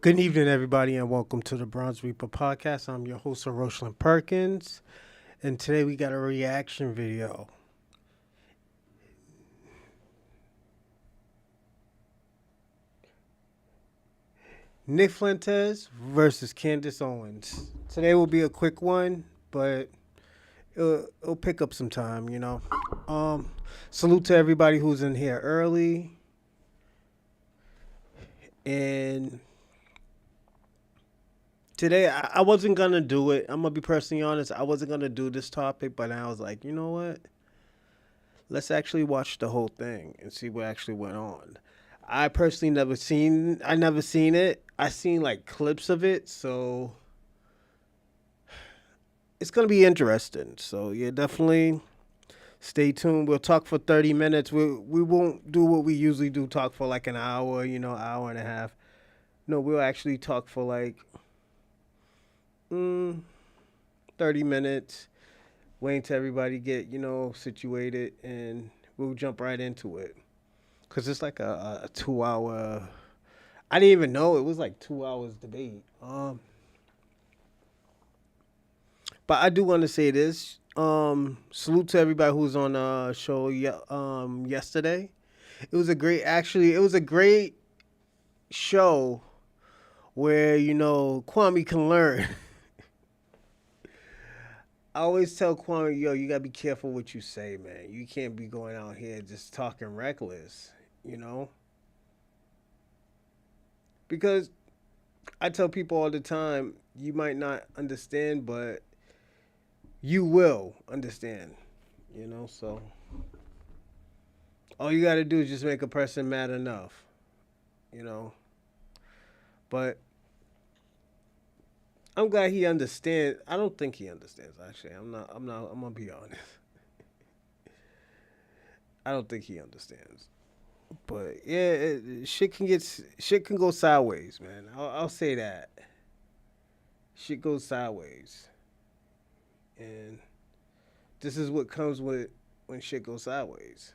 Good evening, everybody, and welcome to the Bronze Reaper podcast. I'm your host, Rosalind Perkins, and today we got a reaction video. Nick Fuentes versus Candace Owens. Today will be a quick one, but it'll pick up some time, you know. Salute to everybody who's in here early, and today I wasn't gonna do it. I'm gonna be personally honest. I wasn't gonna do this topic, but I was like, you know what? Let's actually watch the whole thing and see what actually went on. I personally never seen it. I seen like clips of it, so it's gonna be interesting. So yeah, definitely stay tuned. We'll talk for 30 minutes. We won't do what we usually do, talk for like an hour, hour and a half. No, we'll actually talk for like mm, 30 minutes, waiting till everybody get, situated, and we'll jump right into it. Cause it's like a 2 hour. I didn't even know it was like 2 hours debate. But I do want to say this. Salute to everybody who was on the show yesterday. It was a great show where Kwame can learn. I always tell Kwame, yo, you gotta be careful what you say, man. You can't be going out here just talking reckless, you know, because I tell people all the time, you might not understand, but you will understand, So all you got to do is just make a person mad enough, you know. But I'm glad he understands. I don't think he understands, actually. I'm not, I'm going to be honest. I don't think he understands. But yeah, shit can go sideways, man. I'll say that shit goes sideways, and this is what comes with when shit goes sideways.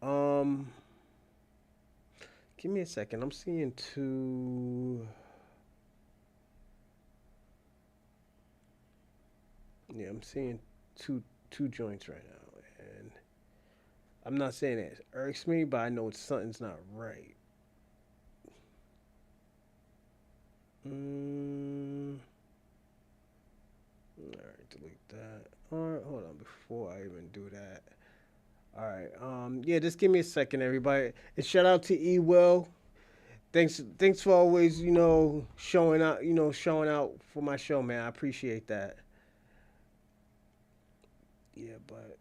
Um, Give me a second. I'm seeing two. Yeah, I'm seeing two joints right now, and I'm not saying it irks me, but I know something's not right. Mm, all right, delete that. All right, hold on. Before I even do that, all right. Yeah, just give me a second, everybody. And shout out to E Will. Thanks for always, showing out, showing out for my show, man. I appreciate that. Yeah, but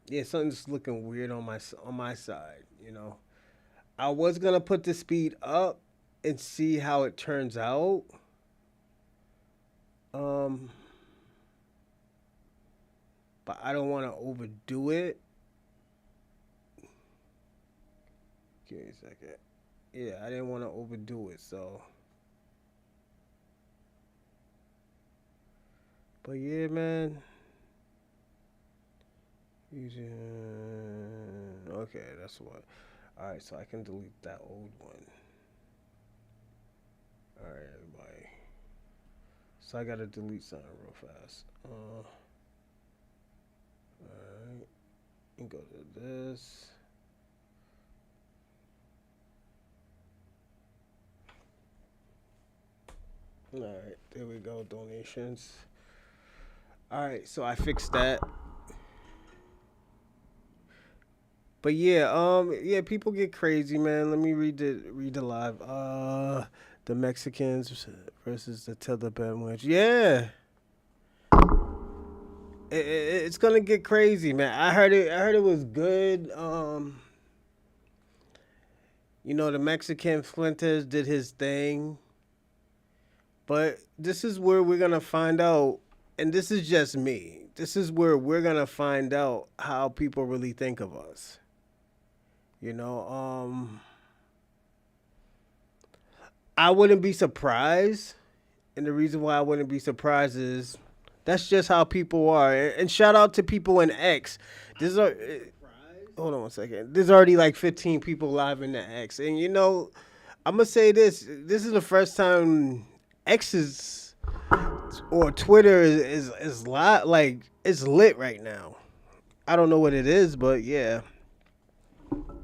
yeah, something's looking weird on my side. I was gonna put the speed up and see how it turns out. Um, but I don't want to overdo it. Give me a second. Yeah, I didn't want to overdo it, so. But yeah, man. Okay, that's what. All right, so I can delete that old one. All right, everybody. So I gotta delete something real fast. All right, and go to this. All right, there we go. Donations. All right, so I fixed that. But yeah, yeah, people get crazy, man. Let me read the live. The Mexicans versus the Taliban. Yeah, it's gonna get crazy, man. I heard it was good. The Mexican Fuentes did his thing, but this is where we're gonna find out, and this is just me. This is where we're gonna find out how people really think of us. You know, I wouldn't be surprised, and the reason why I wouldn't be surprised is that's just how people are. And shout out to people in X. There's a hold on one second. There's already like 15 people live in the X, and I'm gonna say this. This is the first time X is or Twitter is live, like it's lit right now. I don't know what it is, but yeah.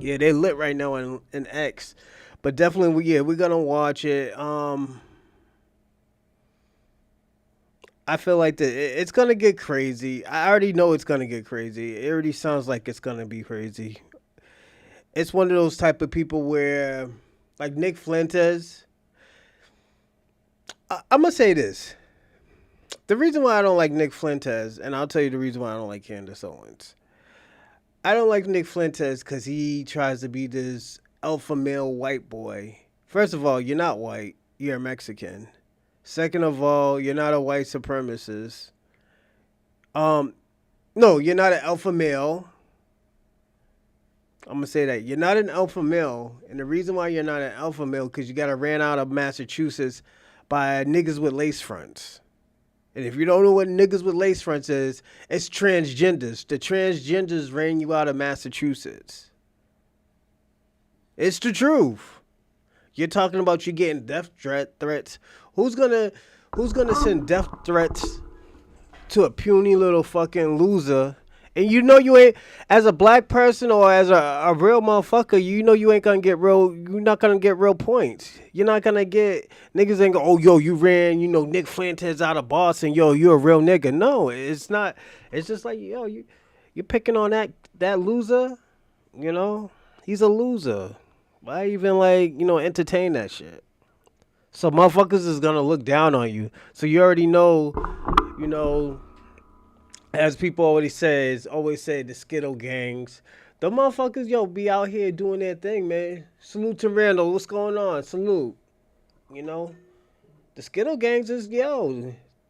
Yeah, they lit right now in X, but definitely we're gonna watch it. I feel like it's gonna get crazy. I already know it's gonna get crazy. It already sounds like it's gonna be crazy. It's one of those type of people where, like Nick Fuentes. I'm gonna say this. The reason why I don't like Nick Fuentes, and I'll tell you the reason why I don't like Candace Owens. I don't like Nick Fuentes because he tries to be this alpha male white boy. First of all, you're not white. You're Mexican. Second of all, you're not a white supremacist. Um, no, you're not an alpha male. I'm gonna say that you're not an alpha male, and the reason why you're not an alpha male because you got ran out of Massachusetts by niggas with lace fronts. And if you don't know what niggas with lace fronts is, it's transgenders. The transgenders ran you out of Massachusetts. It's the truth. You're talking about you getting death threats. Who's gonna send death threats to a puny little fucking loser? And you ain't, as a black person or as a real motherfucker, you ain't gonna get real, you're not gonna get real points. You're not gonna get, niggas ain't go, oh, yo, you ran, Nick Fuentes out of Boston, yo, you're a real nigga. No, it's not. It's just like, yo, you're picking on that loser, he's a loser. Why even, entertain that shit? So motherfuckers is gonna look down on you. So you already know, as people always say the Skittle gangs. The motherfuckers, be out here doing their thing, man. Salute to Randall. What's going on? Salute. The Skittle gangs is,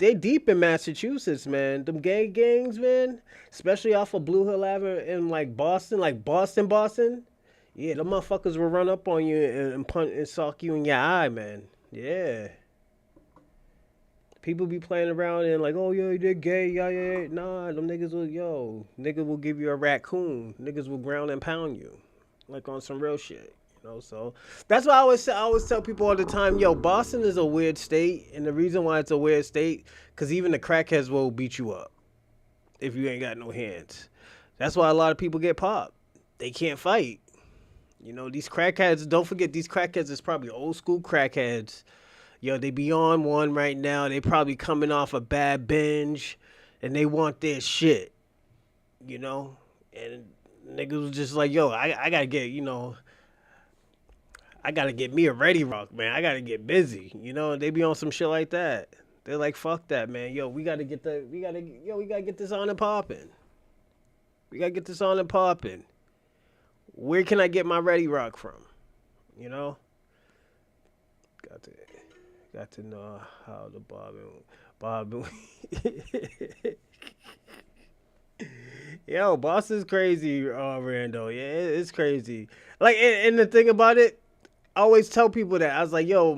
they deep in Massachusetts, man. Them gay gangs, man. Especially off of Blue Hill Avenue in like Boston, Boston. Yeah, them motherfuckers will run up on you and punch and sock you in your eye, man. Yeah. People be playing around and like, oh yeah, they're gay, yeah, yeah, yeah. Nah, them niggas will, niggas will give you a raccoon. Niggas will ground and pound you, like on some real shit. So that's why I always tell people all the time, yo, Boston is a weird state, and the reason why it's a weird state, cause even the crackheads will beat you up if you ain't got no hands. That's why a lot of people get popped. They can't fight. These crackheads. Don't forget, these crackheads is probably old school crackheads. Yo, they be on one right now. They probably coming off a bad binge, and they want their shit. And niggas was just like, yo, I gotta get, I gotta get me a ready rock, man. I gotta get busy. They be on some shit like that. They're like, fuck that, man. Yo, we gotta get this on and popping. We gotta get this on and popping. Where can I get my ready rock from? Got to know how the bobbing. Yo, Boston's crazy, Rando. Yeah, it's crazy. Like, and the thing about it, I always tell people that. I was like, yo,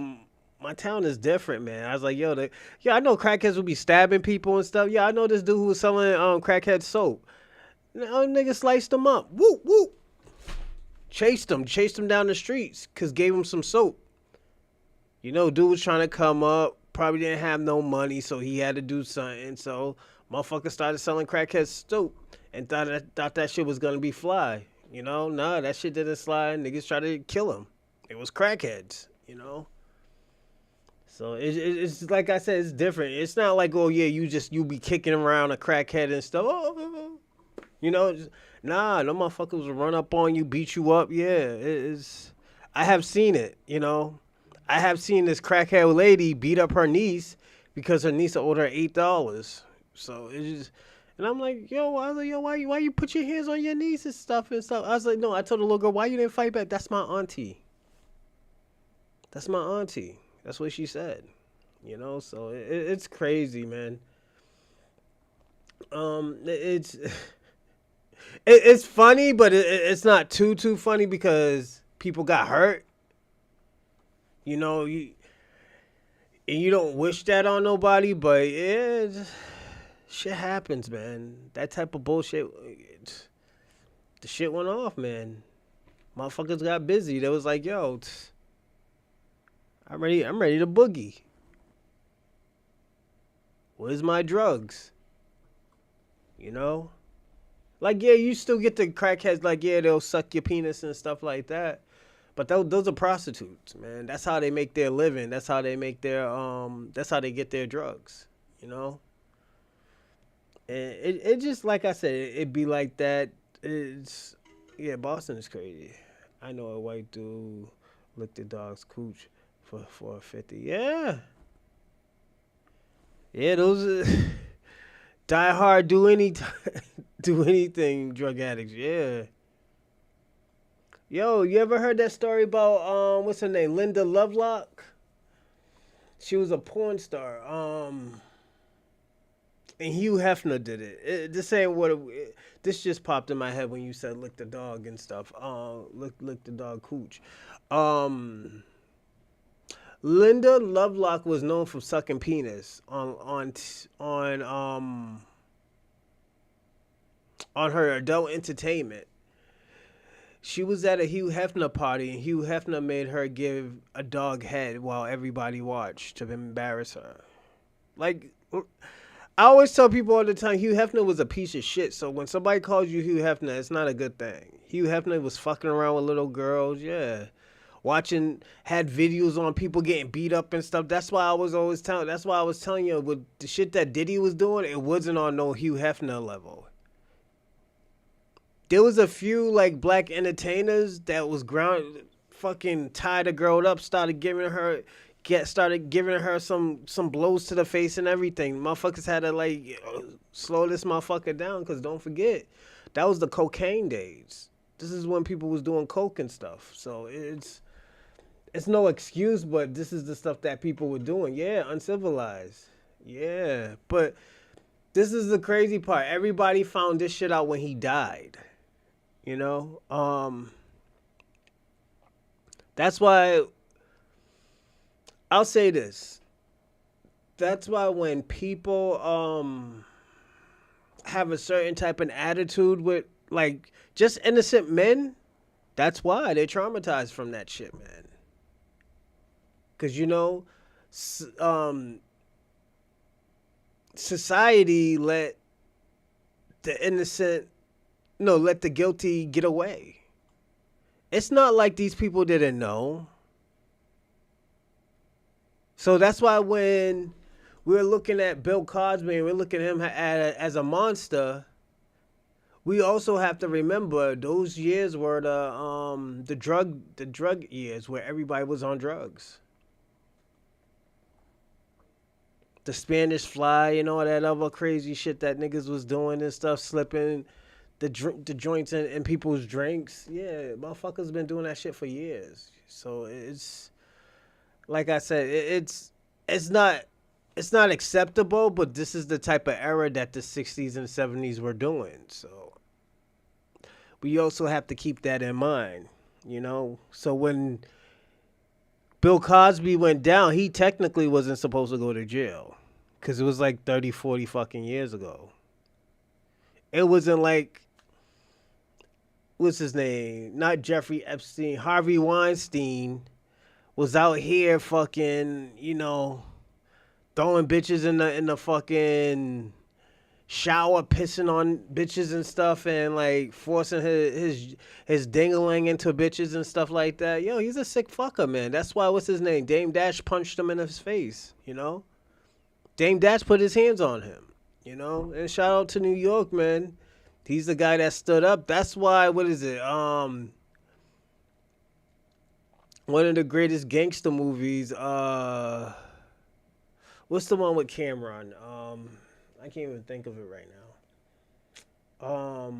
my town is different, man. I was like, yo, I know crackheads will be stabbing people and stuff. Yeah, I know this dude who was selling crackhead soap. Nigga sliced him up. Whoop, whoop. Chased him down the streets, cause gave him some soap. Dude was trying to come up, probably didn't have no money, so he had to do something. So motherfucker started selling crackhead soap and thought that shit was gonna be fly. Nah, that shit didn't slide. Niggas tried to kill him. It was crackheads. So it's like I said, it's different. It's not like, oh yeah, you be kicking around a crackhead and stuff. Nah, no motherfuckers will run up on you, beat you up. Yeah, it's. I have seen it. I have seen this crackhead lady beat up her niece because her niece owed her $8. So it's just, and I'm like, why you put your hands on your niece and stuff? I was like, no, I told the little girl, why you didn't fight back? That's my auntie. That's what she said. So it's crazy, man. It's funny, but it's not too funny because people got hurt. You don't wish that on nobody, but yeah, shit happens, man. That type of bullshit, the shit went off, man. Motherfuckers got busy. They was like, yo, I'm ready to boogie. Where's my drugs? Like, yeah, you still get the crackheads, like, yeah, they'll suck your penis and stuff like that. But those are prostitutes, man. That's how they make their living. That's how they make their that's how they get their drugs, And it just, like I said, it be like that. It's, yeah, Boston is crazy. I know a white dude licked the dog's cooch for $4.50. Yeah. Yeah, those die hard, do anything drug addicts. Yeah. Yo, you ever heard that story about what's her name, Linda Lovelock? She was a porn star. And Hugh Hefner did it. This ain't what this just popped in my head when you said lick the dog and stuff. Lick the dog cooch. Linda Lovelock was known for sucking penis on her adult entertainment. She was at a Hugh Hefner party, and Hugh Hefner made her give a dog head while everybody watched to embarrass her. Like, I always tell people all the time, Hugh Hefner was a piece of shit. So when somebody calls you Hugh Hefner, it's not a good thing. Hugh Hefner was fucking around with little girls, yeah. Had videos on people getting beat up and stuff. That's why I was telling you, with the shit that Diddy was doing, it wasn't on no Hugh Hefner level. There was a few like black entertainers that was fucking tied a girl up, started giving her some blows to the face and everything. Motherfuckers had to like slow this motherfucker down, because don't forget, that was the cocaine days. This is when people was doing coke and stuff. So it's no excuse, but this is the stuff that people were doing. Yeah, uncivilized. Yeah, but this is the crazy part. Everybody found this shit out when he died. You know, that's why I'll say this. That's why when people have a certain type of attitude with like just innocent men, that's why they're traumatized from that shit, man. Because you know, society let the innocent, no, let the guilty get away. It's not like these people didn't know. So that's why when we're looking at Bill Cosby and we're looking at him as a monster, we also have to remember those years were the drug years where everybody was on drugs. The Spanish Fly and all that other crazy shit that niggas was doing and stuff, slipping the joints in people's drinks. Yeah, motherfuckers been doing that shit for years. So it's like I said, it's not it's not acceptable, but this is the type of era that the 60s and 70s were doing. So we also have to keep that in mind, you know? So when Bill Cosby went down, he technically wasn't supposed to go to jail because it was like 30, 40 fucking years ago. It wasn't like, what's his name? Not Jeffrey Epstein. Harvey Weinstein was out here fucking, throwing bitches in the fucking shower, pissing on bitches and stuff, and like forcing his dingling into bitches and stuff like that. Yo, he's a sick fucker, man. That's why, what's his name? Dame Dash punched him in his face. Dame Dash put his hands on him. And shout out to New York, man. He's the guy that stood up. That's why, what is it? One of the greatest gangster movies. What's the one with Cameron? I can't even think of it right now.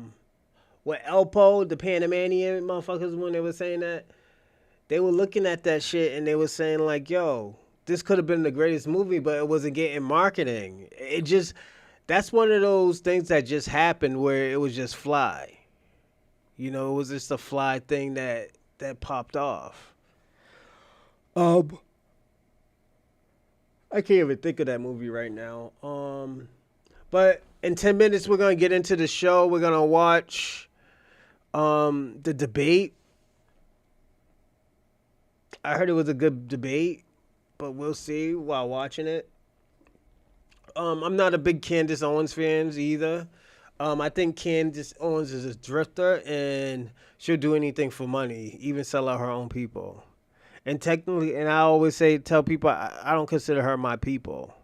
With Elpo, the Panamanian motherfuckers, when they were saying that, they were looking at that shit and they were saying like, "Yo, this could have been the greatest movie, but it wasn't getting marketing." That's one of those things that just happened where it was just fly. It was just a fly thing that popped off. I can't even think of that movie right now. But in 10 minutes we're gonna get into the show. We're gonna watch the debate. I heard it was a good debate, but we'll see while watching it. I'm not a big Candace Owens fan either. I think Candace Owens is a drifter and she'll do anything for money, even sell out her own people. And technically, and I always tell people, I don't consider her my people.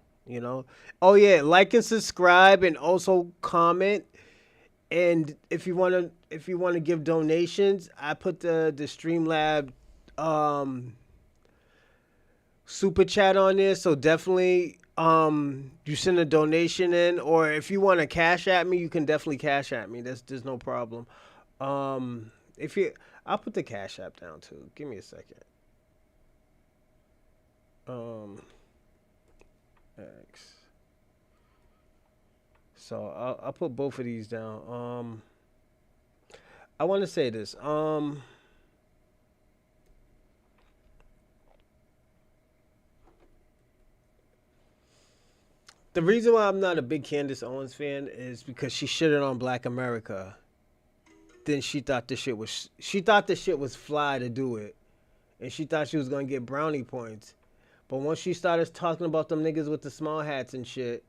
Oh yeah, like and subscribe, and also comment. And if you want to give donations, I put the Streamlab super chat on there. So definitely you send a donation in, or if you want to cash at me, you can definitely cash at me. There's no problem. If you I'll put the cash app down too. Give me a second. X. So I'll put both of these down. I want to say this. The reason why I'm not a big Candace Owens fan is because she shitted on Black America. Then she thought the shit was fly to do it, and she thought she was gonna get brownie points. But once she started talking about them niggas with the small hats and shit,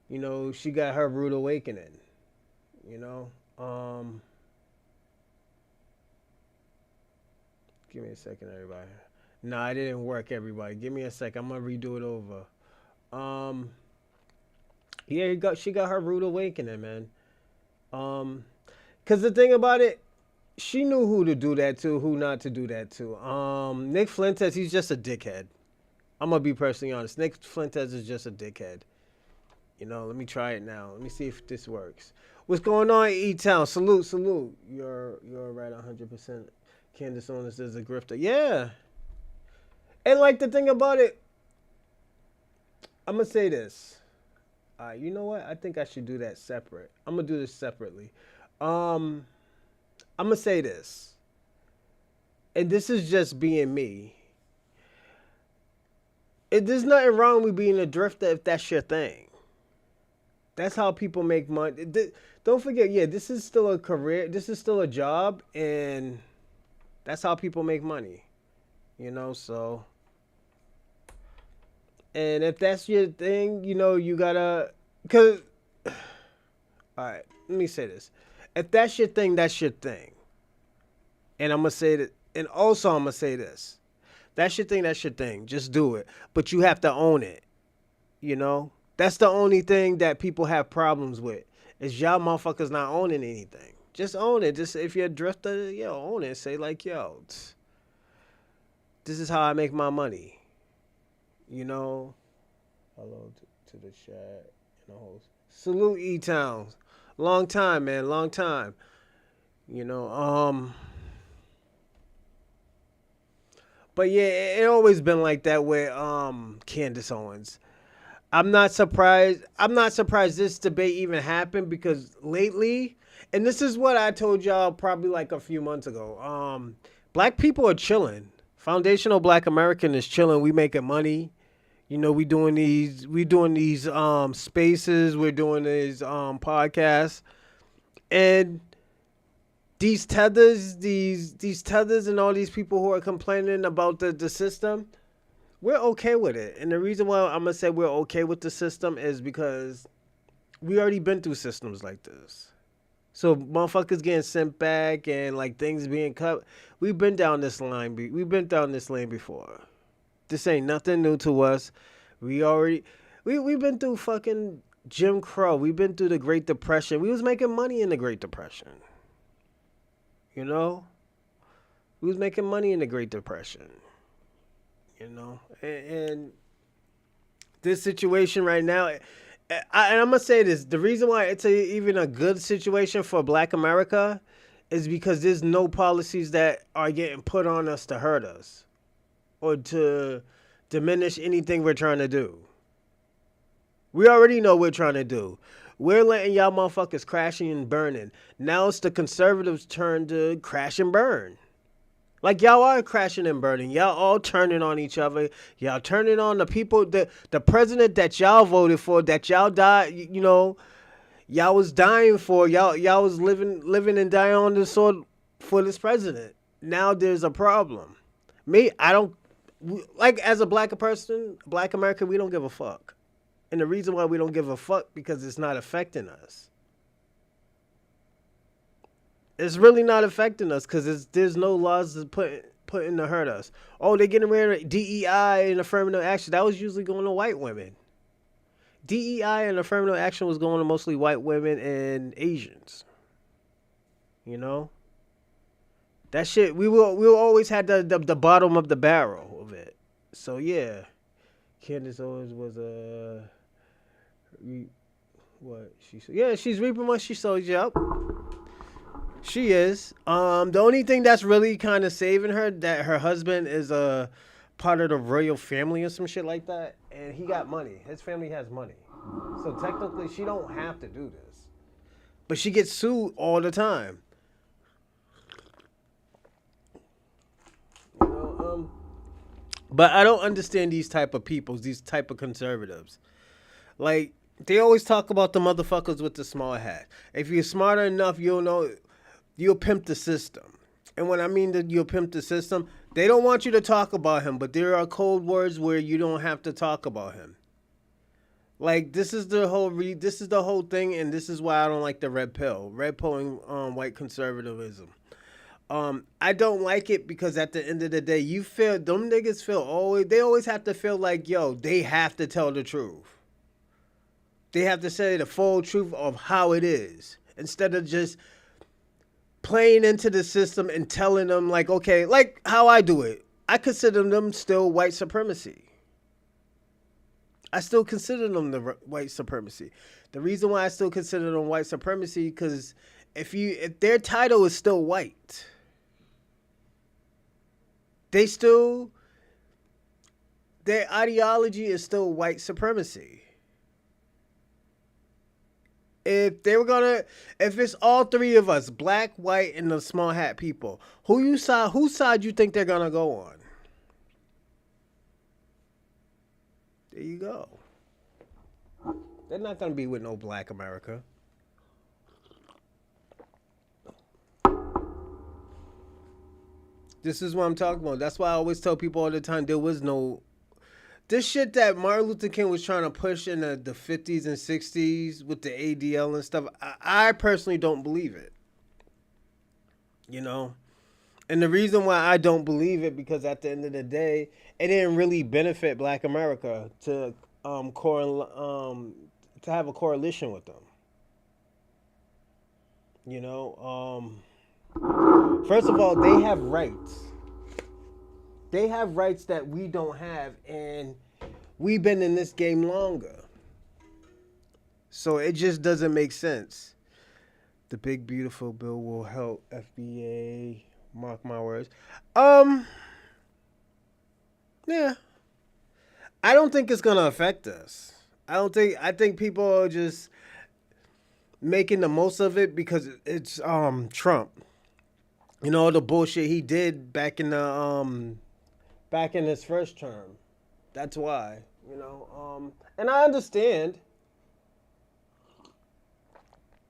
she got her rude awakening. You know, give me a second, everybody. Nah, it didn't work, everybody. Give me a sec. I'm gonna redo it over. Yeah, she got her rude awakening, man. Cause the thing about it, she knew who to do that to, who not to do that to. Nick Fuentes, he's just a dickhead. I'm gonna be personally honest. Nick Fuentes is just a dickhead. Let me try it now. Let me see if this works. What's going on, E-Town? Salute. You're right, 100%. Candace Owens is a grifter. Yeah. And like the thing about it, I'm gonna say this. You know what? I think I should do that separate. I'm gonna do this separately. Um, I'm gonna say this, and this is just being me. There's nothing wrong with being a drifter if that's your thing. That's how people make money. Don't forget, yeah, this is still a career. This is still a job, and that's how people make money. So. And if that's your thing, you gotta. Cause, all right, let me say this. If that's your thing, that's your thing. And I'm gonna say that. And also, I'm gonna say this. That's your thing. That's your thing. Just do it. But you have to own it. That's the only thing that people have problems with. Is y'all motherfuckers not owning anything. Just own it. Just if you're a drifter, own it. Say like, this is how I make my money. Hello to the chat and the host. Salute E-Towns. Long time, man. Long time. But yeah, it always been like that with Candace Owens. I'm not surprised. I'm not surprised this debate even happened because lately, and this is what I told y'all probably like a few months ago. Black people are chilling. Foundational Black American is chilling. We making money. We doing these spaces, we're doing these podcasts, and these tethers, these tethers, and all these people who are complaining about the system, we're okay with it. And the reason why I'm gonna say we're okay with the system is because we already been through systems like this. So motherfuckers getting sent back and like things being cut. We've been down this line. We've been down this lane before. This ain't nothing new to us. We've been through fucking Jim Crow. We've been through the Great Depression. We was making money in the Great Depression. We was making money in the Great Depression. And this situation right now, and I'm gonna say this: the reason why it's even a good situation for Black America is because there's no policies that are getting put on us to hurt us or to diminish anything we're trying to do. We already know what we're trying to do. We're letting y'all motherfuckers crashing and burning. Now it's the conservatives' turn to crash and burn. Like y'all are crashing and burning. Y'all all turning on each other. Y'all turning on the people, the president that y'all voted for, that y'all died, y'all was dying for. Y'all was living and dying on the sword for this president. Now there's a problem. Me, I don't, like as a Black person, Black American, we don't give a fuck. And the reason why we don't give a fuck because it's not affecting us. It's really not affecting us because there's no laws to put in to hurt us. Oh, they're getting rid of DEI and affirmative action. That was usually going to white women. DEI and affirmative action was going to mostly white women and Asians. That shit, we will always had the bottom of the barrel of it. So yeah, Candace Owens was what she said. Yeah, she's reaping what she sows. Yep, she is. The only thing that's really kind of saving her that her husband is a part of the royal family or some shit like that, and he got money. His family has money, so technically she don't have to do this, but she gets sued all the time. But I don't understand these type of people, these type of conservatives. Like, they always talk about the motherfuckers with the small hat. If you're smarter enough, you'll know, you'll pimp the system. And when I mean that you'll pimp the system, they don't want you to talk about him, but there are code words where you don't have to talk about him. Like, this is the whole thing, and this is why I don't like the red pill and white conservatism. I don't like it because at the end of the day, them niggas they always have to feel like, they have to tell the truth. They have to say the full truth of how it is instead of just playing into the system and telling them like, okay, like how I do it. I consider them still white supremacy. I still consider them the white supremacy. The reason why I still consider them white supremacy because if their title is still white, they still their ideology is still white supremacy. If they were gonna, if it's all three of us, black, white, and the small hat people, whose side you think they're gonna go on? There you go. They're not gonna be with no black America. This is what I'm talking about. That's why I always tell people all the time there was no. This shit that Martin Luther King was trying to push in the 50s and 60s with the ADL and stuff, I personally don't believe it. You know? And the reason why I don't believe it, because at the end of the day, it didn't really benefit Black America to have a coalition with them. You know? First of all, they have rights. They have rights that we don't have, and we've been in this game longer. So it just doesn't make sense. The big beautiful bill will help FBA. Mark my words. Yeah. I don't think it's gonna affect us. I think people are just making the most of it because it's Trump. You know, the bullshit he did back in his first term. That's why, you know. And I understand.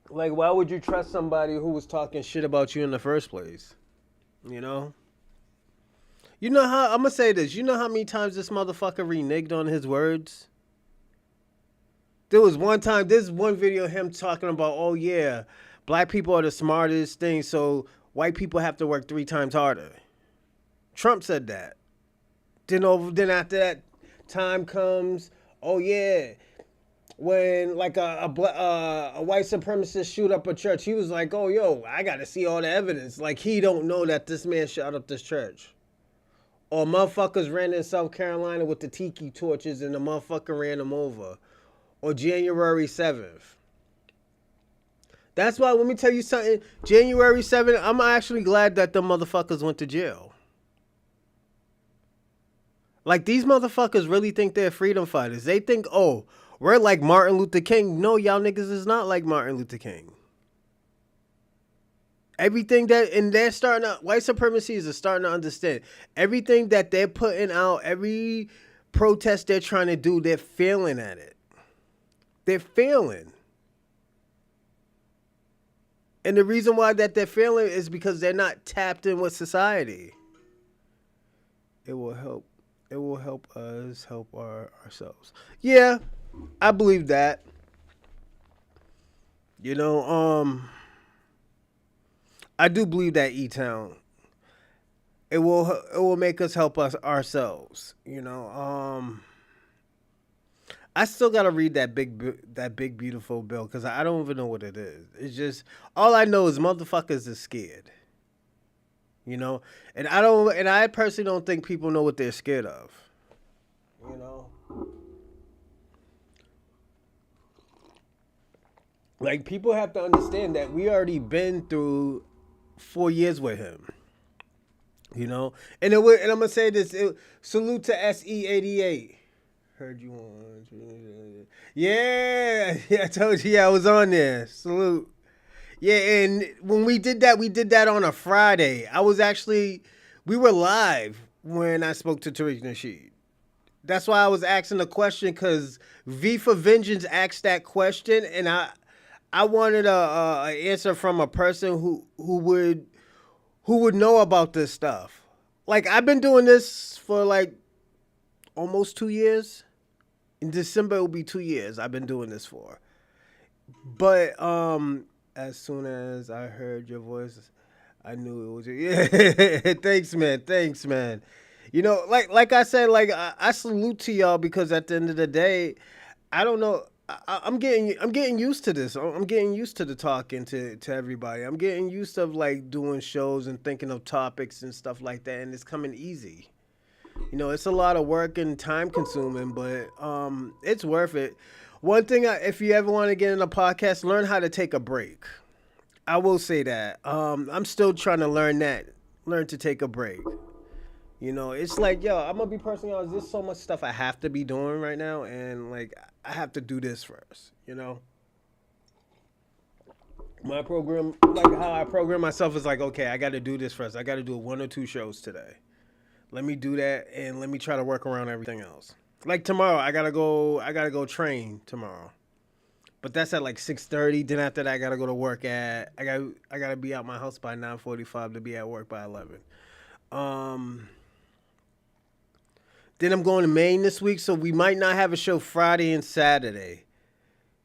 Like, why would you trust somebody who was talking shit about you in the first place? You know? You know how, I'm gonna say this, you know how many times this motherfucker reneged on his words? There was one time, there's one video of him talking about, oh yeah, black people are the smartest thing, so white people have to work 3 times harder. Trump said that. Then after that time comes, oh yeah, when like a white supremacist shoot up a church, he was like, oh yo, I gotta see all the evidence. Like he don't know that this man shot up this church. Or motherfuckers ran in South Carolina with the tiki torches and the motherfucker ran them over. Or January 7th. That's why, let me tell you something, January 7th, I'm actually glad that the motherfuckers went to jail. Like, these motherfuckers really think they're freedom fighters. They think, oh, we're like Martin Luther King. No, y'all niggas is not like Martin Luther King. Everything that, and they're starting to, white supremacy is starting to understand. Everything that they're putting out, every protest they're trying to do, they're failing at it. They're failing. And the reason why that they're failing is because they're not tapped in with society. It will help. It will help us help ourselves. Yeah, I believe that. You know, I do believe that E-Town. It will make us help us ourselves. You know, I still gotta read that big beautiful bill because I don't even know what it is. It's just all I know is motherfuckers are scared. You know, and I personally don't think people know what they're scared of. You know, like people have to understand that we already been through 4 years with him. You know, and I'm gonna say this. Salute to SE88. Heard you on. Yeah, I told you I was on there. Salute. Yeah, and when we did that on a Friday. We were live when I spoke to Tariq Nasheed. That's why I was asking the question, because V for Vengeance asked that question, and I wanted a answer from a person who would know about this stuff. Like, I've been doing this for like almost 2 years. In December, it will be 2 years I've been doing this for. But as soon as I heard your voice, I knew it was you. Yeah, thanks, man. You know, like I said, like I salute to y'all because at the end of the day, I don't know. I'm getting used to this. I'm getting used to the talking to everybody. I'm getting used to like doing shows and thinking of topics and stuff like that, and it's coming easy. You know, it's a lot of work and time consuming, but it's worth it. One thing, if you ever want to get in a podcast, learn how to take a break. I will say that. I'm still trying to learn to take a break. You know, it's like, yo, I'm gonna be personally honest. There's so much stuff I have to be doing right now, and like I have to do this first. You know, my program, like how I program myself, is like, okay, I got to do this first. I got to do 1 or 2 shows today. Let me do that, and let me try to work around everything else. Like tomorrow, I gotta go. I gotta go train tomorrow, but that's at like 6:30. Then after that, I gotta go to work at. I gotta be out my house by 9:45 to be at work by 11. Um. Then I'm going to Maine this week, so we might not have a show Friday and Saturday.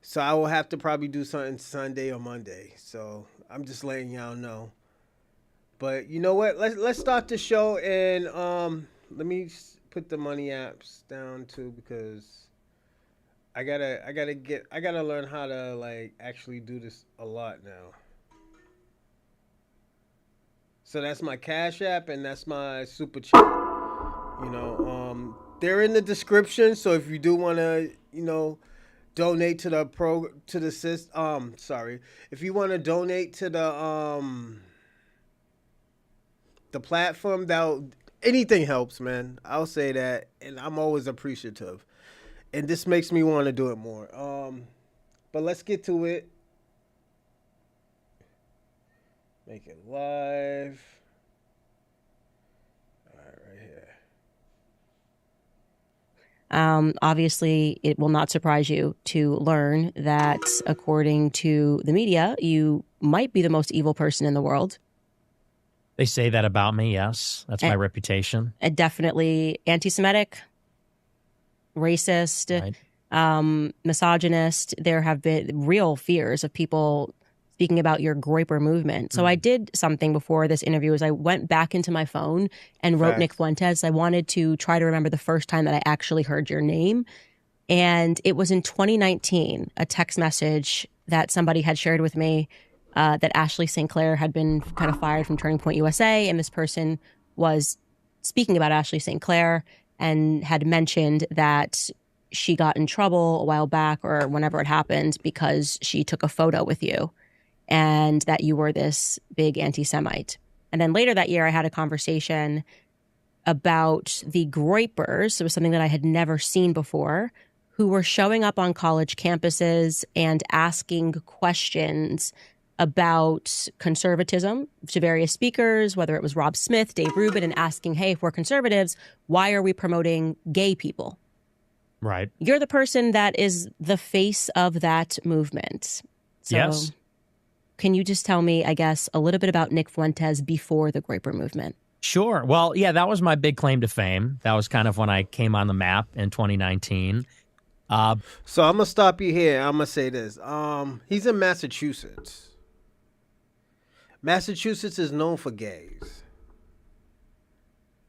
So I will have to probably do something Sunday or Monday. So I'm just letting y'all know. But you know what? Let's start the show, and let me put the money apps down too, because I gotta learn how to like actually do this a lot now. So that's my Cash App and that's my Super Chat. You know, they're in the description. So if you do want to, you know, donate to if you want to donate to the platform, that anything helps, man. I'll say that, and I'm always appreciative. And this makes me want to do it more. But let's get to it. Make it live. All right, right here. Obviously, it will not surprise you to learn that, according to the media, you might be the most evil person in the world. They say that about me, yes. That's my reputation. Definitely anti-Semitic, racist, right. Misogynist. There have been real fears of people speaking about your Groyper movement. So I did something before this interview is I went back into my phone and wrote Nick Fuentes. I wanted to try to remember the first time that I actually heard your name. And it was in 2019, a text message that somebody had shared with me that Ashley St. Clair had been kind of fired from Turning Point USA. And this person was speaking about Ashley St. Clair and had mentioned that she got in trouble a while back or whenever it happened because she took a photo with you and that you were this big anti-Semite. And then later that year, I had a conversation about the Groypers. It was something that I had never seen before, who were showing up on college campuses and asking questions about conservatism to various speakers, whether it was Rob Smith, Dave Rubin, and asking, hey, if we're conservatives, why are we promoting gay people? Right. You're the person that is the face of that movement. So yes. Can you just tell me, I guess, a little bit about Nick Fuentes before the Groyper movement? Sure. Well, yeah, that was my big claim to fame. That was kind of when I came on the map in 2019. So I'm going to stop you here. I'm going to say this. He's in Massachusetts. Massachusetts is known for gays.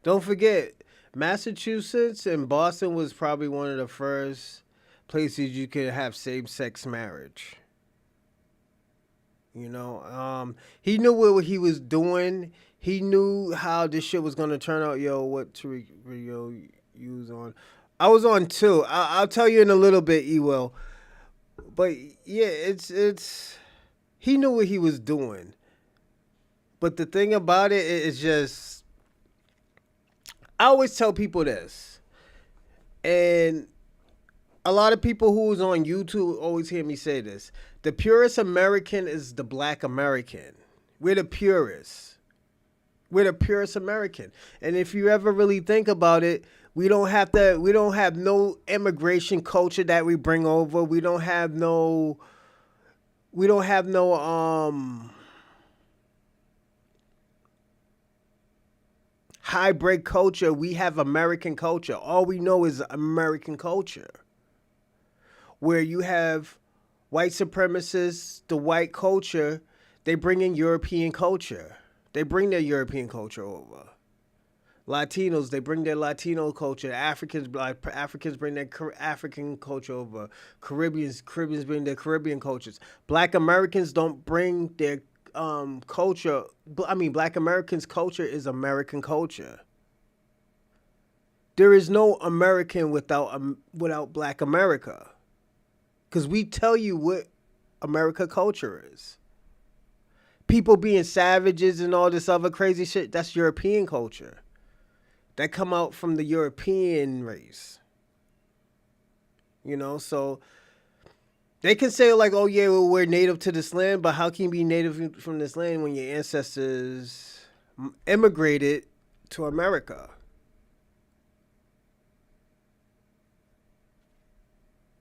Don't forget, Massachusetts and Boston was probably one of the first places you could have same-sex marriage. You know, he knew what he was doing. He knew how this shit was going to turn out. Yo, what Tariq video you was on? I was on too. I'll tell you in a little bit, Ewell. But yeah, it's he knew what he was doing. But the thing about it is just, I always tell people this, and a lot of people who's on YouTube always hear me say this. The purest American is the black American. We're the purest. We're the purest American. And if you ever really think about it, we don't have no immigration culture that we bring over. We don't have no hybrid culture. We have American culture. All we know is American culture. Where you have white supremacists, the white culture, they bring in European culture. They bring their European culture over. Latinos, they bring their Latino culture. Africans bring their African culture over. Caribbeans bring their Caribbean cultures. Black Americans don't bring their culture. I mean, Black Americans' culture is American culture. There is no American without Black America. Because we tell you what America culture is. People being savages and all this other crazy shit, that's European culture. that come out from the European race. You know, so they can say like, oh yeah, well, we're native to this land, but how can you be native from this land when your ancestors immigrated to America?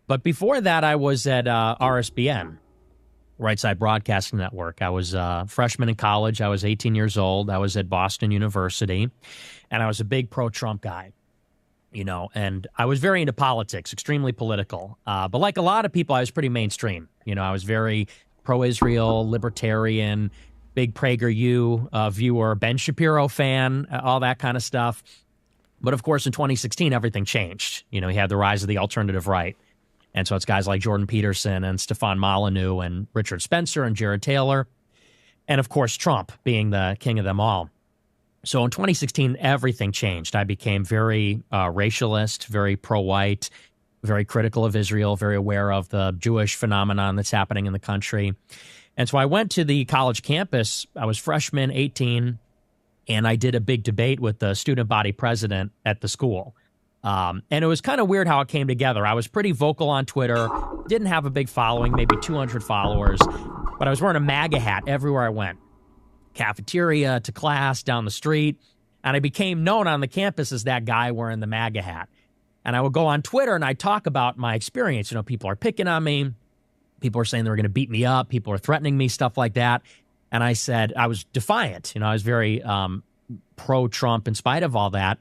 But before that, I was at RSBN, Right Side Broadcasting Network. I was a freshman in college. I was 18 years old. I was at Boston University, and I was a big pro-Trump guy, you know, and I was very into politics, extremely political. But like a lot of people, I was pretty mainstream. You know, I was very pro-Israel, libertarian, big PragerU viewer, Ben Shapiro fan, all that kind of stuff. But of course, in 2016, everything changed. You know, he had the rise of the alternative right. And so it's guys like Jordan Peterson and Stefan Molyneux and Richard Spencer and Jared Taylor. And of course, Trump being the king of them all. So in 2016, everything changed. I became very racialist, very pro-white, very critical of Israel, very aware of the Jewish phenomenon that's happening in the country. And so I went to the college campus. I was freshman, 18, and I did a big debate with the student body president at the school. And it was kind of weird how it came together. I was pretty vocal on Twitter, didn't have a big following, maybe 200 followers, but I was wearing a MAGA hat everywhere I went. Cafeteria, to class, down the street. And I became known on the campus as that guy wearing the MAGA hat. And I would go on Twitter and I'd talk about my experience. You know, people are picking on me. People are saying they were going to beat me up. People are threatening me, stuff like that. And I said, I was defiant. You know, I was very pro-Trump in spite of all that.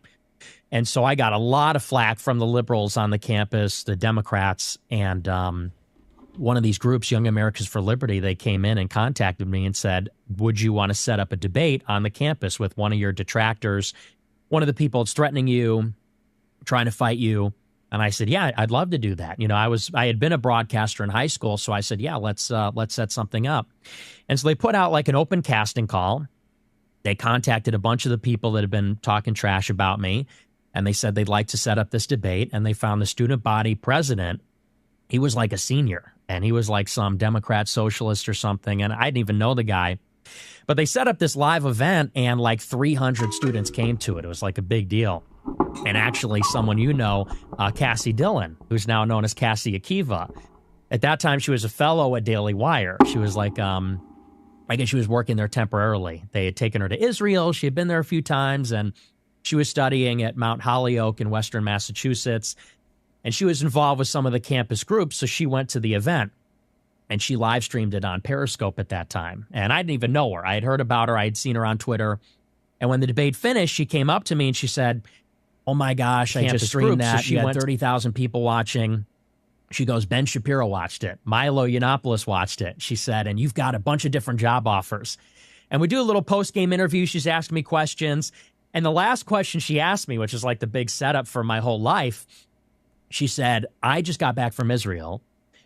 And so I got a lot of flack from the liberals on the campus, the Democrats, and one of these groups, Young Americans for Liberty, they came in and contacted me and said, would you want to set up a debate on the campus with one of your detractors, one of the people that's threatening you, trying to fight you? And I said, yeah, I'd love to do that. You know, I had been a broadcaster in high school, so I said, yeah, let's set something up. And so they put out like an open casting call. They contacted a bunch of the people that had been talking trash about me. And they said they'd like to set up this debate, and they found the student body president. He was like a senior, and he was like some Democrat socialist or something, and I didn't even know the guy. But they set up this live event, and like 300 students came to it. It was like a big deal. And actually, someone you know, Cassie Dillon, who's now known as Cassie Akiva. At that time, she was a fellow at Daily Wire. She was like, I guess she was working there temporarily. They had taken her to Israel. She had been there a few times, and she was studying at Mount Holyoke in Western Massachusetts, and she was involved with some of the campus groups, so she went to the event, and she live streamed it on Periscope at that time. And I didn't even know her. I had heard about her. I had seen her on Twitter. And when the debate finished, she came up to me and she said, oh my gosh, I just streamed that. So she had 30,000 people watching. She goes, Ben Shapiro watched it. Milo Yiannopoulos watched it. She said, and you've got a bunch of different job offers. And we do a little post-game interview. She's asking me questions. And the last question she asked me, which is like the big setup for my whole life, she said, I just got back from Israel.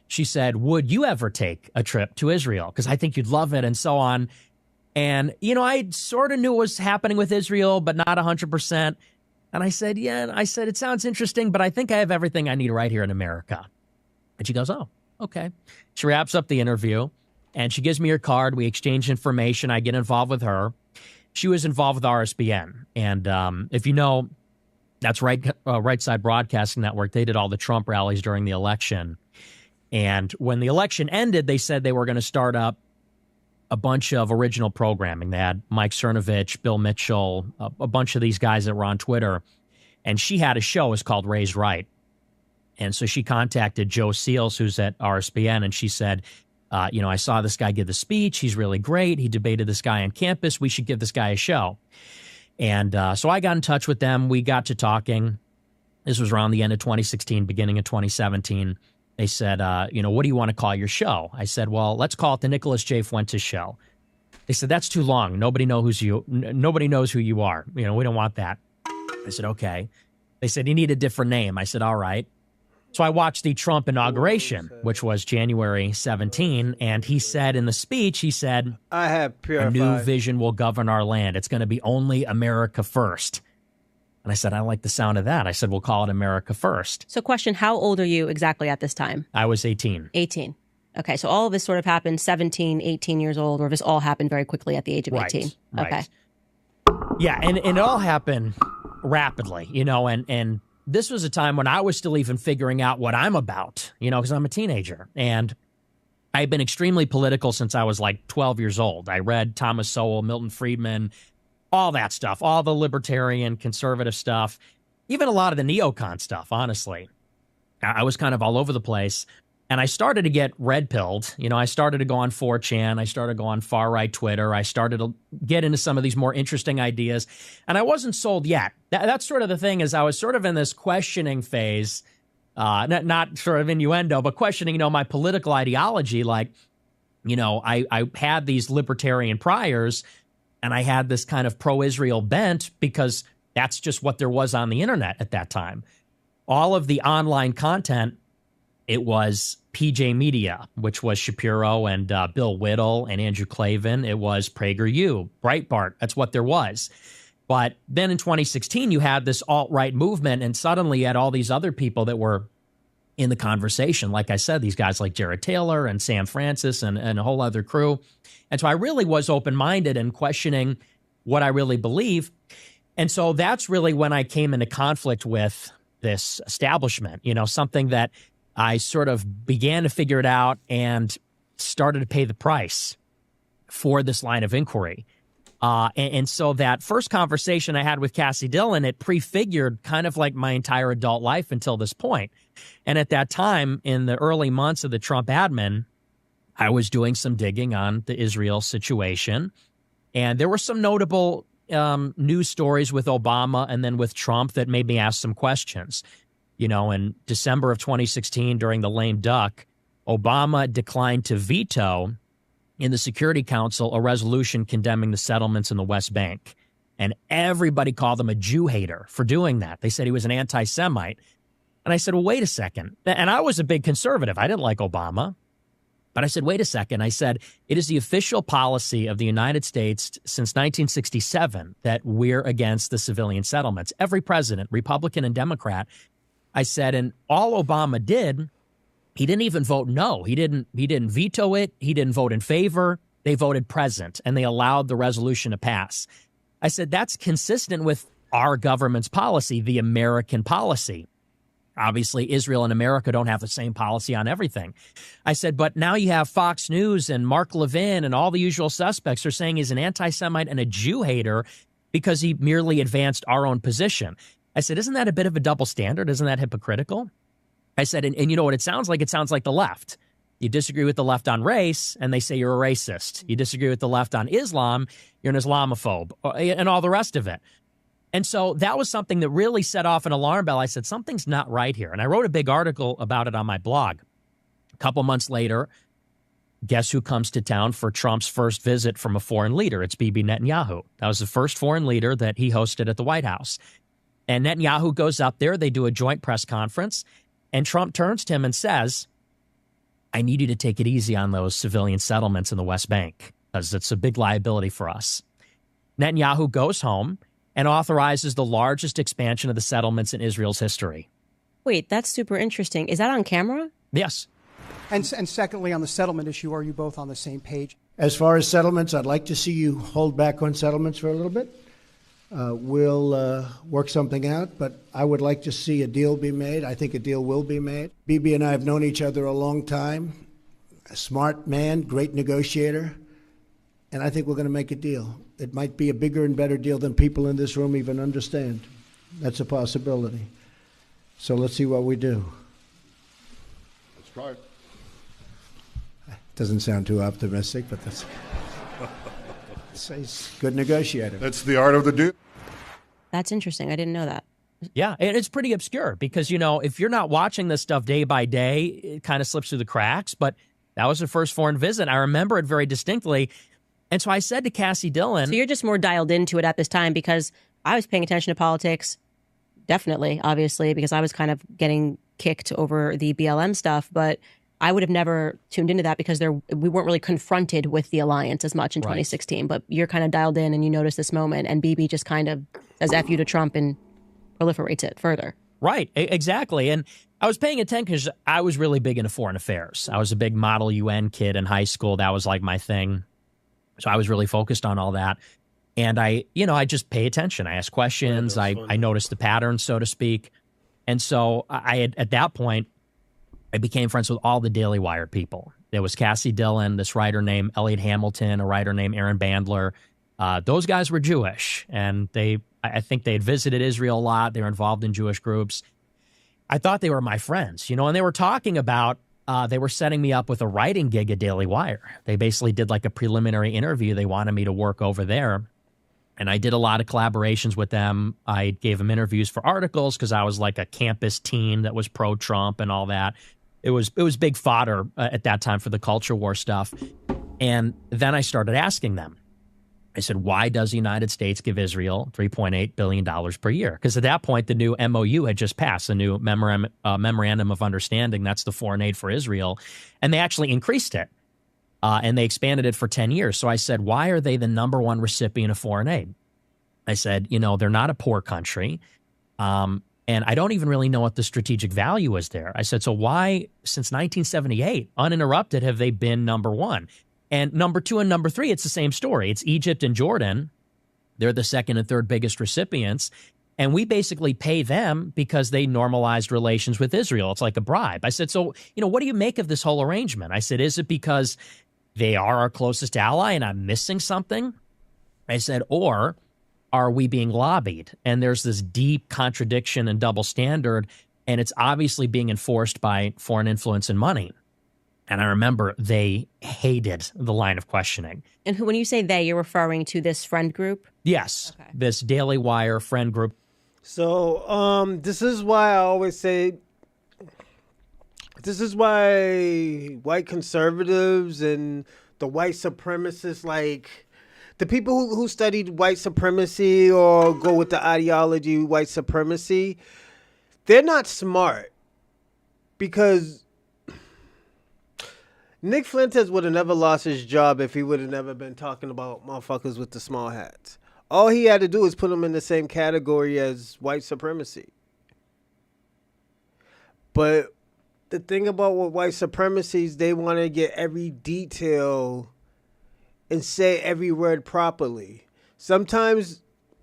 She said, would you ever take a trip to Israel? Because I think you'd love it and so on. And, you know, I sort of knew what was happening with Israel, but not 100%. And I said, yeah. And I said, it sounds interesting, but I think I have everything I need right here in America. And she goes, oh, okay. She wraps up the interview and she gives me her card. We exchange information. I get involved with her. She was involved with RSBN. And if you know, that's Right Side Broadcasting Network. They did all the Trump rallies during the election. And when the election ended, they said they were going to start up a bunch of original programming. They had Mike Cernovich, Bill Mitchell, a bunch of these guys that were on Twitter. And she had a show. It's called Raised Right. And so she contacted Joe Seals, who's at RSBN, and she said, you know, I saw this guy give the speech. He's really great. He debated this guy on campus. We should give this guy a show. And so I got in touch with them. We got to talking. This was around the end of 2016, beginning of 2017. They said, you know, what do you want to call your show? I said, well, let's call it the Nicholas J. Fuentes Show. They said, that's too long. Nobody knows who you are. You know, we don't want that. I said, okay. They said, you need a different name. I said, all right. So I watched the Trump inauguration, which was January 17, and he said in the speech, he said, I have purified. A new vision will govern our land. It's going to be only America first. And I said, I like the sound of that. I said, we'll call it America First. So question, how old are you exactly at this time? I was 18. 18. Okay, so all of this sort of happened 17, 18 years old, or this all happened very quickly at the age of 18? Right. Okay. Yeah, and it all happened rapidly, you know, and this was a time when I was still even figuring out what I'm about, you know, because I'm a teenager. And I've been extremely political since I was like 12 years old. I read Thomas Sowell, Milton Friedman, all that stuff, all the libertarian, conservative stuff, even a lot of the neocon stuff, honestly. I was kind of all over the place. And I started to get red-pilled. You know, I started to go on 4chan. I started to go on far-right Twitter. I started to get into some of these more interesting ideas. And I wasn't sold yet. That's sort of the thing, is I was sort of in this questioning phase, not sort of innuendo, but questioning, you know, my political ideology. Like, you know, I had these libertarian priors, and I had this kind of pro-Israel bent because that's just what there was on the internet at that time. All of the online content, it was PJ Media, which was Shapiro and Bill Whittle and Andrew Klavan. It was PragerU, Breitbart. That's what there was. But then in 2016, you had this alt-right movement, and suddenly you had all these other people that were in the conversation. Like I said, these guys like Jared Taylor and Sam Francis and a whole other crew. And so I really was open-minded and questioning what I really believe. And so that's really when I came into conflict with this establishment, you know, something that I sort of began to figure it out and started to pay the price for this line of inquiry. And so that first conversation I had with Cassie Dillon, it prefigured kind of like my entire adult life until this point. And at that time, in the early months of the Trump admin, I was doing some digging on the Israel situation. And there were some notable news stories with Obama and then with Trump that made me ask some questions. You know, in December of 2016, during the lame duck, Obama declined to veto in the Security Council a resolution condemning the settlements in the West Bank. And everybody called him a Jew hater for doing that. They said he was an anti-Semite. And I said, well, wait a second. And I was a big conservative. I didn't like Obama. But I said, wait a second. I said, it is the official policy of the United States since 1967 that we're against the civilian settlements. Every president, Republican and Democrat. I said, and all Obama did, he didn't even vote no. He didn't veto it. He didn't vote in favor. They voted present, and they allowed the resolution to pass. I said, that's consistent with our government's policy, the American policy. Obviously, Israel and America don't have the same policy on everything. I said, but now you have Fox News and Mark Levin and all the usual suspects are saying he's an anti-Semite and a Jew hater because he merely advanced our own position. I said, isn't that a bit of a double standard? Isn't that hypocritical? I said, and you know what it sounds like? It sounds like the left. You disagree with the left on race, and they say you're a racist. You disagree with the left on Islam, you're an Islamophobe, and all the rest of it. And so that was something that really set off an alarm bell. I said, something's not right here. And I wrote a big article about it on my blog. A couple months later, guess who comes to town for Trump's first visit from a foreign leader? It's Bibi Netanyahu. That was the first foreign leader that he hosted at the White House. And Netanyahu goes up there. They do a joint press conference. And Trump turns to him and says, I need you to take it easy on those civilian settlements in the West Bank because it's a big liability for us. Netanyahu goes home and authorizes the largest expansion of the settlements in Israel's history. Wait, that's super interesting. Is that on camera? Yes. And secondly, on the settlement issue, are you both on the same page? As far as settlements, I'd like to see you hold back on settlements for a little bit. We'll work something out, but I would like to see a deal be made. I think a deal will be made. Bibi and I have known each other a long time. A smart man, great negotiator, and I think we're going to make a deal. It might be a bigger and better deal than people in this room even understand. That's a possibility. So let's see what we do. Let's try it. Doesn't sound too optimistic, but that's... He's a good negotiator. That's the art of the deal. That's interesting. I didn't know that. Yeah, and it's pretty obscure because, you know, if you're not watching this stuff day by day, it kind of slips through the cracks. But that was the first foreign visit. I remember it very distinctly. And so I said to Cassie Dillon... So you're just more dialed into it at this time because I was paying attention to politics, definitely, obviously, because I was kind of getting kicked over the BLM stuff. But I would have never tuned into that because we weren't really confronted with the alliance as much in 2016. But you're kind of dialed in and you notice this moment. And Bibi just kind of says F you to Trump and proliferates it further. Right, exactly. And I was paying attention because I was really big into foreign affairs. I was a big Model UN kid in high school. That was like my thing. So I was really focused on all that. And I just pay attention. I ask questions. I notice the patterns, so to speak. And so I had, at that point, I became friends with all the Daily Wire people. There was Cassie Dillon, this writer named Elliot Hamilton, a writer named Aaron Bandler. Those guys were Jewish, and I think they had visited Israel a lot. They were involved in Jewish groups. I thought they were my friends, and they were talking about, they were setting me up with a writing gig at Daily Wire. They basically did like a preliminary interview. They wanted me to work over there. And I did a lot of collaborations with them. I gave them interviews for articles because I was like a campus teen that was pro-Trump and all that. It was big fodder at that time for the culture war stuff. And then I started asking them. I said, why does the United States give Israel $3.8 billion per year? Because at that point, the new MOU had just passed, the new Memorandum of Understanding. That's the foreign aid for Israel. And they actually increased it. And they expanded it for 10 years. So I said, why are they the number one recipient of foreign aid? I said, they're not a poor country. And I don't even really know what the strategic value is there. I said, so why, since 1978, uninterrupted, have they been number one? And number two and number three, it's the same story. It's Egypt and Jordan. They're the second and third biggest recipients. And we basically pay them because they normalized relations with Israel. It's like a bribe. I said, so, what do you make of this whole arrangement? I said, is it because they are our closest ally and I'm missing something? I said, or are we being lobbied? And there's this deep contradiction and double standard, and it's obviously being enforced by foreign influence and money. And I remember they hated the line of questioning. And when you say they, you're referring to this friend group? Yes, okay. This Daily Wire friend group. So this is why I always say, this is why white conservatives and the white supremacists, like the people who studied white supremacy or go with the ideology white supremacy, they're not smart. Because Nick Fuentes would have never lost his job if he would have never been talking about motherfuckers with the small hats. All he had to do is put them in the same category as white supremacy. But the thing about what white supremacy is, they want to get every detail and say every word properly. Sometimes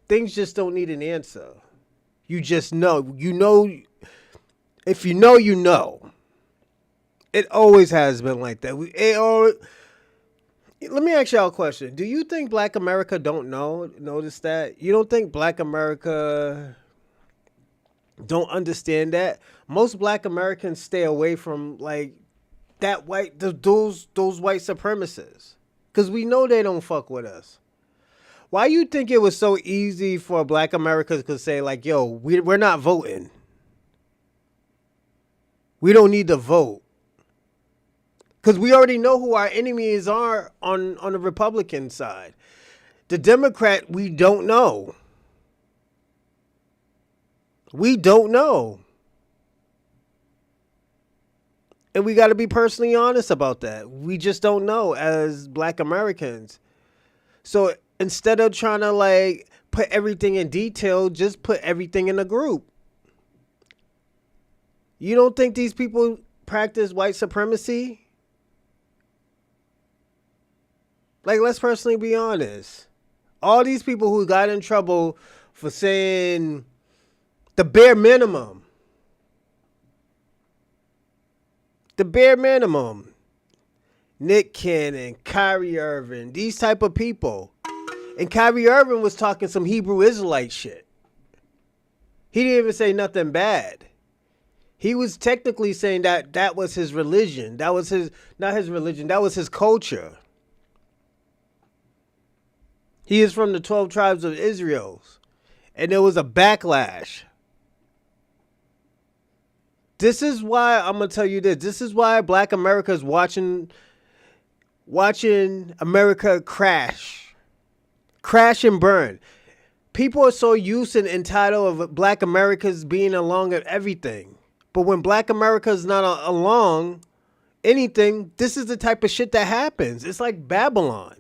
things just don't need an answer. You just know. If you know, you know. It always has been like that. Let me ask y'all a question. Do you think Black America don't know? Notice that? You don't think Black America don't understand that? Most Black Americans stay away from like those white supremacists. Because we know they don't fuck with us. Why you think it was so easy for Black Americans to say like, yo, we're not voting. We don't need to vote. Because we already know who our enemies are on the Republican side. The Democrat, we don't know. We don't know. And we got to be personally honest about that. We just don't know as Black Americans. So instead of trying to like put everything in detail, just put everything in a group. You don't think these people practice white supremacy? Like, let's personally be honest. All these people who got in trouble for saying the bare minimum. The bare minimum. Nick Cannon, Kyrie Irving, these type of people. And Kyrie Irving was talking some Hebrew Israelite shit. He didn't even say nothing bad. He was technically saying that was his religion. That was not his religion, that was his culture. He is from the 12 tribes of Israel. And there was a backlash. This is why, I'm going to tell you this. This is why Black America is watching America crash. Crash and burn. People are so used and entitled of Black Americans being along at everything. But when Black America is not along anything, this is the type of shit that happens. It's like Babylon.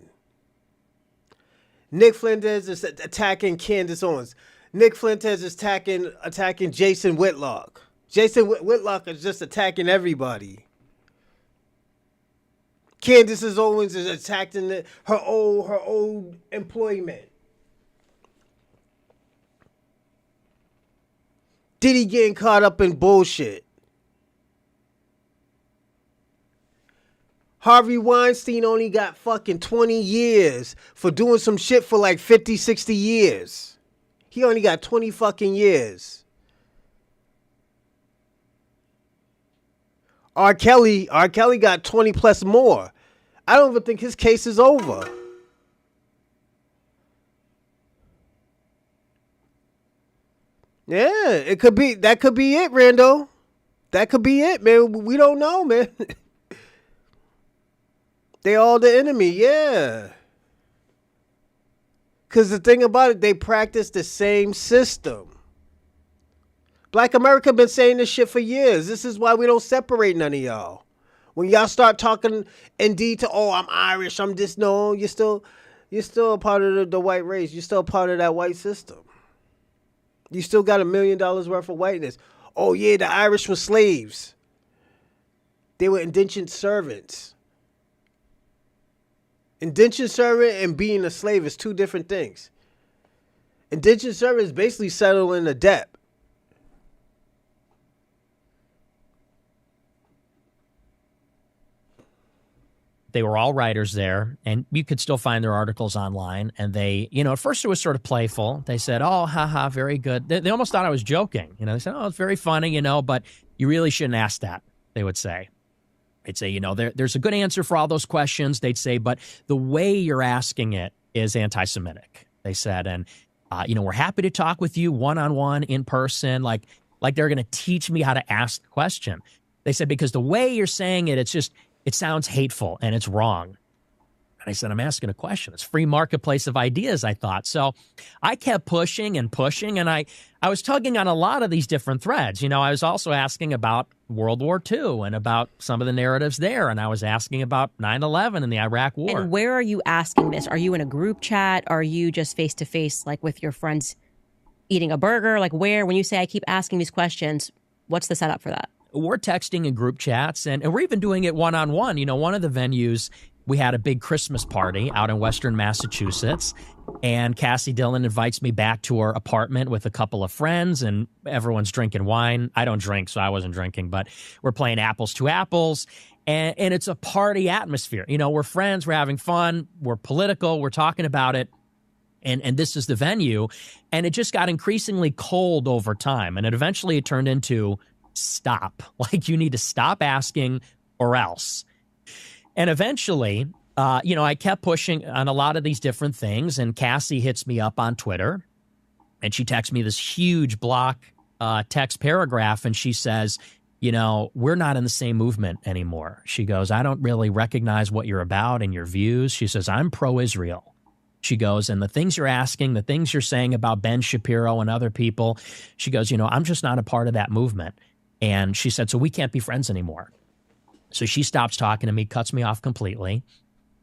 Nick Fuentes is attacking Candace Owens. Nick Fuentes is attacking Jason Whitlock. Jason Whitlock is just attacking everybody. Candace Owens is attacking her old employment. Diddy getting caught up in bullshit. Harvey Weinstein only got fucking 20 years for doing some shit for like 50, 60 years. He only got 20 fucking years. R. Kelly got 20 plus more. I don't even think his case is over. Yeah, it could be. That could be it, Rando. That could be it, man. We don't know, man. They all the enemy, yeah. Because the thing about it, they practice the same system. Black America been saying this shit for years. This is why we don't separate none of y'all. When y'all start talking in detail, oh, I'm Irish, I'm this, no, you're still a part of the white race. You're still part of that white system. You still got $1 million worth of whiteness. Oh, yeah, the Irish were slaves. They were indentured servants. Indentured servant and being a slave is two different things. Indentured servant is basically settling a debt. They were all writers there, and you could still find their articles online. And they, at first it was sort of playful. They said, oh, haha, very good. They almost thought I was joking. They said, oh, it's very funny, but you really shouldn't ask that, they would say. They'd say, there's a good answer for all those questions. They'd say, but the way you're asking it is anti-Semitic. They said, and, we're happy to talk with you one-on-one in person, like they're going to teach me how to ask the question. They said, because the way you're saying it, it sounds hateful and it's wrong. And I said, I'm asking a question. It's free marketplace of ideas, I thought. So I kept pushing and pushing, and I was tugging on a lot of these different threads. I was also asking about World War II and about some of the narratives there, and I was asking about 9/11 and the Iraq War. And where are you asking this? Are you in a group chat? Are you just face-to-face, like with your friends eating a burger? Like where, when you say I keep asking these questions, what's the setup for that? We're texting in group chats, and we're even doing it one-on-one. One of the venues, we had a big Christmas party out in Western Massachusetts, and Cassie Dillon invites me back to her apartment with a couple of friends, and everyone's drinking wine. I don't drink, so I wasn't drinking, but we're playing apples to apples, and it's a party atmosphere. We're friends, we're having fun, we're political, we're talking about it, and this is the venue, and it just got increasingly cold over time, and it turned into stop. Like, you need to stop asking or else. And eventually, I kept pushing on a lot of these different things, and Cassie hits me up on Twitter, and she texts me this huge block text paragraph, and she says, we're not in the same movement anymore. She goes, I don't really recognize what you're about and your views. She says, I'm pro-Israel. She goes, and the things you're asking, the things you're saying about Ben Shapiro and other people, she goes, I'm just not a part of that movement. And she said, so we can't be friends anymore. So she stops talking to me, cuts me off completely.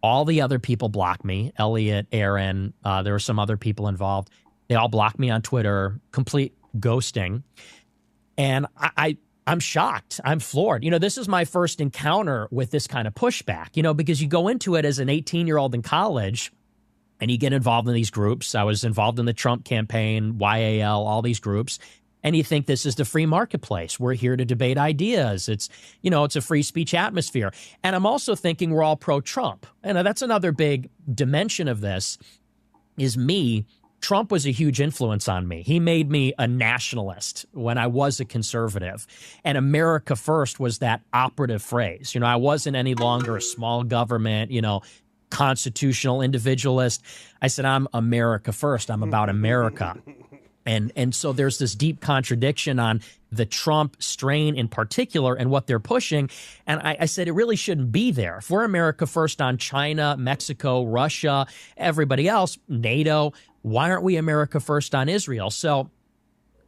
All the other people block me. Elliot, Aaron, there were some other people involved. They all blocked me on Twitter, complete ghosting. And I'm shocked. I'm floored. This is my first encounter with this kind of pushback, because you go into it as an 18-year-old in college and you get involved in these groups. I was involved in the Trump campaign, YAL, all these groups. And you think this is the free marketplace. We're here to debate ideas. It's a free speech atmosphere. And I'm also thinking we're all pro-Trump. And that's another big dimension of this is me. Trump was a huge influence on me. He made me a nationalist when I was a conservative. And America first was that operative phrase. I wasn't any longer a small government, constitutional individualist. I said, I'm America first. I'm about America. And so there's this deep contradiction on the Trump strain in particular and what they're pushing. And I said it really shouldn't be there. If we're America first on China, Mexico, Russia, everybody else, NATO, why aren't we America first on Israel? So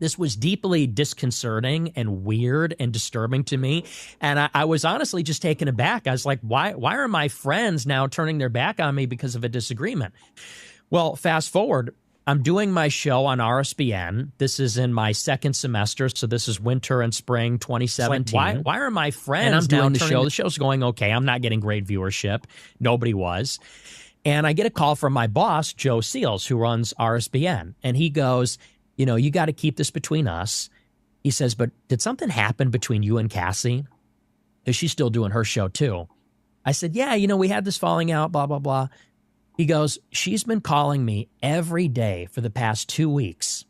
this was deeply disconcerting and weird and disturbing to me. And I was honestly just taken aback. I was like, why are my friends now turning their back on me because of a disagreement? Well, fast forward. I'm doing my show on RSBN. This is in my second semester, so this is winter and spring 2017. Like, why are my friends and I'm doing the show? The show's going okay. I'm not getting great viewership. Nobody was. And I get a call from my boss, Joe Seals, who runs RSBN. And he goes, you got to keep this between us. He says, but did something happen between you and Cassie? Is she still doing her show too? I said, yeah, we had this falling out, blah, blah, blah. He goes, she's been calling me every day for the past 2 weeks.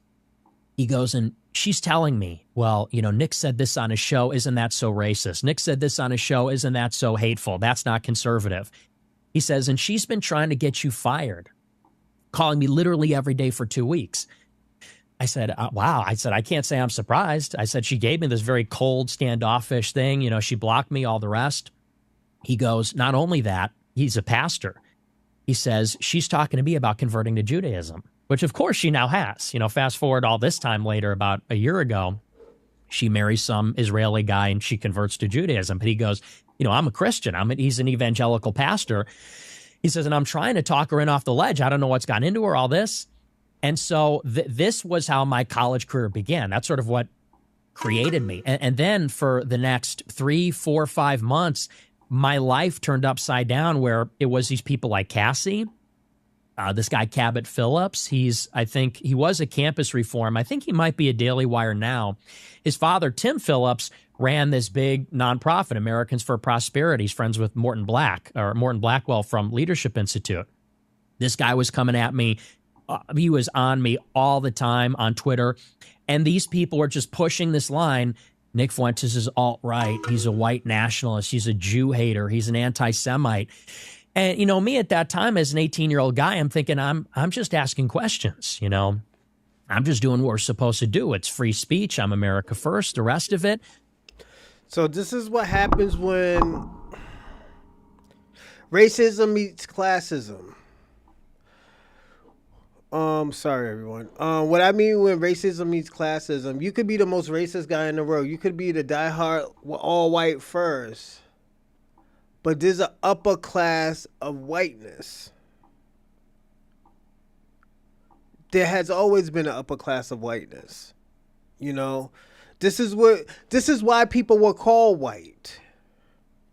He goes, and she's telling me, well, Nick said this on his show. Isn't that so racist? Nick said this on his show. Isn't that so hateful? That's not conservative. He says, and she's been trying to get you fired, calling me literally every day for 2 weeks. I said, wow. I said, I can't say I'm surprised. I said, she gave me this very cold, standoffish thing. She blocked me, all the rest. He goes, not only that, he's a pastor. He says, she's talking to me about converting to Judaism, which of course she now has. Fast forward all this time later, about a year ago, she marries some Israeli guy and she converts to Judaism. But he goes, I'm a Christian. He's an evangelical pastor. He says, and I'm trying to talk her in off the ledge. I don't know what's gone into her, all this. And so this was how my college career began. That's sort of what created me. And then for the next 3, 4, 5 months, my life turned upside down, where it was these people like Cassie, this guy Cabot Phillips. I think he was a Campus Reform. I think he might be a Daily Wire now. His father, Tim Phillips, ran this big nonprofit, Americans for Prosperity. He's friends with Morton Blackwell from Leadership Institute. This guy was coming at me. He was on me all the time on Twitter. And these people were just pushing this line. Nick Fuentes is alt-right. He's a white nationalist. He's a Jew hater. He's an anti-Semite. And, me at that time as an 18-year-old guy, I'm thinking I'm just asking questions, I'm just doing what we're supposed to do. It's free speech. I'm America first. The rest of it. So this is what happens when racism meets classism. Sorry, everyone. What I mean when racism meets classism, you could be the most racist guy in the world. You could be the diehard all white first. But there's an upper class of whiteness. There has always been an upper class of whiteness. This is why people were called white.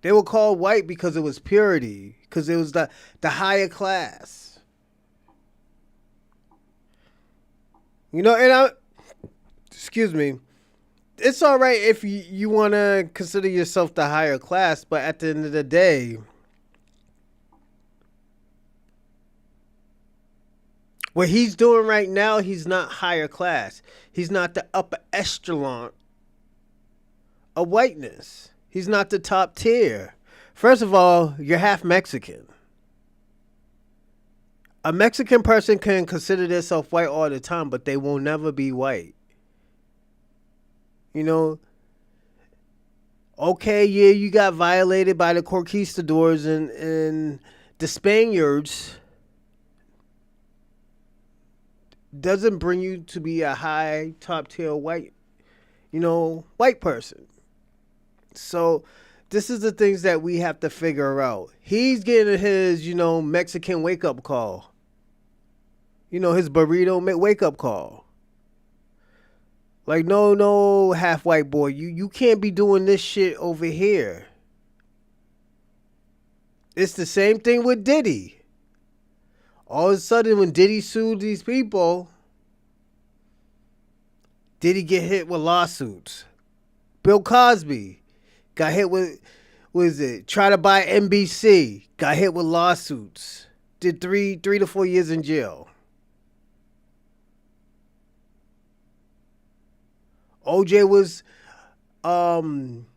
They were called white because it was purity, because it was the higher class. Excuse me. It's all right if you want to consider yourself the higher class, but at the end of the day, what he's doing right now, he's not higher class. He's not the upper echelon of whiteness. He's not the top tier. First of all, you're half Mexican. A Mexican person can consider themselves white all the time, but they will never be white. Okay, yeah, you got violated by the conquistadors and the Spaniards. Doesn't bring you to be a high top tier white person. So this is the things that we have to figure out. He's getting his, Mexican wake up call. His burrito wake up call. Like, no, half white boy, you can't be doing this shit over here. It's the same thing with Diddy. All of a sudden, when Diddy sued these people, Diddy get hit with lawsuits. Bill Cosby got hit with, try to buy NBC, got hit with lawsuits. Did 3 to 4 years in jail. OJ was,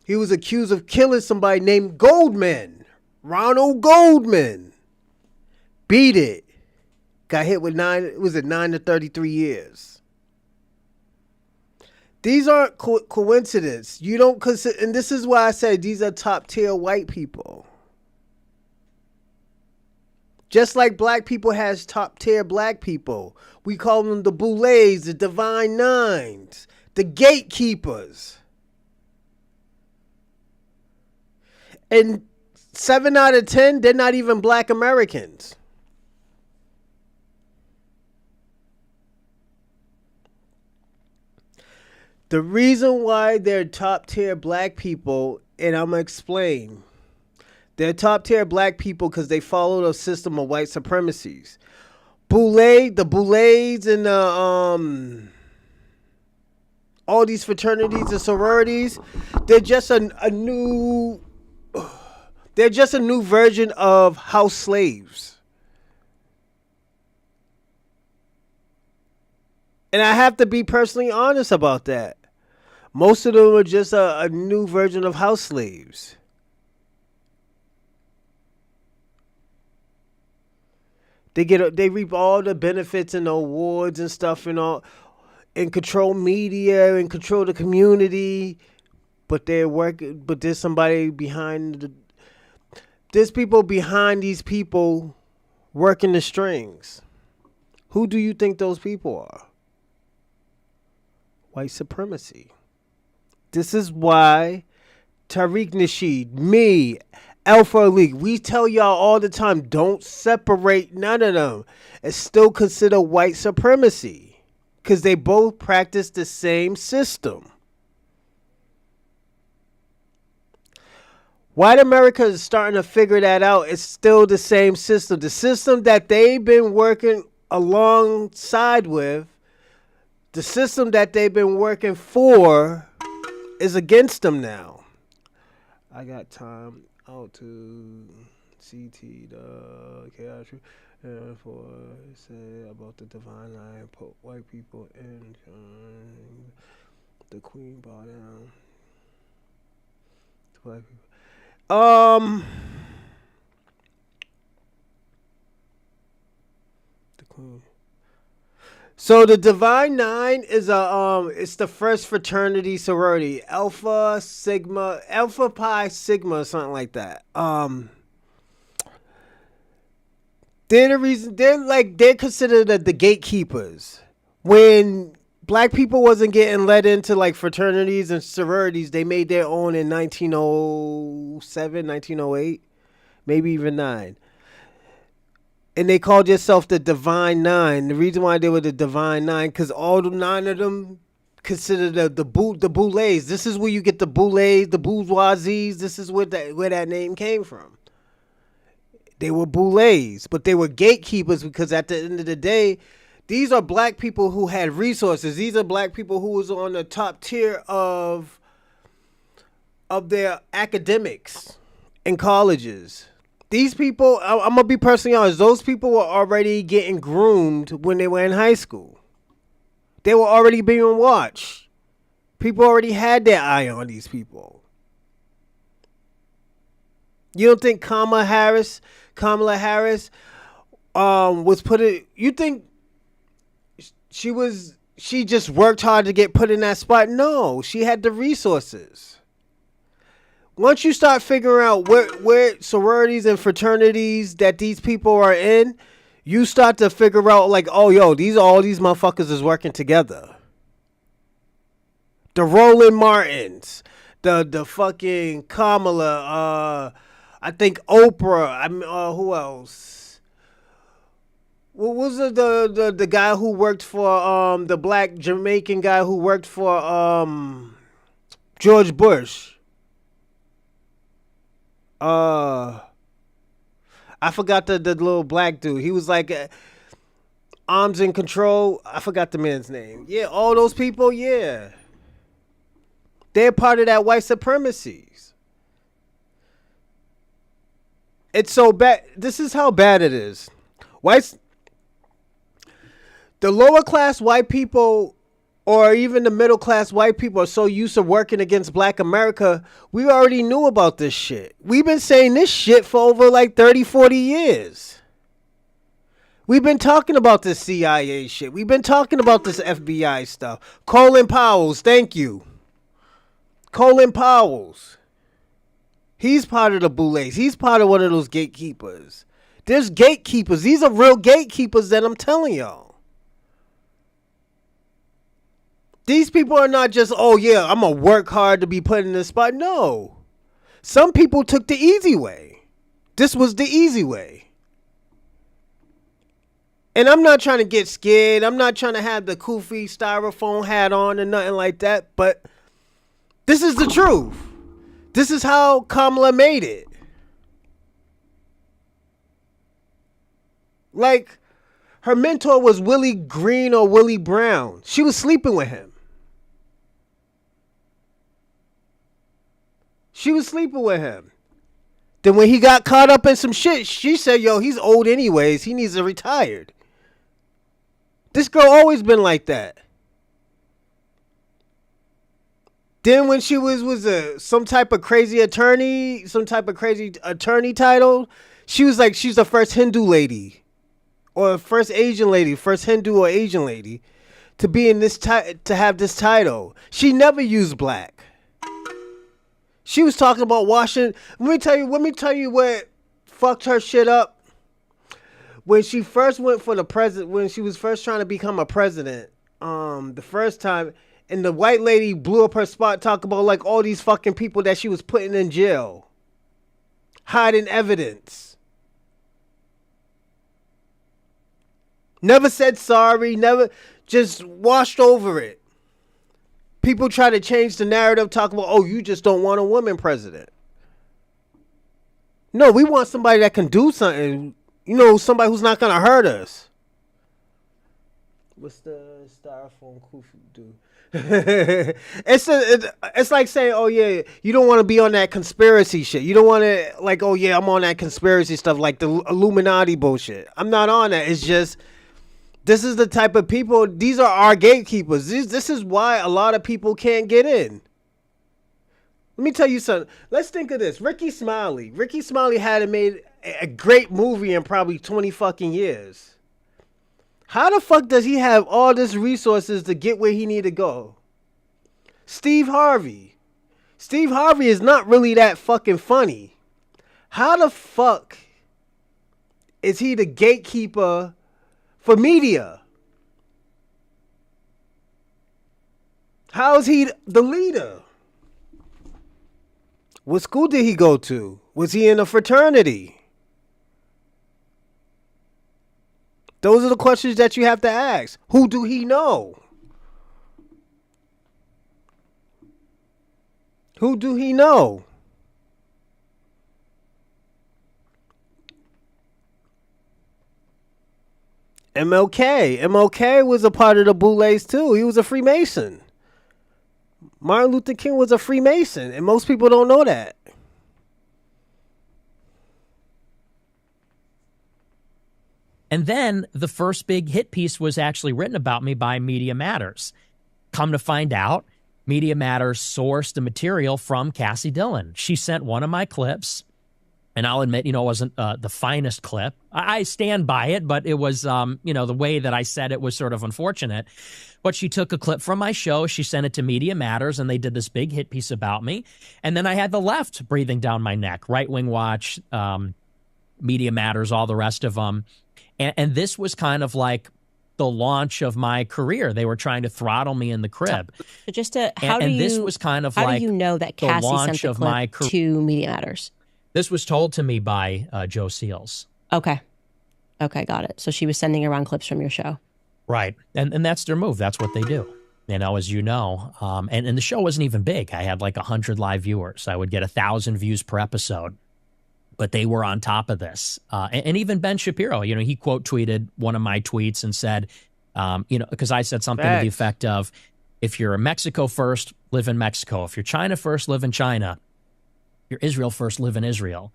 he was accused of killing somebody named Goldman. Ronald Goldman. Beat it. Got hit with 9 to 33 years. These aren't coincidence. You don't consider, and this is why I say these are top tier white people. Just like black people has top tier black people. We call them the Boules, the Divine Nines, the gatekeepers. And 7 out of 10, they're not even black Americans. The reason why they're top tier black people, and I'm going to explain. They're top tier black people because they follow the system of white supremacies. Boule, the Boules and the all these fraternities and sororities, they're just a new version of house slaves. And I have to be personally honest about that. Most of them are just a new version of house slaves. They reap all the benefits and the awards and stuff and all, and control media and control the community, but there's somebody behind there's people behind these people working the strings. Who do you think those people are? White supremacy. This is why Tariq Nasheed, me, Alpha League, we tell y'all all the time, don't separate none of them. It's still considered white supremacy because they both practice the same system. White America is starting to figure that out. It's still the same system. The system that they've been working alongside with, the system that they've been working for, is against them now. I got time out to CT the chaos for say about the divine line, put white people in the queen bow down to white people. The queen. So the Divine Nine is it's the first fraternity sorority, Alpha Pi Sigma, something like that. They're considered the gatekeepers. When black people wasn't getting let into like fraternities and sororities, they made their own in 1907, 1908, maybe even 9. And they called themselves the Divine Nine. The reason why they were the Divine Nine, because all the 9 of them considered the Boules. This is where you get the Boules, the bourgeoisies. This is where that name came from. They were Boules, but they were gatekeepers because at the end of the day, these are black people who had resources. These are black people who was on the top tier of their academics in colleges. These people, I'm going to be personally honest, those people were already getting groomed when they were in high school. They were already being watched. People already had their eye on these people. You don't think Kamala Harris was put in, you think she just worked hard to get put in that spot? No, she had the resources. Once you start figuring out where sororities and fraternities that these people are in, you start to figure out like, oh, yo, all these motherfuckers is working together. The Roland Martins, the fucking Kamala, I think Oprah, who else? What was the guy who worked for, the black Jamaican guy who worked for George Bush? I forgot the little black dude. He was like arms and control. I forgot the man's name. Yeah, all those people, yeah. They're part of that white supremacies. It's so bad. This is how bad it is. The lower class white people or even the middle class white people are so used to working against black America, we already knew about this shit. We've been saying this shit for over like 30, 40 years. We've been talking about this CIA shit. We've been talking about this FBI stuff. Colin Powell's, thank you. Colin Powell's. He's part of the Boules. He's part of one of those gatekeepers. There's gatekeepers. These are real gatekeepers that I'm telling y'all. These people are not just, oh yeah, I'm going to work hard to be put in this spot. No. Some people took the easy way. This was the easy way. And I'm not trying to get scared. I'm not trying to have the Kofi styrofoam hat on and nothing like that. But this is the truth. This is how Kamala made it. Like, her mentor was Willie Green or Willie Brown. She was sleeping with him. She was sleeping with him. Then when he got caught up in some shit, she said, yo, he's old anyways. He needs to retire. This girl always been like that. Then when she was some type of crazy attorney title, she was like, she's the first Hindu lady or first Asian lady, first Hindu or Asian lady to be in this to have this title. She never used black. She was talking about washing. Let me tell you what fucked her shit up. When she first went for the president, when she was first trying to become a president, the first time, and the white lady blew up her spot, talking about like all these fucking people that she was putting in jail, hiding evidence. Never said sorry, never, just washed over it. People try to change the narrative, talking about, oh, you just don't want a woman president. No, we want somebody that can do something. You know, somebody who's not gonna hurt us. What's the styrofoam kufu do? It's like saying, oh yeah, you don't want to be on that conspiracy shit. You don't want to like, oh yeah, I'm on that conspiracy stuff, like the Illuminati bullshit. I'm not on that. It's just, this is the type of people. These are our gatekeepers. This is why a lot of people can't get in. Let me tell you something. Let's think of this. Ricky Smiley. Ricky Smiley hadn't made a great movie in probably 20 fucking years. How the fuck does he have all this resources to get where he need to go? Steve Harvey. Steve Harvey is not really that fucking funny. How the fuck is he the gatekeeper for media? How is he the leader? What school did he go to? Was he in a fraternity? Those are the questions that you have to ask. Who do he know? Who do he know? MLK. MLK was a part of the Boules too. He was a Freemason. Martin Luther King was a Freemason, and most people don't know that. And then the first big hit piece was actually written about me by Media Matters. Come to find out, Media Matters sourced the material from Cassie Dillon. She sent one of my clips, and I'll admit, it wasn't the finest clip. I stand by it, but it was, the way that I said it was sort of unfortunate. But she took a clip from my show, she sent it to Media Matters, and they did this big hit piece about me. And then I had the left breathing down my neck, Right Wing Watch, Media Matters, all the rest of them. And this was kind of like the launch of my career. They were trying to throttle me in the crib. So just to, this was kind of how like do you know that Cassie sent the clip to Media Matters? This was told to me by Joe Seals. Okay, got it. So she was sending around clips from your show. Right. And that's their move. That's what they do. As you know. And the show wasn't even big. I had like 100 live viewers. I would get 1,000 views per episode. But they were on top of this. And even Ben Shapiro, he quote tweeted one of my tweets and said, because I said something to the effect of, if you're Mexico first, live in Mexico. If you're China first, live in China. If you're Israel first, live in Israel.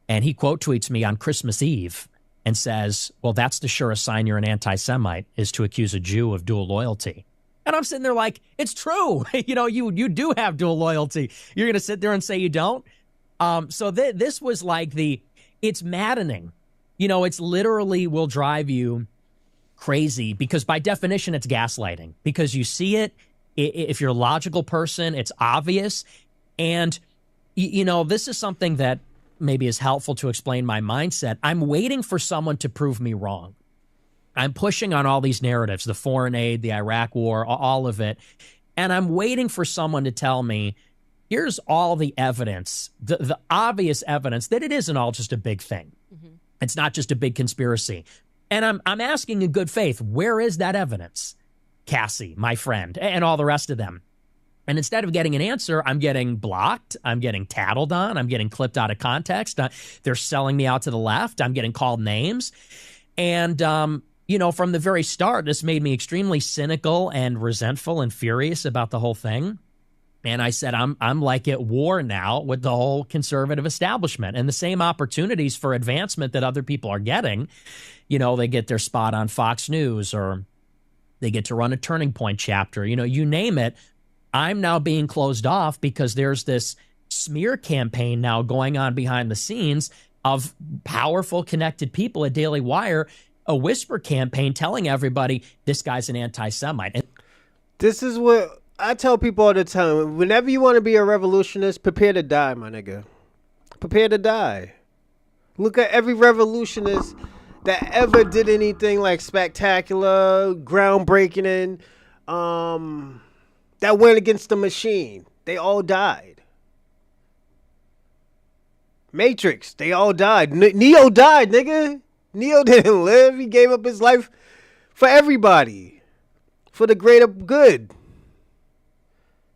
And he quote tweets me on Christmas Eve and says, well, that's the surest sign you're an anti-Semite, is to accuse a Jew of dual loyalty. And I'm sitting there like, it's true. You do have dual loyalty. You're going to sit there and say you don't? So this was like it's maddening. It's literally will drive you crazy because by definition, it's gaslighting because you see it. If you're a logical person, it's obvious. And, this is something that maybe is helpful to explain my mindset. I'm waiting for someone to prove me wrong. I'm pushing on all these narratives, the foreign aid, the Iraq war, all of it. And I'm waiting for someone to tell me, here's all the evidence, the obvious evidence that it isn't all just a big thing. Mm-hmm. It's not just a big conspiracy. And I'm asking in good faith, where is that evidence? Cassie, my friend, and all the rest of them. And instead of getting an answer, I'm getting blocked. I'm getting tattled on. I'm getting clipped out of context. They're selling me out to the left. I'm getting called names. And, from the very start, this made me extremely cynical and resentful and furious about the whole thing. And I said, I'm like at war now with the whole conservative establishment, and the same opportunities for advancement that other people are getting. You know, they get their spot on Fox News, or they get to run a Turning Point chapter. You know, you name it. I'm now being closed off because there's this smear campaign now going on behind the scenes of powerful, connected people at Daily Wire, a whisper campaign telling everybody this guy's an anti-Semite. This is what I tell people all the time. Whenever you want to be a revolutionist, prepare to die, my nigga. Prepare to die. Look at every revolutionist that ever did anything like spectacular, groundbreaking, that went against the machine. They all died. Matrix, they all died. Neo died, nigga. Neo didn't live. He gave up his life for everybody, for the greater good.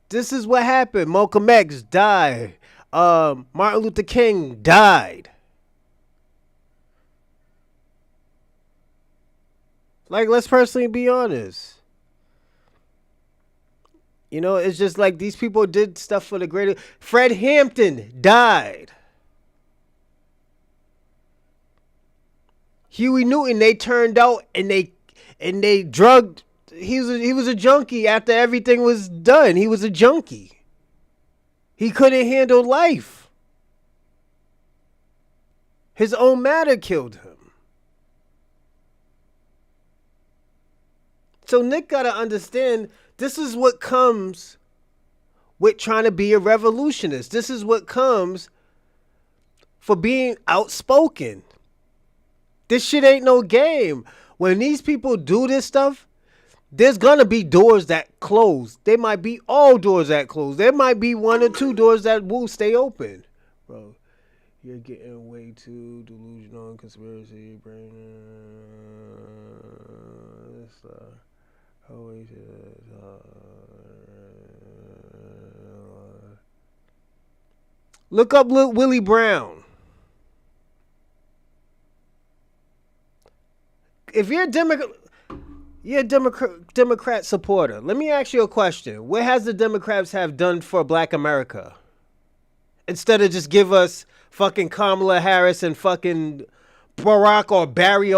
This is what happened. Malcolm X died. Martin Luther King died. Like, let's personally be honest. You know, it's just like these people did stuff for the greater. Fred Hampton died. Huey Newton, they turned out and they drugged. He was a junkie after everything was done. He was a junkie. He couldn't handle life. His own matter killed him. So Nick got to understand, this is what comes with trying to be a revolutionist. This is what comes for being outspoken. This shit ain't no game. When these people do this stuff, there's gonna be doors that close. There might be all doors that close. There might be one or two doors that will stay open. Bro, you're getting way too delusional and conspiracy brain. Look up Willie Brown. If you're a Democrat supporter, let me ask you a question. What has the Democrats have done for Black America? Instead of just give us fucking Kamala Harris and fucking Barack or Barry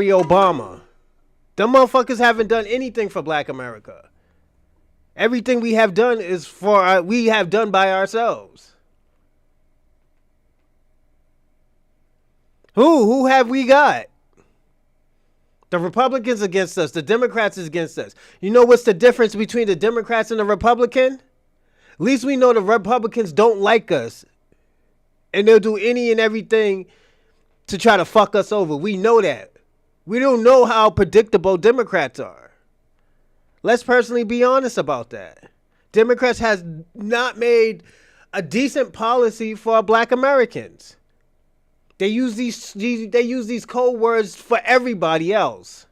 Obama. Them motherfuckers haven't done anything for Black America. Everything we have done is we have done by ourselves. Who have we got? The Republicans against us. The Democrats is against us. You know what's the difference between the Democrats and the Republican? At least we know the Republicans don't like us. And they'll do any and everything to try to fuck us over. We know that. We don't know how predictable Democrats are. Let's personally be honest about that. Democrats has not made a decent policy for Black Americans. They use these code words for everybody else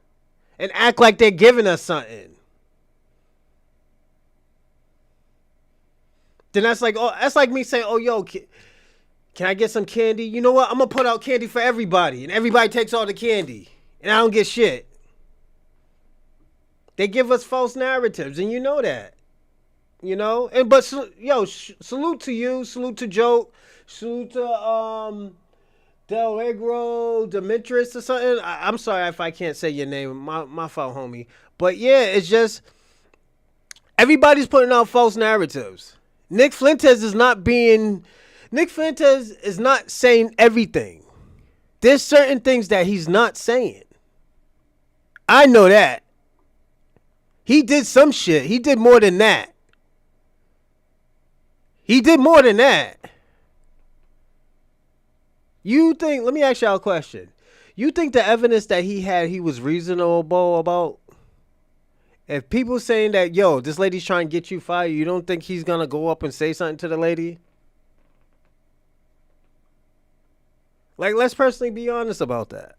and act like they're giving us something. Then that's like me saying, "Oh, yo, can I get some candy?" You know what? I'm gonna put out candy for everybody, and everybody takes all the candy, and I don't get shit. They give us false narratives, and you know that. You know, but salute to you, salute to Joe, salute to Del Negro, Demetrius or something. I'm sorry if I can't say your name. My fault, homie. But yeah, it's just everybody's putting out false narratives. Nick Fuentes is not saying everything. There's certain things that he's not saying. I know that. He did some shit. He did more than that. You think, let me ask y'all a question. You think the evidence that he had, he was reasonable about? If people saying that, yo, this lady's trying to get you fired, you don't think he's going to go up and say something to the lady? Like, let's personally be honest about that.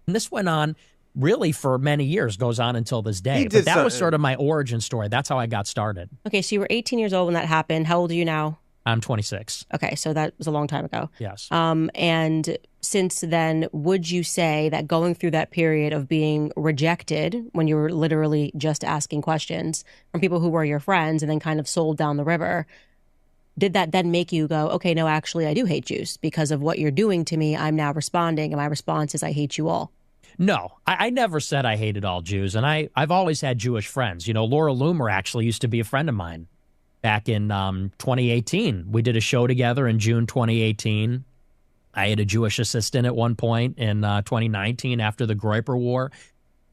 And this went on really for many years, goes on until this day. But that was sort of my origin story. That's how I got started. Okay, so you were 18 years old when that happened. How old are you now? I'm 26. Okay, so that was a long time ago. Yes. And since then, would you say that going through that period of being rejected when you were literally just asking questions from people who were your friends and then kind of sold down the river, did that then make you go, okay, no, actually, I do hate Jews because of what you're doing to me? I'm now responding, and my response is, I hate you all. No, I never said I hated all Jews, and I've always had Jewish friends. You know, Laura Loomer actually used to be a friend of mine back in 2018. We did a show together in June 2018. I had a Jewish assistant at one point in 2019 after the Groyper War.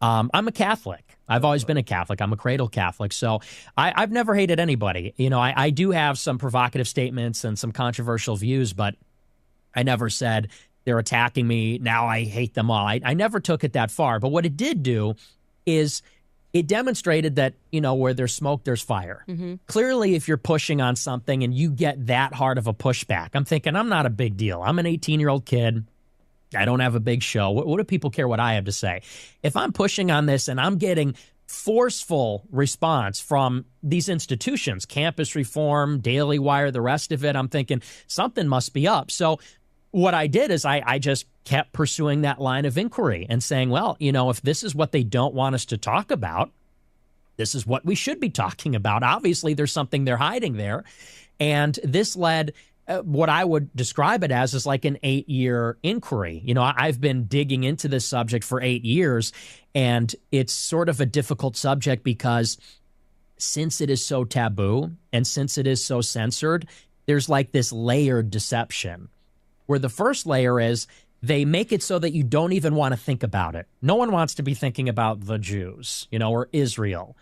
I'm a Catholic. I've always been a Catholic. I'm a cradle Catholic. So I've never hated anybody. You know, I do have some provocative statements and some controversial views, but I never said they're attacking me, now I hate them all. I never took it that far. But what it did do is it demonstrated that, you know, where there's smoke, there's fire. Mm-hmm. Clearly, if you're pushing on something and you get that hard of a pushback, I'm thinking, I'm not a big deal. I'm an 18-year-old kid. I don't have a big show. What do people care what I have to say? If I'm pushing on this and I'm getting forceful response from these institutions, Campus Reform, Daily Wire, the rest of it, I'm thinking something must be up. So what I did is I just kept pursuing that line of inquiry and saying, well, you know, if this is what they don't want us to talk about, this is what we should be talking about. Obviously, there's something they're hiding there. And this led what I would describe it as is like an 8-year inquiry. You know, I've been digging into this subject for 8 years, and it's sort of a difficult subject because since it is so taboo and since it is so censored, there's like this layered deception where the first layer is they make it so that you don't even want to think about it. No one wants to be thinking about the Jews, you know, or Israel.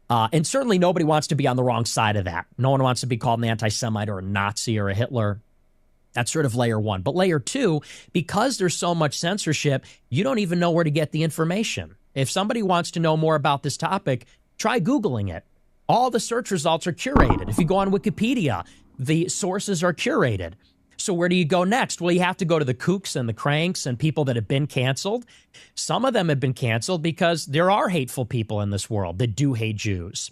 And certainly nobody wants to be on the wrong side of that. No one wants to be called an anti-Semite or a Nazi or a Hitler. That's sort of layer one. But layer two, because there's so much censorship, you don't even know where to get the information. If somebody wants to know more about this topic, try Googling it. All the search results are curated. If you go on Wikipedia, the sources are curated. So where do you go next? Well, you have to go to the kooks and the cranks and people that have been canceled. Some of them have been canceled because there are hateful people in this world that do hate Jews.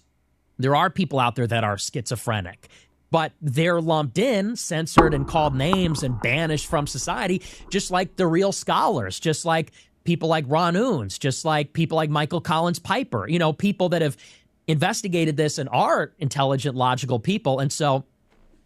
There are people out there that are schizophrenic, but they're lumped in, censored, and called names and banished from society, just like the real scholars, just like people like Ron Owens, just like people like Michael Collins Piper, you know, people that have investigated this and are intelligent, logical people. And so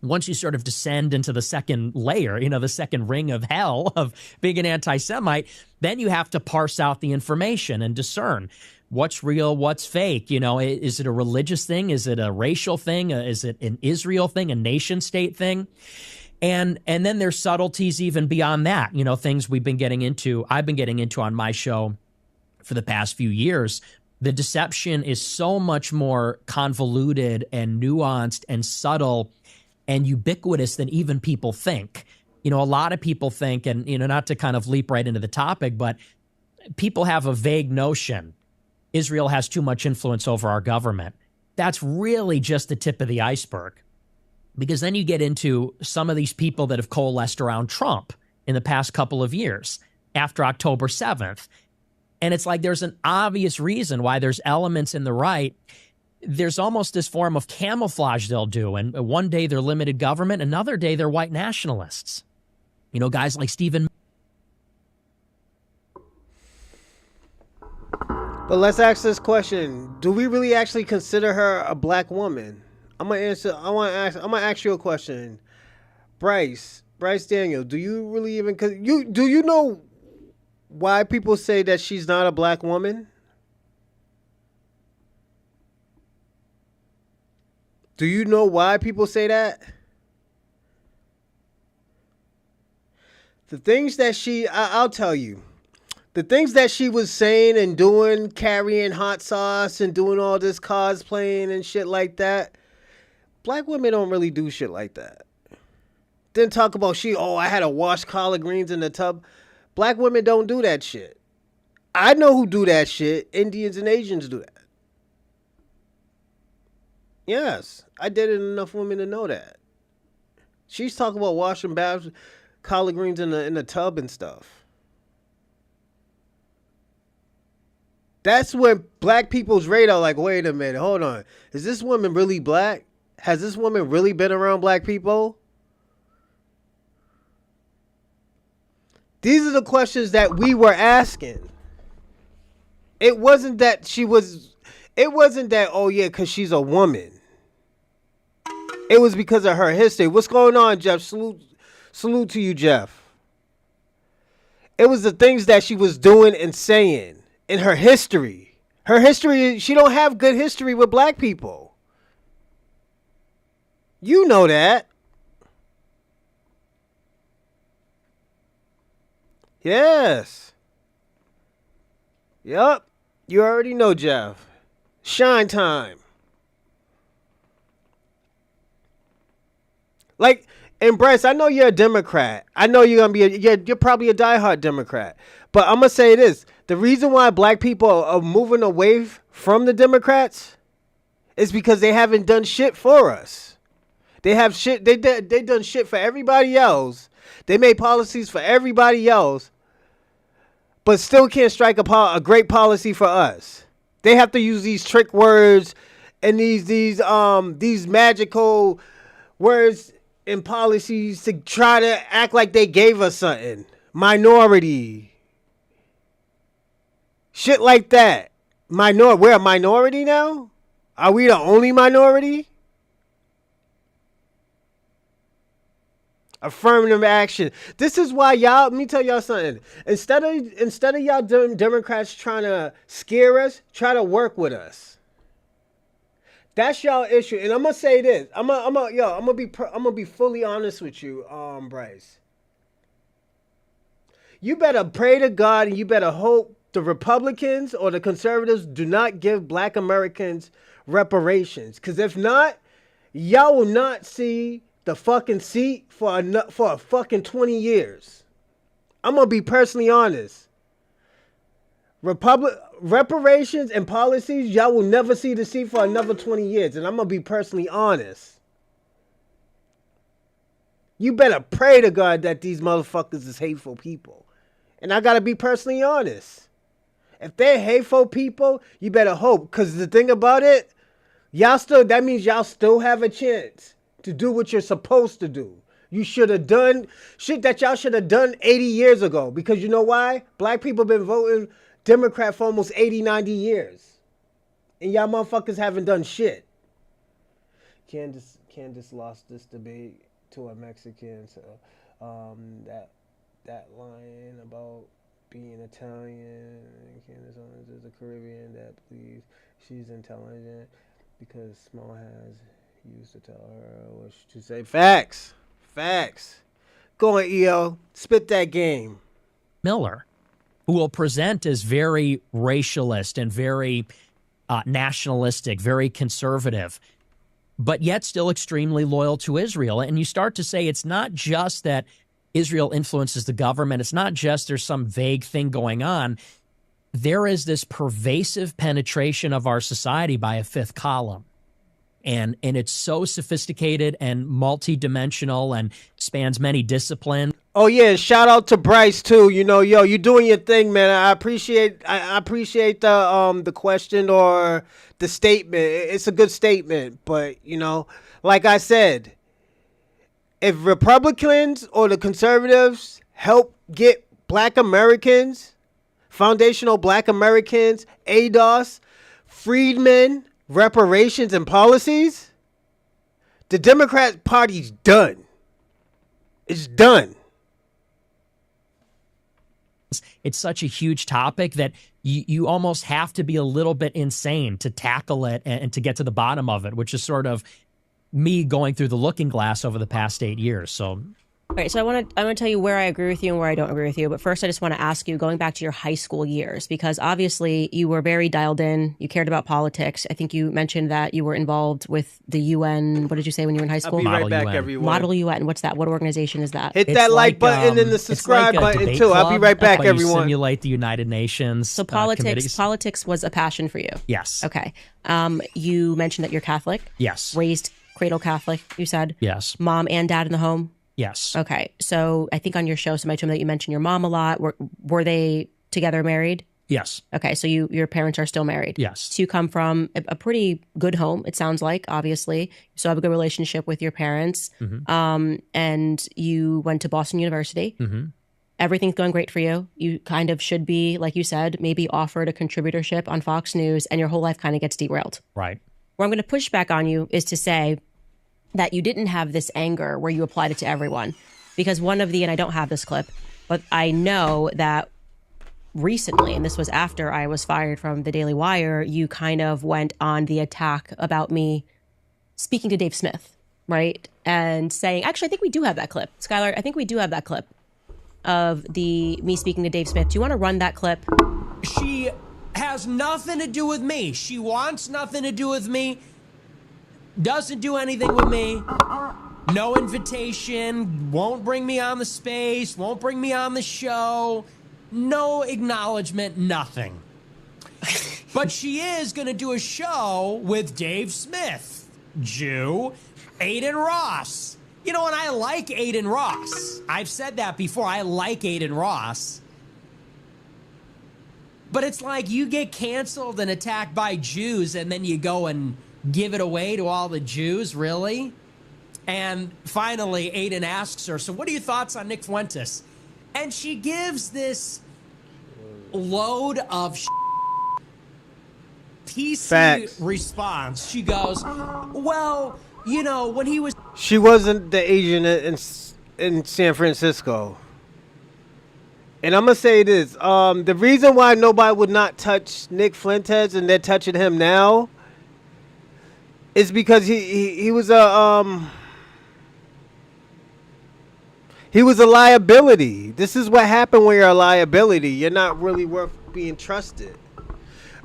once you sort of descend into the second layer, you know, the second ring of hell of being an anti-Semite, then you have to parse out the information and discern what's real, what's fake. You know, is it a religious thing? Is it a racial thing? Is it an Israel thing, a nation state thing? And then there's subtleties even beyond that, you know, things I've been getting into on my show for the past few years. The deception is so much more convoluted and nuanced and subtle and ubiquitous than even people think. You know, a lot of people think, and, you know, not to kind of leap right into the topic, but people have a vague notion Israel has too much influence over our government. That's really just the tip of the iceberg, because then you get into some of these people that have coalesced around Trump in the past couple of years after October 7th. And it's like there's an obvious reason why there's elements in the right. There's almost this form of camouflage they'll do. And one day they're limited government, another day they're white nationalists. You know, guys like Stephen. But let's ask this question. Do we really actually consider her a black woman? I'm gonna ask you a question. Bryce Daniel, do you really even do you know why people say that she's not a black woman? Do you know why people say that? The things that I'll tell you. The things that she was saying and doing, carrying hot sauce and doing all this cosplaying and shit like that, black women don't really do shit like that. Then talk about I had to wash collard greens in the tub. Black women don't do that shit. I know who do that shit. Indians and Asians do that. Yes, I dated enough women to know that. She's talking about washing collard greens in the tub and stuff. That's when black people's radar like, wait a minute, hold on. Is this woman really black? Has this woman really been around black people? These are the questions that we were asking. It wasn't that oh yeah, because she's a woman. It was because of her history. What's going on, Jeff? Salute to you, Jeff. It was the things that she was doing and saying in her history. Her history, she don't have good history with black people. You know that. Yes. Yup. You already know, Jeff. Shine time. Like, and Bryce, I know you're a Democrat. I know you're gonna be you're probably a diehard Democrat. But I'm gonna say this: the reason why black people are moving away from the Democrats is because they haven't done shit for us. They have shit. They done shit for everybody else. They made policies for everybody else, but still can't strike a great policy for us. They have to use these trick words and these magical words and policies to try to act like they gave us something. Minority. Shit like that. We're a minority now? Are we the only minority? Affirmative action. This is why y'all, let me tell y'all something. Instead of y'all Democrats trying to scare us, try to work with us. That's y'all issue. And I'm gonna say this. I'm gonna be fully honest with you, Bryce. You better pray to God and you better hope the Republicans or the conservatives do not give black Americans reparations. Because if not, y'all will not see the fucking seat for a fucking 20 years. I'm gonna be personally honest. Reparations and policies, y'all will never see the seat for another 20 years. And I'm gonna be personally honest. You better pray to God that these motherfuckers is hateful people. And I gotta be personally honest. If they're hateful people, you better hope. Because the thing about it, that means y'all still have a chance to do what you're supposed to do. You should have done shit that y'all should have done 80 years ago. Because you know why? Black people been voting Democrat for almost 80, 90 years. And y'all motherfuckers haven't done shit. Candace lost this debate to a Mexican. So that line about being Italian, Candace Owens is a Caribbean that believes she's intelligent because Small has used to tell her what to say. Facts. Go on, EO. Spit that game. Miller, who will present as very racialist and very nationalistic, very conservative, but yet still extremely loyal to Israel. And you start to say it's not just that Israel influences the government. It's not just there's some vague thing going on. There is this pervasive penetration of our society by a fifth column. And it's so sophisticated and multidimensional and spans many disciplines. Oh yeah, shout out to Bryce too. You know, you doing your thing, man. I appreciate the question or the statement. It's a good statement, but you know, like I said, if Republicans or the conservatives help get black Americans, foundational black Americans, ADOS, freedmen, reparations and policies, the Democrat Party's done. It's done. It's such a huge topic that you almost have to be a little bit insane to tackle it and to get to the bottom of it, which is sort of me going through the looking glass over the past 8 years. So All right, so I want to tell you where I agree with you and where I don't agree with you. But first, I just want to ask you, going back to your high school years, because obviously you were very dialed in. You cared about politics. I think you mentioned that you were involved with the UN. What did you say when you were in high school? I'll be right back, UN. everyone. Model UN. What's that? What organization is that? Hit It's that like like, button and the subscribe it's like a button debate too. I'll be club, right back, but you everyone. simulate the United Nations. So committees. politics was a passion for you. Yes. Okay. You mentioned that you're Catholic. Yes. Raised cradle Catholic, you said. Yes. Mom and dad in the home. Yes. Okay. So I think on your show, somebody told me that you mentioned your mom a lot. Were they together married? Yes. Okay. So your parents are still married. Yes. So you come from a pretty good home, it sounds like, obviously. You still have a good relationship with your parents. Mm-hmm. And you went to Boston University. Mm-hmm. everything's going great for you. You kind of should be, like you said, maybe offered a contributorship on Fox News, and your whole life kind of gets derailed. Right. Where I'm going to push back on you is to say that you didn't have this anger where you applied it to everyone. Because and I don't have this clip, but I know that recently, and this was after I was fired from the Daily Wire, you kind of went on the attack about me speaking to Dave Smith, right? And saying, actually, I think we do have that clip. Skylar, I think we do have that clip of me speaking to Dave Smith. Do you want to run that clip? She has nothing to do with me. She wants nothing to do with me. Doesn't do anything with me. No invitation. Won't bring me on the space. Won't bring me on the show. No acknowledgement. Nothing. But she is going to do a show with Dave Smith, Jew, Aiden Ross. You know, and I like Aiden Ross. I've said that before. I like Aiden Ross. But it's like you get canceled and attacked by Jews, and then you go and give it away to all the Jews, really? And finally, Aiden asks her, so what are your thoughts on Nick Fuentes? And she gives this load of PC response. She goes, well, you know, when he was... She wasn't the agent in San Francisco. And I'm going to say this. The reason why nobody would not touch Nick Fuentes and they're touching him now is because he was a liability. This is what happened when you're a liability. You're not really worth being trusted.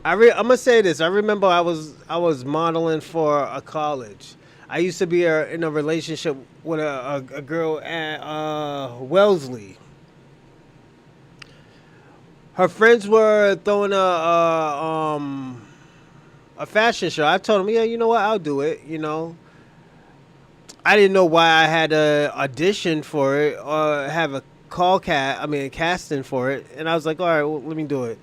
I'm going to say this. I remember I was modeling for a college. I used to be in a relationship with a girl at Wellesley. Her friends were throwing a fashion show. I told them, yeah, you know what, I'll do it, you know. I didn't know why I had to audition for it or have a casting for it. And I was like, all right, well, let me do it.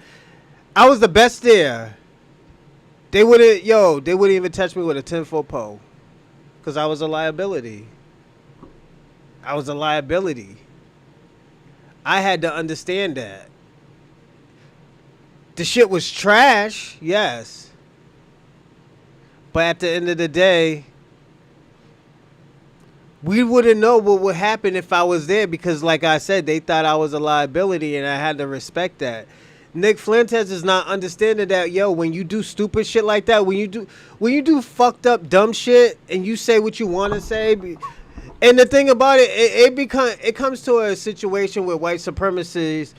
I was the best there. They wouldn't even touch me with a 10-foot pole because I was a liability. I was a liability. I had to understand that. The shit was trash, yes. But at the end of the day, we wouldn't know what would happen if I was there because, like I said, they thought I was a liability and I had to respect that. Nick Fuentes is not understanding that, when you do stupid shit like that, when you do fucked up dumb shit and you say what you want to say, and the thing about it comes to a situation with white supremacists.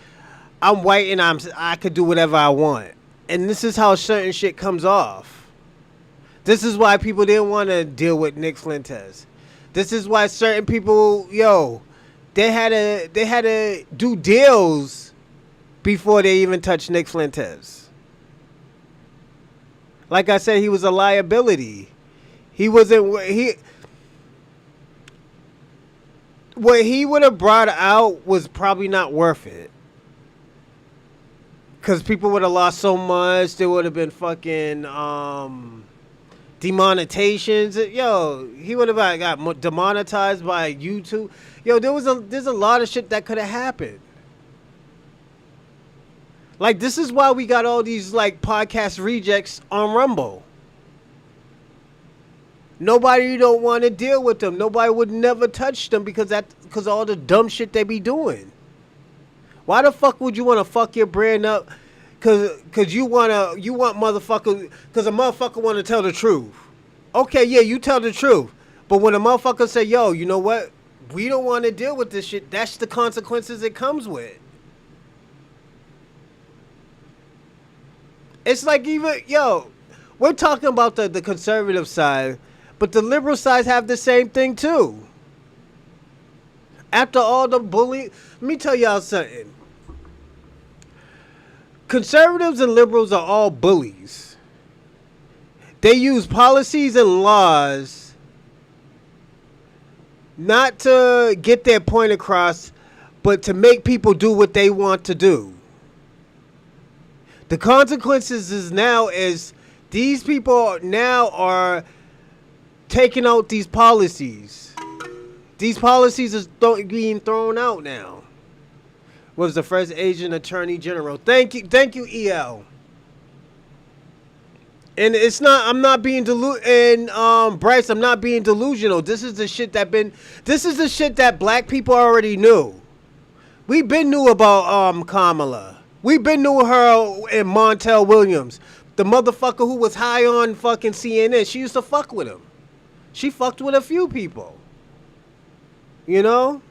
I'm white and I could do whatever I want. And this is how certain shit comes off. This is why people didn't want to deal with Nick Fuentes. This is why certain people, they had to do deals before they even touched Nick Fuentes. Like I said, he was a liability. What he would have brought out was probably not worth it. Because people would have lost so much. There would have been fucking demonetizations. He would have got demonetized by YouTube. There's a lot of shit that could have happened. Like, this is why we got all these, like, podcast rejects on Rumble. Nobody don't want to deal with them. Nobody would never touch them because all the dumb shit they be doing. Why the fuck would you want to fuck your brand up? Cause you want motherfucker, cause a motherfucker want to tell the truth. Okay, yeah, you tell the truth. But when a motherfucker say, you know what? We don't want to deal with this shit. That's the consequences it comes with. It's like we're talking about the conservative side, but the liberal sides have the same thing too. After all the bullying, let me tell y'all something. Conservatives and liberals are all bullies. They use policies and laws not to get their point across, but to make people do what they want to do. The consequences is these people now are taking out these policies. These policies are being thrown out now. Was the first Asian attorney general. Thank you, EL. And it's not. I'm not being Bryce, I'm not being delusional. This is the shit that black people already knew. We been knew about Kamala. We been knew her and Montel Williams, the motherfucker who was high on fucking CNN. She used to fuck with him. She fucked with a few people. You know?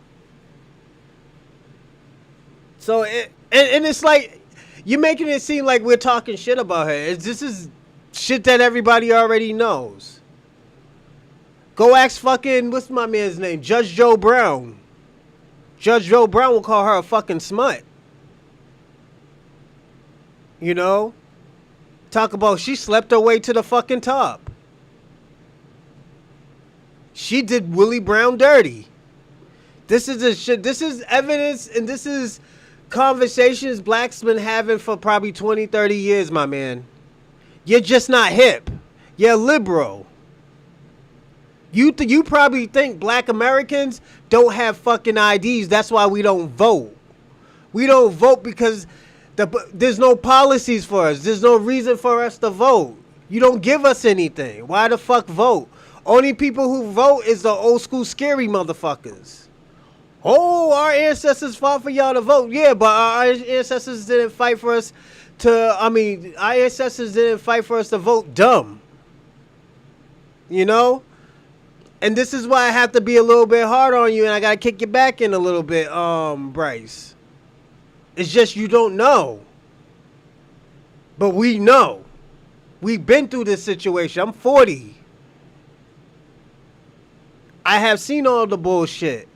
So it's like you're making it seem like we're talking shit about her. This is shit that everybody already knows. Go ask fucking what's my man's name? Judge Joe Brown. Judge Joe Brown will call her a fucking smut. You know? Talk about she slept her way to the fucking top. She did Willie Brown dirty. This is the shit. This is evidence, and this is conversations blacks been having for probably 20, 30 years, my man. You're just not hip. You're liberal. You probably think black Americans don't have fucking IDs. That's why we don't vote. We don't vote because there's no policies for us. There's no reason for us to vote. You don't give us anything. Why the fuck vote? Only people who vote is the old school scary motherfuckers. Oh, our ancestors fought for y'all to vote. Yeah, but our ancestors didn't fight for us our ancestors didn't fight for us to vote dumb. You know? And this is why I have to be a little bit hard on you, and I gotta kick you back in a little bit, Bryce. It's just you don't know. But we know. We've been through this situation. I'm 40. I have seen all the bullshit.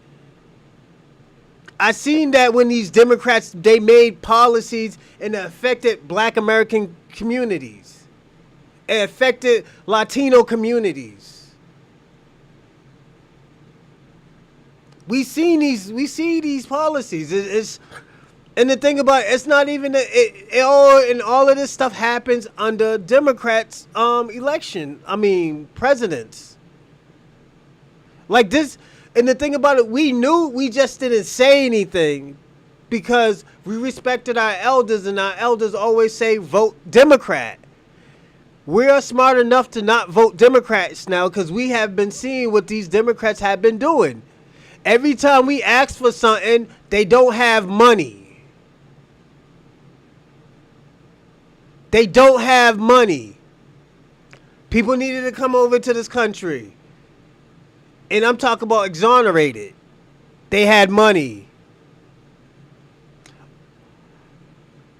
I seen that when these Democrats, they made policies and it affected black American communities. It affected Latino communities. We see these policies. And the thing about it's not even all of this stuff happens under Democrats presidents. Like this, and the thing about it, we knew, we just didn't say anything because we respected our elders, and our elders always say vote Democrat. We are smart enough to not vote Democrats now because we have been seeing what these Democrats have been doing. Every time we ask for something, they don't have money. They don't have money. People needed to come over to this country. And I'm talking about exonerated. They had money.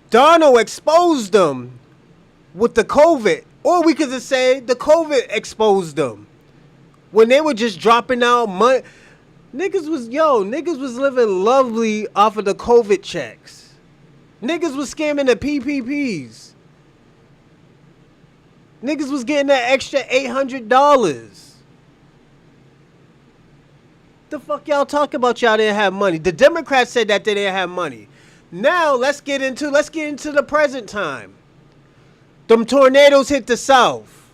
Donald exposed them with the COVID. Or we could just say the COVID exposed them. When they were just dropping out money. Niggas was living lovely off of the COVID checks. Niggas was scamming the PPPs. Niggas was getting that extra $800. The fuck y'all talk about? Y'all didn't have money. The Democrats said that they didn't have money. Now let's get into the present time. Them tornadoes hit the South.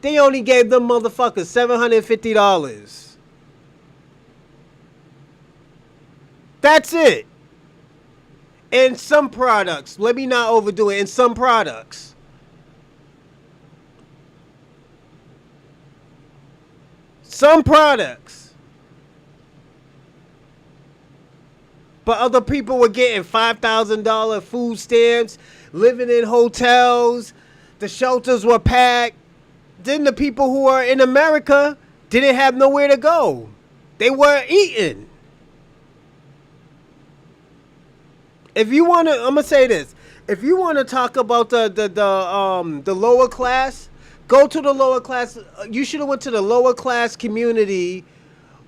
They only gave them motherfuckers $750. That's it. And some products. Let me not overdo it. In some products. Some products. But other people were getting $5,000 food stamps, living in hotels. The shelters were packed. Then the people who are in America didn't have nowhere to go. They weren't eating. If you want to, I'm gonna say this. If you want to talk about the lower class, go to the lower class. You should have went to the lower class community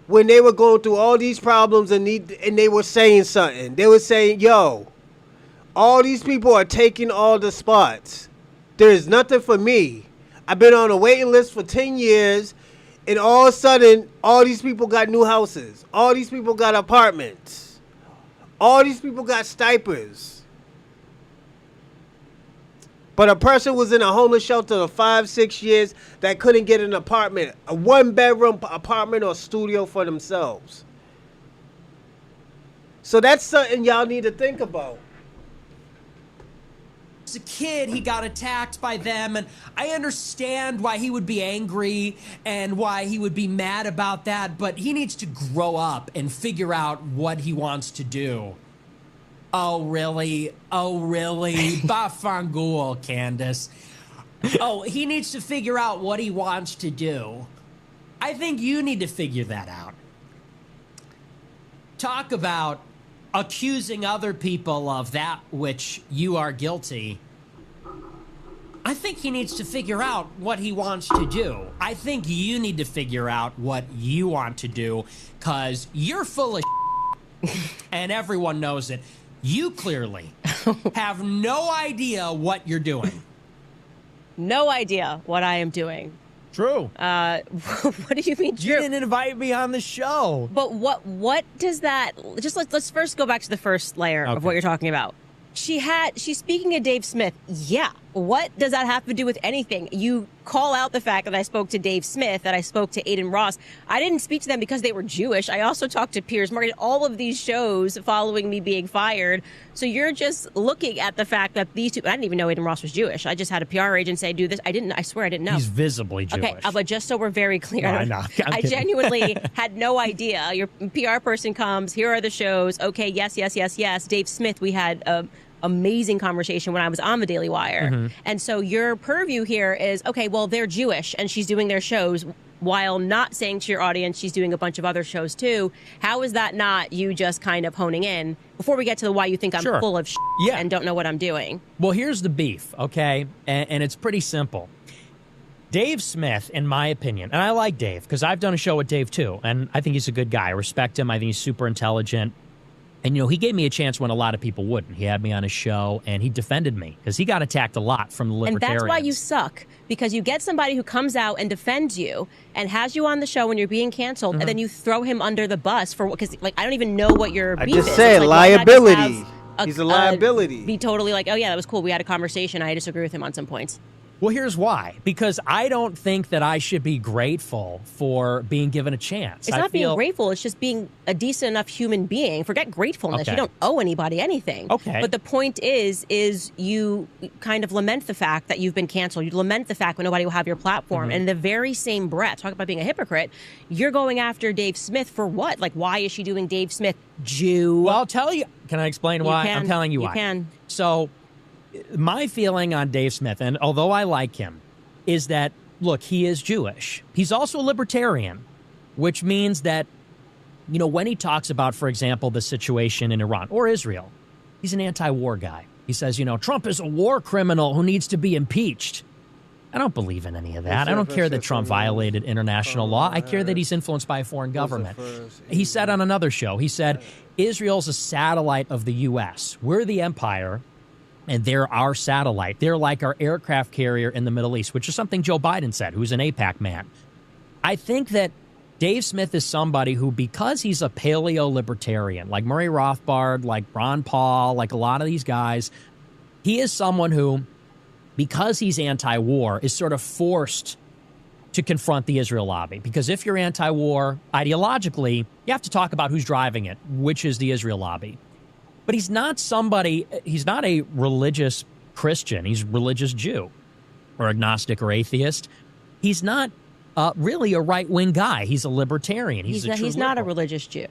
when they were going through all these problems and they were saying something. They were saying, "Yo, all these people are taking all the spots. There is nothing for me. I've been on a waiting list for 10 years, and all of a sudden, all these people got new houses. All these people got apartments." All these people got stipends. But a person was in a homeless shelter for 5-6 years that couldn't get an apartment, a 1-bedroom apartment or studio for themselves. So that's something y'all need to think about. As a kid, he got attacked by them, and I understand why he would be angry and why he would be mad about that, but he needs to grow up and figure out what he wants to do. Oh, really? Oh, really? Bafangul, Candace. Oh, he needs to figure out what he wants to do. I think you need to figure that out. Talk about accusing other people of that which you are guilty. I think he needs to figure out what he wants to do. I think you need to figure out what you want to do, because you're full of and everyone knows it. You clearly have no idea what you're doing. No idea what I am doing. True. What do you mean true? You didn't invite me on the show. But what does that, just let's first go back to the first layer of what you're talking about. She's speaking of Dave Smith. Yeah. What does that have to do with anything? You call out the fact that I spoke to Dave Smith, that I spoke to Aiden Ross. I didn't speak to them because they were Jewish. I also talked to Piers Morgan, all of these shows following me being fired. So you're just looking at the fact that these two, I didn't even know Aiden Ross was Jewish. I just had a PR agent say, do this. I swear I didn't know. He's visibly Jewish. Okay, but just so we're very clear, No, I know. I genuinely had no idea. Your PR person comes, here are the shows. Okay, yes. Dave Smith, we had amazing conversation when I was on the Daily Wire. And so your purview here is, okay, well, they're Jewish and she's doing their shows while not saying to your audience she's doing a bunch of other shows too. How is that not you just kind of honing in before we get to the why you think I'm full of and don't know what I'm doing? Well, here's the beef, okay? And it's pretty simple. Dave Smith, in my opinion, and I like Dave because I've done a show with Dave too, and I think he's a good guy. I respect him. I think he's super intelligent. And, he gave me a chance when a lot of people wouldn't. He had me on his show, and he defended me because he got attacked a lot from the libertarians. And that's why you suck, because you get somebody who comes out and defends you and has you on the show when you're being canceled, and then you throw him under the bus for, because, I don't even know what your beef is. I just said liability. He's a liability. Be totally like, oh, yeah, that was cool. We had a conversation. I disagree with him on some points. Well, here's why. Because I don't think that I should be grateful for being given a chance. It's not being grateful. It's just being a decent enough human being. Forget gratefulness. Okay. You don't owe anybody anything. Okay. But the point is you kind of lament the fact that you've been canceled. You lament the fact when nobody will have your platform. And in the very same breath, talk about being a hypocrite, you're going after Dave Smith for what? Like, why is she doing Dave Smith Jew? Well, I'll tell you. Can I explain why? I'm telling you why. You can. So my feeling on Dave Smith, and although I like him, is that, look, he is Jewish. He's also a libertarian, which means that, when he talks about, for example, the situation in Iran or Israel, he's an anti-war guy. He says, Trump is a war criminal who needs to be impeached. I don't believe in any of that. I don't care that Trump violated international law. I care that he's influenced by a foreign government. He said on another show, he said, Israel's a satellite of the U.S. We're the empire, and they're our satellite. They're like our aircraft carrier in the Middle East, which is something Joe Biden said, who's an AIPAC man. I think that Dave Smith is somebody who, because he's a paleo-libertarian, like Murray Rothbard, like Ron Paul, like a lot of these guys, he is someone who, because he's anti-war, is sort of forced to confront the Israel lobby. Because if you're anti-war, ideologically, you have to talk about who's driving it, which is the Israel lobby. But he's not a religious Christian. He's a religious Jew or agnostic or atheist. He's not really a right-wing guy. He's a libertarian. He's not a religious Jew.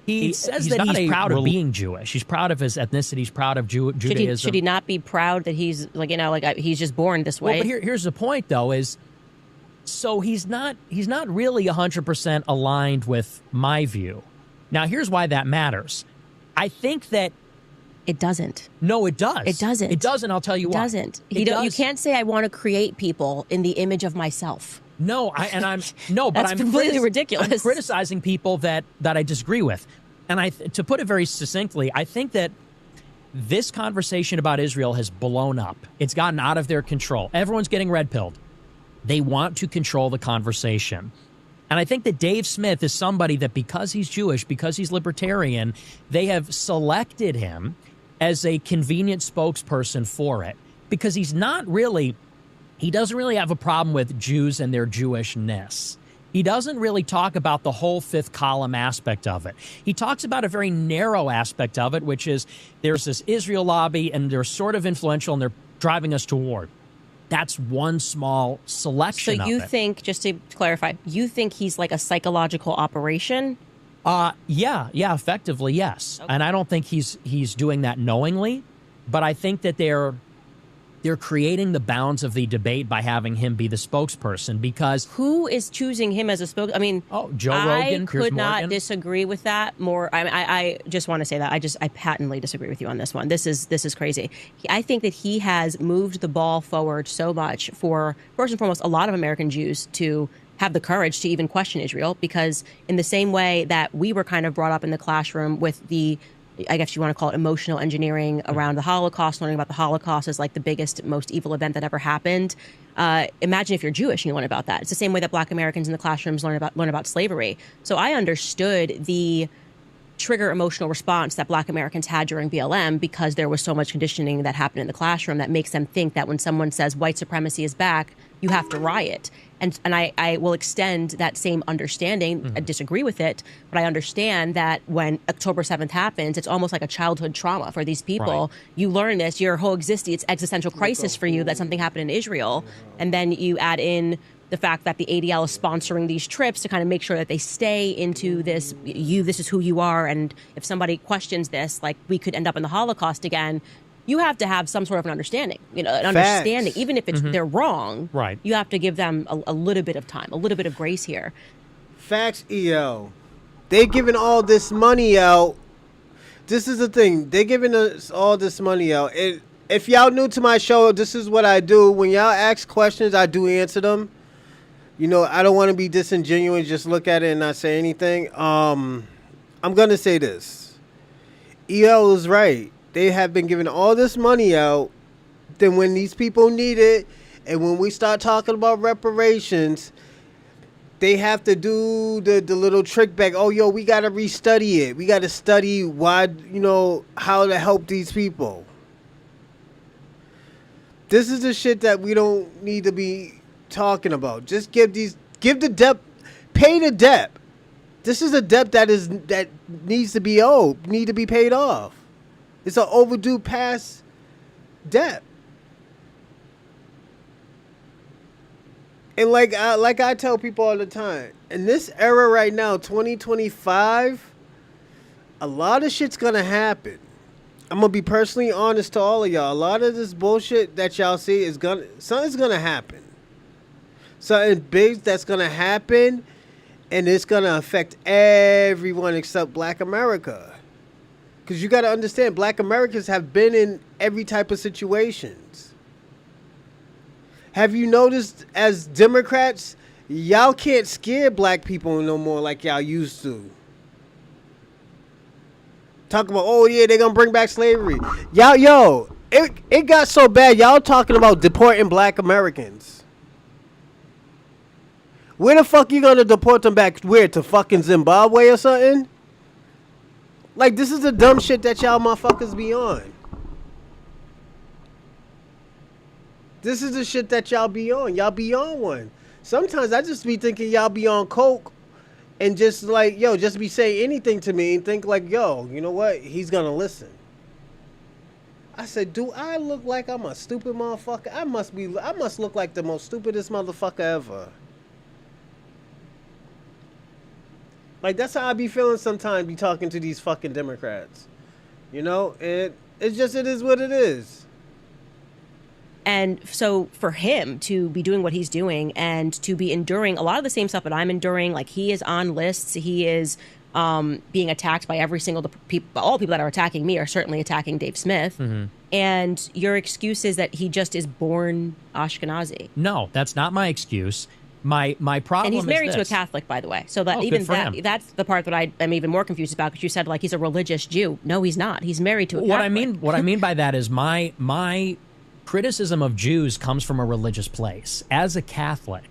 He says that he's proud of being Jewish. He's proud of his ethnicity. He's proud of Judaism. Should he not be proud that he's he's just born this way? Well, but here's the point, though, is so he's not really 100% aligned with my view. Now, here's why that matters. I think that it doesn't. No, it does. It doesn't. It doesn't. I'll tell you why. It doesn't. You can't say I want to create people in the image of myself. No, but I'm completely ridiculous. I'm criticizing people that I disagree with, and to put it very succinctly, I think that this conversation about Israel has blown up. It's gotten out of their control. Everyone's getting red-pilled. They want to control the conversation. And I think that Dave Smith is somebody that, because he's Jewish, because he's libertarian, they have selected him as a convenient spokesperson for it. Because he doesn't really have a problem with Jews and their Jewishness. He doesn't really talk about the whole fifth column aspect of it. He talks about a very narrow aspect of it, which is there's this Israel lobby, and they're sort of influential, and they're driving us to war. That's one small selection of it. So you think, just to clarify, you think he's like a psychological operation? Yeah, effectively, yes. Okay. And I don't think he's doing that knowingly, but I think that they're creating the bounds of the debate by having him be the spokesperson, because who is choosing him as a spokesperson? I mean, Joe Rogan, I could not disagree with that more. I just want to say that I patently disagree with you on this one. This is crazy. I think that he has moved the ball forward so much for, first and foremost, a lot of American Jews to have the courage to even question Israel, because in the same way that we were kind of brought up in the classroom with the, I guess you want to call it, emotional engineering around the Holocaust, learning about the Holocaust as like the biggest, most evil event that ever happened. Imagine if you're Jewish and you learn about that. It's the same way that Black Americans in the classrooms learn about slavery. So I understood the trigger emotional response that Black Americans had during BLM, because there was so much conditioning that happened in the classroom that makes them think that when someone says white supremacy is back, you have to riot. And I will extend that same understanding. Mm-hmm. I disagree with it, but I understand that when October 7th happens, it's almost like a childhood trauma for these people. Right. You learn this, your whole it's existential crisis for you that something happened in Israel. And then you add in the fact that the ADL is sponsoring these trips to kind of make sure that they stay into this, this is who you are. And if somebody questions this, like we could end up in the Holocaust again. You have to have some sort of an understanding, understanding, even if it's they're wrong. Right. You have to give them a little bit of time, a little bit of grace here. Facts, EO. They giving all this money out. This is the thing. They giving us all this money out. If y'all new to my show, this is what I do. When y'all ask questions, I do answer them. I don't want to be disingenuous, just look at it and not say anything. I'm going to say this. EO is right. They have been giving all this money out. Then when these people need it, and when we start talking about reparations, they have to do the little trick back. Oh, we got to restudy it. We got to study why, how to help these people. This is the shit that we don't need to be talking about. Just give the debt, pay the debt. This is a debt that needs to be owed, need to be paid off. It's an overdue past debt. And like I tell people all the time, in this era right now, 2025, a lot of shit's gonna happen. I'm gonna be personally honest to all of y'all. A lot of this bullshit that y'all see something's gonna happen. Something big that's gonna happen, and it's gonna affect everyone except Black America. Because you got to understand, Black Americans have been in every type of situations. Have you noticed, as Democrats, y'all can't scare Black people no more like y'all used to. Talk about, they're going to bring back slavery. It got so bad, y'all talking about deporting Black Americans. Where the fuck you going to deport them back? Where, to fucking Zimbabwe or something? Like, this is the dumb shit that y'all motherfuckers be on. This is the shit that y'all be on. Y'all be on one. Sometimes I just be thinking y'all be on coke and just like, just be saying anything to me and think like, you know what? He's gonna listen. I said, do I look like I'm a stupid motherfucker? I must look like the most stupidest motherfucker ever. Like, that's how I be feeling sometimes, be talking to these fucking Democrats. It is what it is. And so for him to be doing what he's doing and to be enduring a lot of the same stuff that I'm enduring, like he is on lists, he is being attacked by every single people, all people that are attacking me are certainly attacking Dave Smith. Mm-hmm. And your excuse is that he just is born Ashkenazi. No, that's not my excuse. My problem and he's married is to a Catholic, by the way. So that that's the part that I'm even more confused about, because you said like he's a religious Jew. No, he's not. He's married to a Catholic. What I mean by that is my criticism of Jews comes from a religious place. As a Catholic,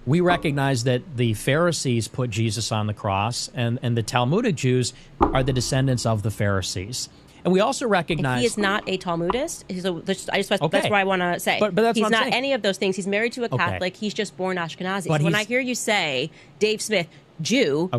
we recognize that the Pharisees put Jesus on the cross, and the Talmudic Jews are the descendants of the Pharisees. And we also recognize... he is not a Talmudist. That's what I want to say. But that's he's what I'm not saying. any of those things. He's married to a Catholic. He's just born Ashkenazi. But so when I hear you say, Dave Smith, Jew,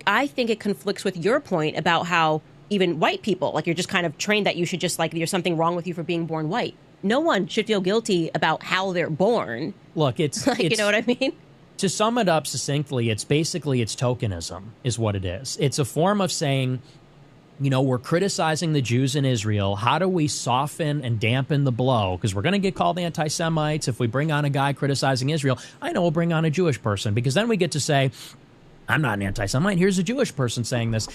I think it conflicts with your point about how even white people, like you're just kind of trained that you should just, like, there's something wrong with you for being born white. No one should feel guilty about how they're born. Look, it's like, you know what I mean? To sum it up succinctly, it's tokenism is what it is. It's a form of saying, you know, we're criticizing the Jews in Israel. How do we soften and dampen the blow? Because we're going to get called anti-Semites if we bring on a guy criticizing Israel. I know we'll bring on a Jewish person, because then we get to say, I'm not an anti-Semite. Here's a Jewish person saying this.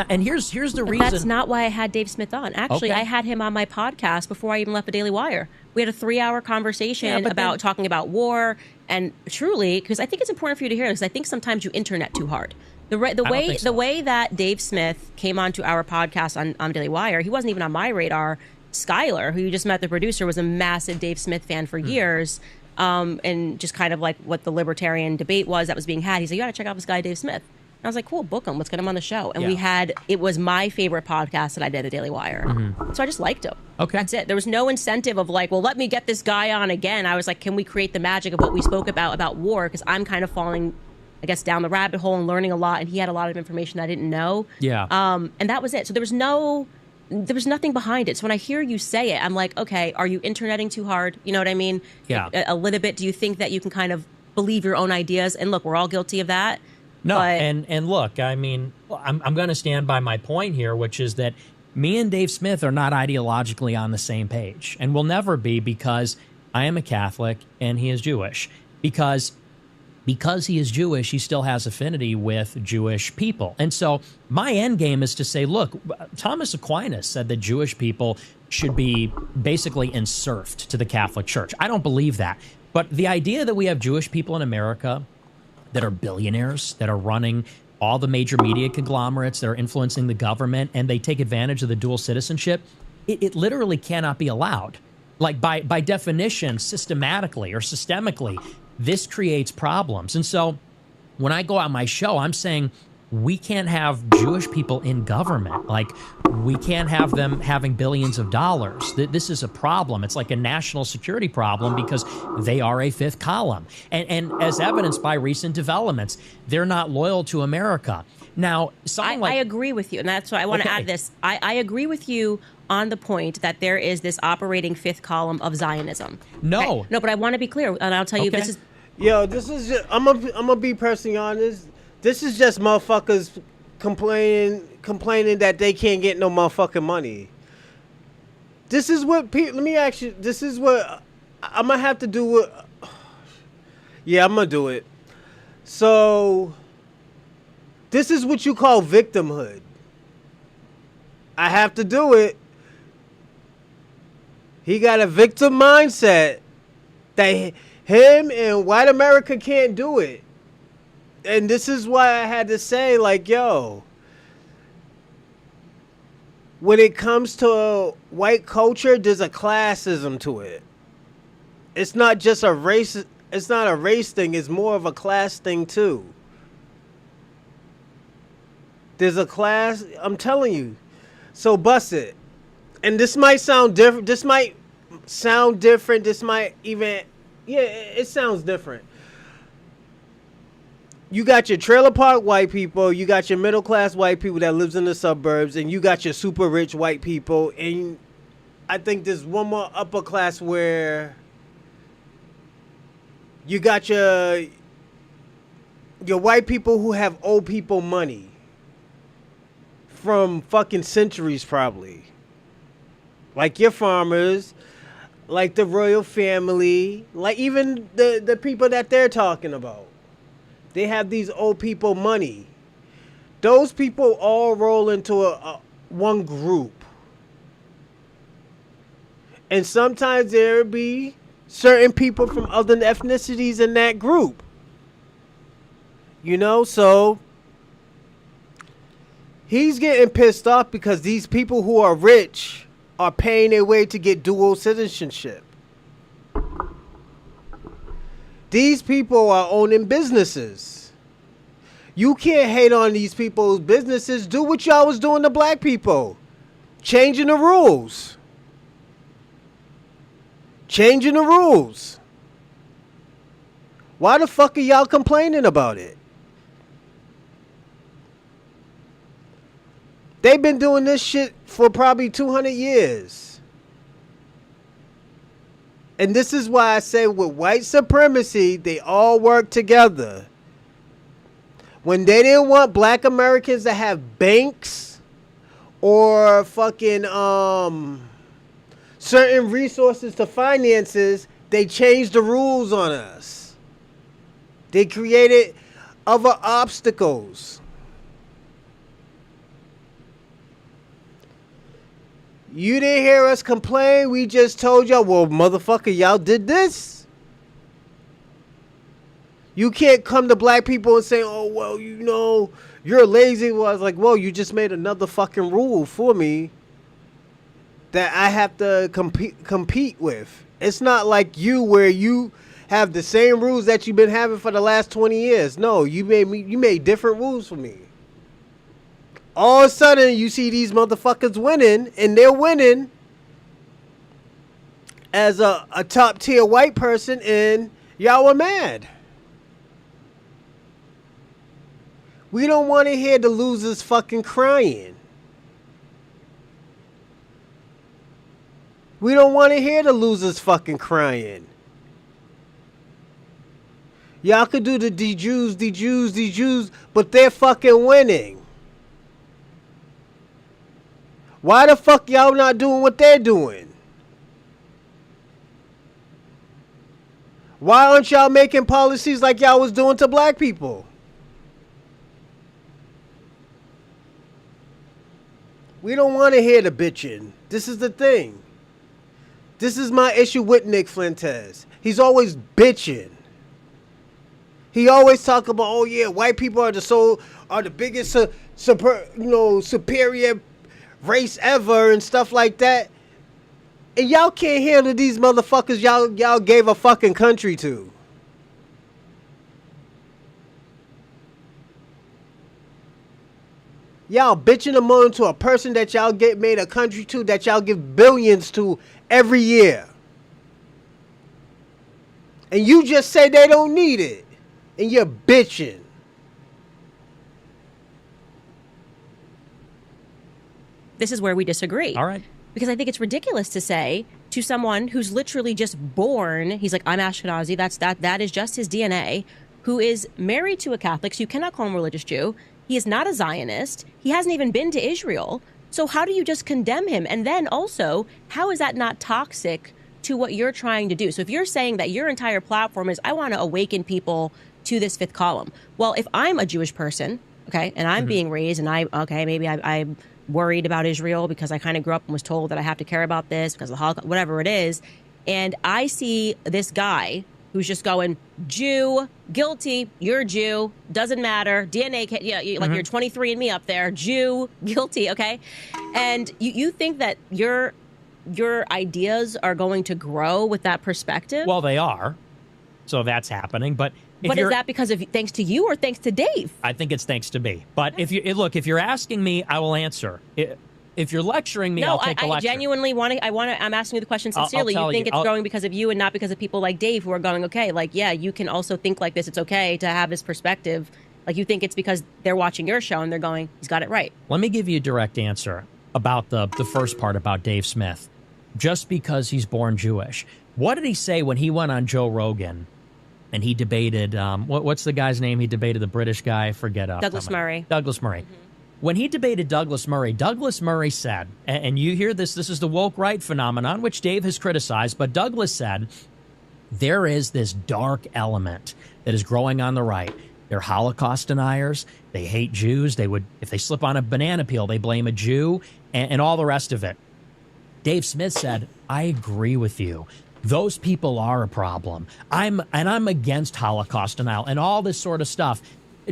And here's the reason. That's not why I had Dave Smith on. Actually, I had him on my podcast before I even left the Daily Wire. We had a 3-hour conversation about talking about war. And truly, because I think it's important for you to hear this, I think sometimes you internet too hard. The way that Dave Smith came onto our podcast on Daily Wire, he wasn't even on my radar. Skylar, who you just met, the producer, was a massive Dave Smith fan for years. And just kind of like what the libertarian debate was that was being had. He's like, you got to check out this guy, Dave Smith. And I was like, cool, book him. Let's get him on the show. And it was my favorite podcast that I did at Daily Wire. So I just liked him. Okay. That's it. There was no incentive of like, well, let me get this guy on again. I was like, can we create the magic of what we spoke about war? Because I'm kind of falling, I guess, down the rabbit hole and learning a lot. And he had a lot of information I didn't know. Yeah. And that was it. So there was nothing behind it. So when I hear you say it, I'm like, okay, are you interneting too hard? You know what I mean? Yeah. A little bit. Do you think that you can kind of believe your own ideas? And look, we're all guilty of that. No, and look, I mean, I'm going to stand by my point here, which is that me and Dave Smith are not ideologically on the same page, and will never be, because I am a Catholic and he is Jewish. Because he is Jewish, he still has affinity with Jewish people. And so my end game is to say, look, Thomas Aquinas said that Jewish people should be basically enserfed to the Catholic Church. I don't believe that. But the idea that we have Jewish people in America that are billionaires, that are running all the major media conglomerates, that are influencing the government, and they take advantage of the dual citizenship, it literally cannot be allowed. Like by definition, systematically or systemically, this creates problems. And so when I go on my show, I'm saying we can't have Jewish people in government. Like, we can't have them having billions of dollars. This is a problem. It's like a national security problem, because they are a fifth column. And as evidenced by recent developments, they're not loyal to America. Now, I agree with you. And that's why I want to add this. I agree with you on the point that there is this operating fifth column of Zionism. No. Okay? No, but I want to be clear, and I'll tell you, this is... Yo, this is just... I'm gonna be personally honest. This is just motherfuckers complaining that they can't get no motherfucking money. This is what people... Let me ask you... This is what... I'm gonna have to do with... Yeah, I'm gonna do it. So... This is what you call victimhood. I have to do it. He got a victim mindset that him and white America can't do it. And this is why I had to say, like, yo, when it comes to white culture, there's a classism to it. It's not just a race. It's not a race thing. It's more of a class thing too. There's a class. I'm telling you. So bust it. And this might sound different. This might even, yeah, it sounds different. You got your trailer park white people, you got your middle class white people that lives in the suburbs, and you got your super rich white people, and I think there's one more upper class where you got your white people who have old people money from fucking centuries probably. Like your farmers, like the royal family, like even the people that they're talking about. They have these old people money. Those people all roll into a one group. And sometimes there be certain people from other ethnicities in that group. You know, so he's getting pissed off because these people who are rich are paying their way to get dual citizenship. These people are owning businesses. You can't hate on these people's businesses. Do what y'all was doing to black people. Changing the rules. Changing the rules. Why the fuck are y'all complaining about it? They've been doing this shit for probably 200 years. And this is why I say with white supremacy, they all work together. When they didn't want black Americans to have banks or fucking certain resources to finances, they changed the rules on us. They created other obstacles. You didn't hear us complain. We just told y'all, well, motherfucker, y'all did this. You can't come to black people and say, oh, well, you know, you're lazy. Well, I was like, well, you just made another fucking rule for me that I have to compete with. It's not like you where you have the same rules that you've been having for the last 20 years. No, you made different rules for me. All of a sudden, you see these motherfuckers winning, and they're winning as a top-tier white person, and y'all were mad. We don't want to hear the losers fucking crying. We don't want to hear the losers fucking crying. Y'all could do the de-Jews, but they're fucking winning. Why the fuck y'all not doing what they're doing? Why aren't y'all making policies like y'all was doing to black people? We don't want to hear the bitching. This is the thing. This is my issue with Nick Fuentes. He's always bitching. He always talk about, oh yeah, white people are the biggest superior race ever and stuff like that. And y'all can't handle these motherfuckers y'all gave a fucking country to. Y'all bitching them on to a person that y'all made a country to, that y'all give billions to every year. And you just say they don't need it. And you're bitching. This is where we disagree. All right. Because I think it's ridiculous to say to someone who's literally just born, he's like, I'm Ashkenazi, that is just his DNA, who is married to a Catholic, so you cannot call him a religious Jew. He is not a Zionist. He hasn't even been to Israel. So how do you just condemn him? And then also, how is that not toxic to what you're trying to do? So if you're saying that your entire platform is, I want to awaken people to this fifth column. Well, if I'm a Jewish person, okay, and I'm being raised and maybe I'm worried about Israel because I kind of grew up and was told that I have to care about this because of the Holocaust, whatever it is. And I see this guy who's just going, Jew, guilty, you're a Jew, doesn't matter, DNA, like you're 23andMe up there, Jew, guilty, okay? And you think that your ideas are going to grow with that perspective? Well, they are. So that's happening. But is that because of thanks to you or thanks to Dave? I think it's thanks to me. But if you're asking me, I will answer. If you're lecturing me, I'll take a lecture. I genuinely I'm asking you the question sincerely. You think it's growing because of you and not because of people like Dave who are going, okay, like, yeah, you can also think like this. It's okay to have this perspective. Like, you think it's because they're watching your show and they're going, he's got it right. Let me give you a direct answer about the first part about Dave Smith. Just because he's born Jewish. What did he say when he went on Joe Rogan and he debated, what's the guy's name? He debated the British guy, Douglas Murray. Douglas Murray. When he debated Douglas Murray said, and you hear this is the woke right phenomenon, which Dave has criticized, but Douglas said, there is this dark element that is growing on the right. They're Holocaust deniers. They hate Jews. If they slip on a banana peel, they blame a Jew and all the rest of it. Dave Smith said, I agree with you. Those people are a problem. I'm against Holocaust denial and all this sort of stuff.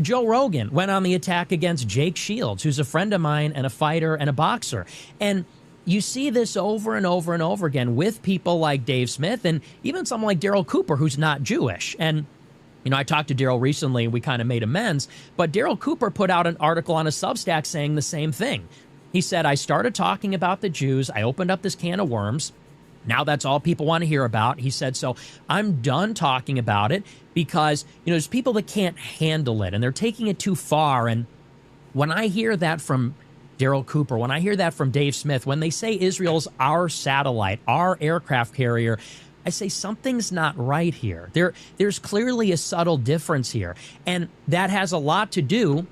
Joe Rogan went on the attack against Jake Shields, who's a friend of mine and a fighter and a boxer. And you see this over and over and over again with people like Dave Smith and even someone like Daryl Cooper, who's not Jewish. And, I talked to Daryl recently and we kind of made amends, but Daryl Cooper put out an article on a Substack saying the same thing. He said, I started talking about the Jews. I opened up this can of worms. Now that's all people want to hear about. He said, so I'm done talking about it because, there's people that can't handle it and they're taking it too far. And when I hear that from Daryl Cooper, when I hear that from Dave Smith, when they say Israel's our satellite, our aircraft carrier, I say something's not right here. There's clearly a subtle difference here. And that has a lot to do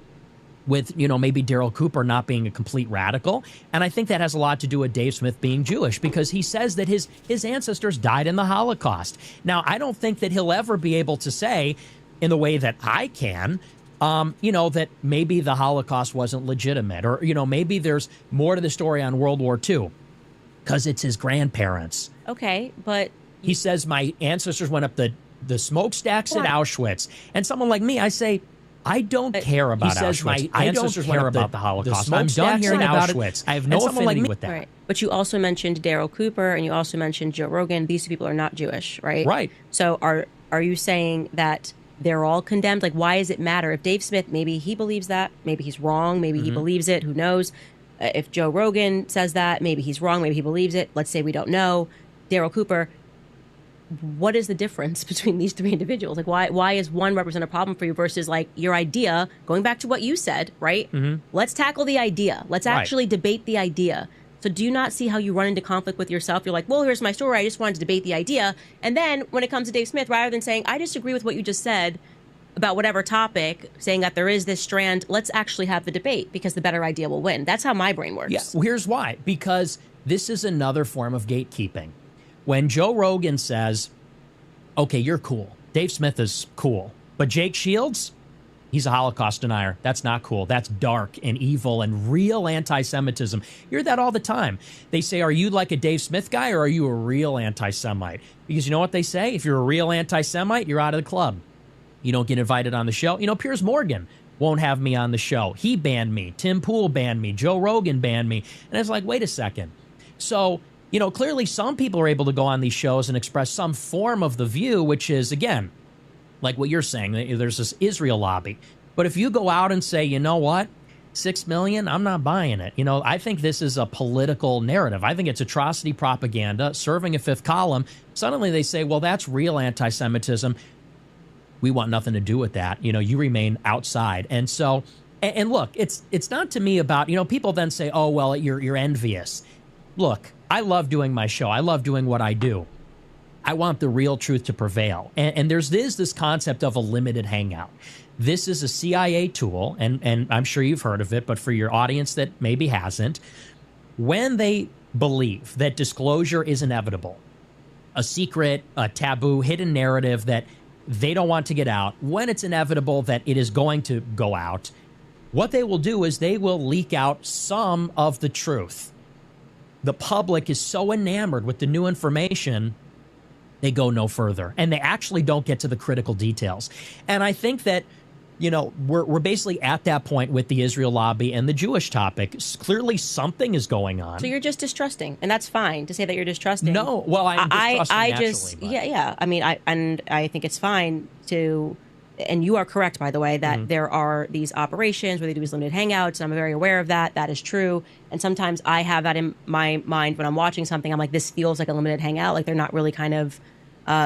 with, maybe Daryl Cooper not being a complete radical. And I think that has a lot to do with Dave Smith being Jewish, because he says that his ancestors died in the Holocaust. Now, I don't think that he'll ever be able to say, in the way that I can, that maybe the Holocaust wasn't legitimate, or, maybe there's more to the story on World War II, because it's his grandparents. Okay, but... He says, my ancestors went up the smokestacks at Auschwitz. And someone like me, I say, I don't care about Auschwitz. My ancestors went up about the Holocaust. I'm done hearing about Auschwitz. I have no affinity with that. Right. But you also mentioned Daryl Cooper, and you also mentioned Joe Rogan. These two people are not Jewish, right? Right. So are you saying that they're all condemned? Like, why does it matter? If Dave Smith, maybe he believes that. Maybe he's wrong. Maybe he believes it. Who knows? If Joe Rogan says that, maybe he's wrong. Maybe he believes it. Let's say we don't know. Daryl Cooper, what is the difference between these three individuals? Like, why is one represent a problem for you versus, like, your idea, going back to what you said, right? Let's tackle the idea. Let's actually debate the idea. So do you not see how you run into conflict with yourself? You're like, well, here's my story. I just wanted to debate the idea. And then when it comes to Dave Smith, rather than saying, I disagree with what you just said about whatever topic, saying that there is this strand, let's actually have the debate because the better idea will win. That's how my brain works. Yeah, well, here's why. Because this is another form of gatekeeping. When Joe Rogan says, okay, you're cool. Dave Smith is cool. But Jake Shields, he's a Holocaust denier. That's not cool. That's dark and evil and real anti-Semitism. You hear that all the time. They say, are you like a Dave Smith guy or are you a real anti-Semite? Because you know what they say? If you're a real anti-Semite, you're out of the club. You don't get invited on the show. Piers Morgan won't have me on the show. He banned me. Tim Pool banned me. Joe Rogan banned me. And it's like, wait a second. So, clearly some people are able to go on these shows and express some form of the view, which is, again, like what you're saying, there's this Israel lobby. But if you go out and say, you know what, 6 million, I'm not buying it. I think this is a political narrative. I think it's atrocity propaganda, serving a fifth column. Suddenly they say, well, that's real anti-Semitism. We want nothing to do with that. You remain outside. And so, and look, it's not to me about, people then say, oh, well, you're envious. Look, I love doing my show. I love doing what I do. I want the real truth to prevail. And there's this concept of a limited hangout. This is a CIA tool, and I'm sure you've heard of it, but for your audience that maybe hasn't, when they believe that disclosure is inevitable, a secret, a taboo, hidden narrative that they don't want to get out, when it's inevitable that it is going to go out, what they will do is they will leak out some of the truth. The public is so enamored with the new information, they go no further. And they actually don't get to the critical details. And I think that, we're basically at that point with the Israel lobby and the Jewish topic. Clearly something is going on. So you're just distrusting. And that's fine to say that you're distrusting. No, well, I'm distrusting naturally. Yeah. I mean, I think it's fine to... And you are correct, by the way, that there are these operations where they do these limited hangouts, and I'm very aware of that. That is true. And sometimes I have that in my mind when I'm watching something. I'm like, this feels like a limited hangout. Like they're not really kind of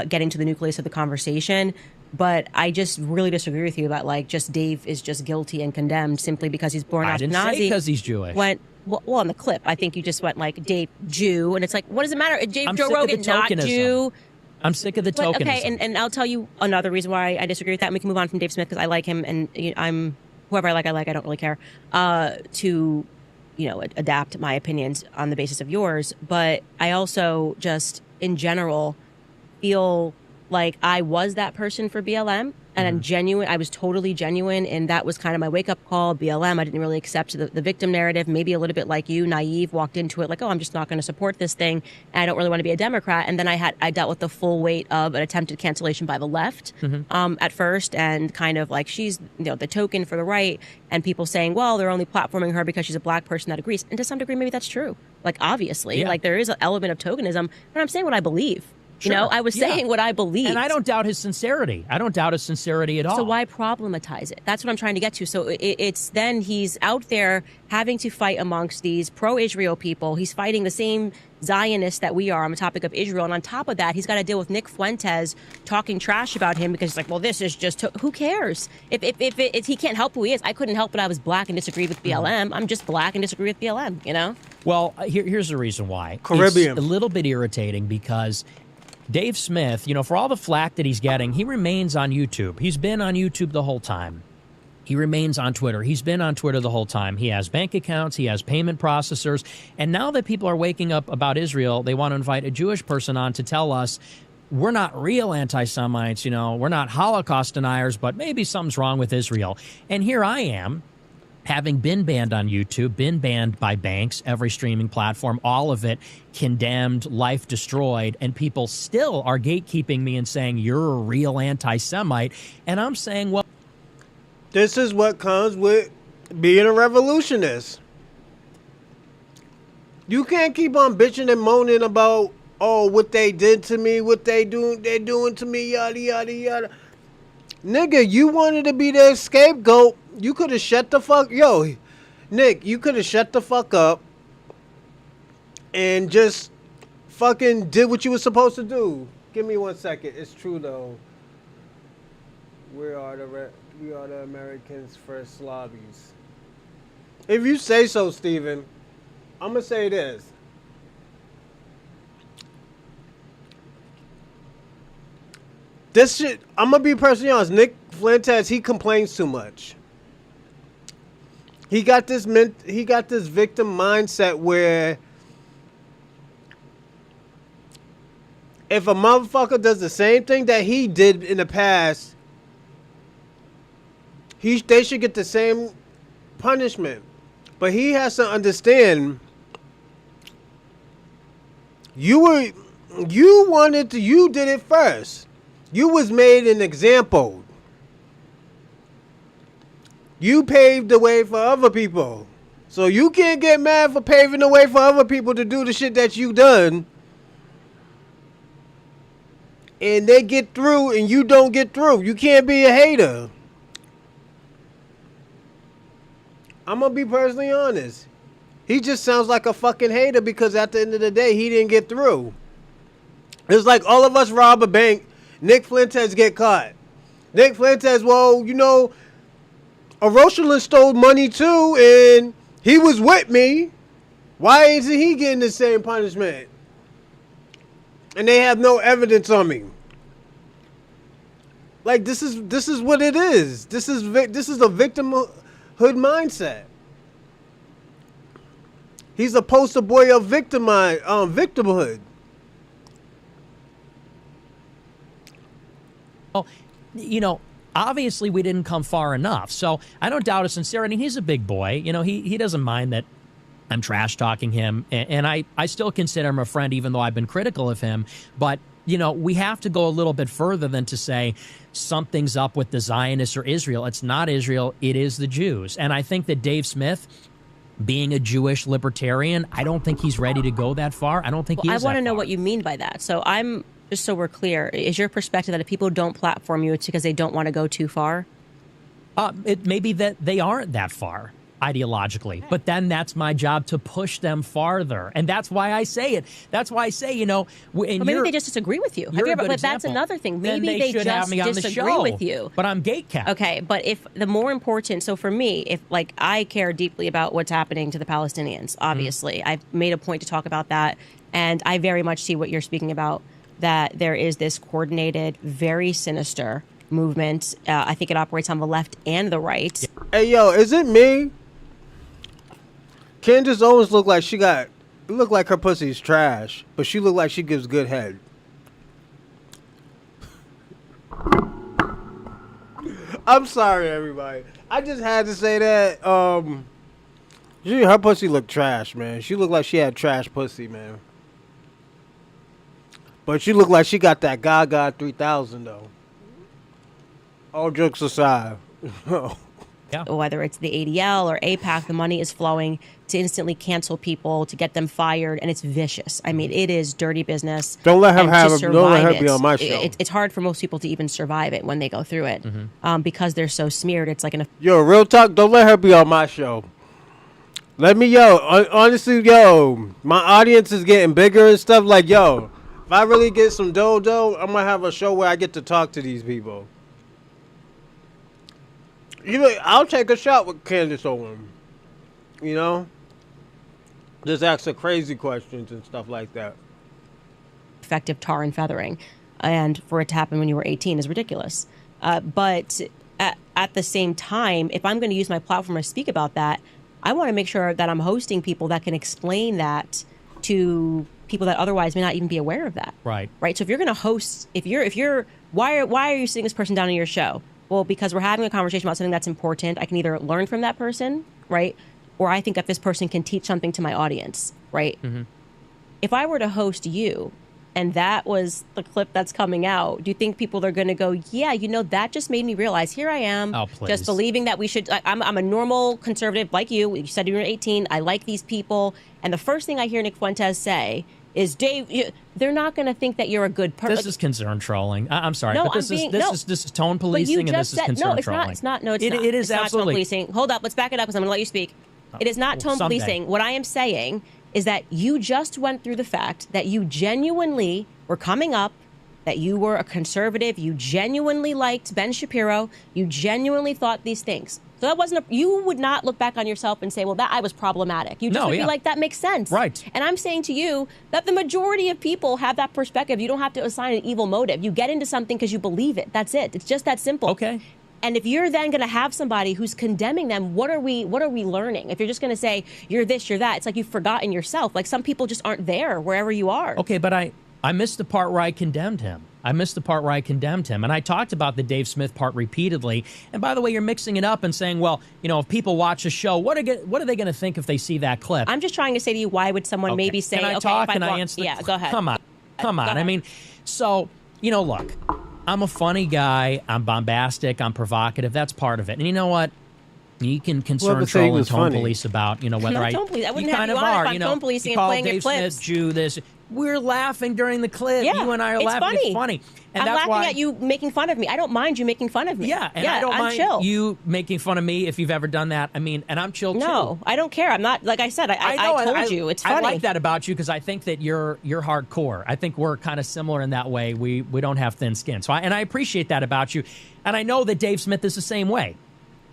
getting to the nucleus of the conversation. But I just really disagree with you about, like, just Dave is just guilty and condemned simply because he's born Ashkenazi. I didn't say because he's Jewish. Well, on the clip, I think you just went like Dave Jew, and it's like, what does it matter? Joe Rogan, not Jew. I'm sick of the tokenism. Okay, and I'll tell you another reason why I disagree with that. And we can move on from Dave Smith because I like him, and I'm whoever I like. I don't really care to adapt my opinions on the basis of yours. But I also just in general feel like I was that person for BLM, and I'm genuine. I was totally genuine, and that was kind of my wake-up call. BLM, I didn't really accept the victim narrative, maybe a little bit like you, naive, walked into it like, oh, I'm just not going to support this thing, and I don't really want to be a Democrat. And then I dealt with the full weight of an attempted cancellation by the left at first, and kind of like she's the token for the right, and people saying, well, they're only platforming her because she's a black person that agrees. And to some degree, maybe that's true. Like, obviously, like there is an element of tokenism, but I'm saying what I believe. You know, I was saying what I believe. And I don't doubt his sincerity. I don't doubt his sincerity at all. So why problematize it? That's what I'm trying to get to. So it's then he's out there having to fight amongst these pro-Israel people. He's fighting the same Zionists that we are on the topic of Israel. And on top of that, he's got to deal with Nick Fuentes talking trash about him because he's like, well, this is just, who cares? If he can't help who he is. I couldn't help but I was black and disagreed with BLM. I'm just black and disagree with BLM, you know? Well, here's the reason why. Caribbean. It's a little bit irritating because Dave Smith, you know, for all the flack that he's getting, he remains on YouTube. He's been on YouTube the whole time. He remains on Twitter. He's been on Twitter the whole time. He has bank accounts. He has payment processors. And now that people are waking up about Israel, they want to invite a Jewish person on to tell us we're not real anti-Semites, you know, we're not Holocaust deniers, but maybe something's wrong with Israel. And here I am, having been banned on YouTube, been banned by banks, every streaming platform, all of it condemned, life destroyed, and people still are gatekeeping me and saying, you're a real anti-Semite. And I'm saying, well, this is what comes with being a revolutionist. You can't keep on bitching and moaning about, oh, what they did to me, what they're doing to me, yada, yada, yada. Nigga, you wanted to be their scapegoat. You could have shut the fuck... Yo, Nick, you could have shut the fuck up and just fucking did what you were supposed to do. Give me 1 second. It's true, though. We are the Americans' first lobbies. If you say so, Steven, I'm going to say this. This shit, I'm going to be personally honest. Nick Fuentes, he complains too much. He got this victim mindset where if a motherfucker does the same thing that he did in the past, they should get the same punishment. But he has to understand you did it first. You was made an example. You paved the way for other people. So you can't get mad for paving the way for other people to do the shit that you done. And they get through and you don't get through. You can't be a hater. I'm going to be personally honest. He just sounds like a fucking hater because at the end of the day, he didn't get through. It's like all of us rob a bank. Nick Fuentes get caught. Nick Fuentes, well, you know, a Rochelin stole money too, and he was with me. Why isn't he getting the same punishment? And they have no evidence on me. Like this is what it is. This is a victimhood mindset. He's a poster boy of victimhood. Well, you know, obviously we didn't come far enough. So I don't doubt his sincerity. He's a big boy. You know, he doesn't mind that I'm trash talking him. And I still consider him a friend, even though I've been critical of him. But, you know, we have to go a little bit further than to say something's up with the Zionists or Israel. It's not Israel. It is the Jews. And I think that Dave Smith, being a Jewish libertarian, I don't think he's ready to go that far. I don't think he is. I want to know what you mean by that. So just so we're clear, is your perspective that if people don't platform you, it's because they don't want to go too far? It may be that they aren't that far ideologically, but then that's my job to push them farther. And that's why I say it. That's why I say, you know, maybe they just disagree with you. But that's another thing. Maybe they just disagree with you. But I'm gatekept. Okay, but if the more important, so for me, if like I care deeply about what's happening to the Palestinians, obviously, I've made a point to talk about that. And I very much see what you're speaking about, that there is this coordinated, very sinister movement. I think it operates on the left and the right. Hey, yo, is it me? Candace Owens look like her pussy's trash, but she look like she gives good head. I'm sorry, everybody. I just had to say that. Her pussy looked trash, man. She looked like she had trash pussy, man. But she looked like she got that Gaga 3000, though. All jokes aside. whether it's the ADL or APAC, the money is flowing to instantly cancel people, to get them fired, and it's vicious. I mean, it is dirty business. Don't let her be on my show. It's hard for most people to even survive it when they go through it, because they're so smeared. It's like yo, real talk. Don't let her be on my show. Let me, honestly, my audience is getting bigger and stuff. Like, if I really get some dough, I'm gonna have a show where I get to talk to these people. I'll take a shot with Candace Owens. Just ask her crazy questions and stuff like that. Effective tar and feathering, and for it to happen when you were 18 is ridiculous. But at the same time, if I'm going to use my platform to speak about that, I want to make sure that I'm hosting people that can explain that to people that otherwise may not even be aware of that. Right. So if you're going to host, why are you sitting this person down on your show? Well, because we're having a conversation about something that's important. I can either learn from that person, right? Or I think that this person can teach something to my audience, right? Mm-hmm. If I were to host you, and that was the clip that's coming out, do you think people are going to go, yeah, that just made me realize, here I am, just believing that we should, I'm a normal conservative like you. You said you were 18. I like these people. And the first thing I hear Nick Fuentes say is, Dave, they're not going to think that you're a good person. This is concern trolling. I'm sorry, but this is tone policing, and this is concern trolling. It's not. It is absolutely. Not tone policing. Hold up, let's back it up because I'm going to let you speak. It is not tone policing. What I am saying is that you just went through the fact that you genuinely were coming up, that you were a conservative, you genuinely liked Ben Shapiro, you genuinely thought these things. So that wasn't you would not look back on yourself and say, well, that I was problematic. You just would be like, that makes sense. Right. And I'm saying to you that the majority of people have that perspective. You don't have to assign an evil motive. You get into something because you believe it. That's it. It's just that simple. Okay. And if you're then going to have somebody who's condemning them, what are we learning? If you're just going to say, you're this, you're that, it's like you've forgotten yourself. Like some people just aren't there wherever you are. Okay, but I missed the part where I condemned him. And I talked about the Dave Smith part repeatedly. And by the way, you're mixing it up and saying, well, if people watch a show, what are they going to think if they see that clip? I'm just trying to say to you, why would someone maybe say, Can I talk? Can I answer? Yeah, go ahead. Come on. I mean, so, look. I'm a funny guy. I'm bombastic. I'm provocative. That's part of it. And you know what? You can concern troll and tone police about, whether I wouldn't you have kind you of on are. if I'm tone policing and call playing Dave your clips. Smith Jew this. We're laughing during the clip. Yeah, you and I are laughing. Funny. It's funny. And I'm that's laughing at you making fun of me. I don't mind you making fun of me. Yeah, and I don't mind chill. you making fun of me if you've ever done that. I mean, and I'm chill too. No, I don't care. I'm not, like I said, I told you. It's funny. I like that about you because I think that you're hardcore. I think we're kind of similar in that way. We don't have thin skin. So I appreciate that about you. And I know that Dave Smith is the same way.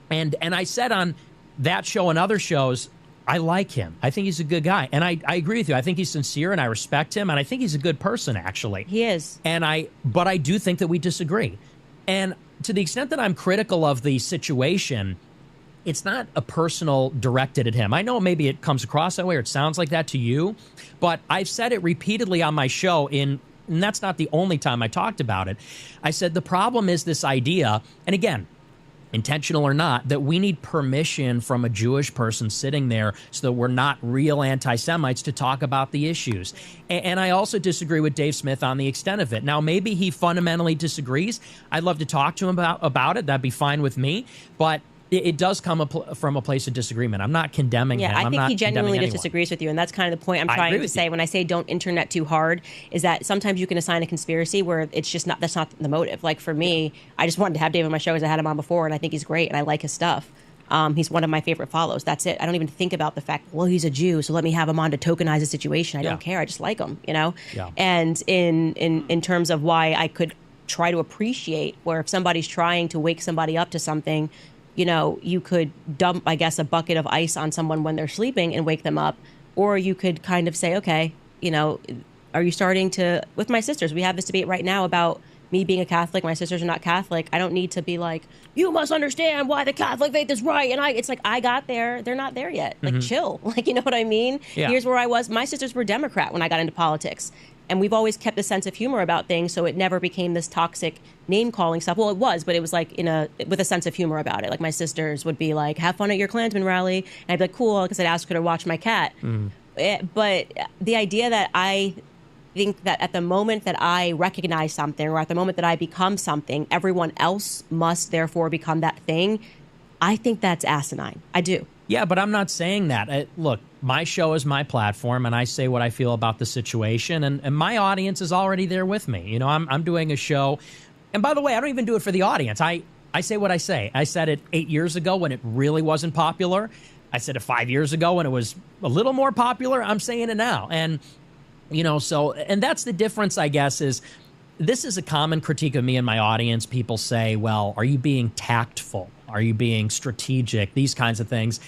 And I said on that show and other shows, I like him. I think he's a good guy. And I agree with you. I think he's sincere and I respect him. And I think he's a good person, actually. He is. But I do think that we disagree. And to the extent that I'm critical of the situation, it's not a personal directed at him. I know maybe it comes across that way or it sounds like that to you, but I've said it repeatedly on my show and that's not the only time I talked about it. I said the problem is this idea, and again, intentional or not, that we need permission from a Jewish person sitting there so that we're not real anti-Semites to talk about the issues. And I also disagree with Dave Smith on the extent of it. Now, maybe he fundamentally disagrees. I'd love to talk to him about it. That'd be fine with me. But it does come from a place of disagreement. I'm not condemning him. I think he genuinely just disagrees with you, and that's kind of the point I'm trying to say when I say don't internet too hard, is that sometimes you can assign a conspiracy where it's just not, that's not the motive. Like for me, I just wanted to have Dave on my show because I had him on before, and I think he's great, and I like his stuff. He's one of my favorite follows. That's it. I don't even think about the fact, well, he's a Jew, so let me have him on to tokenize the situation. I don't care. I just like him, Yeah. And in terms of why I could try to appreciate where if somebody's trying to wake somebody up to something, you could dump, I guess, a bucket of ice on someone when they're sleeping and wake them up. Or you could kind of say, okay, are you starting to, with my sisters, we have this debate right now about me being a Catholic, my sisters are not Catholic. I don't need to be like, you must understand why the Catholic faith is right. And it's like, I got there. They're not there yet. Like, chill. Like, you know what I mean? Yeah. Here's where I was. My sisters were Democrat when I got into politics. And we've always kept a sense of humor about things, so it never became this toxic name-calling stuff. Well, it was, but it was like with a sense of humor about it. Like my sisters would be like, have fun at your Klansman rally. And I'd be like, cool, because I'd ask her to watch my cat. But the idea that I think that at the moment that I recognize something or at the moment that I become something, everyone else must therefore become that thing, I think that's asinine. I do. Yeah, but I'm not saying that. Look, my show is my platform, and I say what I feel about the situation, and my audience is already there with me. You know, I'm doing a show, and by the way, I don't even do it for the audience. I say what I say. I said it 8 years ago when it really wasn't popular. I said it 5 years ago when it was a little more popular. I'm saying it now. And, you know, so, and that's the difference, I guess, is this is a common critique of me and my audience. People say, well, are you being tactful? Are you being strategic? These kinds of things.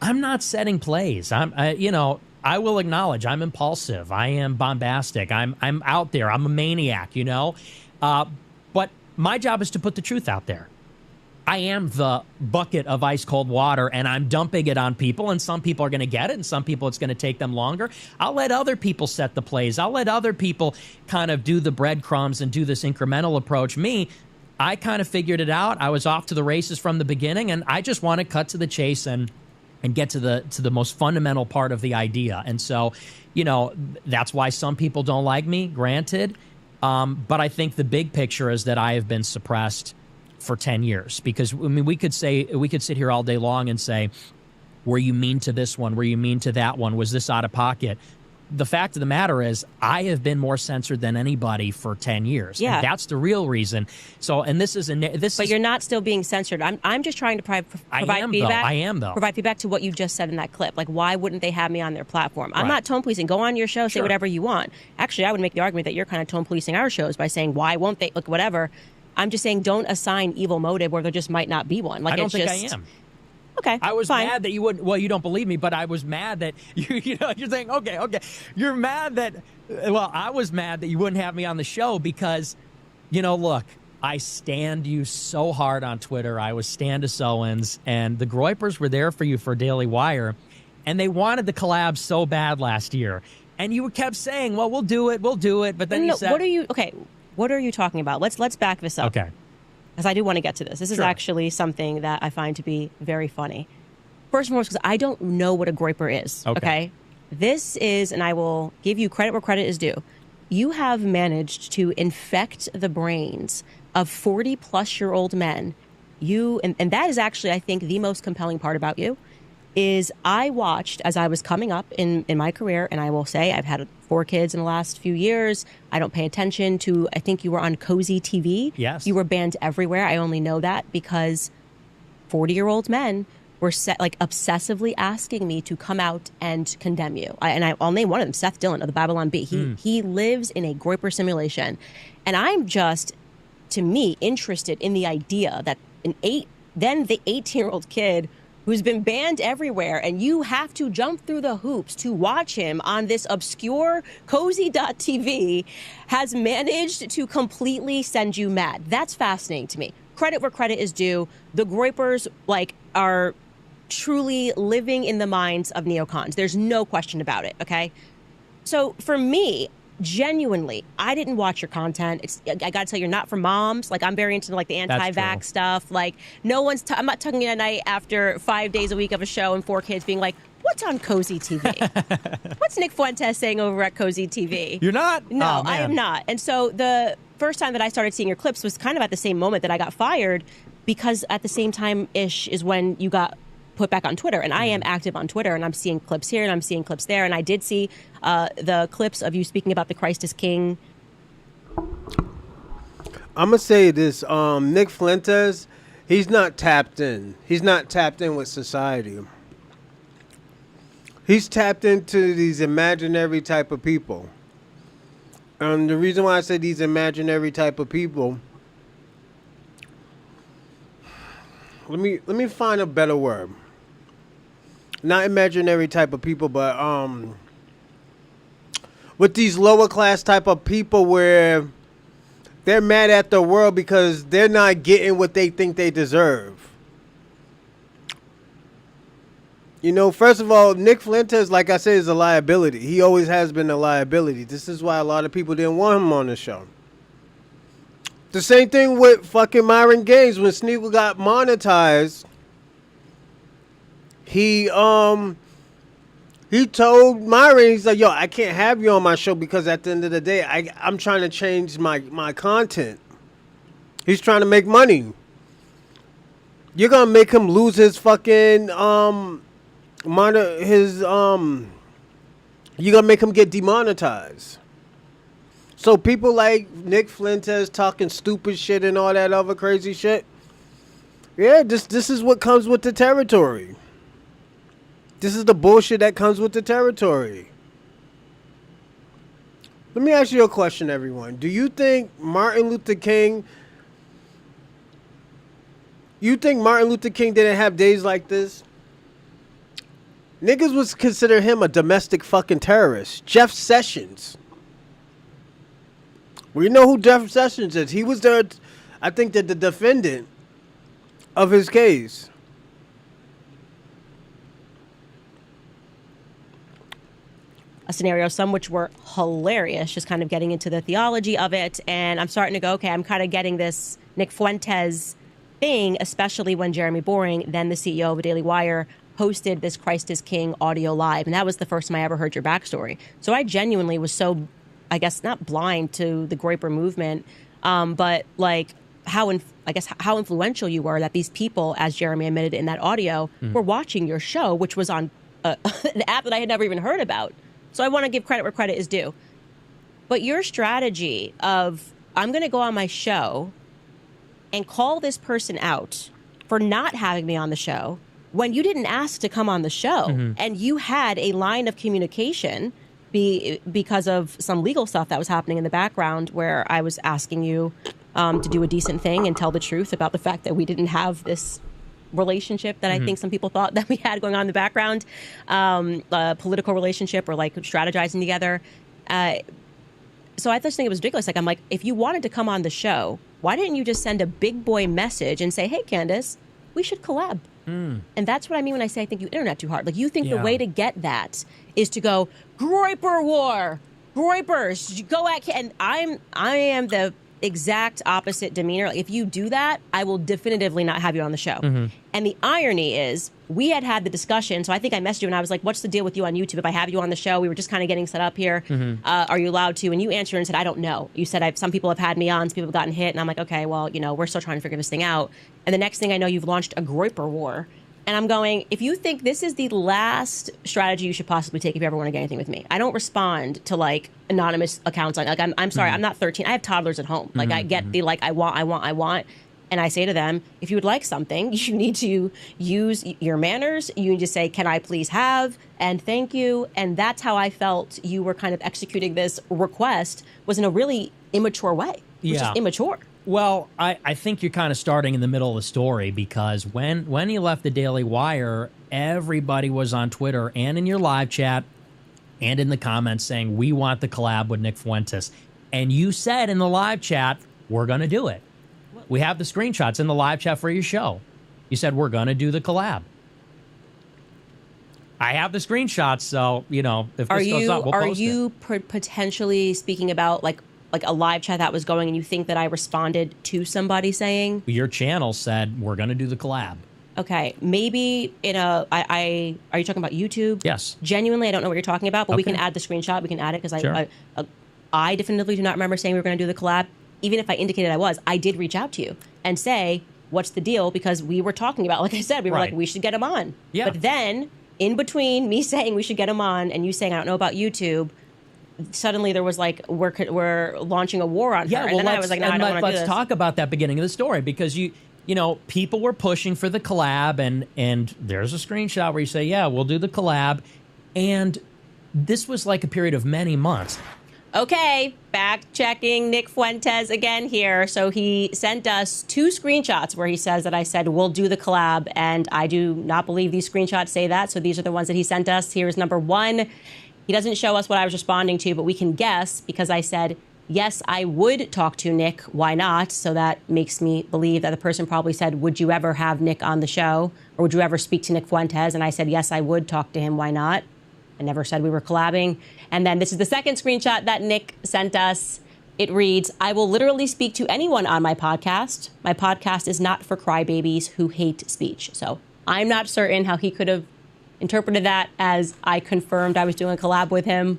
I'm not setting plays. I will acknowledge I'm impulsive. I am bombastic. I'm out there. I'm a maniac, you know. But my job is to put the truth out there. I am the bucket of ice cold water, and I'm dumping it on people, and some people are going to get it, and some people it's going to take them longer. I'll let other people set the plays. I'll let other people kind of do the breadcrumbs and do this incremental approach. Me, I kind of figured it out. I was off to the races from the beginning, and I just want to cut to the chase and get to the most fundamental part of the idea. And so, you know, that's why some people don't like me, granted. But I think the big picture is that I have been suppressed for 10 years, because I mean, we could sit here all day long and say, were you mean to this one? Were you mean to that one? Was this out of pocket? The fact of the matter is I have been more censored than anybody for 10 years. Yeah. And that's the real reason. So, and but you're not still being censored. I'm just trying to provide feedback. I am, though. Provide feedback to what you just said in that clip. Like, why wouldn't they have me on their platform? I'm not tone policing. Go on your show, say whatever you want. Actually, I would make the argument that you're kind of tone policing our shows by saying, why won't they? Look, whatever. I'm just saying, don't assign evil motive where there just might not be one. Like, I don't think I am. Okay, I was fine. mad that you wouldn't. Well, you don't believe me, but I was mad that you're saying, okay. You're mad that. Well, I was mad that you wouldn't have me on the show because, you know, look, I stand you so hard on Twitter. I was Candace Owens, and the Groypers were there for you for Daily Wire, and they wanted the collab so bad last year, and you kept saying, well, we'll do it, but then you said, what are you talking about? Let's back this up. Okay. Because I do want to get to this. This is actually something that I find to be very funny. First and foremost, because I don't know what a Groyper is. Okay. This is, and I will give you credit where credit is due. You have managed to infect the brains of 40-plus-year-old men. And that is actually, I think, the most compelling part about you. Is I watched as I was coming up in my career, and I will say I've had 4 kids in the last few years. I don't pay attention to, I think you were on Cozy TV. Yes. You were banned everywhere. I only know that because 40-year-old men were obsessively asking me to come out and condemn you. I'll name one of them, Seth Dillon of the Babylon Bee. He lives in a Groyper simulation. And I'm just, to me, interested in the idea that the 18-year-old kid who's been banned everywhere, and you have to jump through the hoops to watch him on this obscure cozy.tv, has managed to completely send you mad. That's fascinating to me. Credit where credit is due. The Groypers, are truly living in the minds of neocons. There's no question about it, okay? So for me, genuinely, I didn't watch your content. I gotta tell you, you're not for moms. I'm very into the anti-vax stuff. I'm not tucking in at night after 5 days a week of a show and 4 kids being like, what's on Cozy TV? What's Nick Fuentes saying over at Cozy TV? You're not? No, Oh, I am not. And so the first time that I started seeing your clips was kind of at the same moment that I got fired, because at the same time-ish is when you got put back on Twitter, and I am active on Twitter, and I'm seeing clips here and I'm seeing clips there, and I did see the clips of you speaking about the Christ is King. I'm gonna say this: Nick Fuentes, he's not tapped in. He's not tapped in with society. He's tapped into these imaginary type of people, and the reason why I say these imaginary type of people, let me find a better word. Not imaginary type of people, but with these lower class type of people where they're mad at the world because they're not getting what they think they deserve. You know, first of all, Nick Fuentes, like I said, is a liability. He always has been a liability. This is why a lot of people didn't want him on the show. The same thing with fucking Myron Gaines. When Sneaker got monetized, he told Myron, he's like, yo, I can't have you on my show because at the end of the day, I'm trying to change my content. He's trying to make money. You're gonna make him lose his fucking you're gonna make him get demonetized. So people like Nick Fuentes talking stupid shit and all that other crazy shit. Yeah, this is what comes with the territory. This is the bullshit that comes with the territory. Let me ask you a question, everyone. Do you think Martin Luther King didn't have days like this? Niggas would consider him a domestic fucking terrorist. Jeff Sessions. We know who Jeff Sessions is. He was the defendant of his case. A scenario, some which were hilarious, just kind of getting into the theology of it. And I'm starting to go, okay, I'm kind of getting this Nick Fuentes thing, especially when Jeremy Boring, then the CEO of Daily Wire, hosted this Christ is King audio live. And that was the first time I ever heard your backstory. So I genuinely was so, I guess, not blind to the Groyper movement, but like how influential you were that these people, as Jeremy admitted in that audio, were watching your show, which was on an app that I had never even heard about. So I want to give credit where credit is due. But your strategy of, I'm going to go on my show and call this person out for not having me on the show when you didn't ask to come on the show, and you had a line of communication because of some legal stuff that was happening in the background where I was asking you to do a decent thing and tell the truth about the fact that we didn't have this relationship that I think some people thought that we had going on in the background, a political relationship or like strategizing together. So I just think it was ridiculous. Like, I'm like, if you wanted to come on the show, why didn't you just send a big boy message and say, hey, Candace, we should collab? And that's what I mean when I say I think you internet too hard. Like, you think the way to get that is to go, Groyper war, Groypers, go at, and I am the exact opposite demeanor. Like, if you do that, I will definitively not have you on the show. And the irony is, we had the discussion. So I think I messaged you and I was like, what's the deal with you on YouTube? If I have you on the show, we were just kind of getting set up here. Are you allowed to? And you answered and said, I don't know. You said, some people have had me on, some people have gotten hit. And I'm like, okay, well, we're still trying to figure this thing out. And the next thing I know, you've launched a Groyper war. And I'm going, if you think this is the last strategy you should possibly take if you ever want to get anything with me, I don't respond to like anonymous accounts. Like, I'm sorry, I'm not 13. I have toddlers at home. Like, I get the like, I want. And I say to them, if you would like something, you need to use your manners. You need to say, can I please have? And thank you. And that's how I felt you were kind of executing this request, was in a really immature way. It was just immature. Well, I think you're kind of starting in the middle of the story, because when you left the Daily Wire, everybody was on Twitter and in your live chat and in the comments saying, we want the collab with Nick Fuentes. And you said in the live chat, we're going to do it. We have the screenshots in the live chat for your show. You said, we're going to do the collab. I have the screenshots, so, if this goes up, we'll post it. Are you potentially speaking about, like a live chat that was going and you think that I responded to somebody saying? Your channel said, we're going to do the collab. Okay, maybe are you talking about YouTube? Yes. Genuinely, I don't know what you're talking about, but we can add the screenshot. We can add it because I definitively do not remember saying we were going to do the collab. Even if I indicated I did reach out to you and say, what's the deal? Because we were talking about, like I said, we were like, we should get him on. Yeah. But then, in between me saying we should get him on and you saying, I don't know about YouTube, suddenly there was like, we're launching a war on her. Yeah, well, and then I was like, no, I don't want to do this. Let's talk about that beginning of the story, because people were pushing for the collab, and there's a screenshot where you say, yeah, we'll do the collab. And this was like a period of many months. Okay, fact-checking Nick Fuentes again here. So he sent us 2 screenshots where he says that I said, we'll do the collab, and I do not believe these screenshots say that. So these are the ones that he sent us. Here's number 1. He doesn't show us what I was responding to, but we can guess, because I said, yes, I would talk to Nick. Why not? So that makes me believe that the person probably said, would you ever have Nick on the show? Or would you ever speak to Nick Fuentes? And I said, yes, I would talk to him. Why not? I never said we were collabing. And then this is the second screenshot that Nick sent us. It reads, I will literally speak to anyone on my podcast. My podcast is not for crybabies who hate speech. So I'm not certain how he could have interpreted that as I confirmed I was doing a collab with him.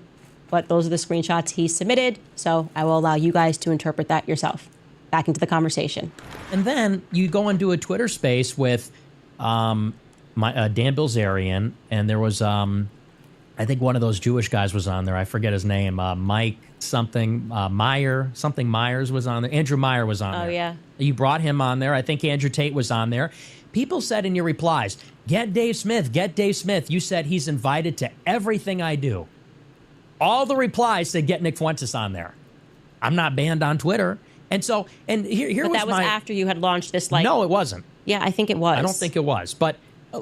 But those are the screenshots he submitted. So I will allow you guys to interpret that yourself. back into the conversation. And then you go and do a Twitter space with Dan Bilzerian, and there was, I think one of those Jewish guys was on there. I forget his name. Mike something, Myers was on there. Andrew Meyer was on there. Oh, yeah. You brought him on there. I think Andrew Tate was on there. People said in your replies, get Dave Smith, get Dave Smith. You said he's invited to everything I do. All the replies said get Nick Fuentes on there. I'm not banned on Twitter. And so, and here but that was after you had launched this, like... No, it wasn't. Yeah, I think it was. I don't think it was. But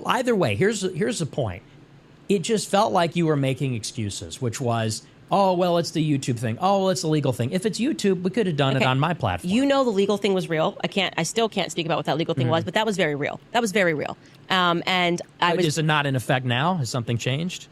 either way, here's the point. It just felt like you were making excuses, which was, oh, well, it's the YouTube thing. Oh, well, it's the legal thing. If it's YouTube, we could have done it on my platform. You know the legal thing was real. I still can't speak about what that legal thing was, but that was very real. That was very real. And Is it not in effect now? Has something changed?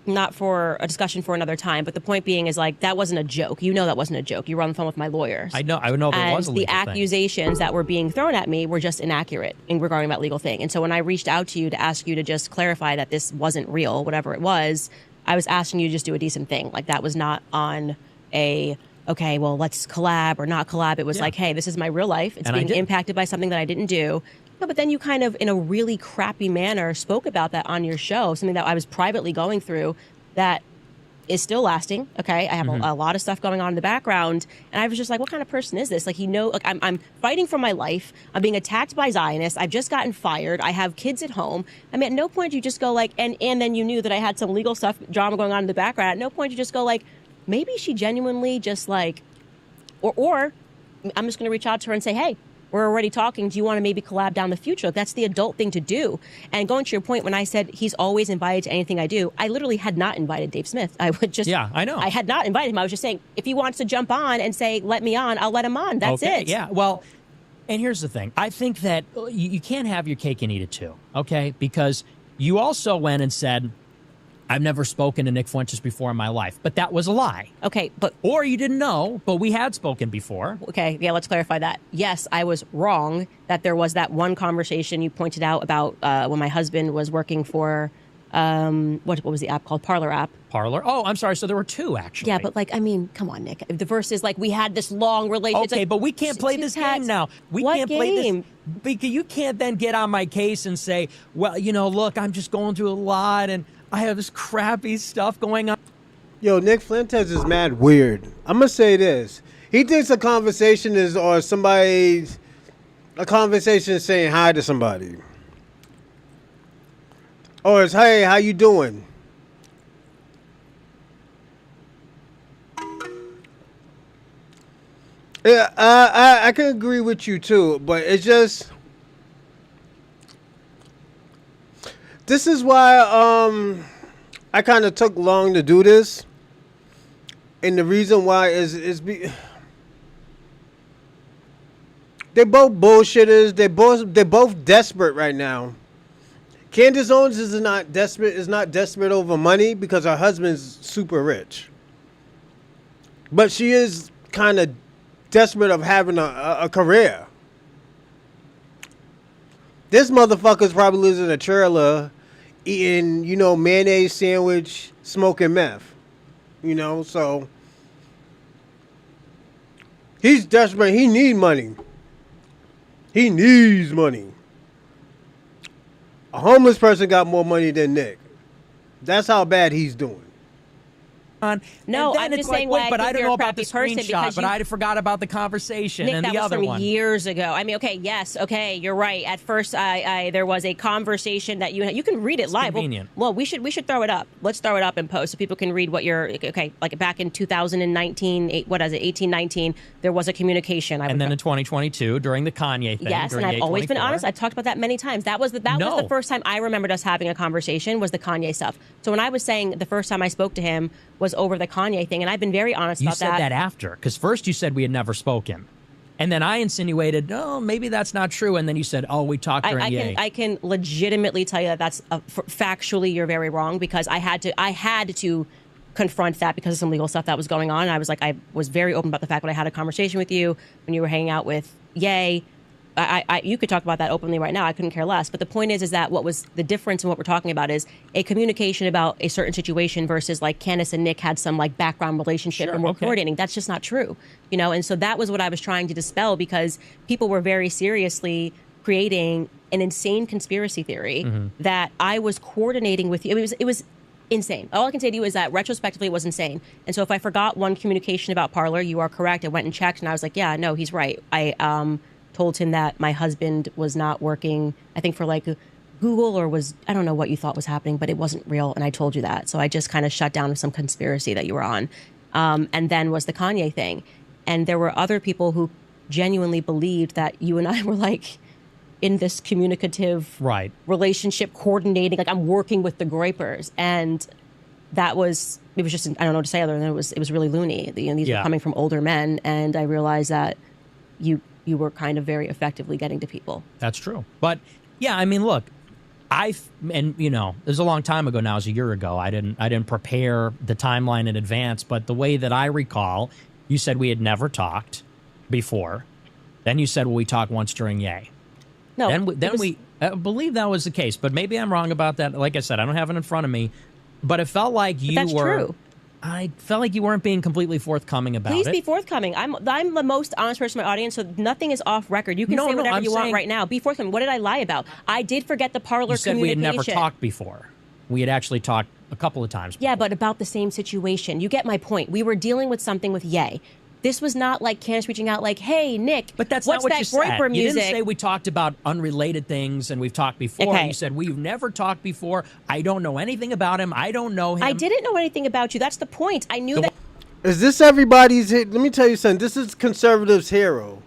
Not for a discussion for another time, but the point being is, like, that wasn't a joke. You know that wasn't a joke. You were on the phone with my lawyers. I know there was a legal thing. And the accusations that were being thrown at me were just inaccurate in regarding that legal thing. And so when I reached out to you to ask you to just clarify that this wasn't real, whatever it was, I was asking you to just do a decent thing. Like, that was not on a, okay, well, let's collab or not collab. It was like, hey, this is my real life. It's being impacted by something that I didn't do. No, but then you kind of, in a really crappy manner, spoke about that on your show, something that I was privately going through that is still lasting. Okay, I have a lot of stuff going on in the background, and I was just like, what kind of person is this? Like, like, I'm fighting for my life. I'm being attacked by Zionists. I've just gotten fired. I have kids at home. I mean, at no point you just go like, and then you knew that I had some legal stuff, drama going on in the background. At no point you just go like, maybe she genuinely just like, or I'm just going to reach out to her and say, hey, we're already talking. Do you want to maybe collab down the future? That's the adult thing to do. And going to your point, when I said he's always invited to anything I do, I literally had not invited Dave Smith. I would just... Yeah, I know. I had not invited him. I was just saying, if he wants to jump on and say, let me on, I'll let him on. That's it. Yeah, well, and here's the thing. I think that you can't have your cake and eat it too, okay? Because you also went and said, I've never spoken to Nick Fuentes before in my life. But that was a lie. Okay, but... Or you didn't know, but we had spoken before. Okay, yeah, let's clarify that. Yes, I was wrong that there was that one conversation you pointed out about when my husband was working for... what was the app called? Parlor app. Parlor? Oh, I'm sorry. So there were two, actually. Yeah, but like, I mean, come on, Nick. The verse is like, we had this long relationship. Okay, like, but we can't play this game now. We can't play this. Because you can't then get on my case and say, well, you know, look, I'm just going through a lot and I have this crappy stuff going on. Yo, Nick Fuentes is mad weird. I'm going to say this. He thinks a conversation is, or somebody's, a conversation saying hi to somebody. Or it's, hey, how you doing? Yeah, I can agree with you too, but it's just, this is why I kind of took long to do this, and the reason why is they're both bullshitters. They're both desperate right now. Candace Owens is not desperate over money because her husband's super rich, but she is kind of desperate of having a career. This motherfucker's probably lives in a trailer eating, you know, mayonnaise sandwich, smoking meth. You know, so he's desperate. He needs money. He needs money. A homeless person got more money than Nick. That's how bad he's doing. No, I'm just saying, wait, but I don't know about the person screenshot, but I forgot about the conversation Nick, and the other one. That was from years ago. I mean, okay, yes, okay, you're right. At first, I there was a conversation that you can read it live. Convenient. Well, we should throw it up. Let's throw it up and post so people can read what you're, okay, like back in 2019, what is it, 18, 19, there was a communication. And then in 2022, during the Kanye thing. Yes, and I've always been honest. I've talked about that many times. That was the first time I remembered us having a conversation was the Kanye stuff. So when I was saying the first time I spoke to him was over the Kanye thing, and I've been very honest about that. You said that after, because first you said we had never spoken. And then I insinuated, oh, maybe that's not true. And then you said, oh, we talked during Ye. I can legitimately tell you that that's factually you're very wrong, because I had to confront that because of some legal stuff that was going on. I was very open about the fact that I had a conversation with you when you were hanging out with Ye. you could talk about that openly right now. I couldn't care less. But the point is that what was the difference in what we're talking about is a communication about a certain situation versus like Candace and Nick had some like background relationship and were coordinating. That's just not true, you know. And so that was what I was trying to dispel, because people were very seriously creating an insane conspiracy theory that I was coordinating with you. It was insane. All I can say to you is that retrospectively it was insane. And so if I forgot one communication about Parler, you are correct. I went and checked and I was like, yeah, no, he's right. I told him that my husband was not working, I think for like Google, or was, I don't know what you thought was happening, but it wasn't real. And I told you that. So I just kind of shut down some conspiracy that you were on. And then was the Kanye thing. And there were other people who genuinely believed that you and I were like in this communicative relationship, coordinating, like I'm working with the Groypers. And it was just, I don't know what to say other than it was really loony. These were coming from older men. And I realized that you were kind of very effectively getting to people. That's true. But yeah, I mean, look, and you know, this is a long time ago now, it was a year ago. I didn't prepare the timeline in advance, but the way that I recall, you said we had never talked before. Then you said, well, we talked once during Yay. No, I believe that was the case, but maybe I'm wrong about that. Like I said, I don't have it in front of me, but it felt like that's true. I felt like you weren't being completely forthcoming about it. Please be forthcoming. I'm the most honest person in my audience, so nothing is off record. You can say whatever you want right now. Be forthcoming. What did I lie about? I did forget the Parler you said communication. We had never talked before. We had actually talked a couple of times before. Yeah, but about the same situation. You get my point. We were dealing with something with Ye. This was not like Candace reaching out like, hey, Nick, but that's what's not what that you said. Groyper music? You didn't say we talked about unrelated things and we've talked before. Okay. You said we've never talked before. I don't know anything about him. I don't know him. I didn't know anything about you. That's the point. I knew that. Is this everybody's hit? Let me tell you something. This is conservatives' hero.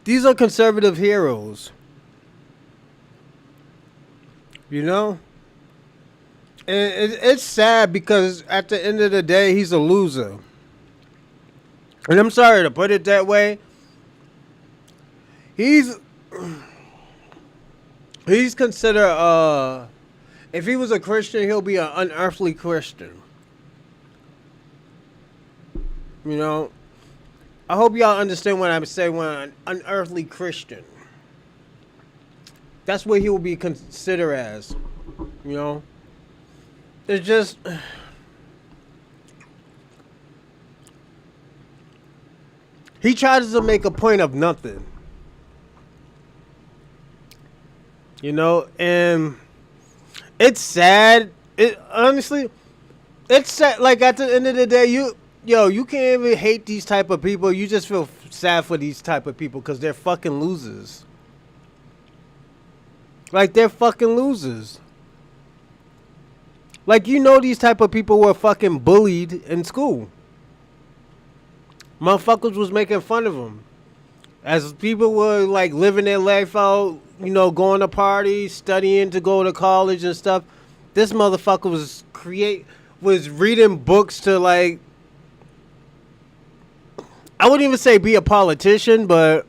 These are conservative heroes. You know? And it's sad because at the end of the day, he's a loser. And I'm sorry to put it that way. He's considered, if he was a Christian, he'll be an unearthly Christian. You know? I hope y'all understand what I'm saying when an unearthly Christian. That's what he will be considered as. You know? It's just, he tries to make a point of nothing, you know, and it's sad. Honestly, it's sad. Like at the end of the day, you can't even hate these type of people. You just feel sad for these type of people because they're fucking losers. Like they're fucking losers. Like, you know, these type of people were fucking bullied in school. Motherfuckers was making fun of them. As people were, like, living their life out, you know, going to parties, studying to go to college and stuff. This motherfucker was reading books to, like, I wouldn't even say be a politician, but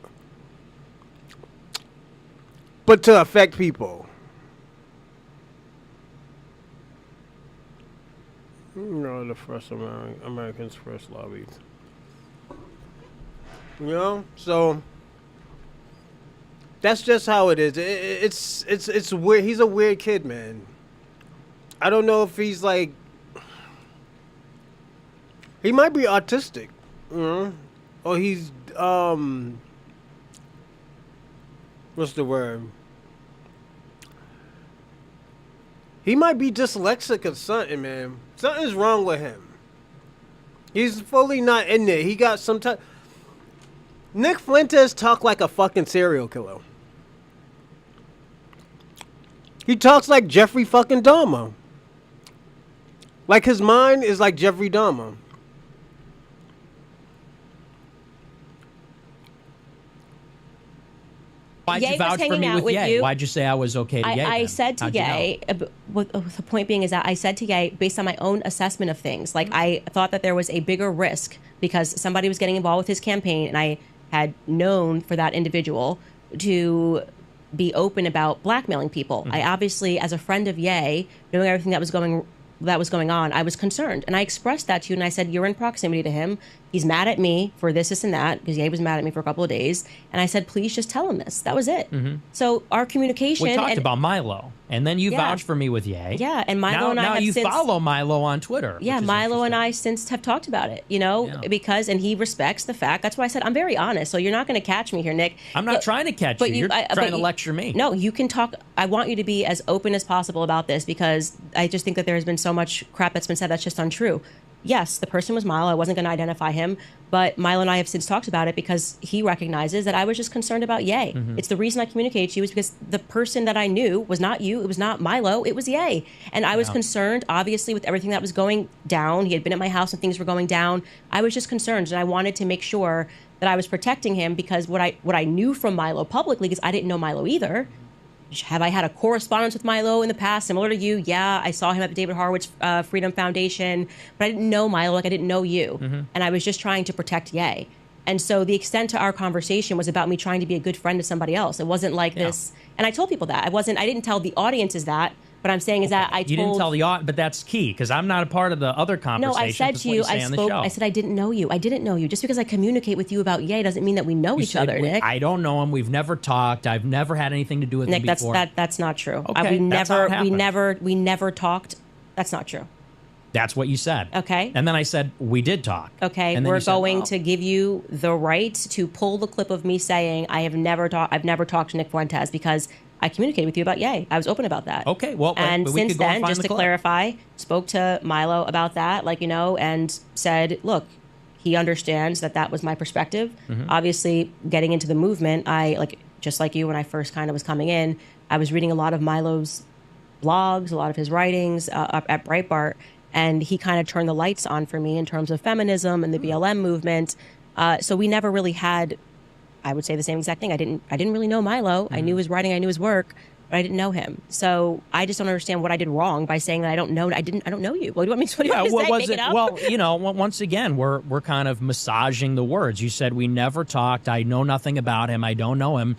to affect people. You know, the first Americans first lobbied. You know, so that's just how it is. It's weird. He's a weird kid, man. I don't know if he's like, he might be autistic, you know, or he's what's the word? He might be dyslexic or something, man. Something's wrong with him. He's fully not in there. He got some type. Nick Fuentes talk like a fucking serial killer. He talks like Jeffrey fucking Dahmer. Like his mind is like Jeffrey Dahmer. Why'd you vouch for me with Ye? Why'd you say I was okay to Ye? I said to Ye, the point being is that I said to Ye, based on my own assessment of things, like I thought that there was a bigger risk because somebody was getting involved with his campaign, and I had known for that individual to be open about blackmailing people. I obviously, as a friend of Ye, knowing everything that was going on, I was concerned. And I expressed that to you, and I said, you're in proximity to him. He's mad at me for this, and that, because Ye was mad at me for a couple of days. And I said, please just tell him this. That was it. So our communication. We talked about Milo, and then you vouched for me with Ye. Yeah, and Milo and I have you since, follow Milo on Twitter. Yeah, Milo and I since have talked about it, because, and he respects the fact. That's why I said I'm very honest. So you're not going to catch me here, Nick. I'm not trying to catch you. You're trying to lecture me. No, you can talk. I want you to be as open as possible about this, because I just think that there has been so much crap that's been said that's just untrue. Yes, the person was Milo. I wasn't going to identify him, but Milo and I have since talked about it because he recognizes that I was just concerned about Ye. It's the reason I communicated to you is because the person that I knew was not you. It was not Milo. It was Ye. And I was concerned, obviously, with everything that was going down. He had been at my house and things were going down. I was just concerned, and I wanted to make sure that I was protecting him, because what I knew from Milo publicly, because I didn't know Milo either. Have I had a correspondence with Milo in the past, similar to you? Yeah, I saw him at the David Horowitz Freedom Foundation, but I didn't know Milo like I didn't know you. And I was just trying to protect Ye. And so the extent to our conversation was about me trying to be a good friend to somebody else. It wasn't like this. And I told people that. I didn't tell the audiences that. What I'm saying is that you didn't tell the audience, but that's key, because I'm not a part of the other conversation. No, I said to you, I said I didn't know you. I didn't know you. Just because I communicate with you about Ye doesn't mean that we know each other, Nick. I don't know him. We've never talked. I've never had anything to do with him before. Nick, that's not true. Okay, we never talked. That's not true. That's what you said. Okay. And then I said, we did talk. Okay. We're going to give you the right to pull the clip of me saying I've never talked to Nick Fuentes, because I communicated with you about Ye. I was open about that. Okay, well, and but we since could go and then, find just the to clip. clarify, spoke to Milo about that, and said, look, he understands that was my perspective. Obviously, getting into the movement, just like you, when I first kind of was coming in, I was reading a lot of Milo's blogs, a lot of his writings up at Breitbart, and he kind of turned the lights on for me in terms of feminism and the BLM movement. So we never really had, I would say, the same exact thing. I didn't really know Milo. I knew his writing, I knew his work, but I didn't know him. So I just don't understand what I did wrong by saying that I don't know you. What do you want me to say? Make it up? Well, once again, we're kind of massaging the words. You said we never talked. I know nothing about him. I don't know him.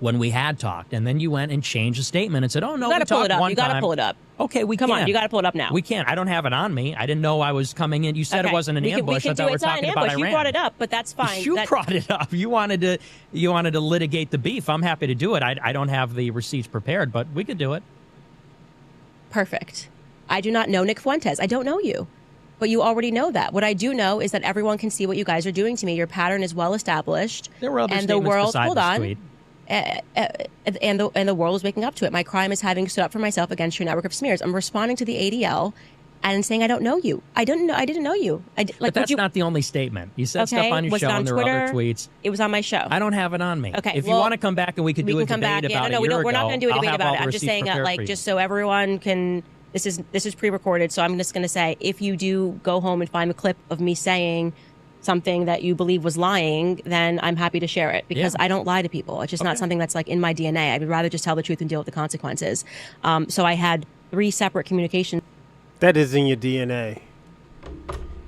When we had talked, and then you went and changed the statement and said, "Oh no, you got to pull it up. You got to pull it up. Okay, come on. You got to pull it up now. We can't. I don't have it on me. I didn't know I was coming in. You said it wasn't an ambush. I thought we were talking about Iran. You brought it up, but that's fine. You brought it up. You wanted to litigate the beef. I'm happy to do it. I don't have the receipts prepared, but we could do it. Perfect. I do not know Nick Fuentes. I don't know you. But you already know that. What I do know is that everyone can see what you guys are doing to me. Your pattern is well established. There were other and statements the world. besides Hold this on. tweet. And the world is waking up to it. My crime is having stood up for myself against your network of smears. I'm responding to the ADL and saying I don't know you. I didn't know you. But that's not the only statement. You said stuff on your show, and there were other tweets. It was on my show. I don't have it on me. Okay, if you want to come back and we could do a debate about it, we're not going to do a debate about it. I'm just saying, just so everyone can. This is pre-recorded, so I'm just going to say, if you do go home and find a clip of me saying something that you believe was lying, then I'm happy to share it, because I don't lie to people. It's just not something that's in my DNA. I would rather just tell the truth and deal with the consequences. So I had 3 separate communications. That is in your DNA.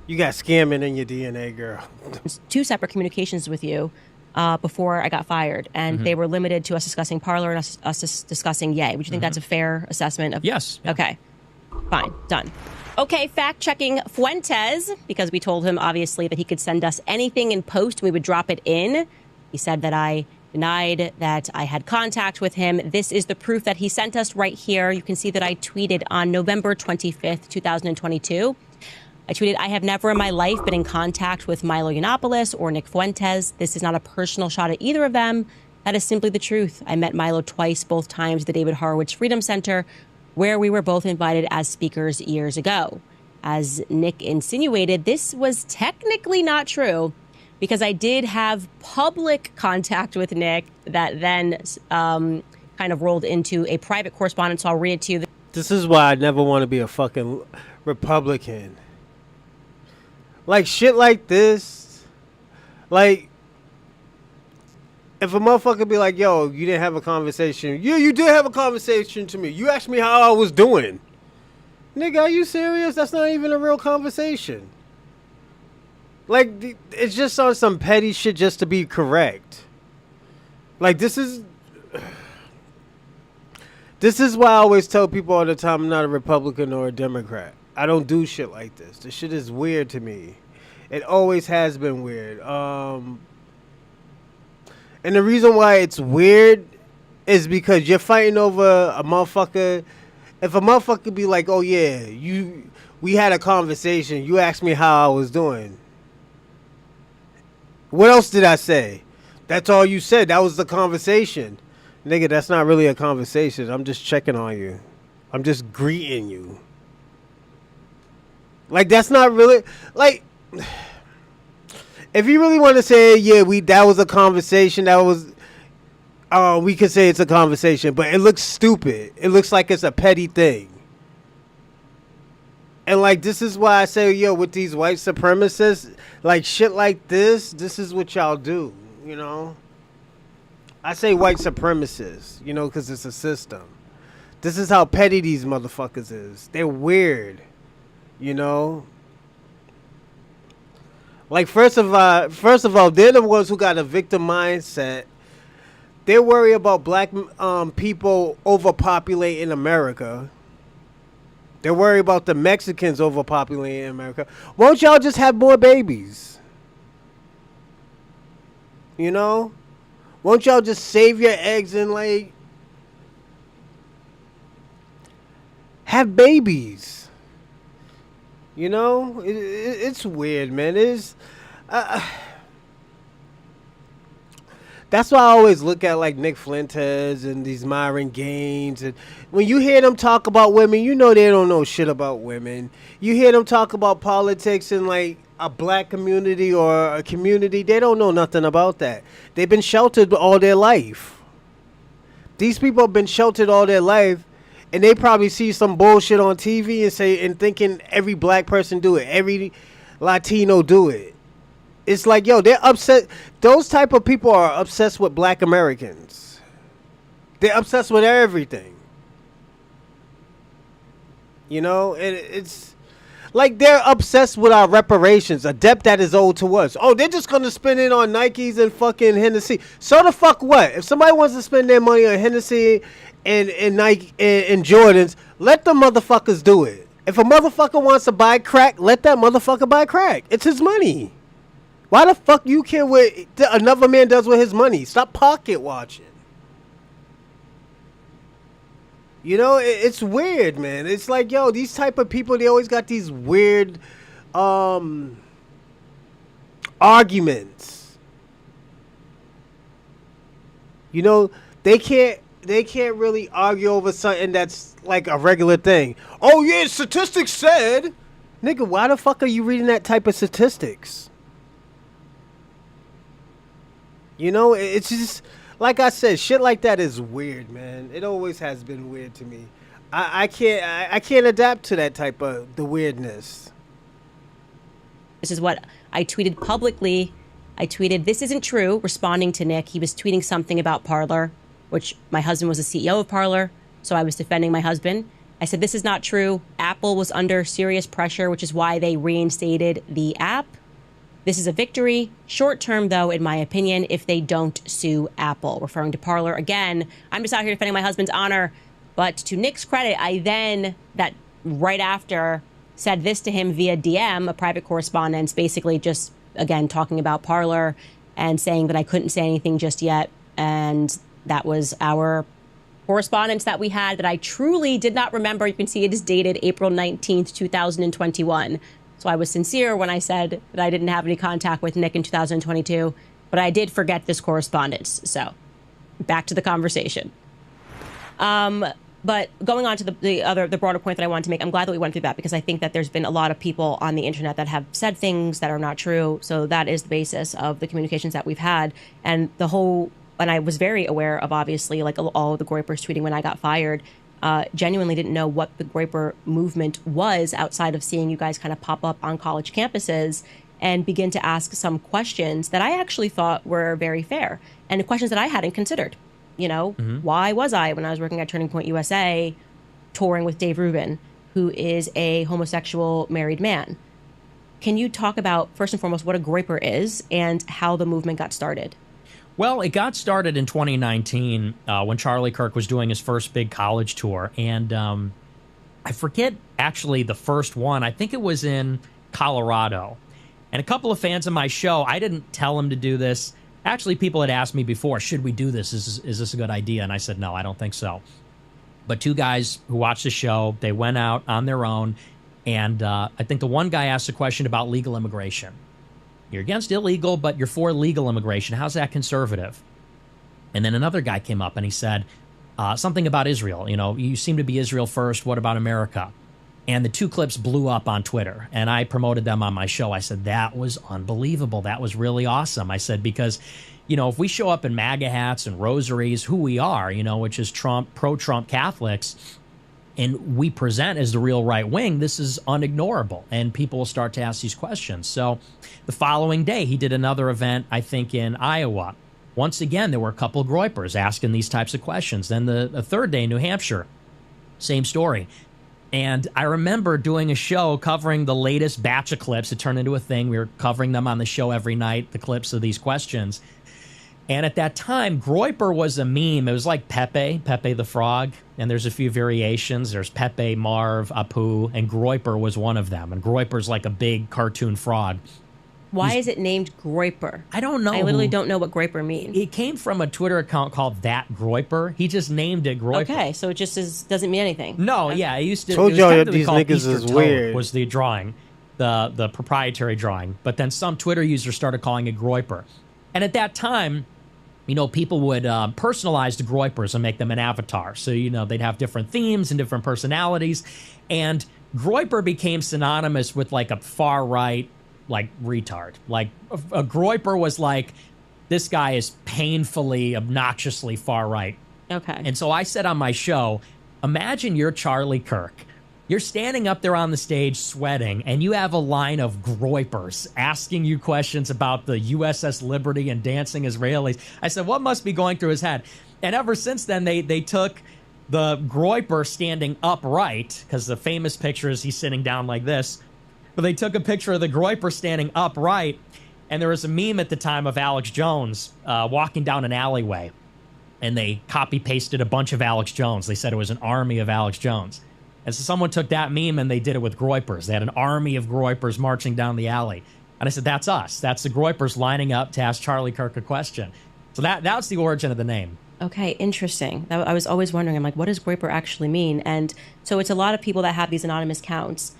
You got scamming in your DNA, girl. 2 separate communications with you before I got fired, and they were limited to us discussing Parler and us discussing Ye. Would you think that's a fair assessment of? Yes. Yeah. Okay. Fine. Done. Okay, fact-checking Fuentes, because we told him, obviously, that he could send us anything in post and we would drop it in. He said that I denied that I had contact with him. This is the proof that he sent us right here. You can see that I tweeted on November 25th, 2022. I tweeted, I have never in my life been in contact with Milo Yiannopoulos or Nick Fuentes. This is not a personal shot at either of them. That is simply the truth. I met Milo twice, both times at the David Horowitz Freedom Center, where we were both invited as speakers years ago. As Nick insinuated, this was technically not true, because I did have public contact with Nick that then kind of rolled into a private correspondence. So I'll read it to you. This is why I never want to be a fucking Republican. Shit like this. If a motherfucker be like, yo, you didn't have a conversation. Yeah, you did have a conversation to me. You asked me how I was doing. Nigga, are you serious? That's not even a real conversation. It's just on some petty shit just to be correct. This is why I always tell people all the time I'm not a Republican or a Democrat. I don't do shit like this. This shit is weird to me. It always has been weird. And the reason why it's weird is because you're fighting over a motherfucker. If a motherfucker be like, oh yeah, we had a conversation, you asked me how I was doing. What else did I say? That's all you said. That was the conversation. Nigga, that's not really a conversation. I'm just checking on you. I'm just greeting you. Like, that's not really, like, if you really want to say, yeah, that was a conversation, that was, we could say it's a conversation, but it looks stupid. It looks like it's a petty thing. And, like, this is why I say, yo, with these white supremacists, like, shit like this is what y'all do, you know? I say white supremacists, you know, because it's a system. This is how petty these motherfuckers is. They're weird, you know? Like, first of all, they're the ones who got a victim mindset. They worry about black people overpopulating America. They worry about the Mexicans overpopulating America. Won't y'all just have more babies? You know? Won't y'all just save your eggs and, like, have babies? You know? It's weird, man. It's... That's why I always look at, like, Nick Fuentes and these Myron Gaines. And when you hear them talk about women, you know they don't know shit about women. You hear them talk about politics in, like, a black community or a community, they don't know nothing about that. They've been sheltered all their life. These people have been sheltered all their life, and they probably see some bullshit on TV and thinking every black person do it, every Latino do it. It's like, yo, they're upset. Those type of people are obsessed with black Americans. They're obsessed with everything. You know, it's like they're obsessed with our reparations, a debt that is owed to us. Oh, they're just going to spend it on Nikes and fucking Hennessy. So the fuck what? If somebody wants to spend their money on Hennessy and Nike and Jordans, let the motherfuckers do it. If a motherfucker wants to buy crack, let that motherfucker buy crack. It's his money. Why the fuck you care what another man does with his money? Stop pocket watching. You know, it's weird, man. It's like, yo, these type of people, they always got these weird arguments. You know, they can't really argue over something that's like a regular thing. Oh yeah, statistics said. Nigga, why the fuck are you reading that type of statistics? You know, it's just, like I said, shit like that is weird, man. It always has been weird to me. I can't adapt to that type of the weirdness. This is what I tweeted publicly. I tweeted, "This isn't true," responding to Nick. He was tweeting something about Parler, which my husband was the CEO of Parler, so I was defending my husband. I said, "This is not true. Apple was under serious pressure, which is why they reinstated the app. This is a victory, short term, though, in my opinion, if they don't sue Apple," referring to Parler. Again, I'm just out here defending my husband's honor. But to Nick's credit, I then, that right after, said this to him via DM, a private correspondence, basically just, again, talking about Parler and saying that I couldn't say anything just yet. And that was our correspondence that we had that I truly did not remember. You can see it is dated April 19th, 2021. So I was sincere when I said that I didn't have any contact with Nick in 2022, but I did forget this correspondence. So back to the conversation. But going on to the broader point that I wanted to make, I'm glad that we went through that because I think that there's been a lot of people on the internet that have said things that are not true. So that is the basis of the communications that we've had. And I was very aware of, obviously, like all of the Groypers tweeting when I got fired. Genuinely didn't know what the Groyper movement was outside of seeing you guys kind of pop up on college campuses and begin to ask some questions that I actually thought were very fair and questions that I hadn't considered. You know, Why was I, when I was working at Turning Point USA, touring with Dave Rubin, who is a homosexual married man? Can you talk about, first and foremost, what a Groyper is and how the movement got started? Well, it got started in 2019 when Charlie Kirk was doing his first big college tour. And I forget actually the first one. I think it was in Colorado. And a couple of fans of my show, I didn't tell them to do this. Actually, people had asked me before, should we do this? Is this a good idea? And I said, no, I don't think so. But two guys who watched the show, they went out on their own. And I think the one guy asked a question about legal immigration. You're against illegal, but you're for legal immigration. How's that conservative? And then another guy came up and he said something about Israel. You know, you seem to be Israel first. What about America? And the two clips blew up on Twitter, and I promoted them on my show. I said, that was unbelievable. That was really awesome. I said, because, you know, if we show up in MAGA hats and rosaries, who we are, you know, which is Trump, pro-Trump Catholics, and we present as the real right wing, this is unignorable, and people will start to ask these questions. So the following day, he did another event, I think, in Iowa. Once again, there were a couple of Groypers asking these types of questions. Then the third day in New Hampshire, same story. And I remember doing a show covering the latest batch of clips. It turned into a thing. We were covering them on the show every night, the clips of these questions. And at that time, Groyper was a meme. It was like Pepe the Frog. And there's a few variations. There's Pepe, Marv, Apu, and Groyper was one of them. And Groyper's like a big cartoon frog. Why is it named Groyper? I don't know. I literally don't know what Groyper means. It came from a Twitter account called That Groyper. He just named it Groyper. Okay, so it just doesn't mean anything. No, yeah, it used to. Told it was y'all technically these called niggas Easter is Toad weird. Was the drawing, the proprietary drawing. But then some Twitter users started calling it Groyper. And at that time, you know, people would personalize the Groypers and make them an avatar. So, you know, they'd have different themes and different personalities. And Groyper became synonymous with like a far right, like retard. Like a Groyper was like, this guy is painfully, obnoxiously far right. Okay. And so I said on my show, imagine you're Charlie Kirk. You're standing up there on the stage sweating, and you have a line of Groypers asking you questions about the USS Liberty and dancing Israelis. I said, what must be going through his head? And ever since then, they took the Groyper standing upright, because the famous picture is he's sitting down like this. But they took a picture of the Groyper standing upright, and there was a meme at the time of Alex Jones walking down an alleyway, and they copy-pasted a bunch of Alex Jones. They said it was an army of Alex Jones. And so someone took that meme and they did it with Groypers. They had an army of Groypers marching down the alley. And I said, that's us. That's the Groypers lining up to ask Charlie Kirk a question. So that's the origin of the name. Okay, interesting. I was always wondering, I'm like, what does Groyper actually mean? And so it's a lot of people that have these anonymous accounts,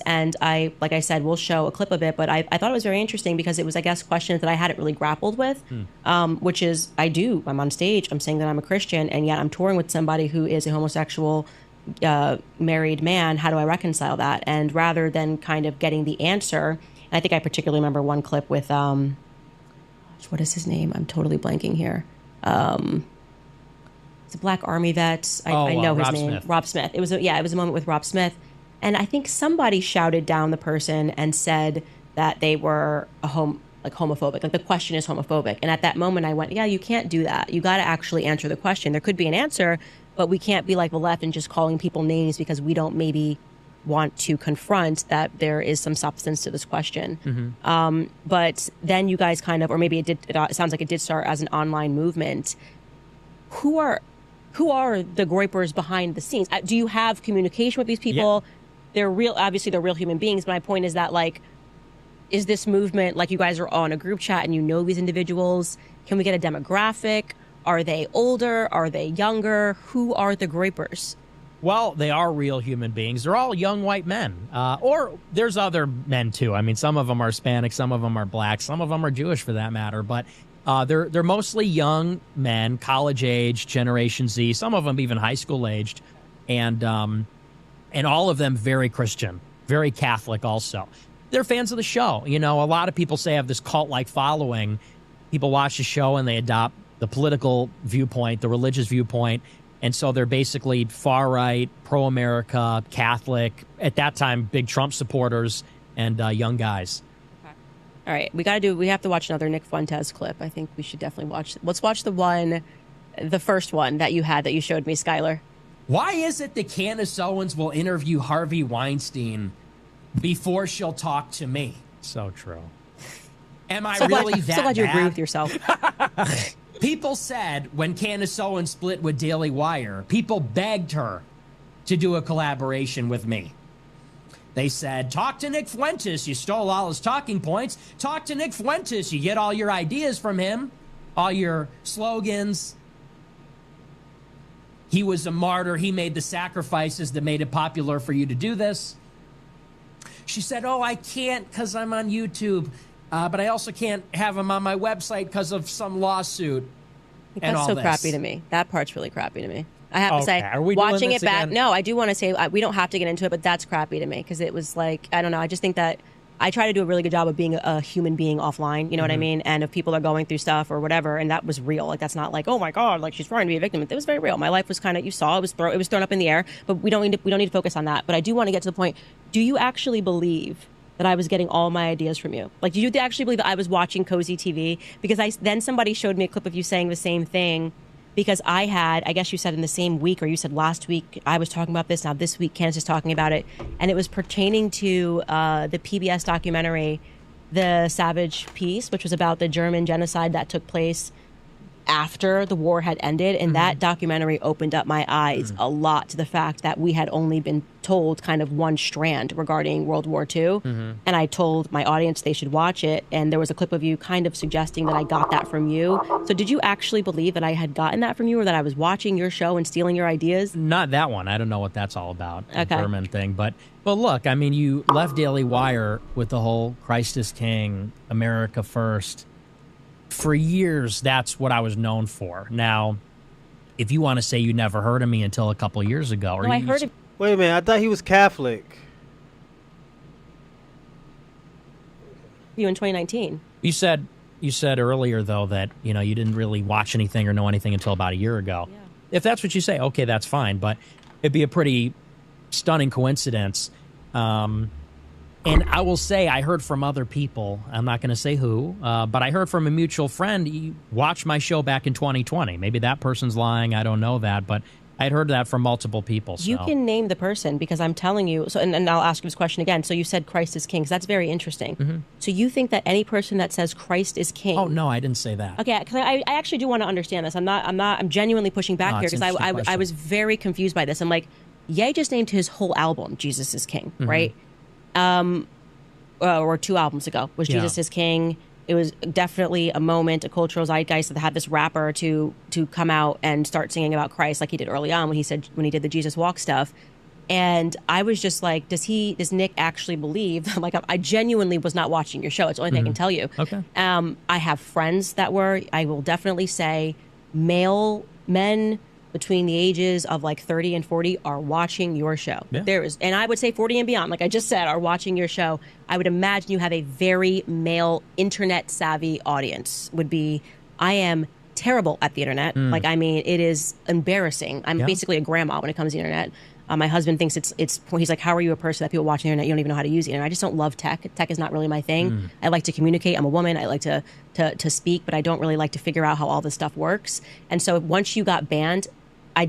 and I, like I said, we'll show a clip of it, but I thought it was very interesting because it was, I guess, questions that I hadn't really grappled with, which is, I'm on stage, I'm saying that I'm a Christian, and yet I'm touring with somebody who is a homosexual married man. How do I reconcile that? And rather than kind of getting the answer, and I think I particularly remember one clip with, what is his name? I'm totally blanking here. It's a black army vet. I know his name. Smith. Rob Smith. It was a moment with Rob Smith. And I think somebody shouted down the person and said that they were homophobic. Like the question is homophobic. And at that moment I went, yeah, you can't do that. You got to actually answer the question. There could be an answer, but we can't be like the left and just calling people names because we don't maybe want to confront that there is some substance to this question. Mm-hmm. But then you guys kind of, or maybe it sounds like it did start as an online movement. Who are the Groypers behind the scenes? Do you have communication with these people? Yeah. Obviously they're real human beings. But my point is that, like, is this movement, like, you guys are on a group chat and you know these individuals? Can we get a demographic? Are they older? Are they younger? Who are the Groypers? Well, they are real human beings. They're all young white men. Or there's other men, too. I mean, some of them are Hispanic, some of them are black, some of them are Jewish, for that matter. But they're mostly young men, college age, Generation Z, some of them even high school aged, and all of them very Christian, very Catholic also. They're fans of the show. You know, a lot of people say I have this cult-like following. People watch the show and they adopt the political viewpoint, the religious viewpoint, and so they're basically far-right, pro-America, Catholic, at that time, big Trump supporters, and young guys. All right, we have to watch another Nick Fuentes clip. I think we should definitely watch. Let's watch the first one that you showed me, Skylar. Why is it that Candace Owens will interview Harvey Weinstein before she'll talk to me? So true. Am I really that so glad you bad? agree with yourself. People said when Candace Owens split with Daily Wire, people begged her to do a collaboration with me. They said, talk to Nick Fuentes. You stole all his talking points. Talk to Nick Fuentes. You get all your ideas from him, all your slogans. He was a martyr. He made the sacrifices that made it popular for you to do this. She said, oh, I can't because I'm on YouTube, but I also can't have him on my website because of some lawsuit. That's so crappy to me. That part's really crappy to me. I have to say, are we watching doing it this back, again? no, I do want to say, we don't have to get into it, but that's crappy to me because it was like, I don't know, I just think that I try to do a really good job of being a human being offline, you know what I mean? And if people are going through stuff or whatever, and that was real, like that's not like, oh my God, like she's trying to be a victim. It was very real. My life was kind of, you saw, it was thrown up in the air, but we don't need to focus on that. But I do want to get to the point, do you actually believe that I was getting all my ideas from you? Like, do you actually believe that I was watching Cozy TV? Because then somebody showed me a clip of you saying the same thing. Because I guess you said in the same week, or you said last week, I was talking about this. Now this week, Candace is talking about it. And it was pertaining to the PBS documentary, The Savage Peace, which was about the German genocide that took place after the war had ended. And that documentary opened up my eyes a lot to the fact that we had only been told kind of one strand regarding World War II. And I told my audience they should watch it. And there was a clip of you kind of suggesting that I got that from you. So did you actually believe that I had gotten that from you, or that I was watching your show and stealing your ideas? Not that one. I don't know what that's all about. The Okay. German thing. But look, I mean, you left Daily Wire with the whole Christ is King, America First. For years, that's what I was known for. Now, if you want to say you never heard of me until a couple years ago. Or No, I heard of Wait a minute, I thought he was Catholic. you in 2019. You said earlier, though, that you didn't really watch anything or know anything until about a year ago. Yeah. If that's what you say, okay, that's fine. But it'd be a pretty stunning coincidence. And I will say I heard from other people. I'm not going to say who, but I heard from a mutual friend. He watched my show back in 2020. Maybe that person's lying. I don't know that, but I'd heard that from multiple people. So. You can name the person, because I'm telling you. So, and I'll ask you this question again. So you said Christ is king. So that's very interesting. So you think that any person that says Christ is king? Oh no, I didn't say that. Okay, because I actually do want to understand this. I'm genuinely pushing back here it's because an interesting I was very confused by this. I'm like, Ye just named his whole album Jesus is King, right? Or 2 albums ago was Jesus is King. It was definitely a moment, a cultural zeitgeist that had this rapper to come out and start singing about Christ like he did early on when he did the Jesus Walk stuff. And I was just like, does Nick actually believe? Like, I genuinely was not watching your show. It's the only thing I can tell you. Okay. I have friends that were, I will definitely say, male men between the ages of like 30 and 40 are watching your show. Yeah. And I would say 40 and beyond, like I just said, are watching your show. I would imagine you have a very male, internet savvy audience. I am terrible at the internet. Like, I mean, it is embarrassing. I'm basically a grandma when it comes to the internet. My husband thinks he's like, how are you a person that people watch the internet? You don't even know how to use the internet. I just don't love tech. Tech is not really my thing. I like to communicate. I'm a woman. I like to speak, but I don't really like to figure out how all this stuff works. And so once you got banned, I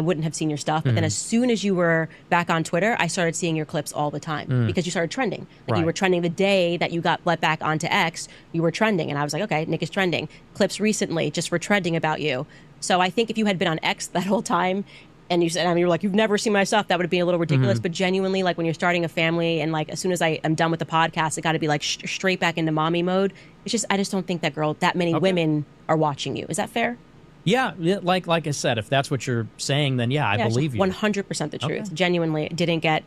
wouldn't have seen your stuff. But then as soon as you were back on Twitter, I started seeing your clips all the time because you started trending. Like, you were trending the day that you got let back onto X, you were trending. And I was like, okay, Nick is trending. Clips recently just were trending about you. So I think if you had been on X that whole time and you said, you were like, you've never seen my stuff, that would have been a little ridiculous. But genuinely, like when you're starting a family and like as soon as I am done with the podcast, it got to be like straight back into mommy mode. I just don't think that many women are watching you. Is that fair? Yeah, like I said, if that's what you're saying, then I believe you. 100% the truth. Genuinely didn't get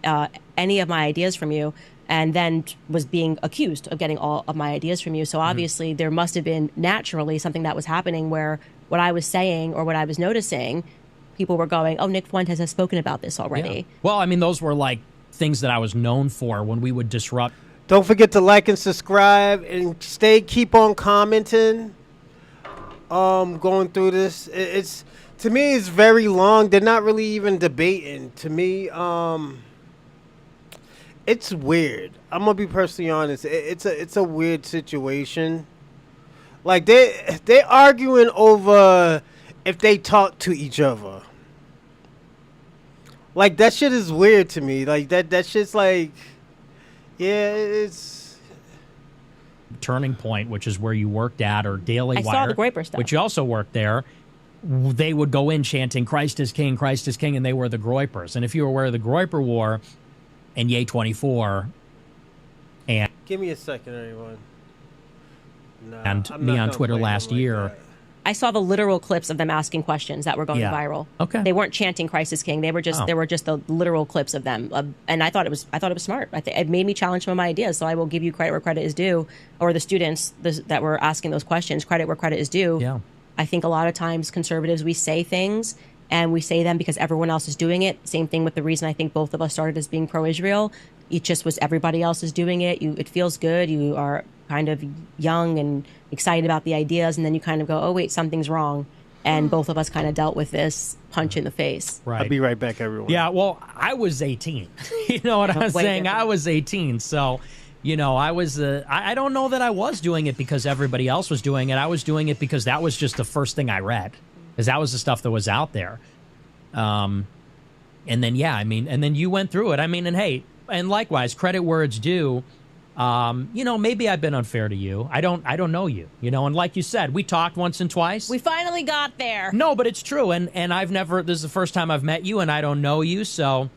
any of my ideas from you, and then was being accused of getting all of my ideas from you. So obviously there must have been naturally something that was happening where what I was saying or what I was noticing, people were going, oh, Nick Fuentes has spoken about this already. Yeah. Well, I mean, those were like things that I was known for when we would disrupt. Don't forget to like and subscribe and keep on commenting. Going through this, it's to me it's very long. They're not really even debating. To me, it's weird. I'm gonna be personally honest. It's a weird situation. Like they're arguing over if they talk to each other. Like that shit is weird to me. Like that shit's like, yeah, it's. Turning Point, which is where you worked at, or Daily Wire. I saw the Groyper stuff. Which you also worked there. They would go in chanting, Christ is King, and they were the Groypers. And if you were aware of the Groyper War, and Yay 24 and Give me a second, everyone. Nah, and I'm me not on gonna Twitter play last him like year. that. I saw the literal clips of them asking questions that were going Yeah. viral. Okay. They weren't chanting "Christ King." They were just there were just the literal clips of them, and I thought it was smart. It made me challenge some of my ideas. So I will give you credit where credit is due, or the students that were asking those questions credit where credit is due. Yeah. I think a lot of times conservatives, we say things and we say them because everyone else is doing it. Same thing with the reason I think both of us started as being pro-Israel. It just was everybody else is doing it. It feels good. You are kind of young and excited about the ideas, and then you kind of go, oh wait, something's wrong. And both of us kind of dealt with this punch in the face. Right. I'll be right back, everyone. Yeah, well, I was 18. You know what I'm Way saying? different. I was 18. So, you know, I was, I don't know that I was doing it because everybody else was doing it. I was doing it because that was just the first thing I read, because that was the stuff that was out there. And then, yeah, I mean, and then you went through it. I mean, and hey, and likewise, credit where it's due. You know, maybe I've been unfair to you. I don't know you, you know, and like you said, we talked once and twice. We finally got there. No, but it's true. And I've never, this is the first time I've met you and I don't know you. So,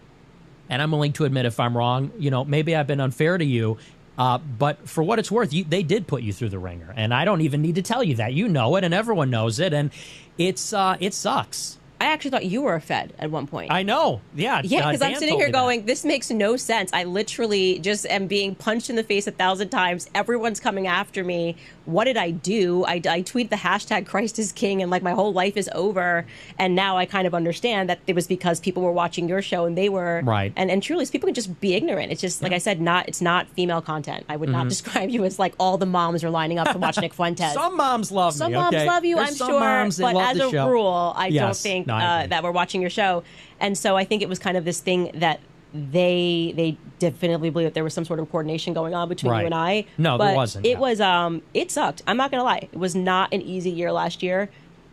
and I'm willing to admit if I'm wrong, you know, maybe I've been unfair to you. But for what it's worth, they did put you through the ringer, and I don't even need to tell you that. You know it, and everyone knows it, and it sucks. I actually thought you were a Fed at one point. I know. Yeah. Yeah, because I'm Dan sitting told here me that. going, this makes no sense. I literally just am being punched in the face 1,000 times. Everyone's coming after me. What did I do? I tweet the hashtag Christ is King, and like my whole life is over. And now I kind of understand that it was because people were watching your show and they were Right. And truly, people can just be ignorant. It's just like I said, it's not female content. I would not describe you as like all the moms are lining up to watch Nick Fuentes. Some moms love Some me. moms okay? love you, There's I'm some sure, moms that but love as the a show. rule, I don't Yes. think No, I agree. that we're watching your show. And so I think it was kind of this thing that they definitely believe that there was some sort of coordination going on between Right. you and I. No, there but wasn't, It yeah. was it sucked. I'm not gonna lie. It was not an easy year last year.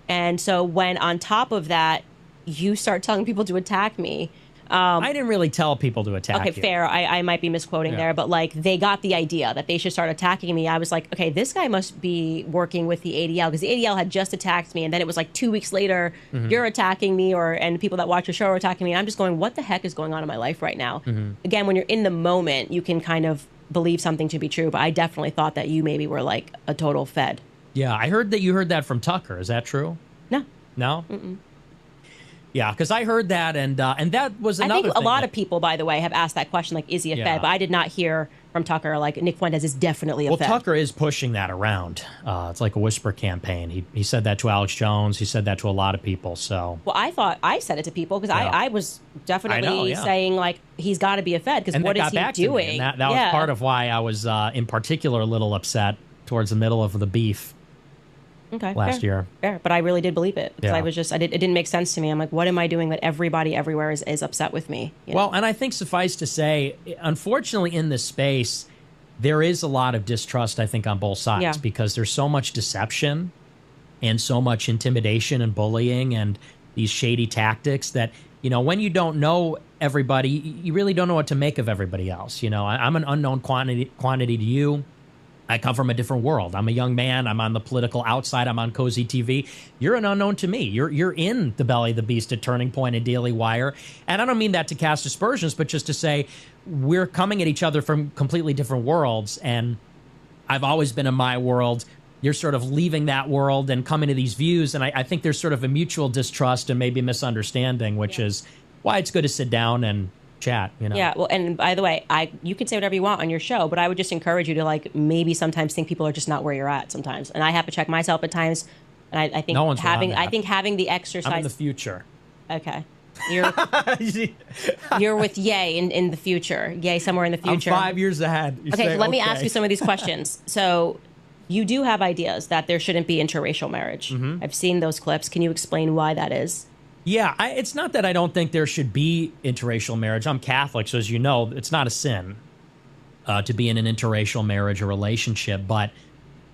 And so when on top of that, you start telling people to attack me. I didn't really tell people to attack Okay, you. fair. I might be misquoting there, but like they got the idea that they should start attacking me. I was like, okay, this guy must be working with the ADL, because the ADL had just attacked me, and then it was like 2 weeks later, you're attacking me, and people that watch your show are attacking me. And I'm just going, what the heck is going on in my life right now? Again, when you're in the moment, you can kind of believe something to be true, but I definitely thought that you maybe were like a total Fed. Yeah, I heard that you heard that from Tucker. Is that true? No. No? Mm-mm. Yeah, because I heard that, and that was another I think thing a lot that- of people, by the way, have asked that question, like, is he a Yeah. Fed? But I did not hear from Tucker, like, Nick Fuentes is definitely a Well, Fed. Tucker is pushing that around. It's like a whisper campaign. He said that to Alex Jones. He said that to a lot of people. So, Well, I thought I said it to people because Yeah. I was definitely I know, yeah. saying, like, he's got to be a Fed, because and what that is got he back to me, doing? and that was part of why I was, in particular, a little upset towards the middle of the beef last year. Fair. But I really did believe it. Because Yeah. I was just, it didn't make sense to me. I'm like, what am I doing that everybody everywhere is upset with me? You know? Well, and I think suffice to say, unfortunately, in this space, there is a lot of distrust, I think, on both sides, Yeah. because there's so much deception and so much intimidation and bullying and these shady tactics that, you know, when you don't know everybody, you really don't know what to make of everybody else. You know, I'm an unknown quantity to you. I come from a different world. I'm a young man. I'm on the political outside. I'm on Cozy TV. You're an unknown to me. You're in the belly of the beast at Turning Point and Daily Wire. And I don't mean that to cast aspersions, but just to say we're coming at each other from completely different worlds. And I've always been in my world. You're sort of leaving that world and coming to these views. And I think there's sort of a mutual distrust and maybe misunderstanding, which is why it's good to sit down and chat, you know. Yeah, well, and by the way, you can say whatever you want on your show, but I would just encourage you to, like, maybe sometimes think people are just not where you're at sometimes. And I have to check myself at times. And I think No one's having around that. I think having the exercise. I'm in the future. Okay. You're with Ye in the future. Ye somewhere in the future. I'm 5 years ahead. You Okay, say, so let me ask you some of these questions. So you do have ideas that there shouldn't be interracial marriage. Mm-hmm. I've seen those clips. Can you explain why that is? Yeah, it's not that I don't think there should be interracial marriage. I'm Catholic, so as you know, it's not a sin to be in an interracial marriage or relationship. But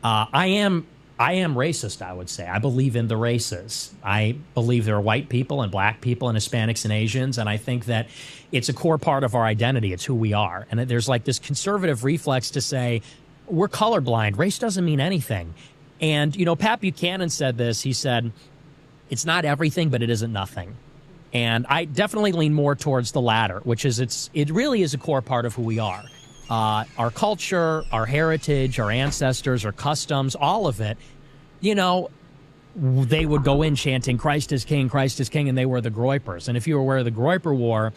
I am racist, I would say. I believe in the races. I believe there are white people and black people and Hispanics and Asians, and I think that it's a core part of our identity. It's who we are. And there's like this conservative reflex to say, we're colorblind. Race doesn't mean anything. And, you know, Pat Buchanan said this. He said, it's not everything, but it isn't nothing. And I definitely lean more towards the latter, which is it really is a core part of who we are. Our culture, our heritage, our ancestors, our customs, all of it, you know, they would go in chanting Christ is King, and they were the Groypers. And if you were aware of the Groyper War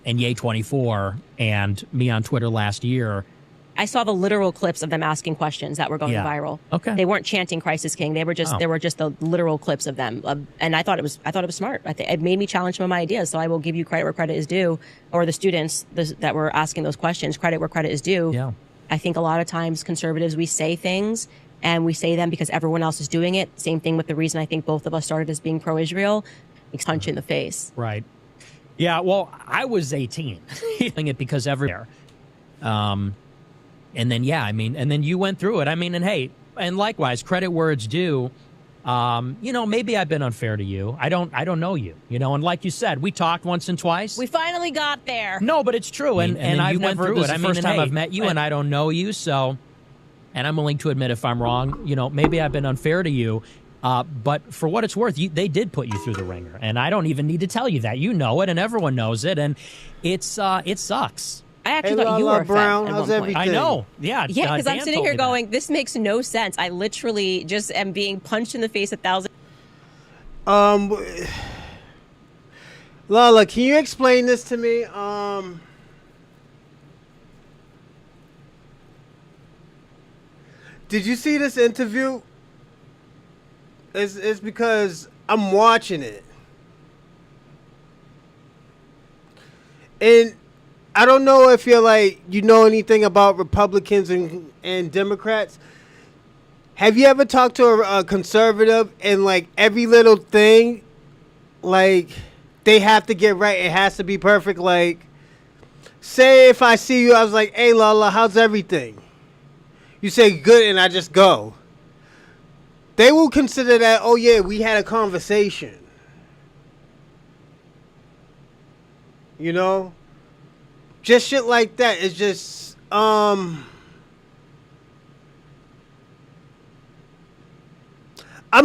and Ye24 and me on Twitter last year, I saw the literal clips of them asking questions that were going viral. Okay, they weren't chanting "Christ is King." They were just the literal clips of them, and I thought it was smart. It made me challenge some of my ideas. So I will give you credit where credit is due, or the students that were asking those questions credit where credit is due. Yeah, I think a lot of times conservatives, we say things and we say them because everyone else is doing it. Same thing with the reason I think both of us started as being pro-Israel. It's punch in the face. Right. Yeah. Well, I was 18, doing it because everywhere. And then, and then you went through it. I mean, and hey, and likewise, credit where it's due. You know, maybe I've been unfair to you. I don't know you, you know, and like you said, we talked once and twice. We finally got there. No, but it's true. And I've never, this is the first time I've met you and I don't know you. So, and I'm willing to admit if I'm wrong, you know, maybe I've been unfair to you. But for what it's worth, they did put you through the ringer. And I don't even need to tell you that. You know it and everyone knows it. And it sucks. I actually thought you were Brown. How's everything? I know. Yeah. Yeah, because I'm Dan sitting told here me going, this makes no sense. I literally just am being punched in the face 1,000. Lala, can you explain this to me? Did you see this interview? It's because I'm watching it. And I don't know if you're you know anything about Republicans and Democrats. Have you ever talked to a conservative and every little thing, they have to get right? It has to be perfect. Say if I see you, I was like, hey, Lala, how's everything? You say good and I just go. They will consider that, oh yeah, we had a conversation. You know? Just shit like that. It's just, I'm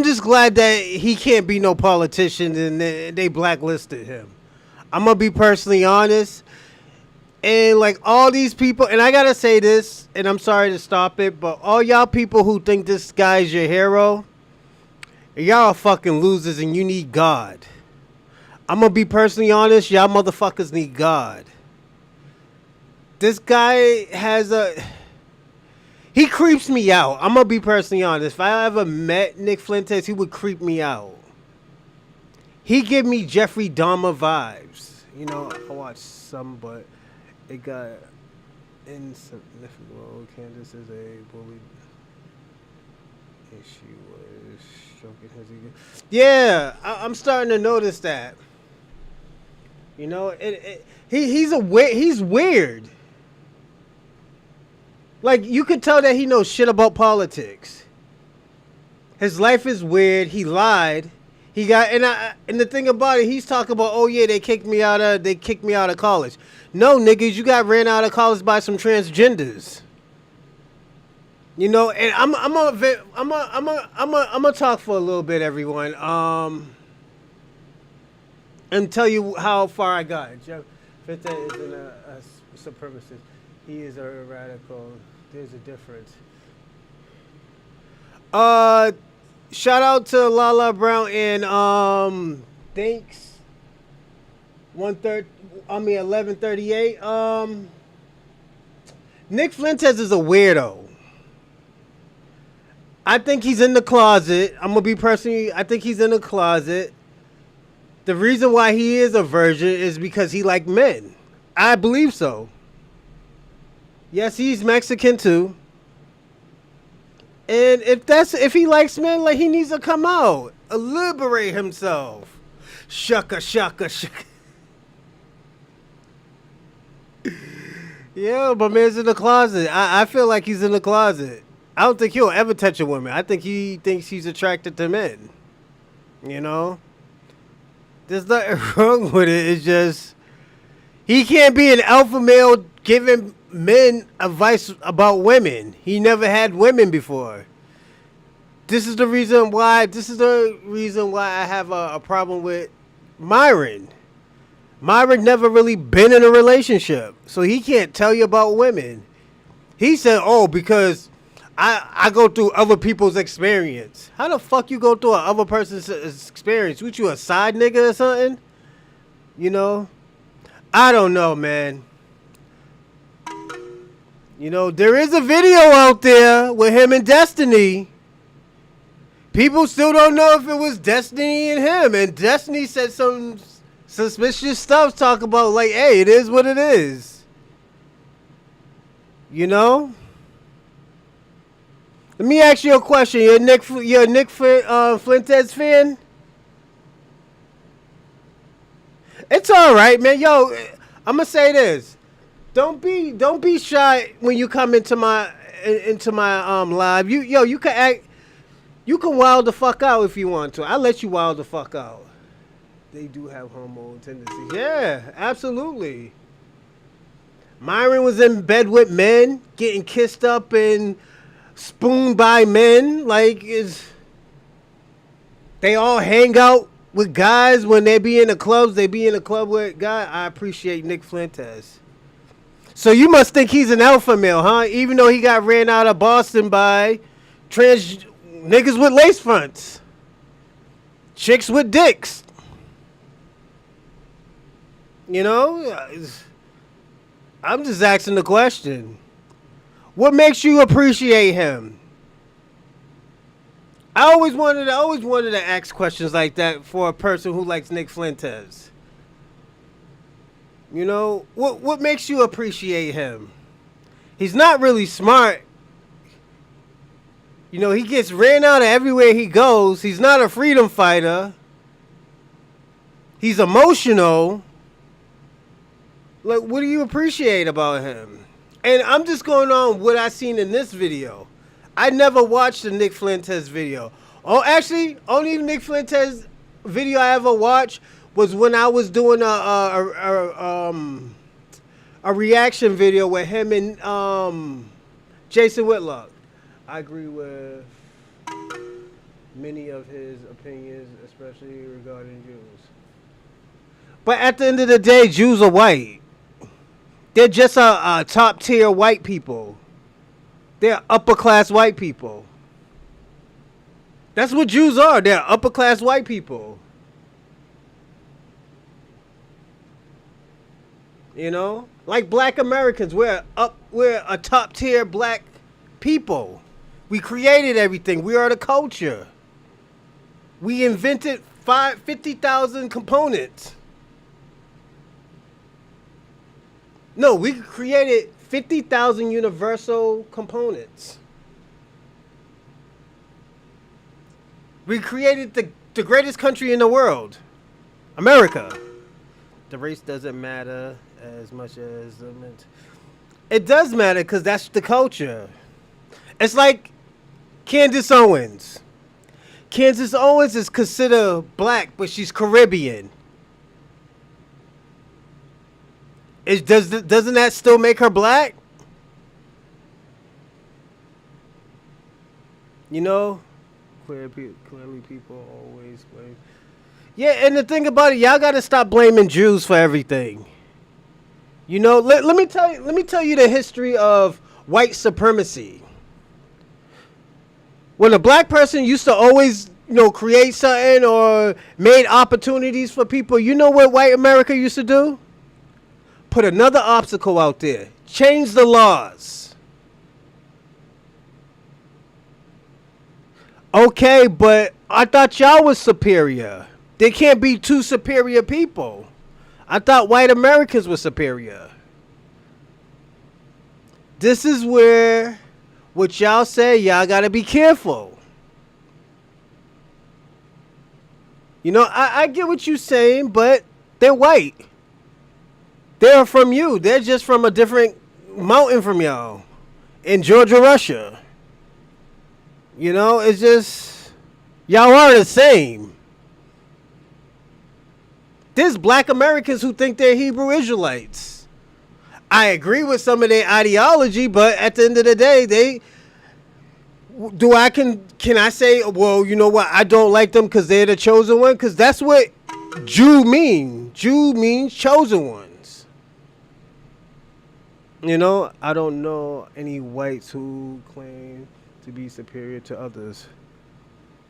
just glad that he can't be no politician and they blacklisted him. I'm going to be personally honest. And all these people, and I got to say this, and I'm sorry to stop it, but all y'all people who think this guy's your hero, y'all are fucking losers and you need God. I'm going to be personally honest. Y'all motherfuckers need God. This guy he creeps me out. I'm going to be personally honest. If I ever met Nick Fuentes, he would creep me out. He give me Jeffrey Dahmer vibes. You know, I watched some, but it got insignificant. Well, Candace is a bully. And she was stroking his ego. Yeah, I'm starting to notice that. You know, he's weird. You could tell that he knows shit about politics. His life is weird. He lied. He got and the thing about it, he's talking about, oh yeah, they kicked me out of college. No, niggas, you got ran out of college by some transgenders. You know, and I'm gonna talk for a little bit, everyone. And tell you how far I got. Jeff Fitta isn't a supremacist. He is a radical. There's a difference. Shout out to Lala Brown and thanks. 1138. Nick Fuentes is a weirdo. I think he's in the closet. I'm gonna be personally. I think he's in the closet. The reason why he is a virgin is because he likes men. I believe so. Yes, he's Mexican too. And if he likes men, he needs to come out, liberate himself. Shaka. Yeah, but man's in the closet. I feel like he's in the closet. I don't think he'll ever touch a woman. I think he thinks he's attracted to men. You know? There's nothing wrong with it. It's just he can't be an alpha male giving men advice about women. He never had women before. This is the reason why I have a problem with Myron. Myron never really been in a relationship, so he can't tell you about women. He said, "Oh, because I go through other people's experience." How the fuck you go through a other person's experience? What, you a side nigga or something? You know? I don't know, man. You know, there is a video out there with him and Destiny. People still don't know if it was Destiny and him. And Destiny said some suspicious stuff, talk about like, hey, it is what it is. You know? Let me ask you a question. You're a Nick Fuentes fan? It's all right, man. Yo, I'm gonna say this. Don't be shy when you come into my live. You can act. You can wild the fuck out if you want to. I'll let you wild the fuck out. They do have homo tendencies. Yeah, absolutely. Myron was in bed with men, getting kissed up and spooned by men. Like, they all hang out with guys when they be in the clubs. They be in the club with guys. I appreciate Nick Fuentes. So you must think he's an alpha male, huh? Even though he got ran out of Boston by trans niggas with lace fronts. Chicks with dicks. You know? I'm just asking the question. What makes you appreciate him? I always wanted to ask questions like that for a person who likes Nick Fuentes. You know, what makes you appreciate him? He's not really smart. You know, he gets ran out of everywhere he goes. He's not a freedom fighter. He's emotional. Like, what do you appreciate about him? And I'm just going on what I seen in this video. I never watched the Nick Fuentes video. Oh, actually, only Nick Fuentes video I ever watched was when I was doing a reaction video with him and Jason Whitlock. I agree with many of his opinions, especially regarding Jews. But at the end of the day, Jews are white. They're just a top tier white people. They're upper class white people. That's what Jews are. They're upper class white people. You know, like black Americans, we're a top tier black people. We created everything. We are the culture. We invented 50,000 components. No, we created 50,000 universal components. We created the greatest country in the world, America. The race doesn't matter as much as it does matter, because that's the culture. It's like Candace Owens. Candace Owens is considered black, but she's Caribbean. Doesn't that still make her black? You know, clearly people always blame. Yeah, and the thing about it, y'all gotta stop blaming Jews for everything. You know, let me tell you the history of white supremacy. When a black person used to always, you know, create something or made opportunities for people, you know what white America used to do? Put another obstacle out there. Change the laws. Okay, but I thought y'all was superior. There can't be two superior people. I thought white Americans were superior. This is where what y'all say, y'all gotta be careful. You know, I get what you're saying, but they're white. They're from you. They're just from a different mountain from y'all in Georgia, Russia. You know, it's just, y'all are the same. There's black Americans who think they're Hebrew Israelites. I agree with some of their ideology, but at the end of the day, can I say, well, you know what, I don't like them because they're the chosen one? Because that's what Jew mean? Jew means chosen ones. You know, I don't know any whites who claim to be superior to others.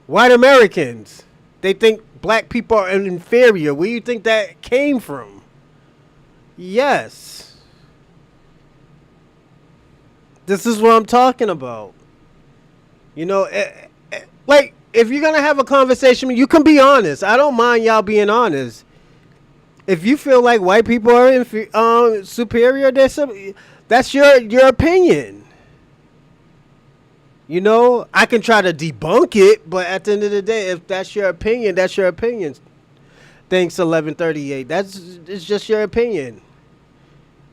White Americans, they think black people are inferior. Where do you think that came from? Yes. This is what I'm talking about. You know, like, if you're going to have a conversation, you can be honest. I don't mind y'all being honest. If you feel like white people are superior, that's your opinion. You know, I can try to debunk it, but at the end of the day, if that's your opinion, that's your opinion. Thanks, 1138. It's just your opinion.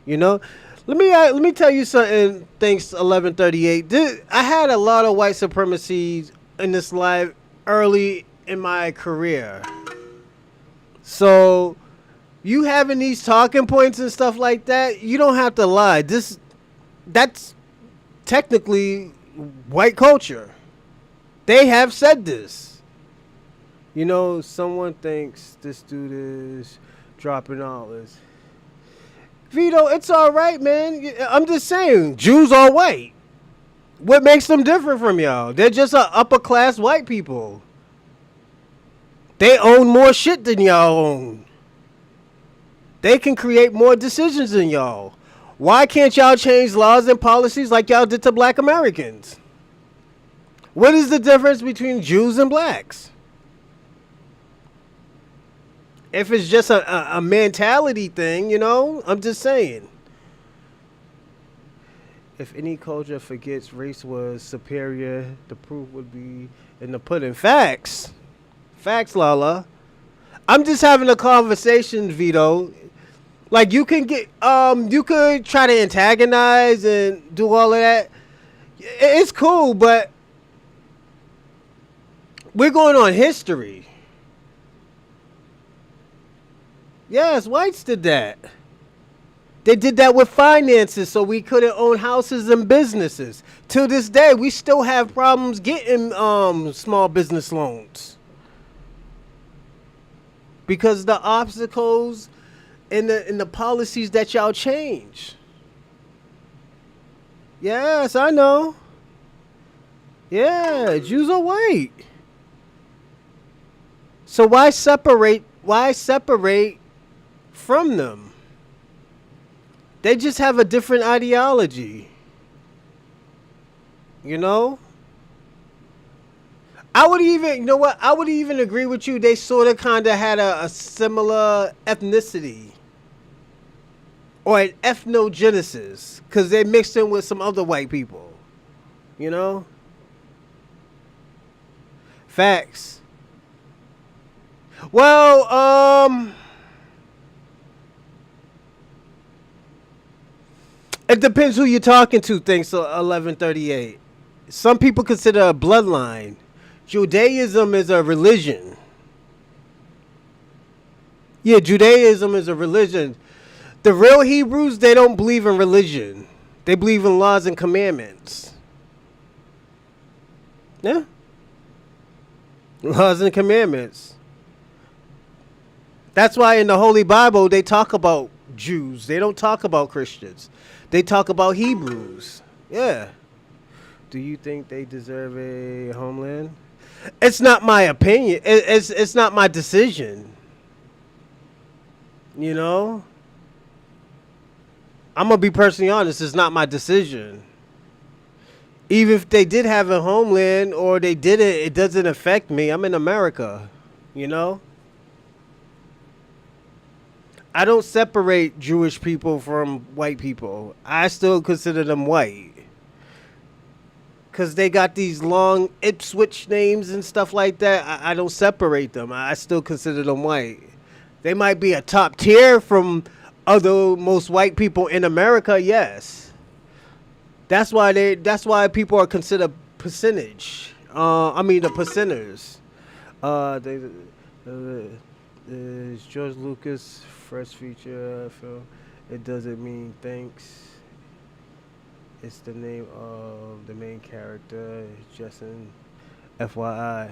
You know, let me tell you something. Thanks, 1138. I had a lot of white supremacy in this life early in my career. So, you having these talking points and stuff like that, you don't have to lie. That's technically white culture. They have said this. You know, someone thinks this dude is dropping all this. Vito, it's all right, man. I'm just saying, Jews are white. What makes them different from y'all? They're just upper class white people. They own more shit than y'all own. They can create more decisions than y'all. Why can't y'all change laws and policies like y'all did to black Americans? What is the difference between Jews and blacks? If it's just a mentality thing, you know, I'm just saying. If any culture forgets race was superior, the proof would be in the pudding. Facts. Facts, Lala. I'm just having a conversation, Vito. Like, you can you could try to antagonize and do all of that. It's cool, but we're going on history. Yes, whites did that. They did that with finances so we couldn't own houses and businesses. Till this day, we still have problems getting small business loans. Because the obstacles in the policies that y'all change. Yes, I know. Yeah, Jews are white. So why separate from them? They just have a different ideology. You know? I would even agree with you. They sort of kind of had a similar ethnicity. Or an ethnogenesis. Because they mixed in with some other white people. You know? Facts. Well, it depends who you're talking to, thanks to 1138. Some people consider a bloodline. Judaism is a religion. Yeah, Judaism is a religion. The real Hebrews, they don't believe in religion. They believe in laws and commandments. Yeah. Laws and commandments. That's why in the Holy Bible, they talk about Jews. They don't talk about Christians. They talk about Hebrews. Yeah. Do you think they deserve a homeland? It's not my opinion. It's not my decision. You know? I'm going to be personally honest. It's not my decision. Even if they did have a homeland or they didn't, it doesn't affect me. I'm in America. You know? I don't separate Jewish people from white people. I still consider them white. Because they got these long Ipswich names and stuff like that. I don't separate them. I still consider them white. They might be a top tier from most white people in America, yes. That's why people are considered percentage. The percenters. George Lucas first feature film. It doesn't mean thanks. It's the name of the main character, Justin. FYI.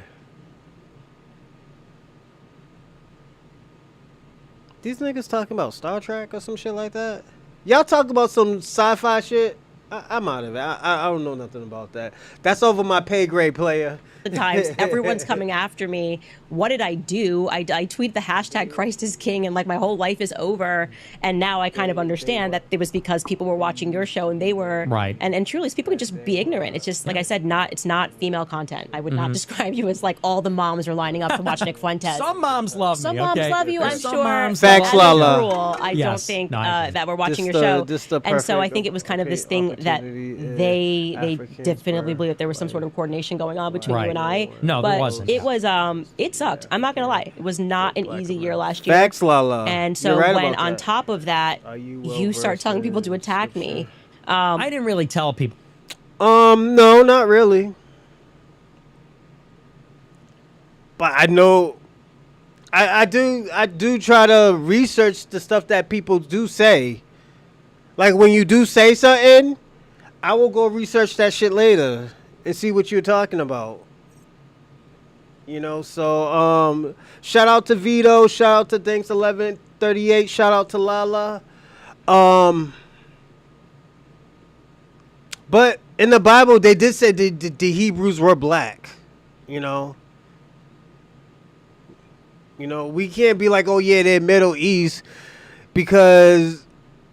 These niggas talking about Star Trek or some shit like that? Y'all talk about some sci-fi shit? I'm out of it. I don't know nothing about that. That's over my pay grade, player. The times everyone's coming after me. What did I do? I tweet the hashtag Christ is King and like my whole life is over. And now I kind of understand that it was because people were watching your show and they were right. And truly, people can just be ignorant. It's just like I said, it's not female content. I would not describe you as like all the moms are lining up to watch Nick Fuentes. Some moms love me. Some moms love you, I'm Some sure. moms Facts, love Lala. Rule, I don't think that we're watching your show. And so I think it was kind of this thing that they definitively believe that there was some sort of coordination going on between you and I. No, but there wasn't. It sucked. I'm not gonna lie. It was not an easy year last year. Facts, Lala. And so right when on top of that, you start telling people to attack me. I didn't really tell people. No, not really. But I know, I do try to research the stuff that people do say. Like when you do say something, I will go research that shit later and see what you're talking about. You know, so shout out to Vito, shout out to Thanks 1138, shout out to Lala. But in the Bible, they did say the Hebrews were black. You know, we can't be like, oh yeah, they're Middle East, because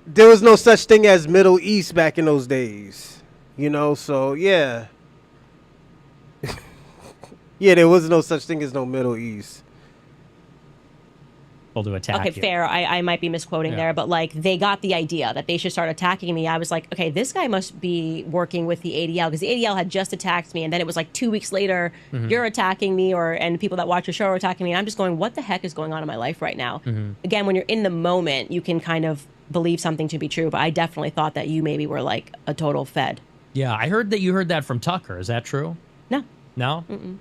there was no such thing as Middle East back in those days. You know, so yeah. Yeah, there was no such thing as no Middle East. To attack okay, you. fair. I might be misquoting there, but like they got the idea that they should start attacking me. I was like, okay, this guy must be working with the ADL because the ADL had just attacked me, and then it was like 2 weeks later, you're attacking me, and people that watch your show are attacking me. And I'm just going, what the heck is going on in my life right now? Again, when you're in the moment, you can kind of believe something to be true, but I definitely thought that you maybe were like a total fed. Yeah, I heard that you heard that from Tucker. Is that true? No. No? Mm-mm.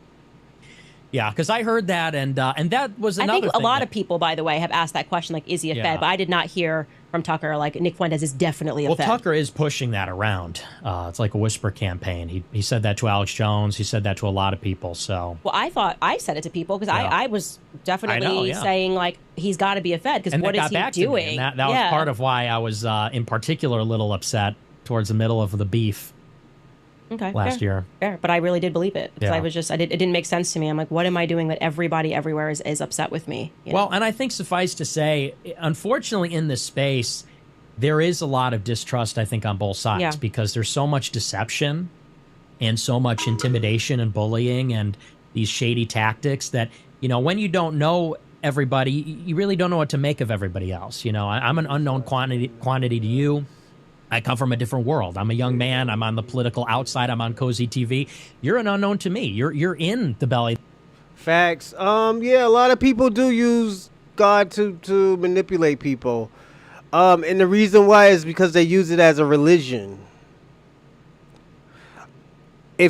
Yeah, because I heard that, and that was another thing. I think a lot of people, by the way, have asked that question, like, is he a fed? But I did not hear from Tucker, like, Nick Fuentes is definitely a fed. Well, Tucker is pushing that around. It's like a whisper campaign. He said that to Alex Jones. He said that to a lot of people, so. Well, I thought I said it to people, because I was definitely saying, like, he's got to be a fed, because what is he doing? That was part of why I was, in particular, a little upset towards the middle of the beef. Okay, last year. Fair, but I really did believe it. Because I was just, it didn't make sense to me. I'm like, what am I doing that everybody everywhere is upset with me? Well, and I think suffice to say, unfortunately in this space, there is a lot of distrust, I think, on both sides, because there's so much deception and so much intimidation and bullying and these shady tactics that, when you don't know everybody, you really don't know what to make of everybody else. I'm an unknown quantity to you. I come from a different world. I'm a young man. I'm on the political outside. I'm on Cozy TV. You're an unknown to me. You're in the belly. Facts. Yeah, a lot of people do use God to manipulate people. And the reason why is because they use it as a religion. I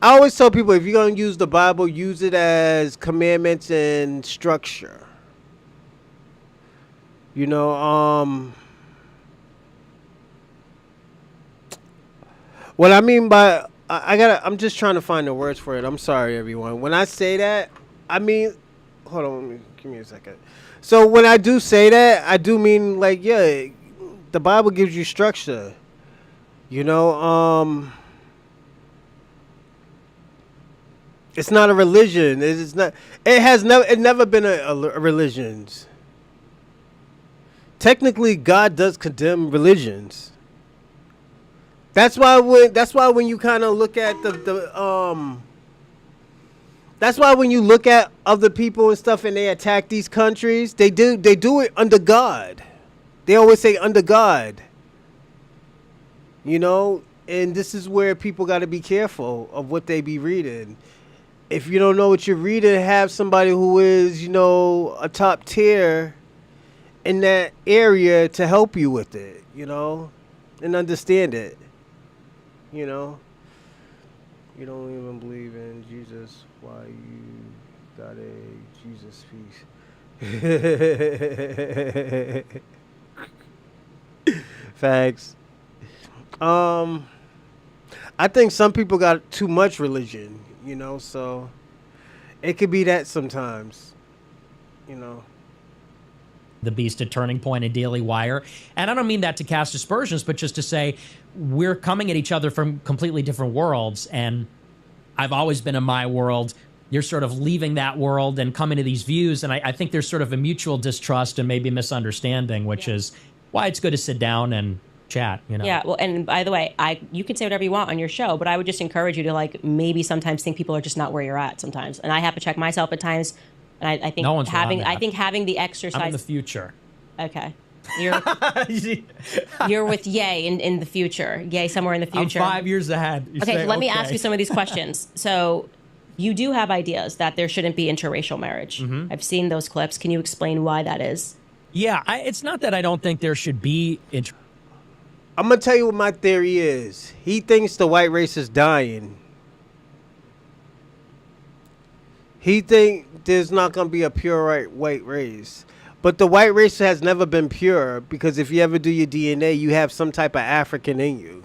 always tell people, if you're going to use the Bible, use it as commandments and structure. What I mean by I'm just trying to find the words for it. I'm sorry, everyone. When I say that, I mean, hold on, give me a second. So when I do say that, I do mean like, the Bible gives you structure. It's not a religion. It's not. It never been a religion. Technically, God does condemn religions. That's why when you kind of look at that's why when you look at other people and stuff and they attack these countries, they do it under God. They always say under God. And this is where people got to be careful of what they be reading. If you don't know what you're reading, have somebody who is, a top tier in that area to help you with it, and understand it. You don't even believe in Jesus. Why you got a Jesus piece? Facts. I think some people got too much religion, so it could be that sometimes, the Beast at Turning Point and Daily Wire. And I don't mean that to cast aspersions, but just to say we're coming at each other from completely different worlds. And I've always been in my world. You're sort of leaving that world and coming to these views. And I think there's sort of a mutual distrust and maybe misunderstanding, which is why it's good to sit down and chat, you know? Yeah, well, and by the way, you can say whatever you want on your show, but I would just encourage you to, like, maybe sometimes think people are just not where you're at sometimes. And I have to check myself at times. And I think No one's wrong, I think having the exercise. I'm in the future. Okay. You're with Ye in the future. Ye somewhere in the future. I'm 5 years ahead. Okay, so let me ask you some of these questions. So you do have ideas that there shouldn't be interracial marriage. Mm-hmm. I've seen those clips. Can you explain why that is? Yeah, it's not that I don't think there should be I'm going to tell you what my theory is. He thinks the white race is dying. He thinks there's not going to be a pure white race. But the white race has never been pure because if you ever do your DNA, you have some type of African in you.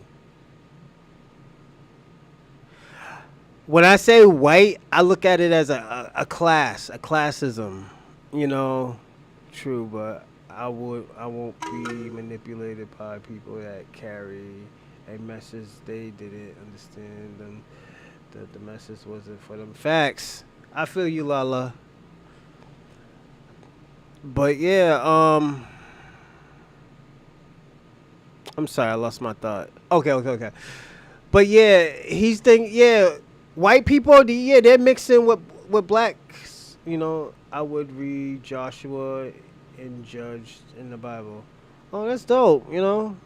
When I say white, I look at it as a class, a classism. You know, true, but I won't be manipulated by people that carry a message they didn't understand and that the message wasn't for them. Facts. I feel you, Lala. But yeah, I'm sorry, I lost my thought. Okay. But yeah, he's thinking, white people, they're mixing with blacks. You know, I would read Joshua and Judge in the Bible. Oh, that's dope, you know.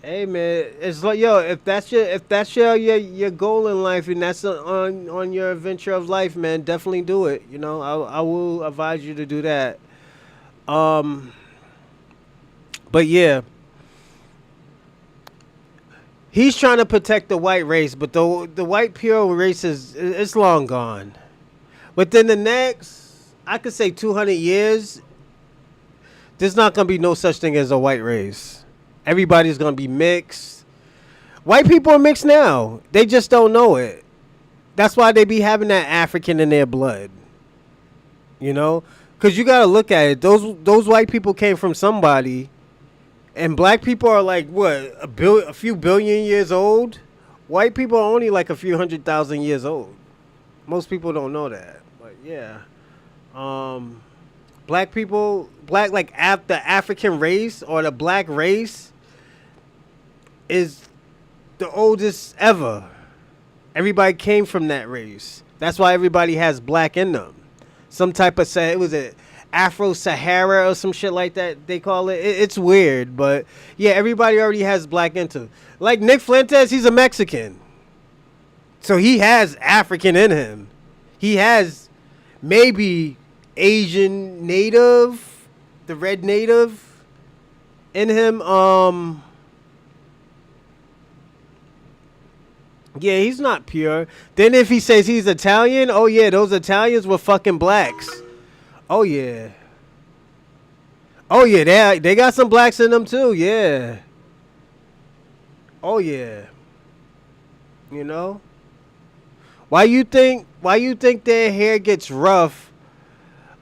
Hey man, it's like, yo, if that's your goal in life and that's on your adventure of life, man, definitely do it. You know, I will advise you to do that. But yeah, he's trying to protect the white race, but the white pure race it's long gone. Within the next, I could say 200 years, there's not gonna be no such thing as a white race. Everybody's going to be mixed. White people are mixed now. They just don't know it. That's why they be having that African in their blood. You know? Because you got to look at it. Those white people came from somebody. And black people are like, what, a few billion years old? White people are only like a few 100,000 years old. Most people don't know that. But yeah. Black people, the African race or the black race is the oldest ever. Everybody came from that race. That's why everybody has black in them. Some type of, it was a Afro-Sahara or some shit like that they call it. It's weird, but yeah, everybody already has black into. Like Nick Fuentes, he's a Mexican. So he has African in him. He has maybe Asian native, the red native in him. Yeah, he's not pure. Then if he says he's Italian, oh yeah, those Italians were fucking blacks. Oh yeah. Oh yeah, they got some blacks in them too, yeah. Oh yeah. You know? Why you think their hair gets rough?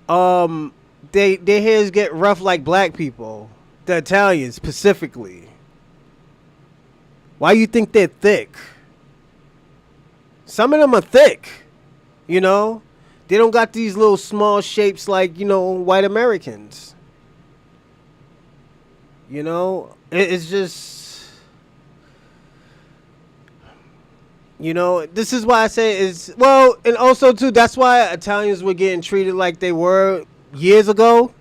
Their hairs get rough like black people. The Italians specifically. Why you think they're thick? Some of them are thick, you know? They don't got these little small shapes like, you know, white Americans. You know? It's just... You know, this is why I say it's... Well, and also, too, that's why Italians were getting treated like they were years ago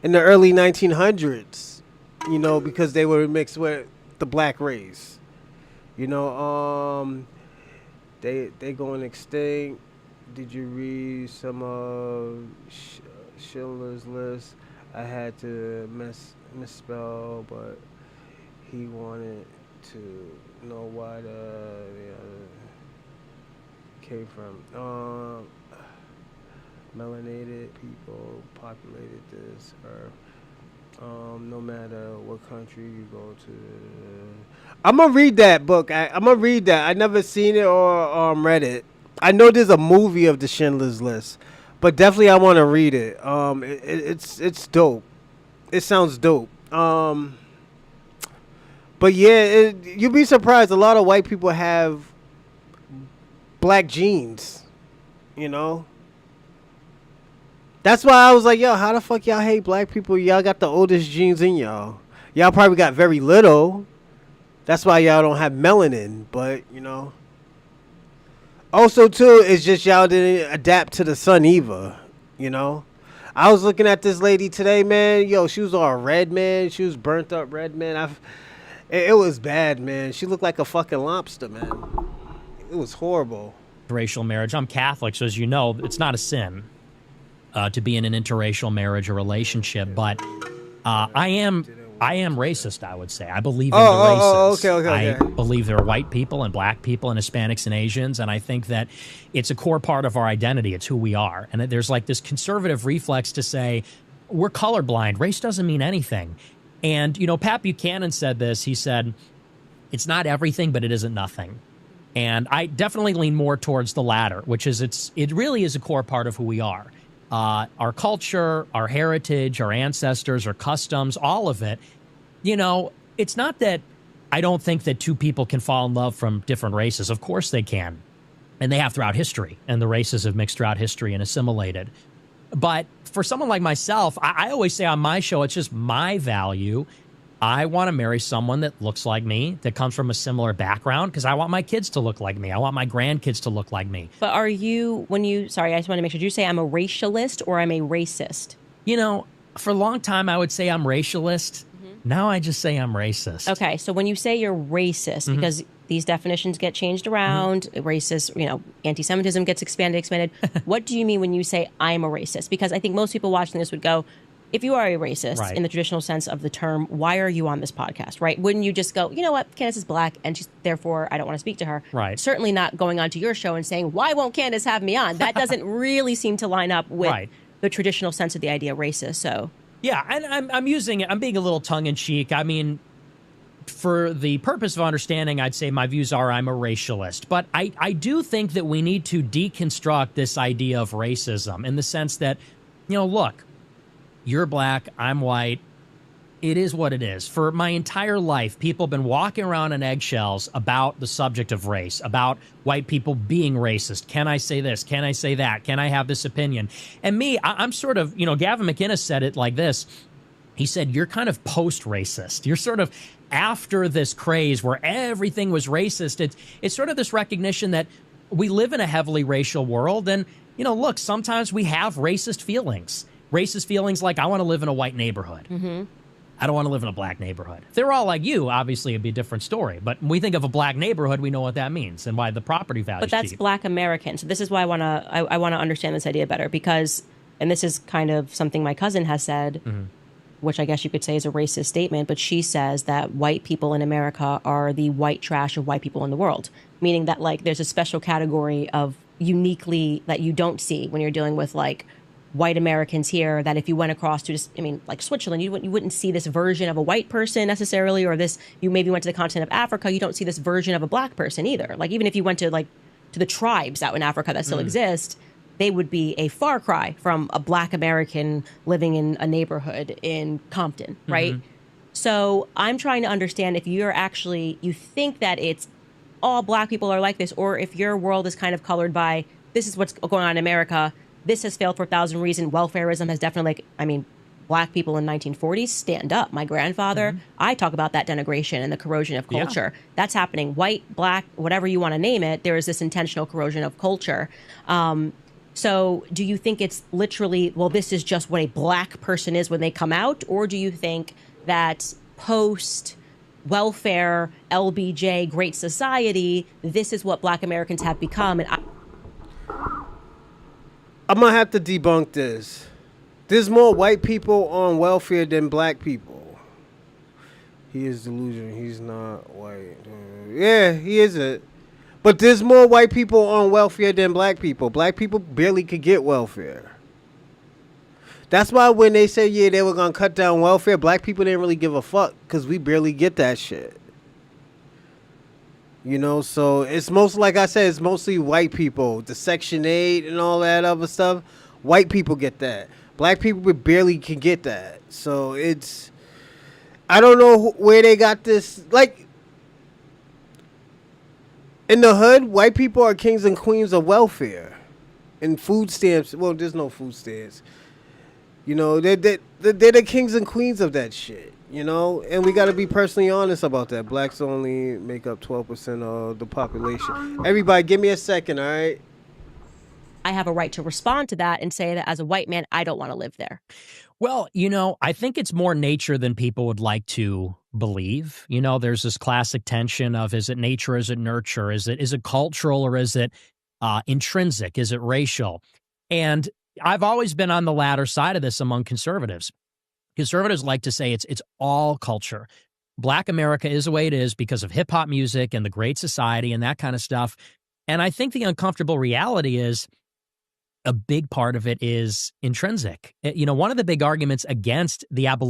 in the early 1900s. You know, because they were mixed with the black race. You know, They going extinct. Did you read some of Schindler's List? I had to misspell, but he wanted to know why the came from. Melanated people populated this earth. No matter what country you go to. I'm going to read that book. I'm going to read that. I never seen it or read it. I know there's a movie of the Schindler's List, But definitely, I want to read it. It's dope. It sounds dope. But yeah, you'd be surprised. A lot of white people have black genes. You know. That's why I was like, yo, how the fuck y'all hate black people? Y'all got the oldest genes in y'all. Y'all probably got very little. That's why y'all don't have melanin. But you know. Also, too, it's just y'all didn't adapt to the sun either, you know? I was looking at this lady today, man. Yo, she was all red, man. She was burnt up red, man. It was bad, man. She looked like a fucking lobster, man. It was horrible. Interracial marriage. I'm Catholic, so as you know, it's not a sin to be in an interracial marriage or relationship, but I am racist, I would say. I believe in the races. Okay. I believe there are white people and black people and Hispanics and Asians, and I think that it's a core part of our identity. It's who we are. And there's like this conservative reflex to say, we're colorblind. Race doesn't mean anything. And, you know, Pat Buchanan said this. He said, it's not everything, but it isn't nothing. And I definitely lean more towards the latter, which is it really is a core part of who we are. Our culture, our heritage, our ancestors, our customs, all of it. You know, it's not that I don't think that two people can fall in love from different races. Of course they can. And they have throughout history. And the races have mixed throughout history and assimilated. But for someone like myself, I always say on my show, it's just my value. I want to marry someone that looks like me, that comes from a similar background, because I want my kids to look like me. I want my grandkids to look like me. But are you, sorry, I just want to make sure, did you say I'm a racialist or I'm a racist? You know, for a long time, I would say I'm racialist. Now I just say I'm racist. Okay, so when you say you're racist, because these definitions get changed around, racist, you know, anti-Semitism gets expanded. What do you mean when you say I'm a racist? Because I think most people watching this would go, if you are a racist in the traditional sense of the term, why are you on this podcast, right? Wouldn't you just go, you know what, Candace is black, and therefore I don't want to speak to her. Right. Certainly not going onto your show and saying, why won't Candace have me on? That doesn't really seem to line up with the traditional sense of the idea of racist, so... Yeah, and I'm using it, I'm being a little tongue-in-cheek. I mean, for the purpose of understanding, I'd say my views are I'm a racialist. But I do think that we need to deconstruct this idea of racism in the sense that, you know, look, you're black, I'm white. It is what it is. For my entire life, people have been walking around on eggshells about the subject of race, about white people being racist. Can I say this? Can I say that? Can I have this opinion? And me, I'm sort of, you know, Gavin McInnes said it like this. He said, you're kind of post-racist. You're sort of after this craze where everything was racist. It's sort of this recognition that we live in a heavily racial world. And, you know, look, sometimes we have racist feelings. Racist feelings like I want to live in a white neighborhood. I don't want to live in a black neighborhood. If they were all like you, obviously it'd be a different story. But when we think of a black neighborhood, we know what that means and why the property value is cheap. But that's black American. So this is why I want to understand this idea better because, and this is kind of something my cousin has said, which I guess you could say is a racist statement, but she says that white people in America are the white trash of white people in the world, meaning that like there's a special category of uniquely that you don't see when you're dealing with like white Americans here, that if you went across to just, I mean, like Switzerland, you wouldn't see this version of a white person necessarily, or this, you maybe went to the continent of Africa, you don't see this version of a black person either. Like even if you went to like to the tribes out in Africa that still exist, they would be a far cry from a black American living in a neighborhood in Compton, right? So I'm trying to understand if you're actually, you think that it's all black people are like this, or if your world is kind of colored by, this is what's going on in America, this has failed for 1,000 reasons. Welfarism has definitely, like, I mean, black people in 1940s, stand up. My grandfather, I talk about that denigration and the corrosion of culture. That's happening. White, black, whatever you want to name it, there is this intentional corrosion of culture. So do you think it's literally, well, this is just what a black person is when they come out? Or do you think that post-welfare, LBJ, Great Society, this is what black Americans have become? And I'm going to have to debunk this. There's more white people on welfare than black people. He is delusional. He's not white. Yeah, he isn't. But there's more white people on welfare than black people. Black people barely could get welfare. That's why when they say, yeah, they were going to cut down welfare, black people didn't really give a fuck because we barely get that shit. You know, so it's most, like I said, it's mostly white people. The Section 8 and all that other stuff. White people get that. Black people barely can get that. So it's, I don't know where they got this. Like, in the hood, white people are kings and queens of welfare and food stamps. Well, there's no food stamps. You know, they're the kings and queens of that shit. You know, and we got to be personally honest about that. Blacks only make up 12% of the population. Everybody, give me a second, all right? I have a right to respond to that and say that as a white man, I don't want to live there. Well, you know, I think it's more nature than people would like to believe. You know, there's this classic tension of, is it nature, is it nurture, is it cultural, or is it intrinsic, is it racial? And I've always been on the latter side of this among conservatives. Conservatives like to say it's all culture. Black America is the way it is because of hip hop music and the Great Society and that kind of stuff. And I think the uncomfortable reality is a big part of it is intrinsic. You know, one of the big arguments against the abolition.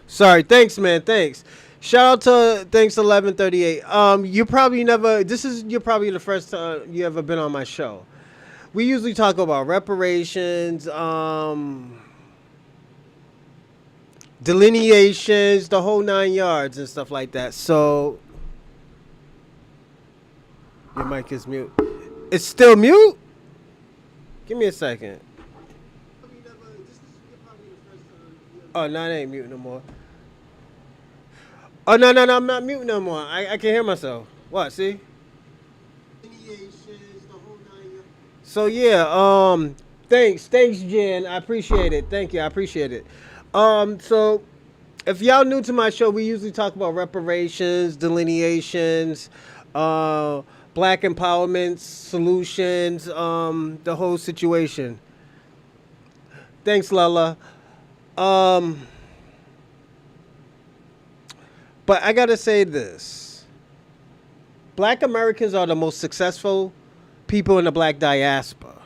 Sorry, thanks, man. Thanks. Shout out to thanks 1138. You probably never. You're probably the first time you ever been on my show. We usually talk about reparations, delineations, the whole 9 yards and stuff like that. So your mic is mute. It's still mute. Give me a second. Oh, no, it ain't mute no more. Oh, no, I'm not mute no more. I can hear myself. What, see? So, yeah, thanks, Jen. I appreciate it. Thank you, I appreciate it. So, if y'all new to my show, we usually talk about reparations, delineations, black empowerment, solutions, the whole situation. Thanks, Lala. But I gotta say this. Black Americans are the most successful people in the black diaspora.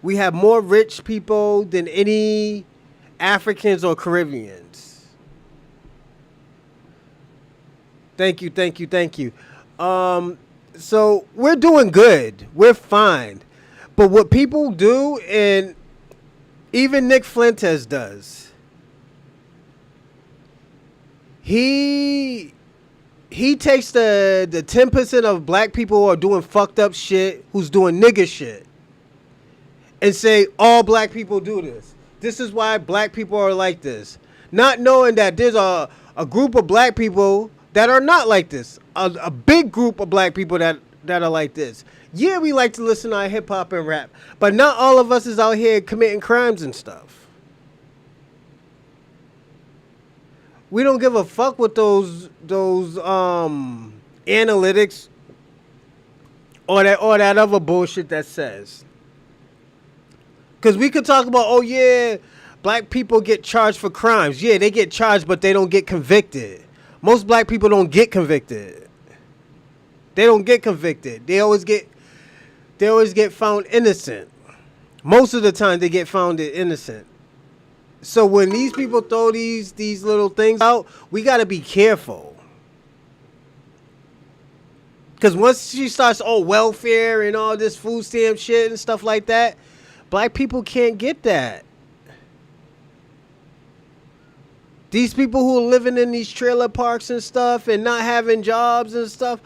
We have more rich people than any Africans or Caribbeans. Thank you. So we're doing good. We're fine. But what people do, and even Nick Fuentes does, he takes the 10% of black people who are doing fucked up shit, who's doing nigger shit, and say all black people do this. This is why black people are like this. Not knowing that there's a group of black people that are not like this. A big group of black people that are like this. Yeah, we like to listen to hip hop and rap, but not all of us is out here committing crimes and stuff. We don't give a fuck with those analytics or that other bullshit that says. Cause we could talk about, oh yeah, black people get charged for crimes. Yeah, they get charged, but they don't get convicted. Most black people don't get convicted. They don't get convicted. They always get found innocent. Most of the time they get found innocent. So when these people throw these little things out, we got to be careful. Because once she starts, welfare and all this food stamp shit and stuff like that, black people can't get that. These people who are living in these trailer parks and stuff and not having jobs and stuff,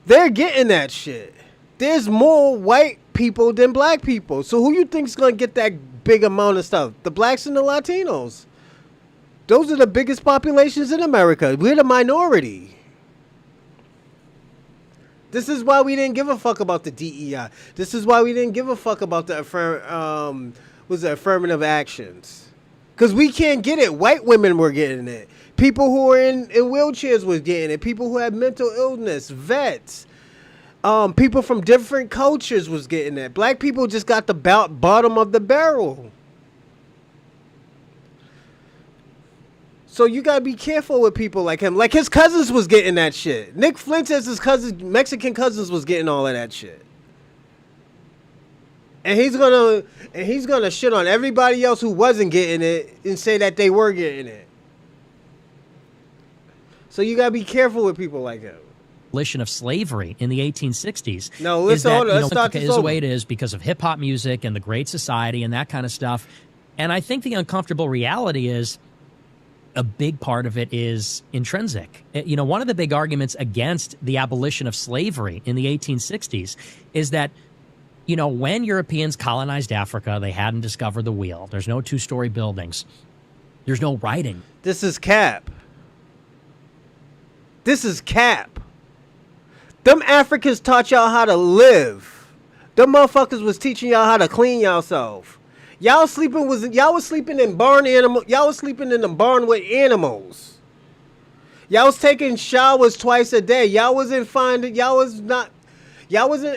they're getting that shit. There's more white people than black people. So who you think's going to get that big amount of stuff? The blacks and the Latinos. Those are the biggest populations in America. We're the minority. This is why we didn't give a fuck about the DEI. This is why we didn't give a fuck about the affirmative actions. Because we can't get it. White women were getting it. People who were in wheelchairs was getting it. People who had mental illness, vets, People from different cultures was getting that. Black people just got the bottom of the barrel. So you gotta be careful with people like him. Like his cousins was getting that shit. Nick Fuentes, his cousins, Mexican cousins, was getting all of that shit. And he's gonna shit on everybody else who wasn't getting it and say that they were getting it. So you gotta be careful with people like him. Abolition of slavery in the 1860s. No, listen, hold on. Let's start this over. The way it is because of hip hop music and the Great Society and that kind of stuff. And I think the uncomfortable reality is a big part of it is intrinsic. One of the big arguments against the abolition of slavery in the 1860s is that, when Europeans colonized Africa, they hadn't discovered the wheel. There's no two-story buildings. There's no writing. This is cap. This is cap. Them Africans taught y'all how to live. Them motherfuckers was teaching y'all how to clean yourself. Y'all was sleeping in barn animal. Y'all was sleeping in the barn with animals. Y'all was taking showers twice a day. Y'all wasn't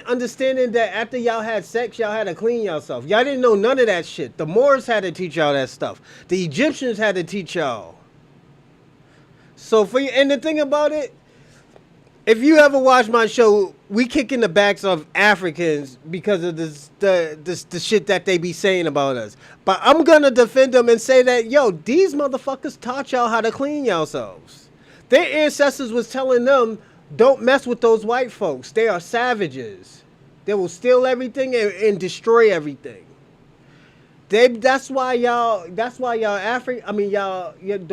understanding that after y'all had sex, y'all had to clean yourself. Y'all didn't know none of that shit. The Moors had to teach y'all that stuff. The Egyptians had to teach y'all. And the thing about it, if you ever watch my show, we kick in the backs of Africans because of the shit that they be saying about us. But I'm gonna defend them and say that, these motherfuckers taught y'all how to clean yourselves. Their ancestors was telling them, don't mess with those white folks. They are savages. They will steal everything and destroy everything. That's why the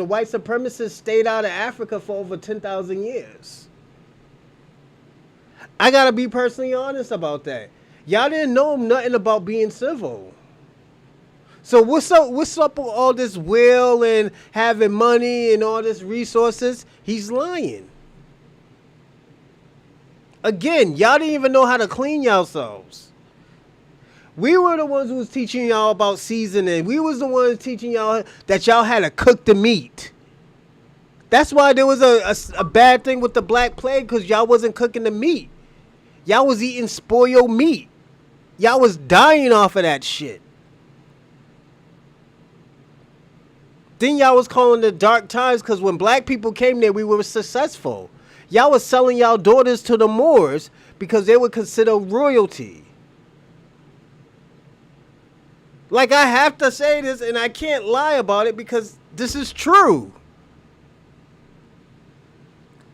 white supremacists stayed out of Africa for over 10,000 years. I gotta be personally honest about that. Y'all didn't know nothing about being civil. So what's up with all this will and having money and all this resources? He's lying. Again, y'all didn't even know how to clean yourselves. We were the ones who was teaching y'all about seasoning. We was the ones teaching y'all that y'all had to cook the meat. That's why there was a bad thing with the Black Plague, because y'all wasn't cooking the meat. Y'all was eating spoiled meat. Y'all was dying off of that shit. Then y'all was calling the dark times because when black people came there, we were successful. Y'all was selling y'all daughters to the Moors because they were considered royalty. Like, I have to say this, and I can't lie about it because this is true.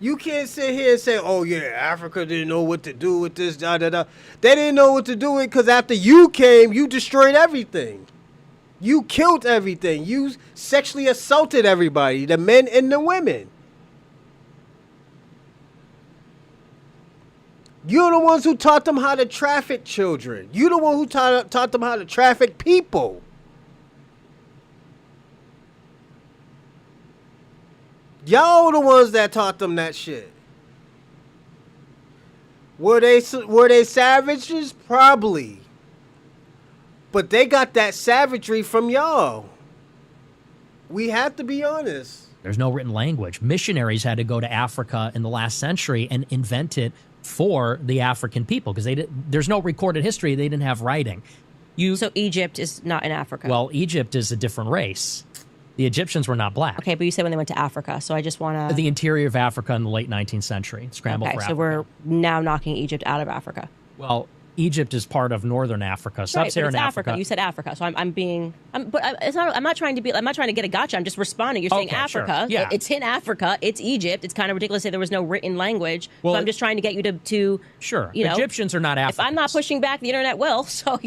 You can't sit here and say, oh, yeah, Africa didn't know what to do with this, da, da, da. They didn't know what to do with it because after you came, you destroyed everything. You killed everything. You sexually assaulted everybody, the men and the women. You're the ones who taught them how to traffic children. You're the one who taught them how to traffic people. Y'all the ones that taught them that shit. Were they savages? Probably. But they got that savagery from y'all. We have to be honest. There's no written language. Missionaries had to go to Africa in the last century and invent it for the African people because there's no recorded history. They didn't have writing. So Egypt is not in Africa? Well, Egypt is a different race. The Egyptians were not black. Okay, but you said when they went to Africa, so I just want to... The interior of Africa in the late 19th century. Scrambled for Africa. So we're now knocking Egypt out of Africa. Well, Egypt is part of northern Africa, sub-Saharan Africa. You said Africa, so I'm not trying to get a gotcha. I'm just responding. You're saying Africa. Sure. Yeah. It's in Africa. It's Egypt. It's kind of ridiculous to say there was no written language. Well, so I'm just trying to get you to sure. Egyptians are not Africans. If I'm not pushing back, the internet will. So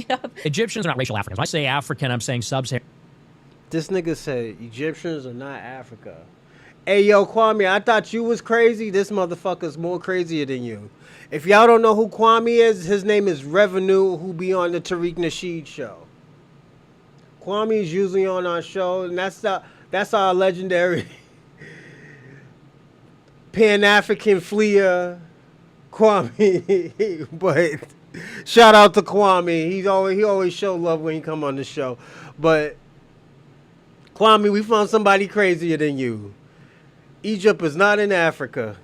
Egyptians are not racial Africans. When I say African, I'm saying sub-Saharan. This nigga said Egyptians are not Africa. Hey, yo, Kwame, I thought you was crazy. This motherfucker's more crazier than you. If y'all don't know who Kwame is, his name is Revenue, who be on the Tariq Nasheed show. Kwame is usually on our show, and that's our legendary Pan-African fleer, Kwame. But shout out to Kwame. He always show love when he come on the show. But Kwame, we found somebody crazier than you. Egypt is not in Africa.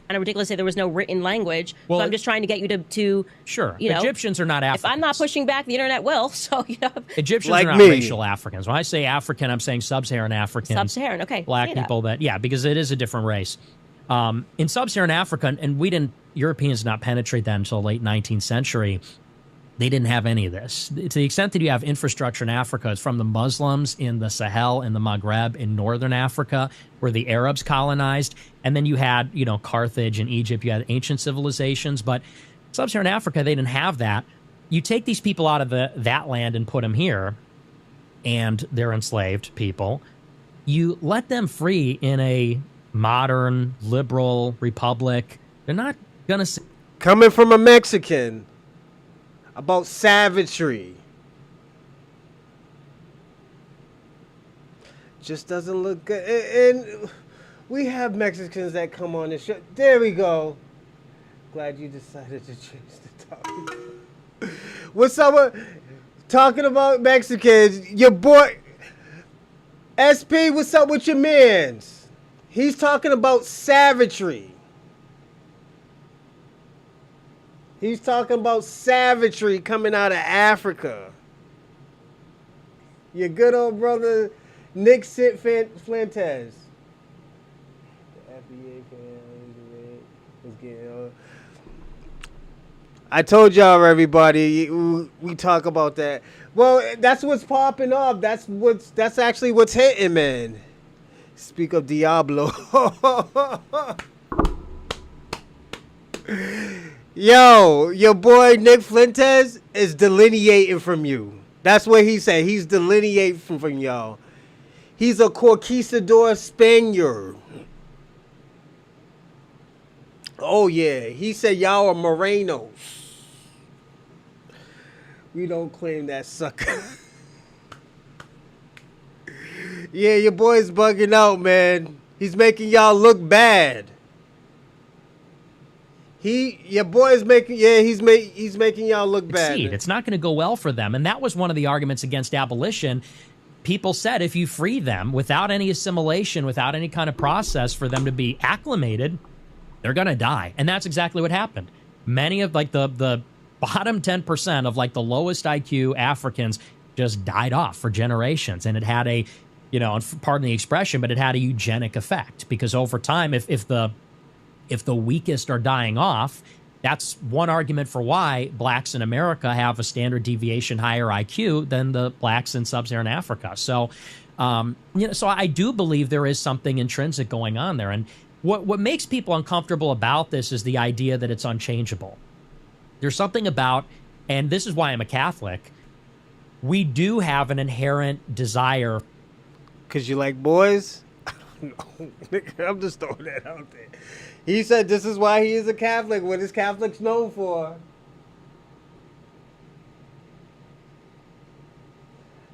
kind of ridiculous to say there was no written language. Well, so I'm just trying to get you to sure. you know, Egyptians are not Africans. If I'm not pushing back, the internet will. So, you know. Egyptians like are not me. racial Africans. When I say African, I'm saying sub-Saharan Africans. Sub-Saharan, okay. Black say people that, because it is a different race. In sub-Saharan Africa, and Europeans did not penetrate that until the late 19th century, they didn't have any of this. To the extent that you have infrastructure in Africa, it's from the Muslims in the Sahel and the Maghreb in northern Africa, where the Arabs colonized. And then you had, Carthage and Egypt. You had ancient civilizations. But sub-Saharan Africa, they didn't have that. You take these people out of that land and put them here, and they're enslaved people. You let them free in a modern, liberal republic. They're not going to... Coming from a Mexican... about savagery. Just doesn't look good. And we have Mexicans that come on the show. There we go. Glad you decided to change the topic. What's up? Talking about Mexicans, your boy SP, what's up with your mans? He's talking about savagery. He's talking about savagery coming out of Africa. Your good old brother, Nick Fuentes. I told y'all, everybody, we talk about that. Well, that's what's popping up. That's actually what's hitting, man. Speak of Diablo. Yo, your boy Nick Fuentes is delineating from you. That's what he said. He's delineating from y'all. He's a Conquistador Spaniard. Oh, yeah. He said y'all are Morenos. We don't claim that sucker. Yeah, your boy's bugging out, man. He's making y'all look bad. Your boy is making, he's making y'all look bad. It's not going to go well for them. And that was one of the arguments against abolition. People said if you free them without any assimilation, without any kind of process for them to be acclimated, they're going to die. And that's exactly what happened. Many of the bottom 10% of the lowest IQ Africans just died off for generations. And it had a, pardon the expression, but it had a eugenic effect, because over time, if the weakest are dying off, that's one argument for why blacks in America have a standard deviation higher IQ than the blacks in sub-Saharan Africa. So, so I do believe there is something intrinsic going on there. And what makes people uncomfortable about this is the idea that it's unchangeable. There's something about, and this is why I'm a Catholic, we do have an inherent desire. Because you like boys? I don't know. I'm just throwing that out there. He said this is why he is a Catholic. What is Catholics known for?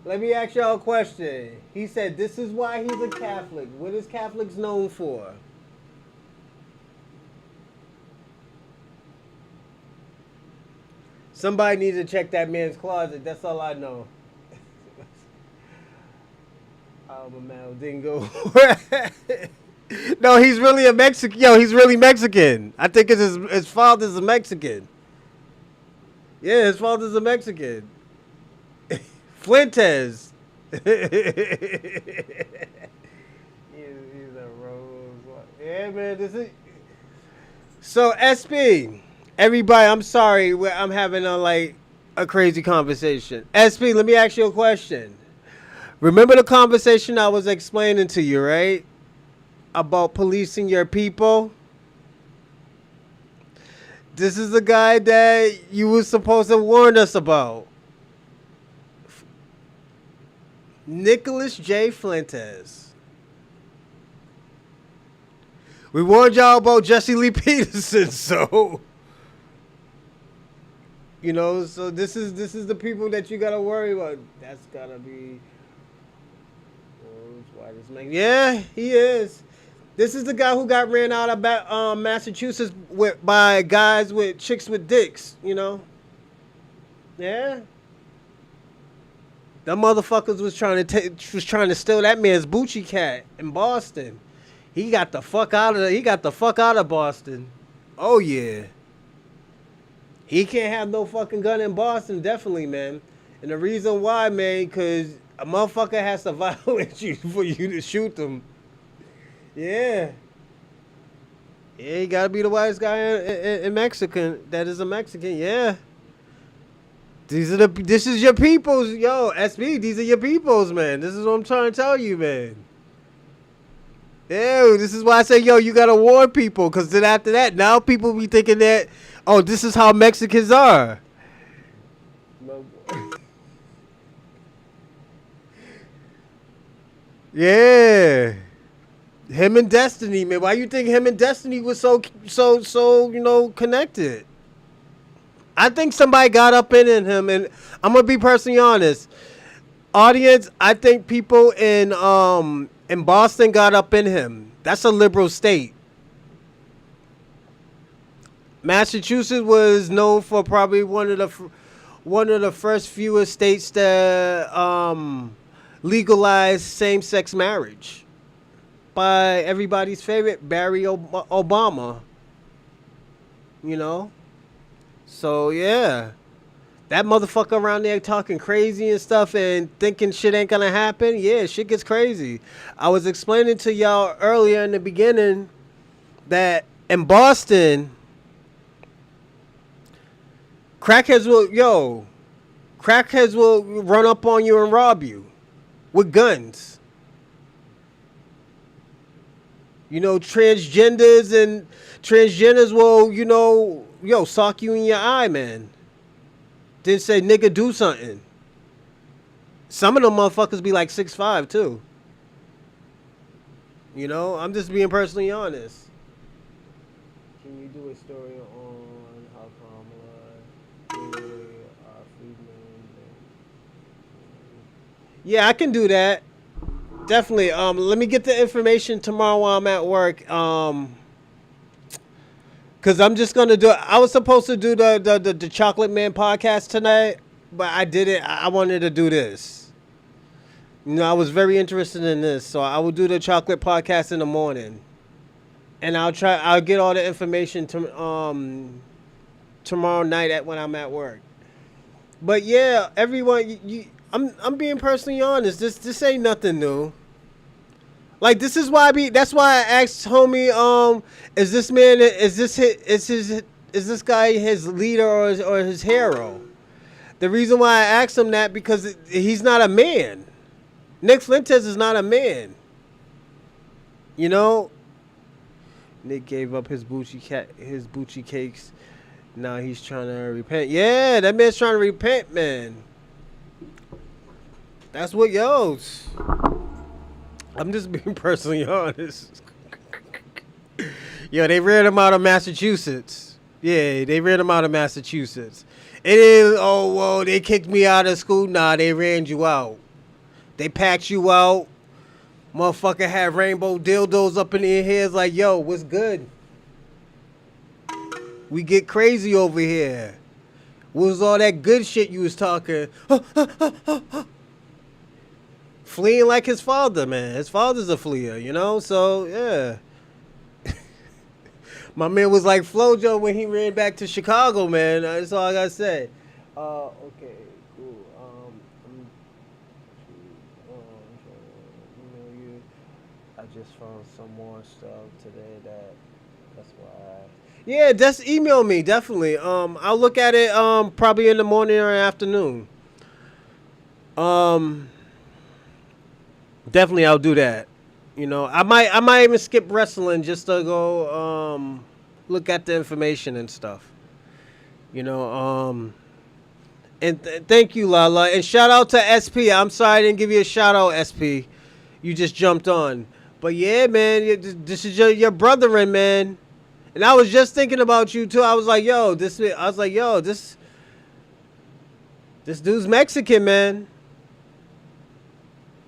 Let me ask y'all a question. He said this is why he's a Catholic. What is Catholics known for? Somebody needs to check that man's closet. That's all I know. I'm a Maldingo. No, he's really a Mexican. Yo, he's really Mexican. I think it's his father's a Mexican. Yeah, his father's a Mexican. Fuentes. He's a rose. Yeah, man. This is. So SP, everybody. I'm sorry. I'm having a crazy conversation. SP, let me ask you a question. Remember the conversation I was explaining to you, right? About policing your people. This is the guy that you were supposed to warn us about. Nicholas J. Fuentes. We warned y'all about Jesse Lee Peterson, so so this is the people that you gotta worry about. That's gotta be. Yeah, he is. This is the guy who got ran out of Massachusetts by guys with chicks with dicks, Yeah. Them motherfuckers was trying to steal that man's Bucci cat in Boston. He got the fuck out of Boston. Oh yeah. He can't have no fucking gun in Boston, definitely, man. And the reason why, man, because a motherfucker has to violate you for you to shoot them. Yeah. Yeah, you gotta be the whitest guy in Mexican. That is a Mexican, yeah. This is your peoples, yo, SB, these are your peoples, man. This is what I'm trying to tell you, man. Ew, this is why I say, yo, you gotta warn people, because then after that, now people be thinking that, oh, this is how Mexicans are. Yeah. Him and Destiny, man. Why you think him and Destiny was so connected? I think somebody got up in him, and I'm gonna be personally honest. Audience, I think people in Boston got up in him. That's a liberal state. Massachusetts was known for probably one of the first few states that legalized same-sex marriage by everybody's favorite Barry Obama. You know? So, yeah. That motherfucker around there talking crazy and stuff and thinking shit ain't gonna happen. Yeah, shit gets crazy. I was explaining to y'all earlier in the beginning that in Boston, crackheads will run up on you and rob you with guns. You know, transgenders will, sock you in your eye, man. Then say, nigga, do something. Some of them motherfuckers be like 6'5", too. You know, I'm just being personally honest. Can you do a story on how Kamala Yeah, I can do that. Definitely. Let me get the information tomorrow while I'm at work. Cause I'm just gonna do. I was supposed to do the Chocolate Man podcast tonight, but I didn't. I wanted to do this. You know, I was very interested in this, so I will do the chocolate podcast in the morning, and I'll get all the information to tomorrow night when I'm at work. But yeah, everyone, I'm being personally honest. This ain't nothing new. Like, this is why that's why I asked homie, is this guy his leader or his hero? The reason why I asked him that because he's not a man. Nick Fuentes is not a man. You know? Nick gave up his Bucci cakes. Now he's trying to repent. Yeah, that man's trying to repent, man. That's what yos. I'm just being personally honest. Yo, they ran him out of Massachusetts. Yeah, they ran him out of Massachusetts. It is, oh, whoa, they kicked me out of school. Nah, they ran you out. They packed you out. Motherfucker had rainbow dildos up in their heads like, yo, what's good? We get crazy over here. What was all that good shit you was talking? Fleeing like his father, man. His father's a fleer, you know? So, yeah. My man was like Flojo when he ran back to Chicago, man. That's all I gotta say. Okay, cool. I just found some more stuff today that's why. Yeah, just email me, definitely. I'll look at it probably in the morning or afternoon. Definitely, I'll do that. You know, I might even skip wrestling just to go look at the information and stuff. You know, and thank you, Lala, and shout out to SP. I'm sorry I didn't give you a shout out, SP. You just jumped on, but yeah, man, this is your brethren, man. And I was just thinking about you too. I was like, yo, this dude's Mexican, man.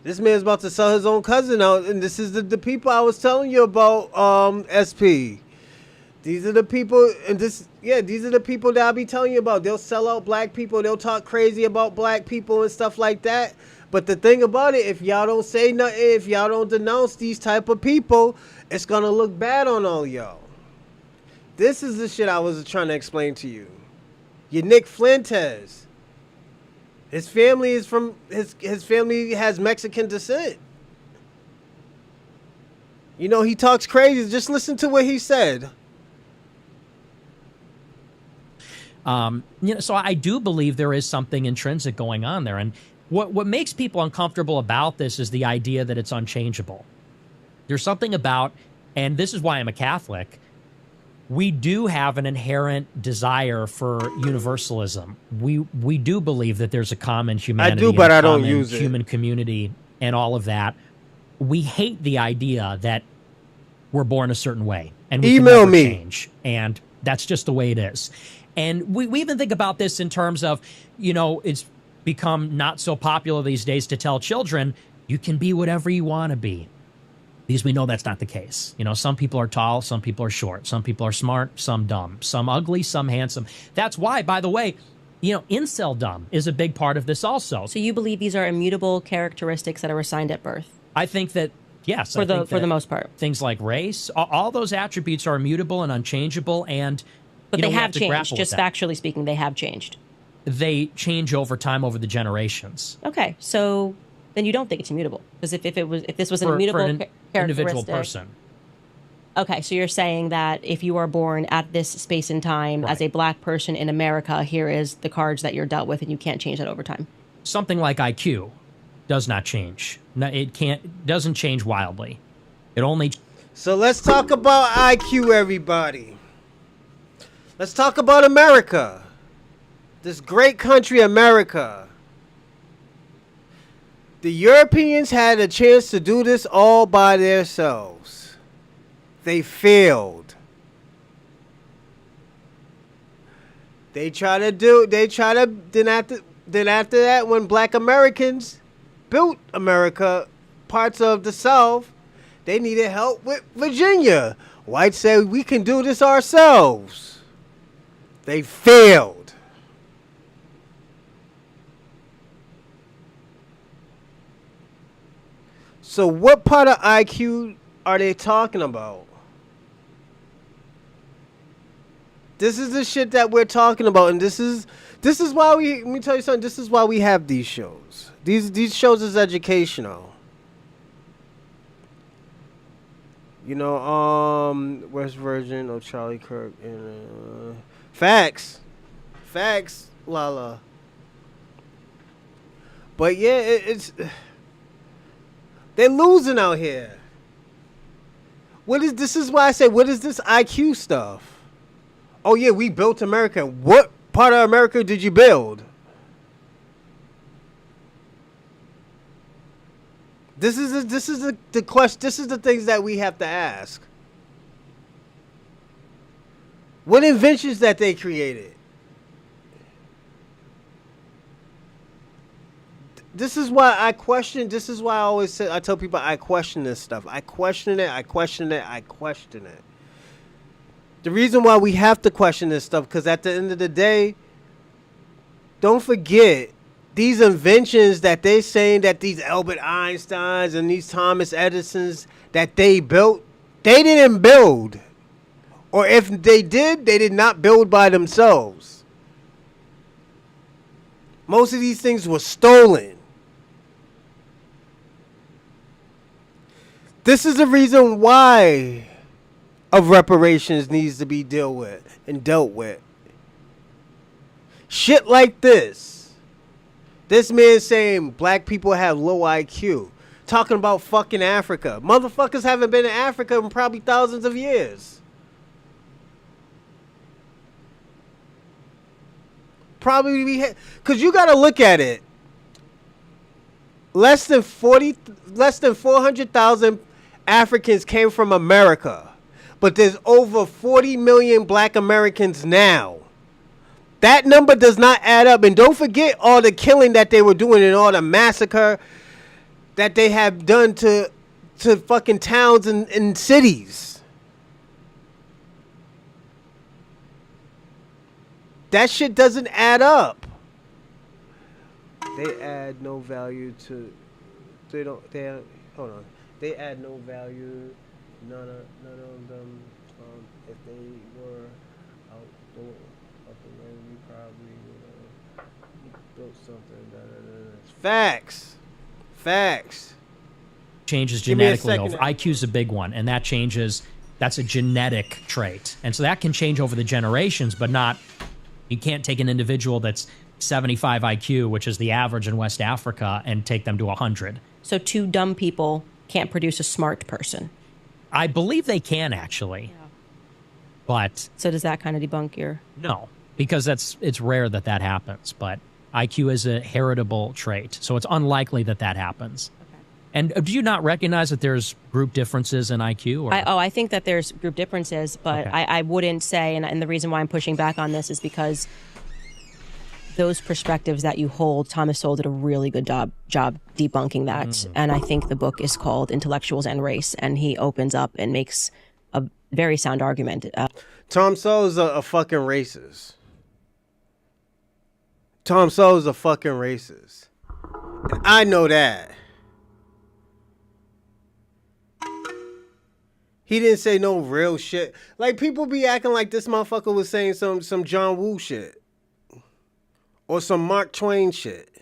This man's about to sell his own cousin out, and this is the people I was telling you about, SP. These are the people, and these are the people that I'll be telling you about. They'll sell out black people. They'll talk crazy about black people and stuff like that. But the thing about it, if y'all don't say nothing, if y'all don't denounce these type of people, it's going to look bad on all y'all. This is the shit I was trying to explain to you. Your Nick Fuentes. His family is from, his family has Mexican descent. You know, he talks crazy. Just listen to what he said. So I do believe there is something intrinsic going on there. And what makes people uncomfortable about this is the idea that it's unchangeable. There's something about, and this is why I'm a Catholic, we do have an inherent desire for universalism. We do believe that there's a common humanity. I do, but I don't use it. Human community and all of that. We hate the idea that we're born a certain way and we Email can never me. change. And that's just the way it is. And we even think about this in terms of, it's become not so popular these days to tell children, you can be whatever you want to be. Because we know that's not the case. Some people are tall, some people are short, some people are smart, some dumb, some ugly, some handsome. That's why, by the way, incel-dumb is a big part of this also. So you believe these are immutable characteristics that are assigned at birth? I think that, yes. For the most part. Things like race, all those attributes are immutable and unchangeable, and But they have changed. grapple with Just that. factually speaking, they have changed. They change over time, over the generations. Okay, so then you don't think it's immutable, because if this was an immutable for an characteristic, individual person. Okay, so you're saying that if you are born at this space and time as a black person in America, here is the cards that you're dealt with, and you can't change that over time. Something like IQ does not change. No, it doesn't change wildly. It only. So let's talk about IQ, everybody. Let's talk about America. This great country, America. The Europeans had a chance to do this all by themselves. They failed. Then after that, when black Americans built America, parts of the South, they needed help with Virginia. Whites said, we can do this ourselves. They failed. So what part of IQ are they talking about? This is the shit that we're talking about, and this is why let me tell you something, this is why we have these shows. These shows is educational. West Virgin or Charlie Kirk and Facts, Lala. But yeah, it's they're losing out here. This is why I say, what is this IQ stuff? Oh yeah, we built America. What part of America did you build? This is the question. This is the things that we have to ask. What inventions that they created? This is why I question. This is why I always say, I tell people I question this stuff. I question it. The reason why we have to question this stuff, because at the end of the day, don't forget, these inventions that they're saying that these Albert Einsteins and these Thomas Edisons that they built, they didn't build. Or if they did not build by themselves. Most of these things were stolen. This is the reason why of reparations needs to be dealt with. Shit like this. This man saying black people have low IQ. Talking about fucking Africa. Motherfuckers haven't been in Africa in probably thousands of years. Probably because you gotta look at it. Less than 400,000 Africans came from America. But there's over 40 million black Americans now. That number does not add up. And don't forget all the killing that they were doing and all the massacre that they have done to fucking towns and cities. That shit doesn't add up. They add no value to. They don't. Hold on. They add no value. None of them. If they were outdoor up and running, we probably would have built something. Facts. Changes genetically over. IQ is a big one, and that changes. That's a genetic trait, and so that can change over the generations, but not. You can't take an individual that's 75 IQ, which is the average in West Africa, and take them to 100. So 2 dumb people can't produce a smart person. I believe they can, actually. Yeah. But so does that kind of debunk your... No, because it's rare that happens. But IQ is a heritable trait, so it's unlikely that happens. Okay. And do you not recognize that there's group differences in IQ? Or? I think that there's group differences, but okay. I wouldn't say, and the reason why I'm pushing back on this is because those perspectives that you hold, Thomas Sowell did a really good job debunking that. And I think the book is called Intellectuals and Race, and he opens up and makes a very sound argument. Tom Sowell's a fucking racist. Tom Sowell's a fucking racist. I know that. He didn't say no real shit. Like, people be acting like this motherfucker was saying some John Woo shit. Or some Mark Twain shit.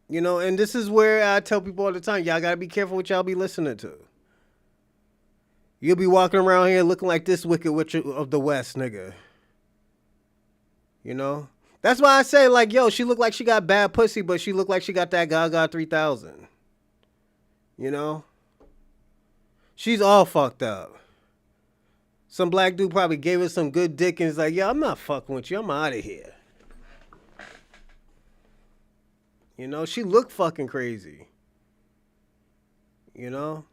You know, and this is where I tell people all the time, y'all gotta be careful what y'all be listening to. You'll be walking around here looking like this Wicked Witch of the West, nigga. You know? That's why I say, like, yo, she look like she got bad pussy, but she look like she got that Gaga 3000. You know? She's all fucked up. Some black dude probably gave her some good dick and is like, yo, I'm not fucking with you. I'm out of here. You know, she looked fucking crazy. You know?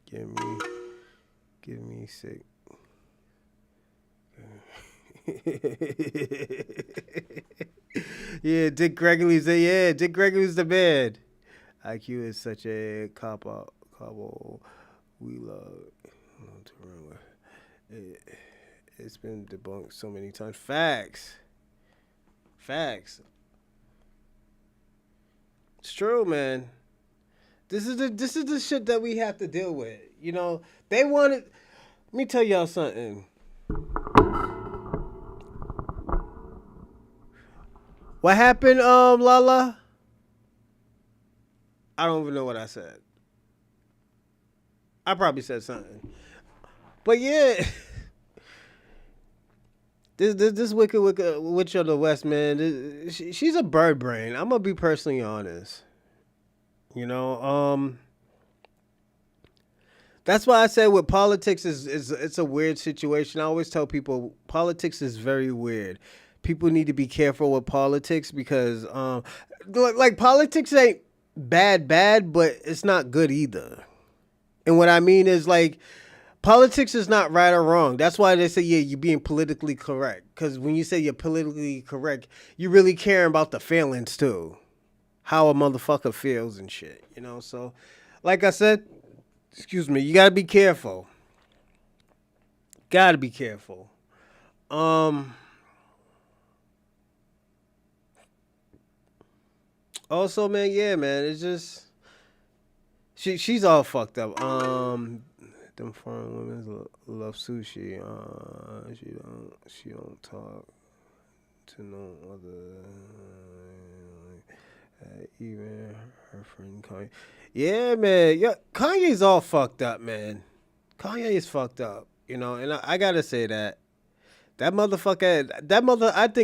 Give me sick. Yeah, Dick Gregory's the man. IQ is such a cop-out. We love to run with. It's been debunked so many times. Facts. It's true, man. This is the shit that we have to deal with. You know, they wanted. Let me tell y'all something. What happened, Lala? I don't even know what I said. I probably said something. But yeah. This wicked witch of the West, man. She's a bird brain. I'm gonna be personally honest. You know, that's why I say with politics is it's a weird situation. I always tell people politics is very weird. People need to be careful with politics because like politics ain't bad, but it's not good either. And what I mean is, like, politics is not right or wrong. That's why they say, yeah, you're being politically correct. Because when you say you're politically correct, you really care about the feelings, too. How a motherfucker feels and shit, you know? So, like I said, excuse me, you got to be careful. Got to be careful. Also, man, yeah, man, it's just... She's all fucked up. Them foreign women love sushi. She don't talk to no other. Even her friend Kanye. Yeah, man. Yeah, Kanye's all fucked up, man. Kanye is fucked up. You know, and I gotta say that. I think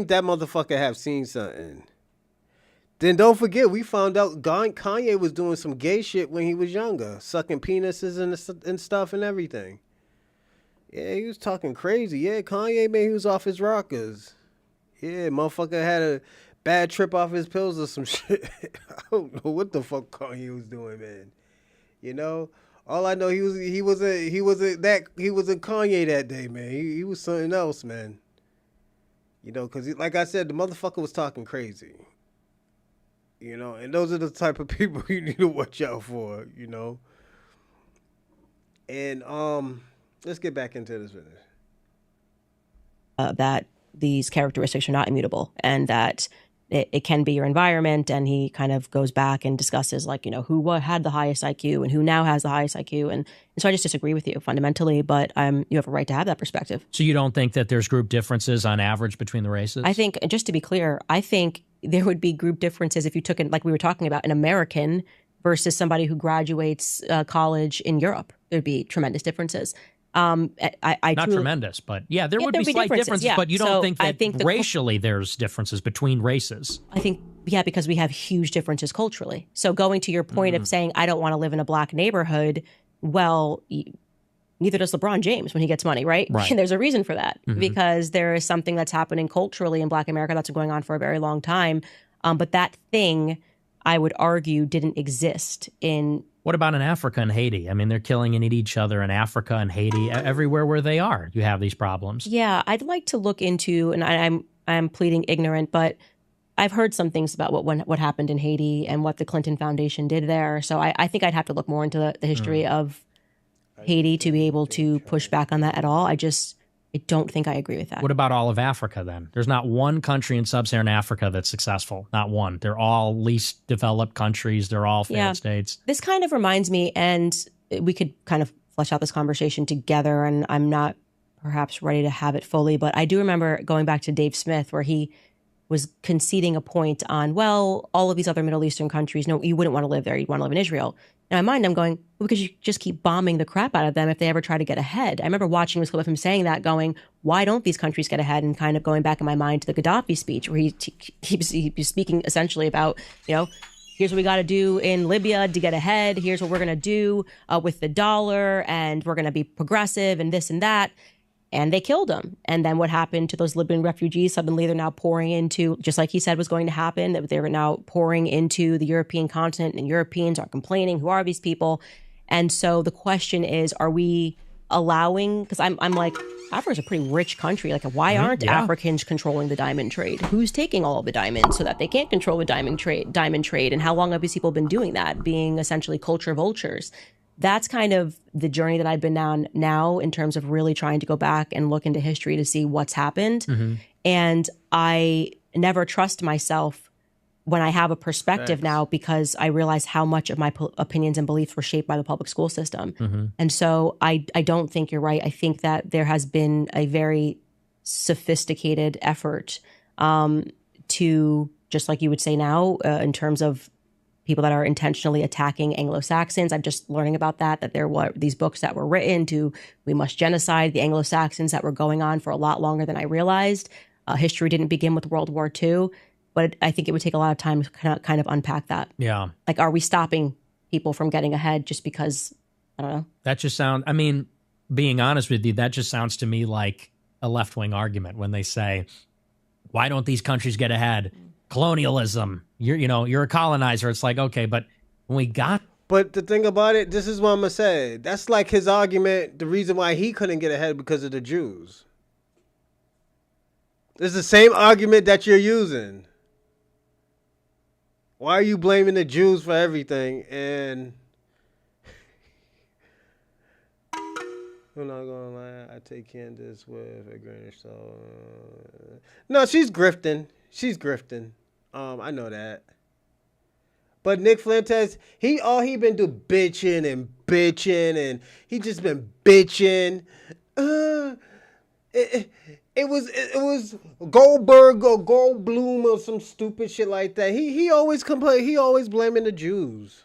that motherfucker have seen something. Then don't forget, we found out Kanye was doing some gay shit when he was younger, sucking penises and stuff and everything. Yeah, he was talking crazy. Yeah, Kanye, man, he was off his rockers. Yeah, motherfucker had a bad trip off his pills or some shit. I don't know what the fuck Kanye was doing, man. You know, all I know he wasn't Kanye that day, man. He was something else, man. You know, because like I said, the motherfucker was talking crazy. You know, and those are the type of people you need to watch out for, you know. And Let's get back into this video. That these characteristics are not immutable, and that it can be your environment. And he kind of goes back and discusses, like, who had the highest IQ and who now has the highest IQ. And so I just disagree with you fundamentally, but you have a right to have that perspective. So you don't think that there's group differences on average between the races? I think, just to be clear, I think there would be group differences if you took, like we were talking about, an American versus somebody who graduates college in Europe. There'd be tremendous differences. Not tremendous, but there would be slight differences. But you don't think that racially there's differences between races? I think, because we have huge differences culturally. So going to your point of saying, I don't want to live in a black neighborhood, well, neither does LeBron James when he gets money, right? And there's a reason for that, because there is something that's happening culturally in Black America that's been going on for a very long time. But that thing, I would argue, didn't exist in... What about in Africa and Haiti? I mean, they're killing and eating each other in Africa and Haiti. Everywhere where they are, you have these problems. Yeah, I'd like to look into, and I'm pleading ignorant, but I've heard some things about what happened in Haiti and what the Clinton Foundation did there. So I think I'd have to look more into the history of Haiti to be able to push back on that at all. I don't think I agree with that. What about all of Africa then? There's not one country in sub-Saharan Africa that's successful. Not one. They're all least developed countries. They're all failed states. This kind of reminds me, and we could kind of flesh out this conversation together, and I'm not perhaps ready to have it fully, but I do remember going back to Dave Smith where he was conceding a point on, well, all of these other Middle Eastern countries, no, you wouldn't want to live there. You'd want to live in Israel. In my mind, I'm going, well, because you just keep bombing the crap out of them if they ever try to get ahead. I remember watching this clip of him saying that, going, why don't these countries get ahead? And kind of going back in my mind to the Gaddafi speech where he was speaking essentially about, here's what we got to do in Libya to get ahead. Here's what we're going to do with the dollar, and we're going to be progressive and this and that. And they killed him. And then what happened to those Libyan refugees? Suddenly they're now pouring into, just like he said was going to happen, that they were now pouring into the European continent, and Europeans are complaining, who are these people? And so the question is, are we allowing, because I'm like, Africa's a pretty rich country. Like, why aren't Africans controlling the diamond trade? Who's taking all of the diamonds so that they can't control the diamond trade? And how long have these people been doing that, being essentially culture vultures? That's kind of the journey that I've been on now in terms of really trying to go back and look into history to see what's happened. And I never trust myself when I have a perspective now, because I realize how much of my opinions and beliefs were shaped by the public school system. And so I don't think you're right. I think that there has been a very sophisticated effort to, just like you would say now, in terms of people that are intentionally attacking Anglo-Saxons. I'm just learning about that there were these books that were written we must genocide the Anglo-Saxons that were going on for a lot longer than I realized. History didn't begin with World War II, but I think it would take a lot of time to kind of unpack that. Yeah. Like, are we stopping people from getting ahead just because, I don't know? That just being honest with you, that just sounds to me like a left-wing argument when they say, why don't these countries get ahead? Colonialism, you're a colonizer. It's like, okay, but when we got... But the thing about it, this is what I'm going to say. That's like his argument, the reason why he couldn't get ahead because of the Jews. It's the same argument that you're using. Why are you blaming the Jews for everything? And I'm not going to lie, I take Candace with a grain of salt. No, she's grifting. I know that. But Nick Fuentes, he been do bitching, and he just been bitching. It was Goldberg or Goldblum or some stupid shit like that. He always complain. He always blaming the Jews.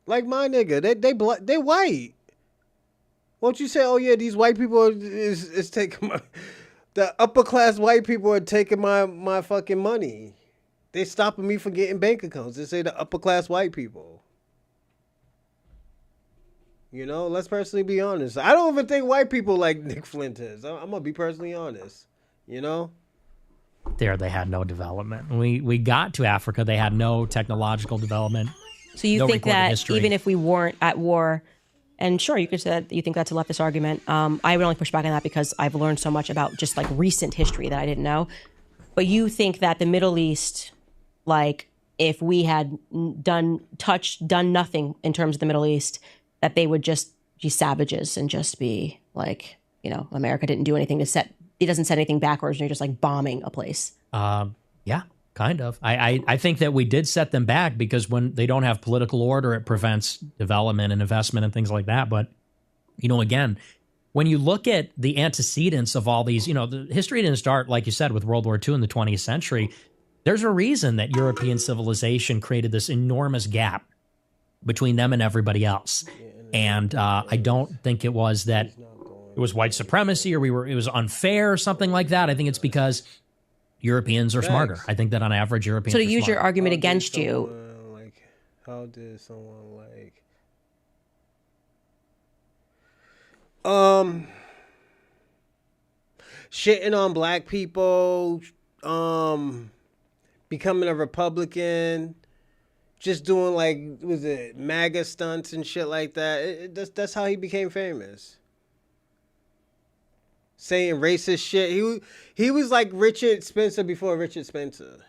Like my nigga, they white. Won't you say, oh yeah, these white people is taking the upper class white people are taking my fucking money. They stopping me from getting bank accounts. They say the upper class white people. Let's personally be honest. I don't even think white people like Nick Fuentes. I'm going to be personally honest. There, they had no development. We got to Africa, they had no technological development. So you think that even if we weren't at war, and sure, you could say that you think that's a leftist argument. I would only push back on that because I've learned so much about just like recent history that I didn't know. But you think that the Middle East, like if we had done nothing in terms of the Middle East, that they would just, savages and just be like, you know, America didn't do anything it doesn't set anything backwards, and you're just like bombing a place. Yeah, kind of. I think that we did set them back because when they don't have political order, it prevents development and investment and things like that. But, you know, again, when you look at the antecedents of all these, you know, the history didn't start, like you said, with World War II in the 20th century. There's a reason that European civilization created this enormous gap between them and everybody else. And I don't think it was that it was white supremacy or it was unfair or something like that. I think it's because Europeans are smarter. I think that on average, Europeans So to are use your smarter. argument against you, How did someone like shitting on black people, becoming a Republican, just doing like, was it MAGA stunts and shit like that? That's how he became famous. Saying racist shit. He was like Richard Spencer before Richard Spencer.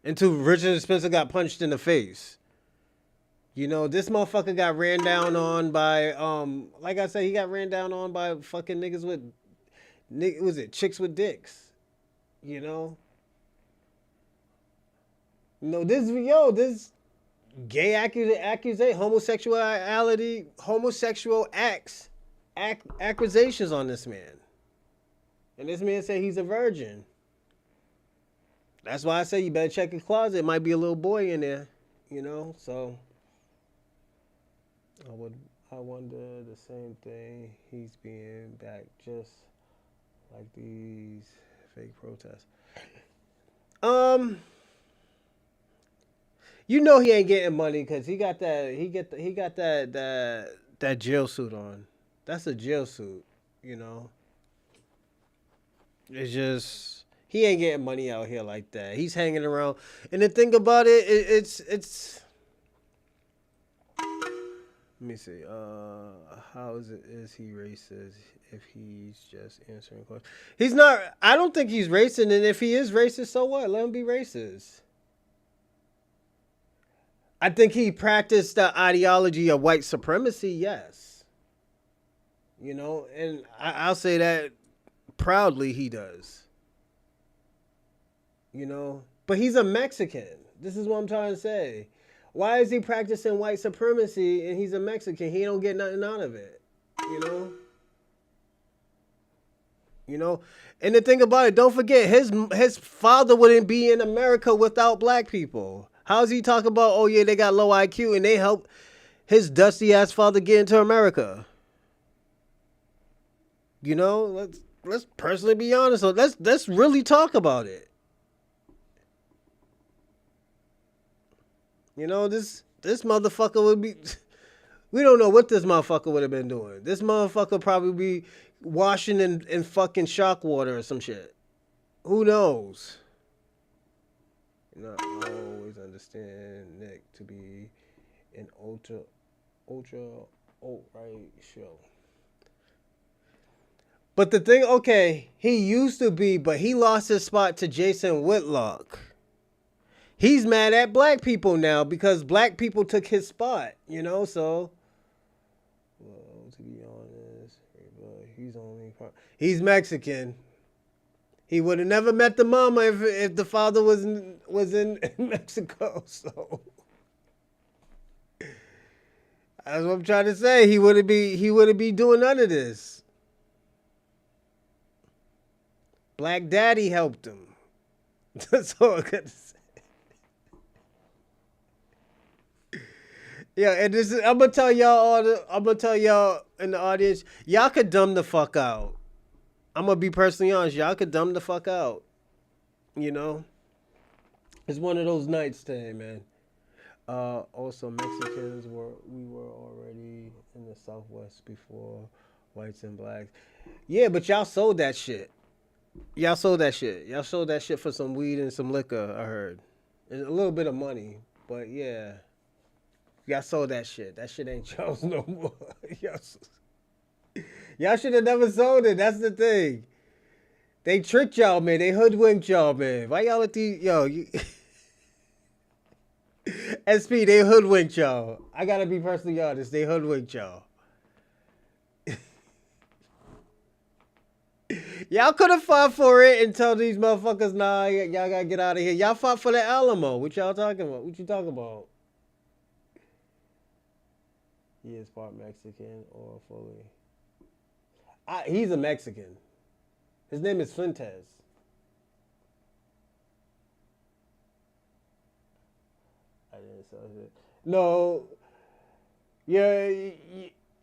Until Richard Spencer got punched in the face. You know, this motherfucker got ran down on by, like I said, he got ran down on by fucking niggas with, was it chicks with dicks? You know? No, this gay accusation, homosexuality, homosexual accusations on this man. And this man said he's a virgin. That's why I say you better check your closet. It might be a little boy in there, you know? So I wonder the same thing. He's being back just like these fake protests. You know he ain't getting money because he got that jail suit on. That's a jail suit, you know. It's just he ain't getting money out here like that. He's hanging around, and the thing about it, it's. Let me see. How is he racist if he's just answering questions? He's not. I don't think he's racist, and if he is racist, so what? Let him be racist. I think he practiced the ideology of white supremacy, yes. You know, and I'll say that proudly he does. You know, but he's a Mexican. This is what I'm trying to say. Why is he practicing white supremacy and he's a Mexican? He don't get nothing out of it, you know? You know, and the thing about it, don't forget, his father wouldn't be in America without black people. How's he talking about, oh yeah, they got low IQ and they helped his dusty ass father get into America? You know, let's personally be honest. So let's really talk about it. You know, this motherfucker would be. We don't know what this motherfucker would have been doing. This motherfucker probably be washing in fucking shock water or some shit. Who knows? You know, I always understand Nick to be an ultra alt-right show. But the thing, okay, he used to be, but he lost his spot to Jason Whitlock. He's mad at black people now because black people took his spot, you know, so. Well, to be honest, he's Mexican. He would have never met the mama if the father was in Mexico, so. That's what I'm trying to say. He wouldn't be doing none of this. Black Daddy helped him. That's all I got to say. Yeah, and this is, I'm gonna tell y'all in the audience, y'all could dumb the fuck out. I'm gonna be personally honest, y'all could dumb the fuck out. You know? It's one of those nights today, man. Also Mexicans we were already in the Southwest before whites and blacks. Yeah, but y'all sold that shit. Y'all sold that shit for some weed and some liquor, I heard. And a little bit of money. But yeah. Y'all sold that shit. That shit ain't yours no more. Y'all should have never sold it. That's the thing. They tricked y'all, man. They hoodwinked y'all, man. Why y'all let these... SP, they hoodwinked y'all. I gotta be personally honest. They hoodwinked y'all. Y'all could have fought for it and tell these motherfuckers, nah, y'all gotta get out of here. Y'all fought for the Alamo. What y'all talking about? What you talking about? He is part Mexican or fully. He's a Mexican. His name is Fuentes. I didn't say it. No. Yeah,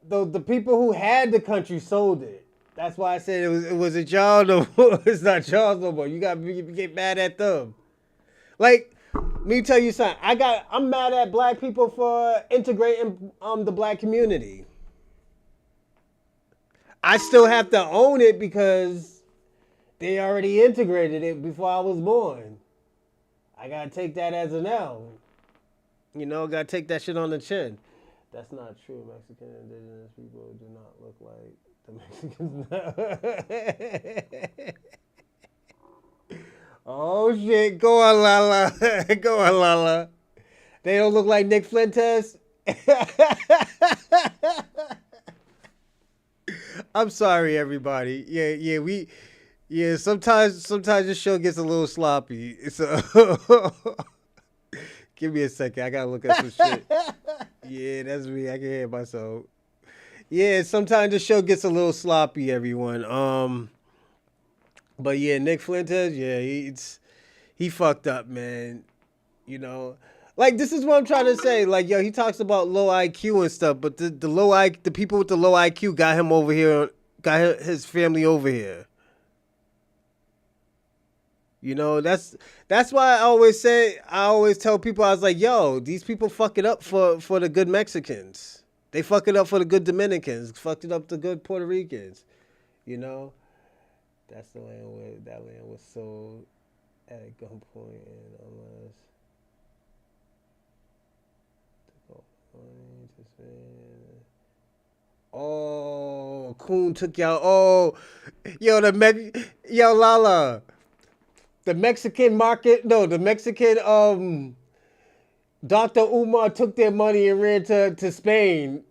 the people who had the country sold it. That's why I said it wasn't y'all no more. It's not y'all no more. You gotta get mad at them. Like, let me tell you something. I'm mad at black people for integrating the black community. I still have to own it because they already integrated it before I was born. I gotta take that as an L. You know, gotta take that shit on the chin. That's not true. Mexican indigenous people do not look like the Mexicans. Oh shit! Go on, Lala. Go on, Lala. They don't look like Nick Fuentes. I'm sorry, everybody. Yeah. Sometimes this show gets a little sloppy. So give me a second. I gotta look at some shit. Yeah, that's me. I can hear myself. Yeah, sometimes the show gets a little sloppy, everyone. But yeah, Nick Fuentes, yeah, he fucked up, man. You know, like this is what I'm trying to say. Like, yo, he talks about low IQ and stuff, but the the people with the low IQ got him over here, got his family over here. You know, that's why I always tell people, I was like, yo, these people fuck it up for the good Mexicans. They fuck it up for the good Dominicans, fucked it up the good Puerto Ricans. You know, that's the land where that land was sold at gunpoint and unless oh, Coon took y'all. Oh, yo, yo, Lala. The Mexican market, no, the Mexican, Dr. Umar took their money and ran to Spain.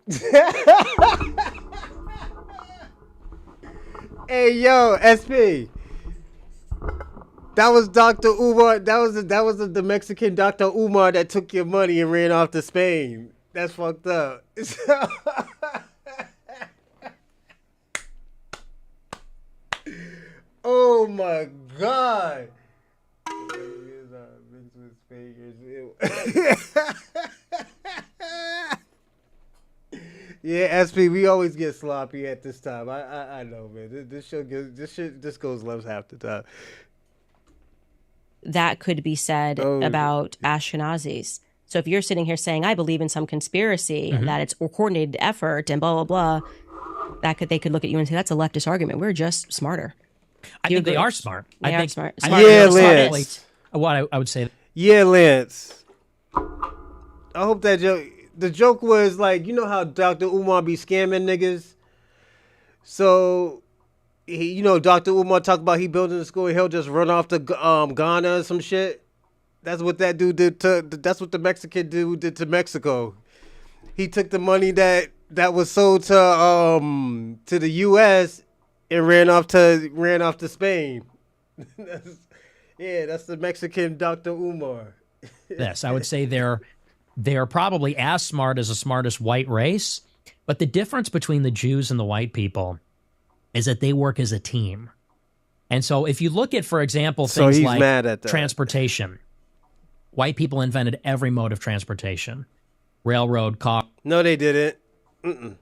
Hey, yo, SP. That was Dr. Umar. That was the Mexican Dr. Umar that took your money and ran off to Spain. That's fucked up. Oh my God. Yeah, SP, we always get sloppy at this time. I know, man. This shit goes left half the time. That could be said about Ashkenazis. So if you're sitting here saying, I believe in some conspiracy and that it's a coordinated effort and blah, blah, blah, they could look at you and say, that's a leftist argument. We're just smarter. I think they are smart. They I are think smart. Yeah, Lance. What I would say. Yeah, Lance. I hope that the joke was like, you know how Dr. Umar be scamming niggas? So, you know, Dr. Umar talk about he building a school, he'll just run off to Ghana or some shit. That's what that dude did that's what the Mexican dude did to Mexico. He took the money that was sold to the US and ran off to Spain. That's the Mexican Dr. Umar. Yes, I would say they're probably as smart as the smartest white race, but the difference between the Jews and the white people is that they work as a team. And so if you look at, for example, things like transportation, white people invented every mode of transportation. Railroad, car. No, they didn't. Mm-mm.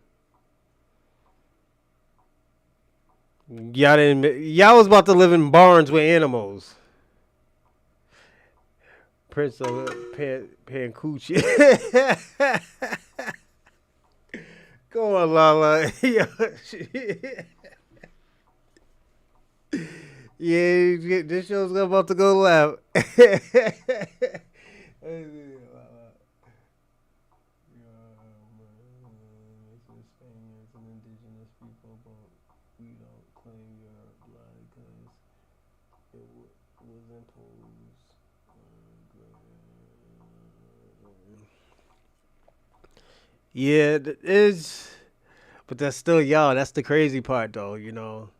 Y'all was about to live in barns with animals. Prince of Pancucci. Go on, Lala. Yeah, this show's about to go left. Yeah, it is, but that's still y'all. That's the crazy part, though. You know,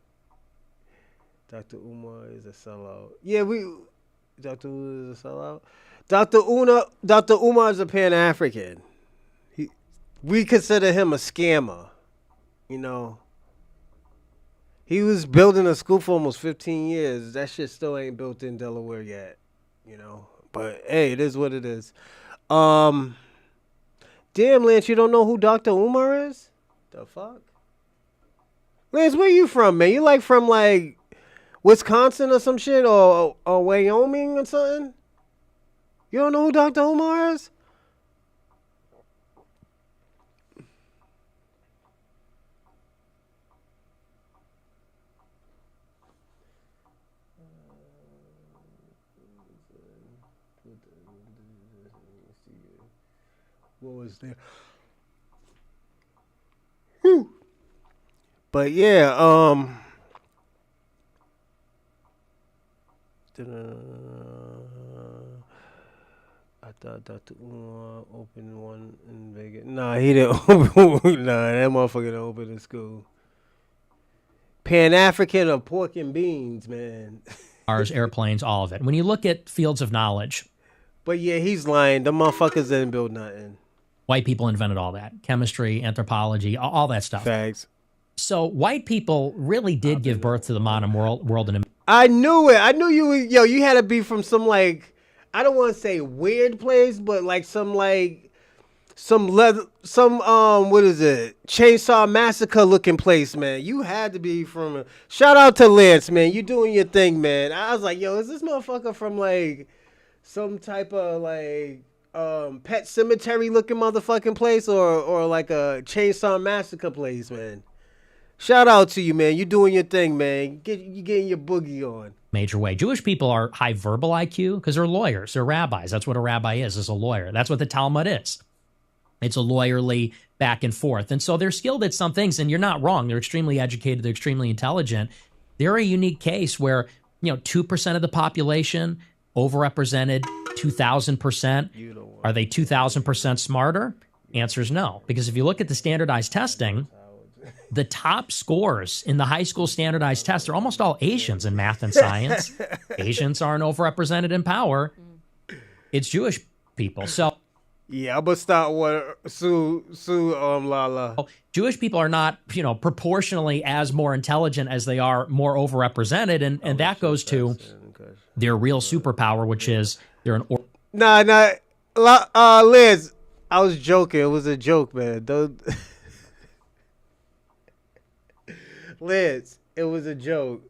Dr. Umar is a sellout. Yeah, Dr. Umar is a sellout. Dr. Umar is a Pan-African. We consider him a scammer. You know, he was building a school for almost 15 years. That shit still ain't built in Delaware yet. You know, but hey, it is what it is. Damn, Lance, you don't know who Dr. Umar is? The fuck? Lance, where you from, man? You like from like Wisconsin or some shit, or Wyoming or something? You don't know who Dr. Umar is? What was there? Whew. But yeah, I thought Dr. Umar opened one in Vegas. Nah, he didn't open. Nah, that motherfucker didn't open in school. Pan-African of pork and beans, man. Cars, airplanes, all of it. When you look at fields of knowledge. But yeah, he's lying. The motherfuckers didn't build nothing. White people invented all that. Chemistry, anthropology, all that stuff. Facts. So white people really did give birth to the modern world. I knew it. I knew you. You had to be from some like, I don't want to say weird place, but like some what is it? Chainsaw Massacre looking place, man. You had to be from. Shout out to Lance, man. You doing your thing, man. I was like, yo, is this motherfucker from like some type of like Pet Cemetery looking motherfucking place, or like a Chainsaw Massacre place, man? Shout out to you, man. You doing your thing, man. You getting your boogie on. Major way. Jewish people are high verbal IQ because they're lawyers. They're rabbis. That's what a rabbi is a lawyer. That's what the Talmud is. It's a lawyerly back and forth. And so they're skilled at some things, and you're not wrong. They're extremely educated. They're extremely intelligent. They're a unique case where, 2% of the population overrepresented 2,000%. Are they 2,000% smarter? Answer is no. Because if you look at the standardized testing, the top scores in the high school standardized tests are almost all Asians in math and science. Asians aren't overrepresented in power. It's Jewish people. So yeah, I'm gonna start with Sue Lala. Jewish people are not, proportionally as more intelligent as they are more overrepresented, and that goes to their real superpower, which is they're an. Liz, I was joking. It was a joke, man. Don't. Liz, it was a joke.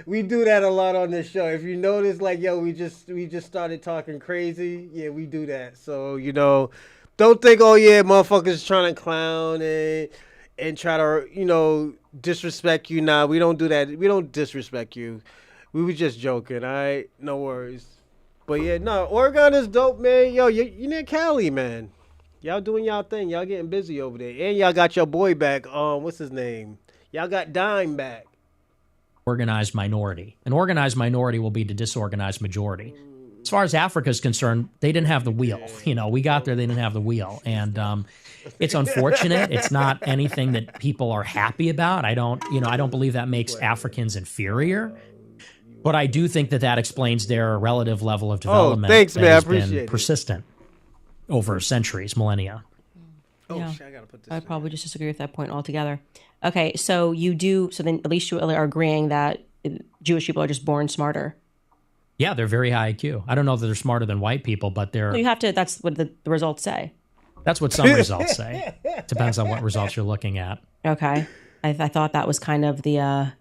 We do that a lot on this show. If you notice, like, yo, we just started talking crazy. Yeah, we do that. So, don't think, oh yeah, motherfuckers trying to clown and try to, disrespect you. Nah, we don't do that. We don't disrespect you. We were just joking, all right? No worries. But yeah, no, Oregon is dope, man. Yo, you near Cali, man. Y'all doing y'all thing. Y'all getting busy over there. And y'all got your boy back. What's his name? Y'all got Dime back. Organized minority. An organized minority will be the disorganized majority. As far as Africa is concerned, they didn't have the wheel. We got there, they didn't have the wheel. And it's unfortunate. It's not anything that people are happy about. I don't believe that makes Africans inferior. But I do think that explains their relative level of development. Thanks, man. I appreciate been persistent over centuries, millennia. Yeah. Shit, I'd probably just disagree with that point altogether. Okay, so then at least you are agreeing that Jewish people are just born smarter. Yeah, they're very high IQ. I don't know that they're smarter than white people, but they're... Well, you have to, that's what the results say. That's what some results say. Depends on what results you're looking at. Okay. I thought that was kind of the...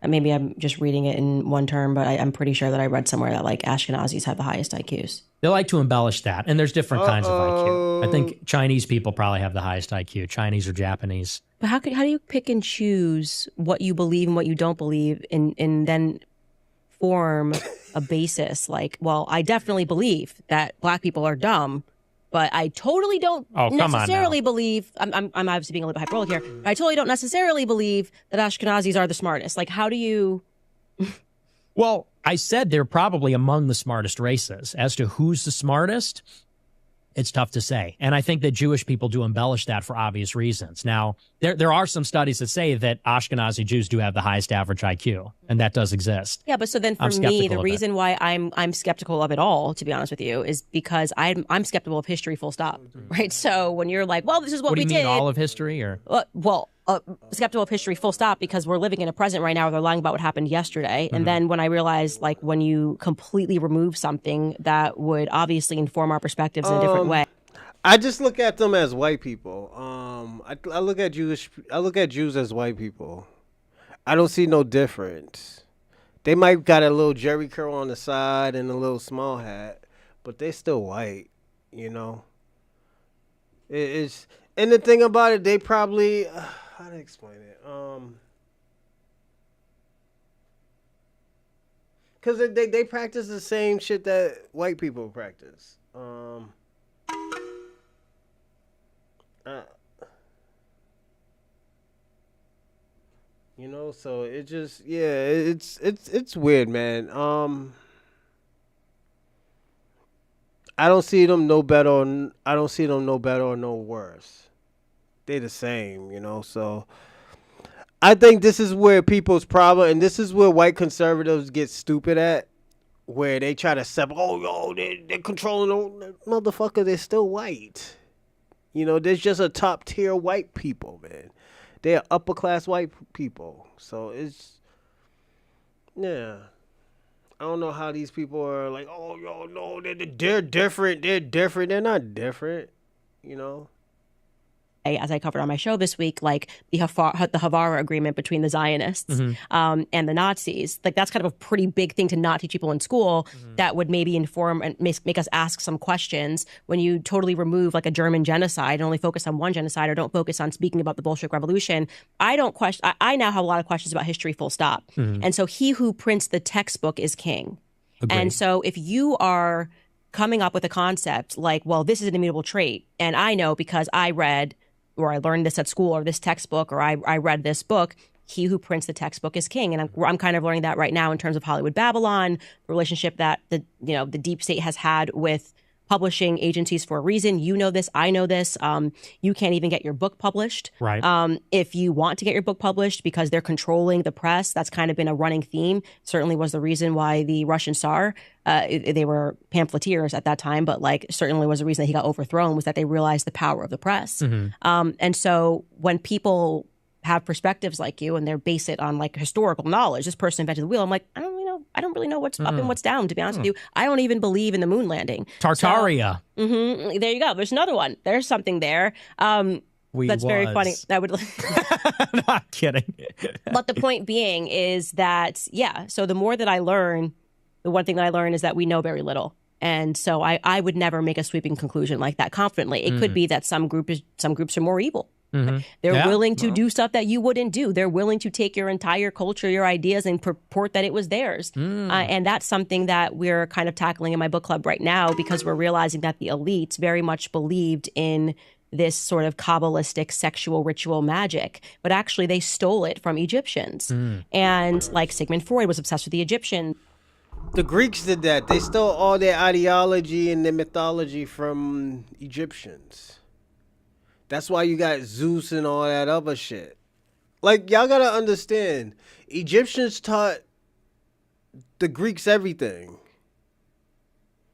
maybe I'm just reading it in one term, but I'm pretty sure that I read somewhere that like Ashkenazis have the highest IQs. They like to embellish that, and there's different kinds of IQ. I think Chinese people probably have the highest IQ, Chinese or Japanese. But how do you pick and choose what you believe and what you don't believe, and then form a basis? Like, well, I definitely believe that black people are dumb, but I totally don't necessarily believe. I'm obviously being a little bit hyperbolic here. I totally don't necessarily believe that Ashkenazis are the smartest. Like, how do you? Well, I said they're probably among the smartest races. As to who's the smartest, It's tough to say. And I think that Jewish people do embellish that for obvious reasons. Now, there are some studies that say that Ashkenazi Jews do have the highest average IQ, and that does exist. Yeah, but so then for me, the reason why I'm skeptical of it all, to be honest with you, is because I'm skeptical of history, full stop. Right? So when you're like, well, this is what we did. What do you mean, all of history? Or skeptical of history, full stop, because we're living in a present right now where they're lying about what happened yesterday. And then when I realized, like, when you completely remove something that would obviously inform our perspectives in a different way. I just look at them as white people. I look at Jews as white people. I don't see no difference. They might got a little jerry curl on the side and a little small hat, but they still white, you know. It's and the thing about it, they probably how to explain it? Because they practice the same shit that white people practice. You know, so it just it's weird, man. I don't see them no better or no worse. They the same, you know. So I think this is where people's problem, and this is where white conservatives get stupid at, where they try to they're controlling the motherfucker. They're still white. You know, there's just a top tier white people, man. They're upper class white people. So it's, yeah. I don't know how these people are like, no, they're different. They're different. They're not different, you know. As I covered on my show this week, like the Havara agreement between the Zionists and the Nazis, like that's kind of a pretty big thing to not teach people in school that would maybe inform and make us ask some questions. When you totally remove like a German genocide and only focus on one genocide, or don't focus on speaking about the Bolshevik Revolution, I now have a lot of questions about history, full stop. And so he who prints the textbook is king. Agreed. And so if you are coming up with a concept like, well, this is an immutable trait, and I know because I read or I learned this at school, or this textbook, or I read this book, he who prints the textbook is king. And I'm kind of learning that right now in terms of Hollywood Babylon, the relationship that the deep state has had with publishing agencies for a reason. You know this, I know this. You can't even get your book published. Right. If you want to get your book published because they're controlling the press, that's kind of been a running theme. Certainly was the reason why the Russian Tsar, they were pamphleteers at that time, but like certainly was the reason that he got overthrown, was that they realized the power of the press. And so when people have perspectives like you and they're base it on like historical knowledge, this person invented the wheel, I'm like, I don't really know what's up and what's down, to be honest with you. I don't even believe in the moon landing. Tartaria. So, there you go. There's another one. There's something there. That's very funny. I would. Not kidding. But the point being is that, yeah, so the more that I learn, the one thing that I learn is that we know very little. And so I would never make a sweeping conclusion like that confidently. It could be that some groups are more evil. They're willing to do stuff that you wouldn't do. They're willing to take your entire culture, your ideas, and purport that it was theirs. And that's something that we're kind of tackling in my book club right now, because we're realizing that the elites very much believed in this sort of Kabbalistic sexual ritual magic, but actually they stole it from Egyptians. And like Sigmund Freud was obsessed with the Egyptian. The Greeks did that. They stole all their ideology and their mythology from Egyptians. That's why you got Zeus and all that other shit. Like, y'all gotta understand, Egyptians taught the Greeks everything.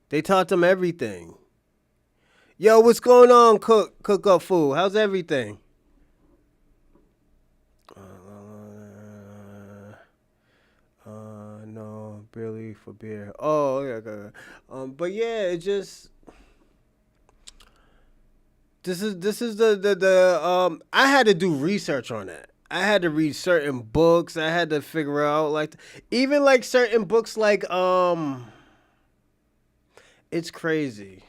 They taught them everything. Yo, what's going on, cook up food? How's everything? No, barely for beer. Oh, okay. But yeah, it just... This is the I had to do research on that. I had to read certain books. I had to figure out even like certain books like it's crazy.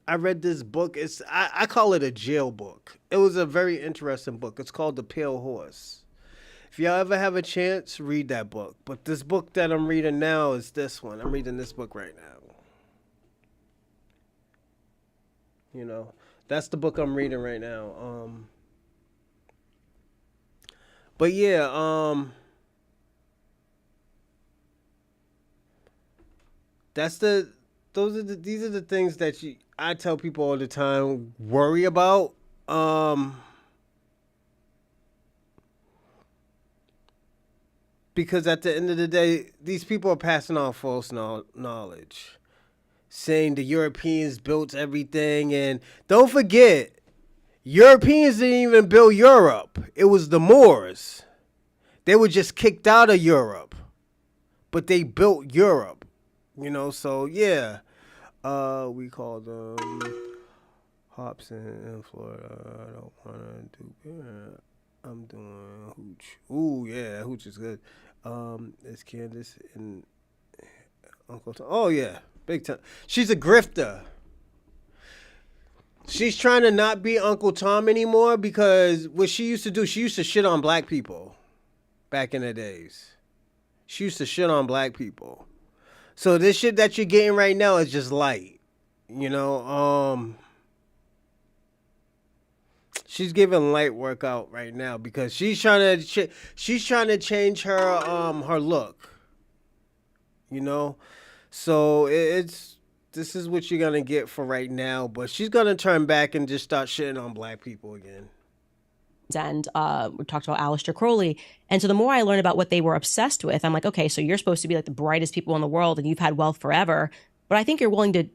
I read this book. I call it a jail book. It was a very interesting book. It's called The Pale Horse. If y'all ever have a chance, read that book. But this book that I'm reading now is this one. I'm reading this book right now. You know. That's the book I'm reading right now. But yeah, that's the these are the things that I tell people all the time, worry about. Because at the end of the day, these people are passing on false knowledge, saying the Europeans built everything. And don't forget, Europeans didn't even build Europe. It was the Moors. They were just kicked out of Europe, but they built Europe, so yeah. We call them hops in Florida. I don't want to do I'm doing hooch. Ooh, yeah, hooch is good. It's Candace and Uncle Tom. Oh, yeah, big time. She's a grifter. She's trying to not be Uncle Tom anymore because what she used to do, she used to shit on black people back in the days. She used to shit on black people. So this shit that you're getting right now is just light. She's giving light workout right now because she's trying to change her her look. So this is what you're gonna get for right now, but she's gonna turn back and just start shitting on black people again. And we talked about Aleister Crowley. And so the more I learn about what they were obsessed with, I'm like, okay, so you're supposed to be like the brightest people in the world and you've had wealth forever. But I think you're willing to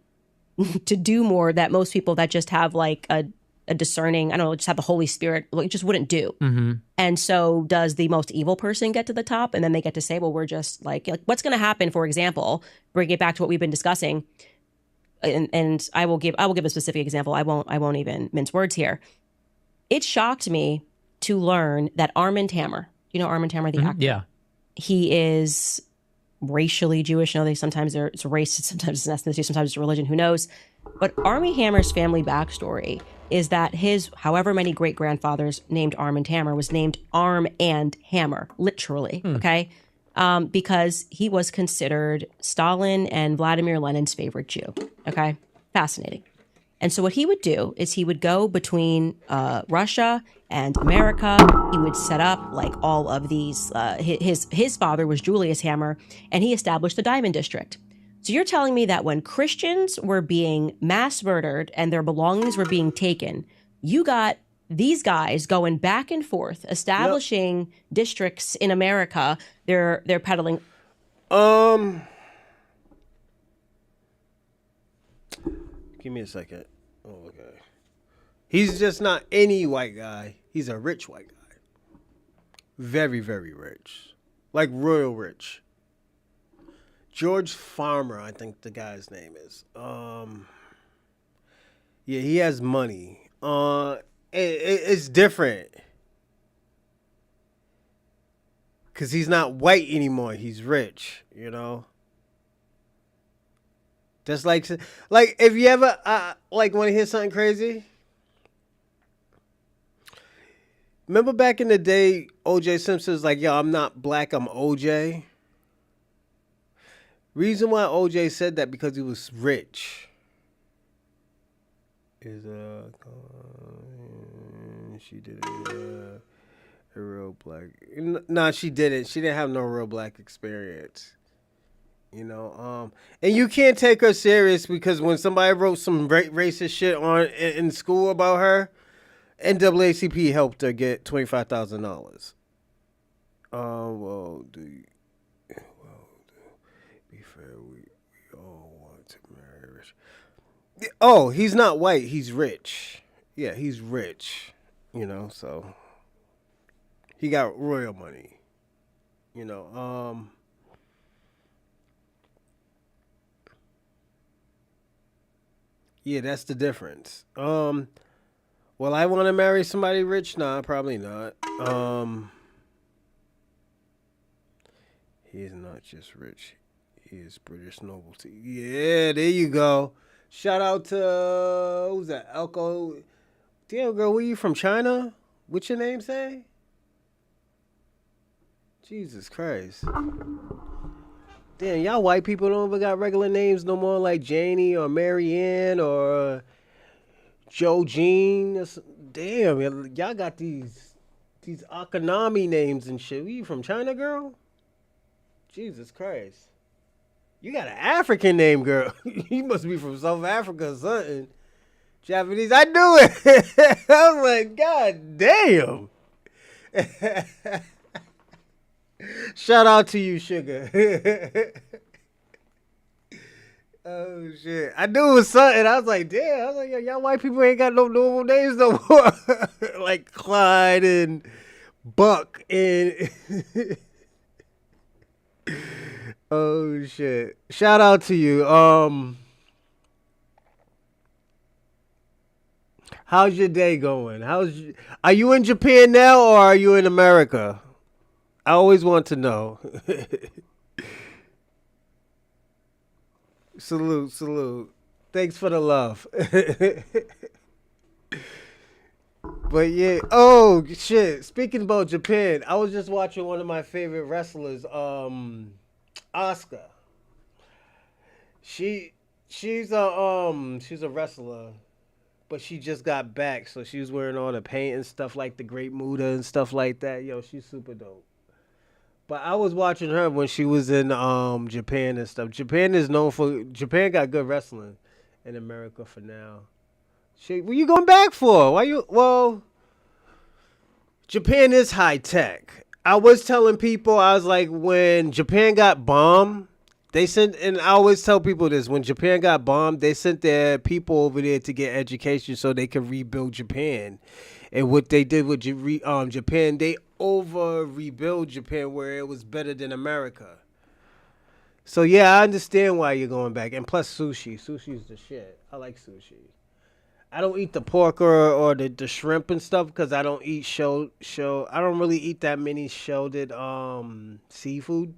do more that most people that just have like a discerning, I don't know, just have the Holy Spirit, like, just wouldn't do. Mm-hmm. And so does the most evil person get to the top? And then they get to say, well, we're just like what's going to happen, for example, bring it back to what we've been discussing. And I will give a specific example. I won't even mince words here. It shocked me to learn that Armand Hammer, Armand Hammer, the actor? Yeah. He is racially Jewish. Sometimes it's race, sometimes it's ethnicity, sometimes it's religion, who knows? But Armie Hammer's family backstory is that his however many great-grandfathers named Armand Hammer was named Arm and Hammer, literally, okay? Because he was considered Stalin and Vladimir Lenin's favorite Jew, okay? Fascinating. And so what he would do is he would go between Russia and America. He would set up like all of these. His father was Julius Hammer, and he established the Diamond District. So you're telling me that when Christians were being mass murdered and their belongings were being taken, you got these guys going back and forth, establishing districts in America. They're peddling. Give me a second. Oh, okay. He's just not any white guy. He's a rich white guy. Very, very rich. Like royal rich. George Farmer, I think the guy's name is. Yeah, he has money. It's different. Because he's not white anymore. He's rich, Just like if you ever want to hear something crazy. Remember back in the day, O.J. Simpson was like, yo, I'm not black, I'm O.J. Reason why O.J. said that because he was rich. She did a real black. Nah, she didn't. She didn't have no real black experience. And you can't take her serious because when somebody wrote some racist shit in school about her, NAACP helped her get $25,000. Be fair, we all want to marry rich. Oh, he's not white. He's rich. Yeah, he's rich. So he got royal money. Yeah, that's the difference. Well, I want to marry somebody rich? Nah, probably not. He is not just rich. He is British nobility. Yeah, there you go. Shout out to, who's that? Elko. Damn, girl, where you from? China? What's your name say? Jesus Christ. Damn, y'all white people don't even got regular names no more, like Janie or Marianne or Joe Jean. Damn, y'all got these Akanami names and shit. Where you from, China, girl? Jesus Christ. You got an African name, girl. You must be from South Africa or something. Japanese. I knew it. I was like, God damn. Shout out to you, Sugar. Oh, shit. I knew it was something. I was like, damn. I was like, yo, y'all white people ain't got no normal names no more. Like Clyde and Buck and... Oh, shit. Shout out to you. How's your day going? Are you in Japan now or are you in America? I always want to know. Salute. Thanks for the love. But yeah, oh shit. Speaking about Japan, I was just watching one of my favorite wrestlers, Asuka. She's a wrestler, but she just got back, so she was wearing all the paint and stuff like the Great Muda and stuff like that. Yo, she's super dope. But I was watching her when she was in Japan and stuff. Japan got good wrestling in America for now. What you going back for? Japan is high tech. I was telling people, I was like, when Japan got bombed, and I always tell people this, when Japan got bombed, they sent their people over there to get education so they could rebuild Japan. And what they did with Japan, they rebuilt Japan where it was better than America. So yeah, I understand why you're going back. And plus sushi. Sushi's the shit. I like sushi. I don't eat the pork or the shrimp and stuff because I don't eat I don't really eat that many shelled seafood.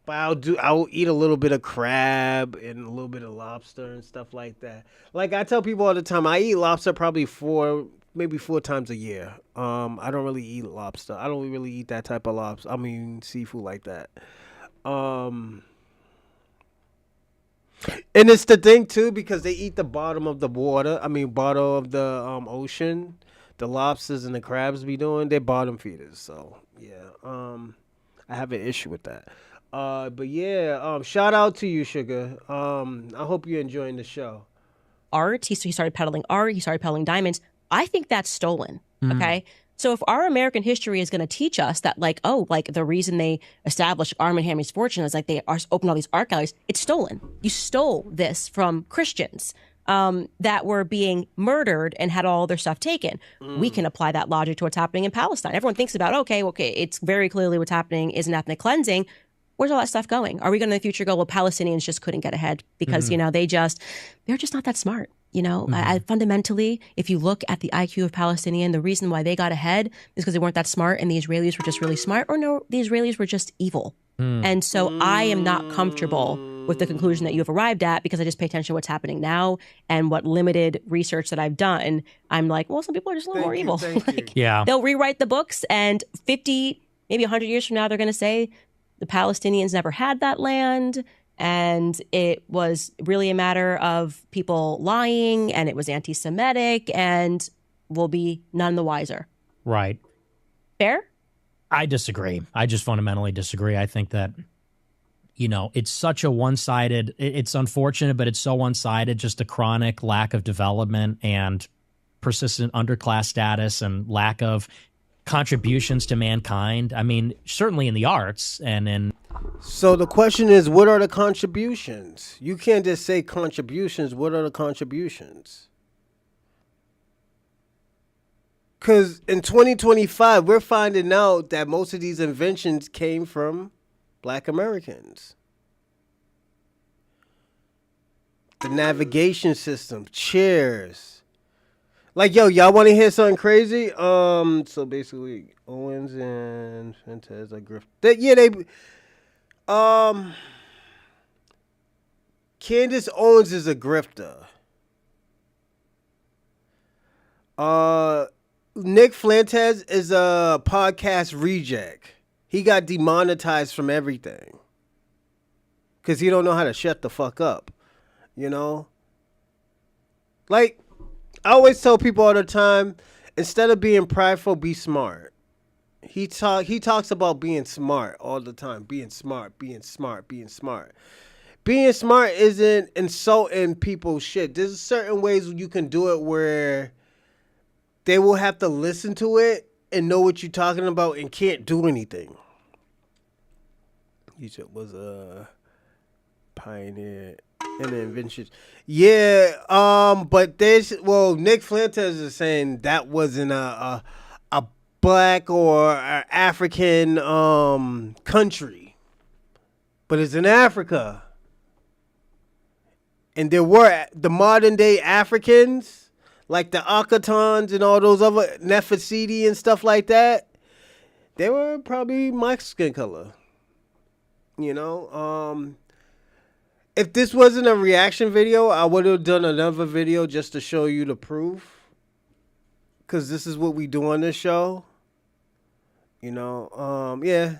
But I'll eat a little bit of crab and a little bit of lobster and stuff like that. Like I tell people all the time, I eat lobster probably maybe 4 times a year. I don't really eat lobster. I don't really eat that type of lobster. I mean seafood like that. And it's the thing too because they eat the bottom of the water. I mean bottom of the ocean. The lobsters and the crabs be doing. They're bottom feeders. So yeah. I have an issue with that. But yeah. Shout out to you, Sugar. I hope you're enjoying the show. Art. He started peddling art. He started peddling diamonds. I think that's stolen. Okay. So if our American history is going to teach us that, like, the reason they established Arm and Hammer's fortune is like they opened all these art galleries, it's stolen. You stole this from Christians that were being murdered and had all their stuff taken. We can apply that logic to what's happening in Palestine. Everyone thinks about, okay, it's very clearly what's happening is an ethnic cleansing. Where's all that stuff going? Are we going to in the future go, well, Palestinians just couldn't get ahead because, they're just not that smart. Fundamentally, if you look at the IQ of Palestinian, the reason why they got ahead is because they weren't that smart and the Israelis were just really smart, or no, the Israelis were just evil. And so I am not comfortable with the conclusion that you have arrived at because I just pay attention to what's happening now and what limited research that I've done. I'm like, well, some people are just a little more evil. Yeah. They'll rewrite the books and 50, maybe 100 years from now, they're going to say the Palestinians never had that land. And it was really a matter of people lying and it was anti-Semitic and we'll be none the wiser. Right. Fair? I disagree. I just fundamentally disagree. I think that, it's such a one-sided, it's unfortunate, but it's so one-sided, just a chronic lack of development and persistent underclass status and lack of contributions to mankind. I mean, certainly in the arts and in... So the question is, what are the contributions? You can't just say contributions. What are the contributions? Because in 2025, we're finding out that most of these inventions came from Black Americans. The navigation system, chairs. Like, yo, y'all want to hear something crazy? So basically, Owens and Fuentes are grift. Candace Owens is a grifter. Nick Fuentes is a podcast reject. He got demonetized from everything because he don't know how to shut the fuck up. Like, I always tell people all the time, instead of being prideful, be smart. He talks about being smart all the time, being smart. being smart isn't insulting people's shit. There's certain ways you can do it where they will have to listen to it and know what you're talking about and can't do anything. Egypt was a pioneer in the inventions. Yeah, but Nick Fuentes is saying that wasn't a black or a African country, but it's in Africa. And there were the modern day Africans, like the Akatans and all those other Nefertiti and stuff like that. They were probably my skin color. You know, if this wasn't a reaction video, I would have done another video just to show you the proof. Because this is what we do on this show. You know, yeah,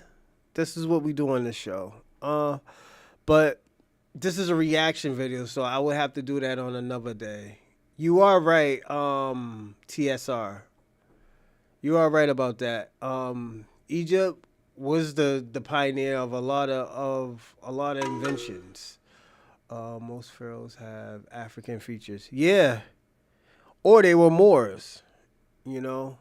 this is what we do on this show. But this is a reaction video, so I would have to do that on another day. You are right, TSR. You are right about that. Egypt was the pioneer of a lot of inventions. Most pharaohs have African features. Yeah. Or they were Moors, you know.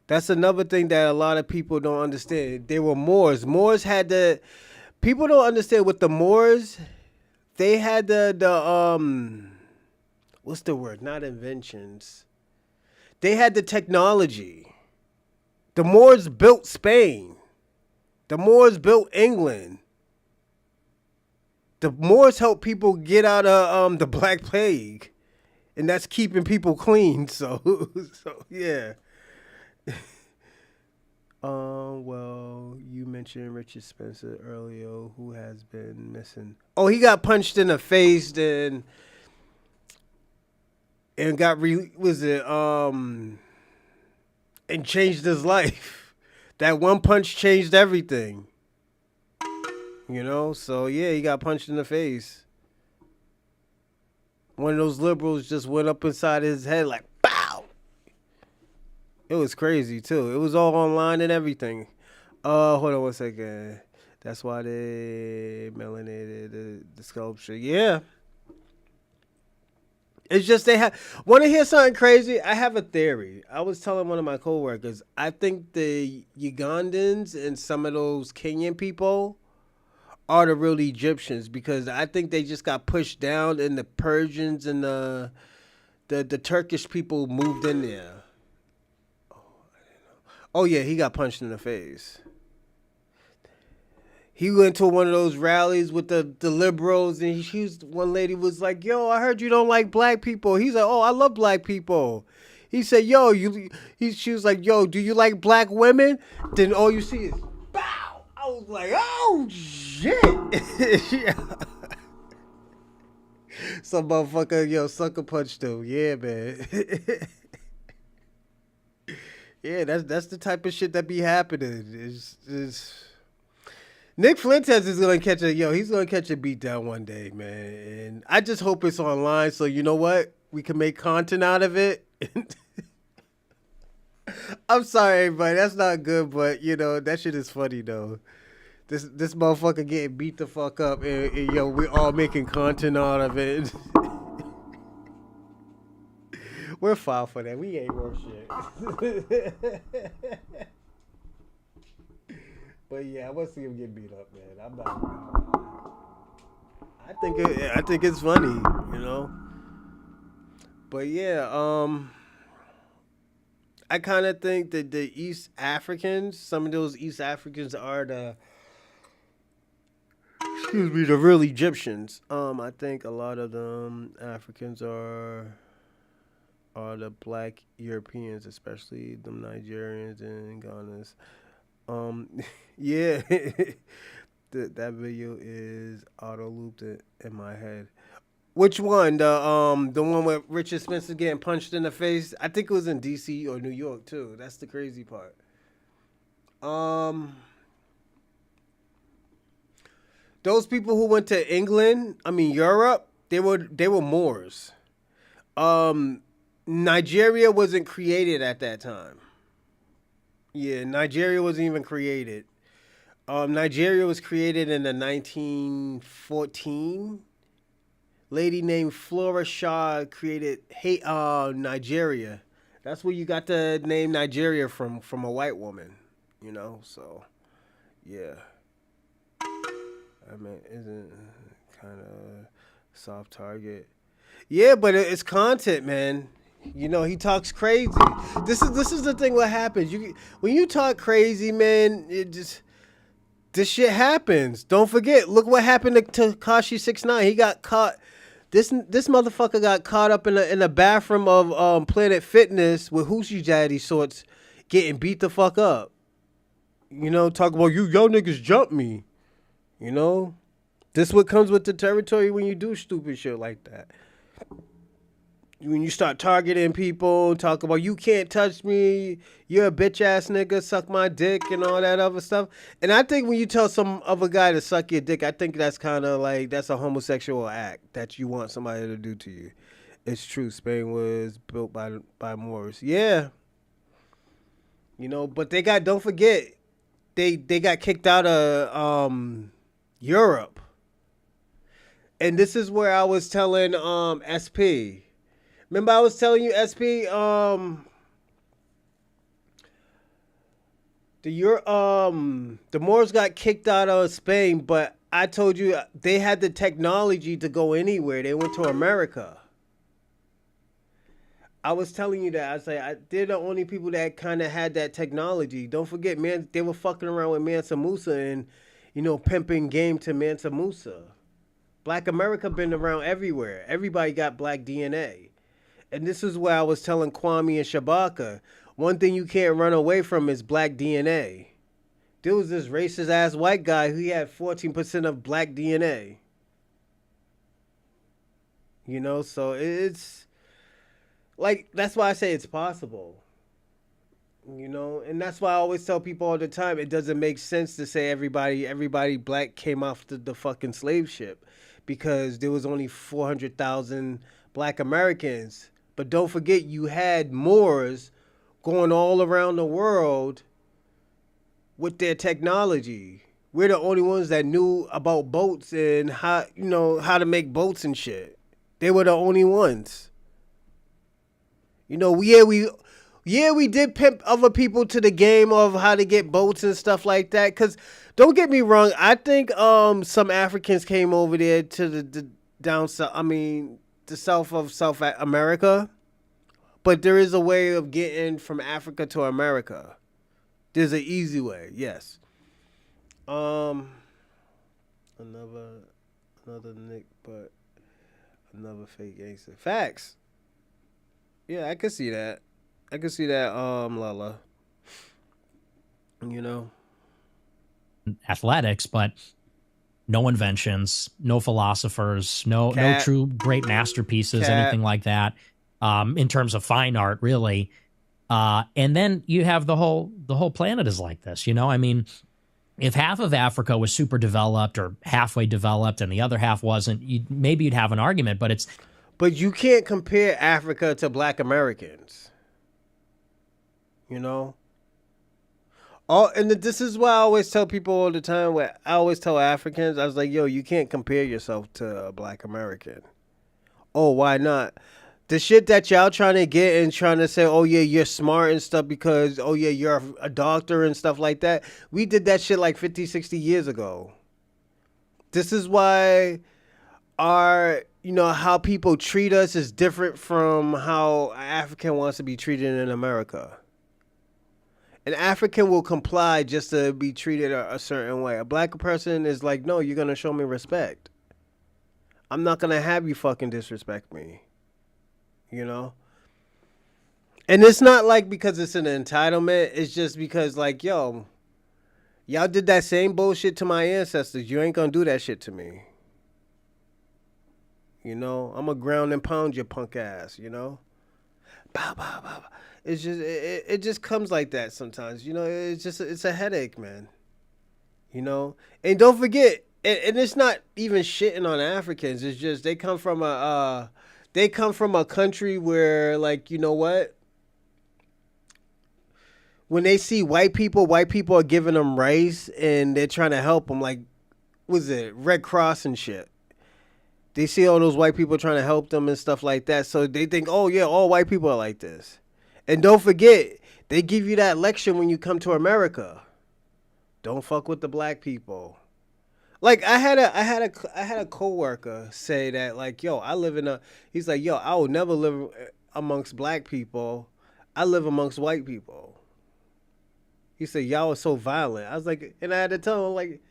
That's another thing that a lot of people don't understand. They were Moors. Moors had people don't understand with the Moors, they had the what's the word? Not inventions. They had the technology. The Moors built Spain. The Moors built England. The Moors helped people get out of the Black Plague. And that's keeping people clean. So yeah. Well, you mentioned Richard Spencer earlier, who has been missing. Oh, he got punched in the face and got and changed his life. That one punch changed everything. You know, so yeah, he got punched in the face. One of those liberals just went up inside his head like, bow. It was crazy too. It was all online and everything. Hold on one second. That's why they melanated the sculpture. Yeah. It's just they have. Want to hear something crazy? I have a theory. I was telling one of my coworkers. I think the Ugandans and some of those Kenyan people are the real Egyptians, because I think they just got pushed down and the Persians and the Turkish people moved in there. Oh yeah, he got punched in the face. He went to one of those rallies with the liberals, and one lady was like, "Yo, I heard you don't like black people." He's like, "Oh, I love black people." He said, "Yo, she was like, "Yo, do you like black women?" Then all you see is, bow. I was like, "Oh shit!" Yeah. Some motherfucker, sucker punched him. Yeah, man. Yeah, that's the type of shit that be happening. Is Nick Fuentes is gonna he's gonna catch a beat down one day, man. And I just hope it's online, so you know what? We can make content out of it. I'm sorry, everybody, that's not good, but that shit is funny though. This motherfucker getting beat the fuck up, and we all making content out of it. We're foul for that. We ain't worth shit. But yeah, I want to see him get beat up, man. I'm not. I think it's funny, But yeah, I kind of think that the East Africans, some of those East Africans are the real Egyptians. I think a lot of them Africans are the black Europeans, especially the Nigerians and Ghanaians. Yeah, that video is auto looped in my head. Which one? The one with Richard Spencer getting punched in the face? I think it was in DC or New York too. That's the crazy part. Those people who went to Europe, they were Moors. Nigeria wasn't created at that time. Yeah, Nigeria wasn't even created. Nigeria was created in the 1914. Lady named Flora Shaw created Nigeria. That's where you got the name Nigeria from a white woman, you know. So, yeah. I mean, isn't kind of soft target. Yeah, but it's content, man. You know, he talks crazy. This is the thing. What happens? When you talk crazy, man, this shit happens. Don't forget. Look what happened to Tekashi 6ix9ine. He got caught. This motherfucker got caught up in the bathroom of Planet Fitness with Hoochie Daddy sorts, getting beat the fuck up. You know, talk about y'all niggas jumped me. You know, this what comes with the territory when you do stupid shit like that. When you start targeting people, talk about you can't touch me, you're a bitch ass nigga, suck my dick and all that other stuff. And I think when you tell some other guy to suck your dick, I think that's kind of like, that's a homosexual act that you want somebody to do to you. It's true. Spain was built by Moors. Yeah. You know, but don't forget, they got kicked out of Europe. And this is where I was telling SP. Remember I was telling you, SP, the Moors got kicked out of Spain, but I told you they had the technology to go anywhere. They went to America. I was telling you that. I was like, they're the only people that kind of had that technology. Don't forget, man, they were fucking around with Mansa Musa and, you know, pimping game to Mansa Musa. Black America been around everywhere. Everybody got black DNA. And this is where I was telling Kwame and Shabaka, one thing you can't run away from is black DNA. There was this racist ass white guy who had 14% of black DNA. You know, so it's like, that's why I say it's possible. You know, and that's why I always tell people all the time, it doesn't make sense to say everybody black came off the fucking slave ship, because there was only 400,000 black Americans. But don't forget, you had Moors going all around the world with their technology. We're the only ones that knew about boats and how to make boats and shit. They were the only ones. You know, we did pimp other people to the game of how to get boats and stuff like that. Because don't get me wrong, I think some Africans came over there to the down south. I mean, the south of South America, but there is a way of getting from Africa to America. There's an easy way, yes. Another Nick, but another fake gangster. Facts. Yeah, I could see that. Lala. You know, athletics, but no inventions, no philosophers, no true great masterpieces, anything like that. In terms of fine art, really. And then you have the whole planet is like this, you know? I mean, if half of Africa was super developed or halfway developed and the other half wasn't, maybe you'd have an argument, but you can't compare Africa to black Americans. You know? And this is why I always tell people all the time, I always tell Africans, I was like, yo, you can't compare yourself to a black American. Oh, why not? The shit that y'all trying to get and trying to say, oh yeah, you're smart and stuff because, oh yeah, you're a doctor and stuff like that. We did that shit like 50, 60 years ago. This is why how people treat us is different from how an African wants to be treated in America. An African will comply just to be treated a certain way. A black person is like, no, you're going to show me respect. I'm not going to have you fucking disrespect me. You know? And it's not like because it's an entitlement. It's just because like, yo, y'all did that same bullshit to my ancestors. You ain't going to do that shit to me. You know? I'm going to ground and pound your punk ass, you know? Bow, bow, bow, bow. It's just it just comes like that sometimes, you know. It's a headache, man. You know, and don't forget, and it's not even shitting on Africans. It's just they come from a country where, like, you know what? when they see white people are giving them rice and they're trying to help them. Like, was it Red Cross and shit? They see all those white people trying to help them and stuff like that. So they think, oh yeah, all white people are like this. And don't forget, they give you that lecture when you come to America. Don't fuck with the black people. Like I had a coworker say that, like, yo, he's like, yo, I will never live amongst black people. I live amongst white people. He said, y'all are so violent. I was like, and I had to tell him, like,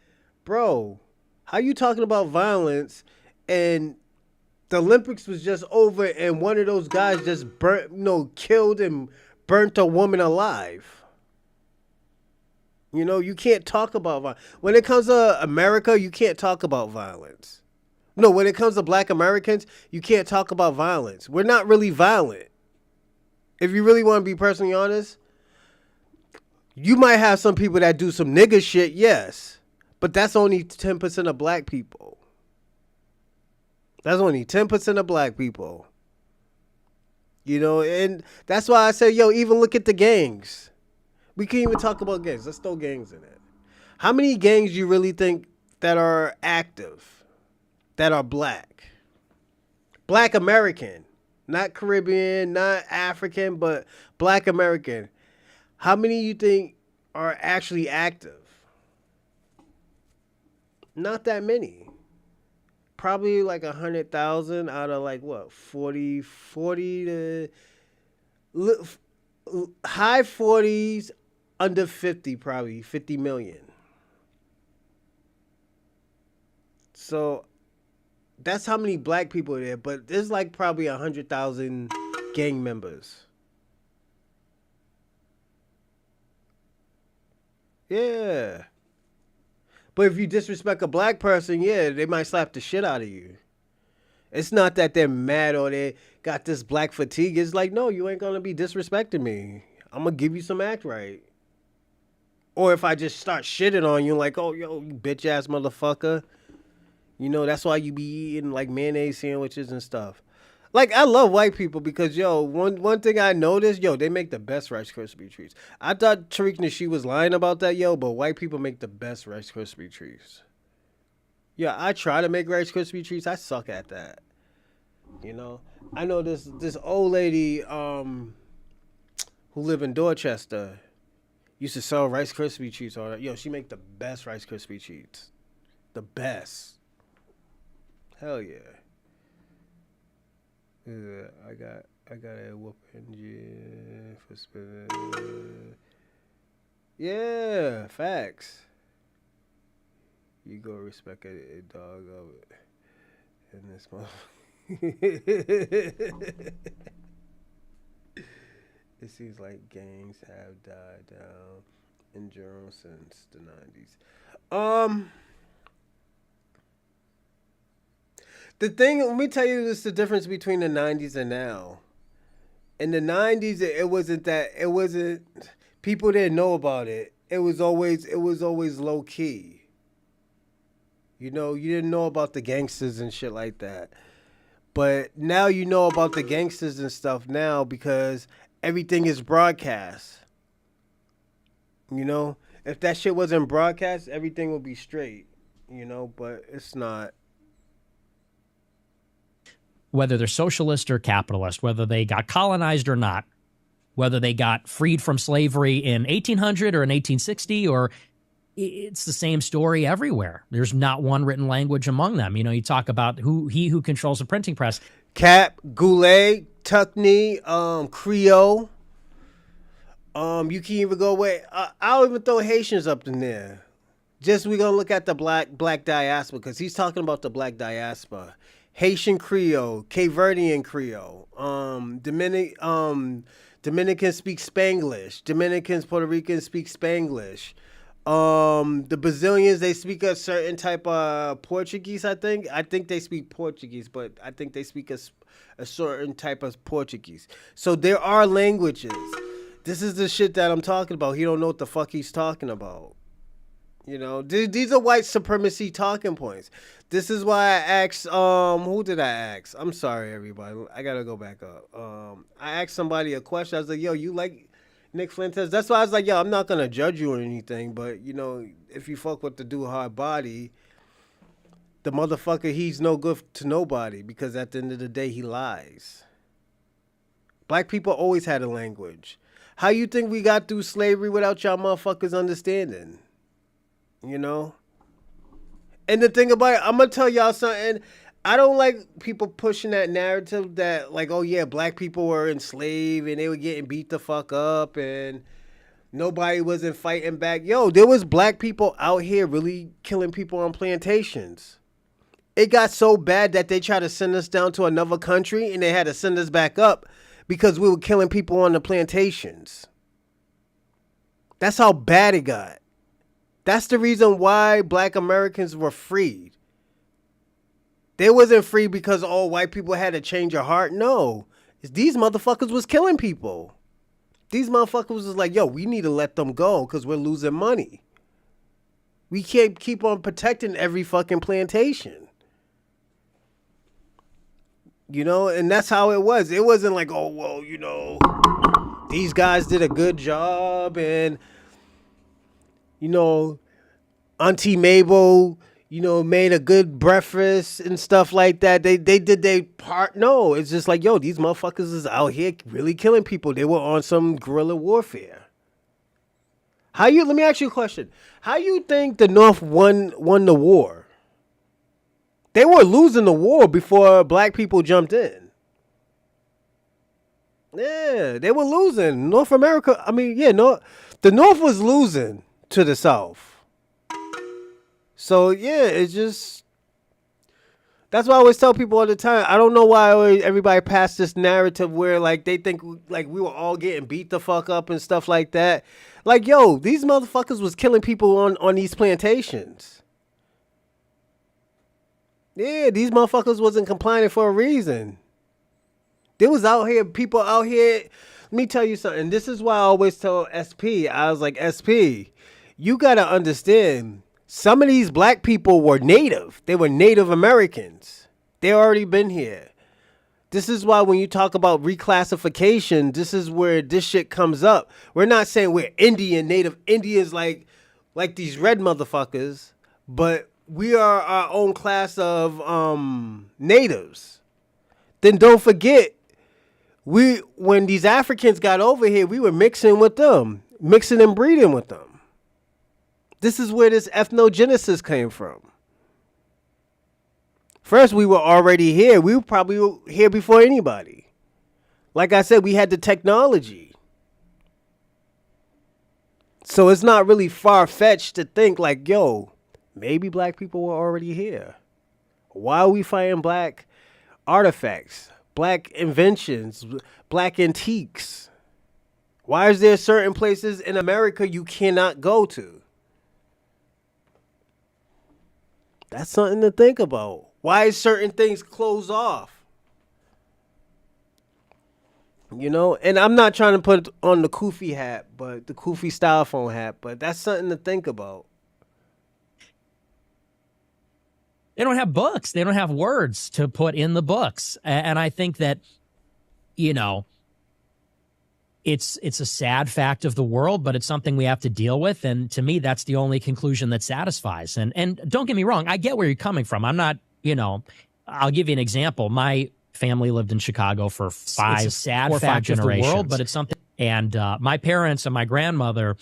bro, how you talking about violence? And the Olympics was just over, and one of those guys just killed and burnt a woman alive. You know, you can't talk about violence. When it comes to America, you can't talk about violence. No, when it comes to black Americans, you can't talk about violence. We're not really violent. If you really want to be personally honest, you might have some people that do some nigga shit, yes. But that's only 10% of black people. That's only 10% of black people. You know, and that's why I say, yo, even look at the gangs. We can't even talk about gangs. Let's throw gangs in it. How many gangs do you really think that are active, that are black? Black American, not Caribbean, not African, but black American. How many you think are actually active? Not that many. Probably like 100,000 out of like what, 40 to high 40s, under 50, probably 50 million. So that's how many black people are there, but there's like probably 100,000 gang members. Yeah. But if you disrespect a black person, yeah, they might slap the shit out of you. It's not that they're mad or they got this black fatigue. It's like, no, you ain't gonna be disrespecting me. I'm gonna give you some act right. Or if I just start shitting on you, like, oh, yo, you bitch ass motherfucker. You know, that's why you be eating like mayonnaise sandwiches and stuff. Like, I love white people because, yo, one thing I noticed, yo, they make the best Rice Krispie treats. I thought Tariq Nasheed was lying about that, yo, but white people make the best Rice Krispie treats. Yeah, I try to make Rice Krispie treats. I suck at that. You know, I know this old lady who live in Dorchester used to sell Rice Krispie treats. All that. Yo, she make the best Rice Krispie treats. The best. Hell yeah. I got a whooping, yeah, for spinning. Yeah, facts. You go respect a dog of it in this motherfucker. It seems like gangs have died down in general since the 90s. The thing, let me tell you this, the difference between the 90s and now. In the 90s, it wasn't, people didn't know about it. It was always low key. You know, you didn't know about the gangsters and shit like that. But now you know about the gangsters and stuff now because everything is broadcast. You know, if that shit wasn't broadcast, everything would be straight, you know, but it's not. Whether they're socialist or capitalist, whether they got colonized or not, whether they got freed from slavery in 1800 or in 1860, or it's the same story everywhere. There's not one written language among them. You know, you talk about who controls the printing press. Cap, Goulet, Tuckney, Creole. You can even go away. I'll even throw Haitians up in there. Just we gonna look at the black diaspora because he's talking about the black diaspora. Haitian Creole, Cape Verdean Creole, Dominicans speak Spanglish, Dominicans, Puerto Ricans speak Spanglish. The Brazilians, they speak a certain type of Portuguese, I think. I think they speak Portuguese, but I think they speak a certain type of Portuguese. So there are languages. This is the shit that I'm talking about. He don't know what the fuck he's talking about. You know, these are white supremacy talking points. This is why I asked, who did I ask? I'm sorry, everybody. I gotta go back up. I asked somebody a question. I was like, yo, you Nick Fuentes. That's why I was like, yo, I'm not gonna judge you or anything, but you know, if you fuck with the dude hard body, the motherfucker, he's no good to nobody because at the end of the day, he lies. Black people always had a language. How you think we got through slavery without y'all motherfuckers understanding? You know? And the thing about it, I'm gonna tell y'all something. I don't like people pushing that narrative that, like, oh yeah, black people were enslaved and they were getting beat the fuck up and nobody wasn't fighting back. Yo, there was black people out here really killing people on plantations. It got so bad that they tried to send us down to another country and they had to send us back up because we were killing people on the plantations. That's how bad it got. That's the reason why black Americans were freed. They wasn't free because, oh, white people had to change your heart. No. These motherfuckers was killing people. These motherfuckers was like, yo, we need to let them go because we're losing money. We can't keep on protecting every fucking plantation. You know, and that's how it was. It wasn't like, oh, well, you know, these guys did a good job and, you know, Auntie Mabel, you know, made a good breakfast and stuff like that. They did their part. No, it's just like, yo, these motherfuckers is out here really killing people. They were on some guerrilla warfare. Let me ask you a question. How you think the North won the war? They were losing the war before black people jumped in. Yeah, they were losing. North America, the North was losing to the South. So, yeah, it's just... That's why I always tell people all the time. I don't know why everybody passed this narrative where, like, they think, like, we were all getting beat the fuck up and stuff like that. Like, yo, these motherfuckers was killing people on these plantations. Yeah, these motherfuckers wasn't complaining for a reason. There was people out here... Let me tell you something. This is why I always tell SP. I was like, SP, you got to understand... Some of these black people were native. They were Native Americans. They already been here. This is why when you talk about reclassification, this is where this shit comes up. We're not saying we're Indian, Native Indians like these red motherfuckers, but we are our own class of natives. Then don't forget, when these Africans got over here, we were mixing with them, mixing and breeding with them. This is where this ethnogenesis came from. First, we were already here. We were probably here before anybody. Like I said, we had the technology. So it's not really far-fetched to think like, yo, maybe black people were already here. Why are we fighting black artifacts, black inventions, black antiques? Why is there certain places in America you cannot go to? That's something to think about. Why is certain things closed off? You know, and I'm not trying to put on the Koofy hat, but the Koofy styrofoam hat, but that's something to think about. They don't have books. They don't have words to put in the books. And I think that, you know, it's a sad fact of the world, but it's something we have to deal with. And to me, that's the only conclusion that satisfies. And don't get me wrong, I get where you're coming from. I'm not, you know, I'll give you an example. My family lived in Chicago for five or five generations. Of the world, but it's something. And my parents and my grandmother,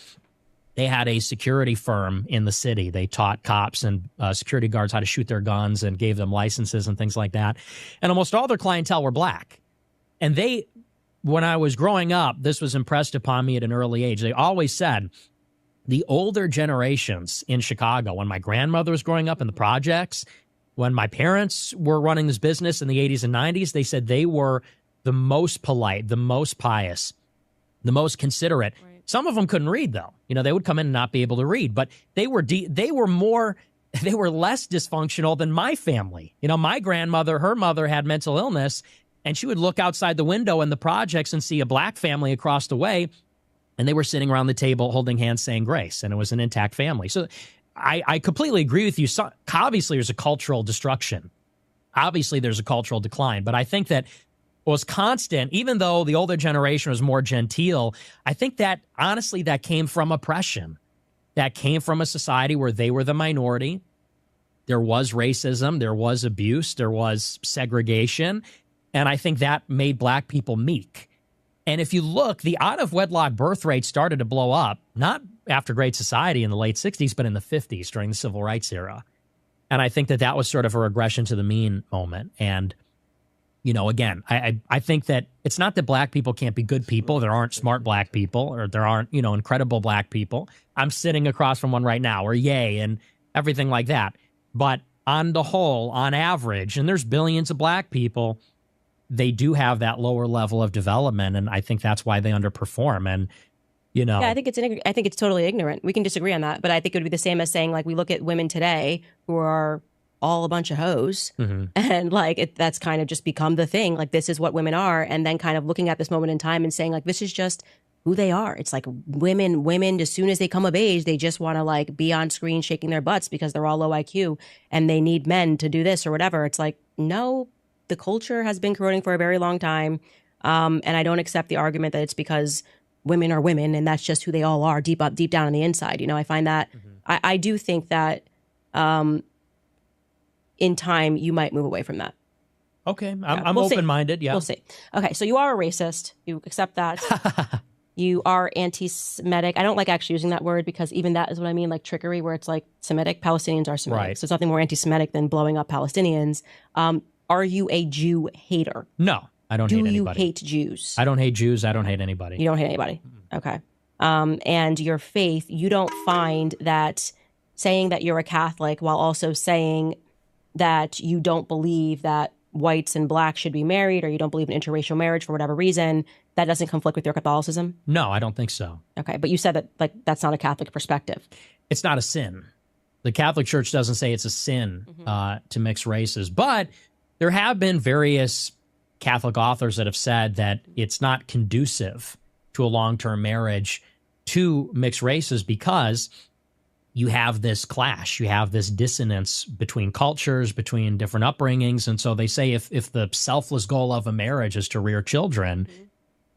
they had a security firm in the city. They taught cops and security guards how to shoot their guns and gave them licenses and things like that. And almost all their clientele were black. And when I was growing up, this was impressed upon me at an early age. They always said the older generations in Chicago, when my grandmother was growing up in the projects, when my parents were running this business in the 80s and 90s, they said they were the most polite, the most pious, the most considerate. Right. Some of them couldn't read, though. You know, they would come in and not be able to read, but they were less dysfunctional than my family. You know, my grandmother, her mother had mental illness, and she would look outside the window in the projects and see a black family across the way, and they were sitting around the table holding hands saying grace, and it was an intact family. So I completely agree with you. So, obviously, there's a cultural destruction. Obviously, there's a cultural decline. But I think that was constant, even though the older generation was more genteel. I think that, honestly, that came from oppression. That came from a society where they were the minority. There was racism, there was abuse, there was segregation, and I think that made black people meek. And if you look, the out-of-wedlock birth rate started to blow up, not after Great Society in the late 60s, but in the 50s during the Civil Rights era. And I think that that was sort of a regression to the mean moment. And you know, again, I think that it's not that black people can't be good people. There aren't smart black people, or there aren't, you know, incredible black people. I'm sitting across from one right now, or yay, and everything like that. But on the whole, on average, and there's billions of black people, they do have that lower level of development, and I think that's why they underperform. And you know, yeah, I think it's totally ignorant. We can disagree on that, but I think it would be the same as saying, like, we look at women today who are all a bunch of hoes, and like that's kind of just become the thing. Like, this is what women are, and then kind of looking at this moment in time and saying, like, this is just who they are. It's like women as soon as they come of age, they just want to like be on screen shaking their butts because they're all low IQ and they need men to do this or whatever. It's like, no, the culture has been corroding for a very long time, and I don't accept the argument that it's because women are women and that's just who they all are deep down on the inside. You know, I find that I do think that in time you might move away from that. Okay, I'm we'll open-minded. Yeah, we'll see. Okay, so you are a racist. You accept that. You are anti-Semitic. I don't like actually using that word because even that is what I mean, like trickery, where it's like Semitic. Palestinians are Semitic. Right. So it's nothing more anti-Semitic than blowing up Palestinians. Are you a Jew hater? No, I don't hate anybody. Do you hate Jews? I don't hate Jews. I don't hate anybody. You don't hate anybody. Okay. And your faith, you don't find that saying that you're a Catholic while also saying that you don't believe that whites and blacks should be married, or you don't believe in interracial marriage for whatever reason, that doesn't conflict with your Catholicism? No, I don't think so. Okay, but you said that like that's not a Catholic perspective. It's not a sin. The Catholic Church doesn't say it's a sin to mix races, but there have been various Catholic authors that have said that it's not conducive to a long-term marriage to mix races because you have this clash, you have this dissonance between cultures, between different upbringings. And so they say if the selfless goal of a marriage is to rear children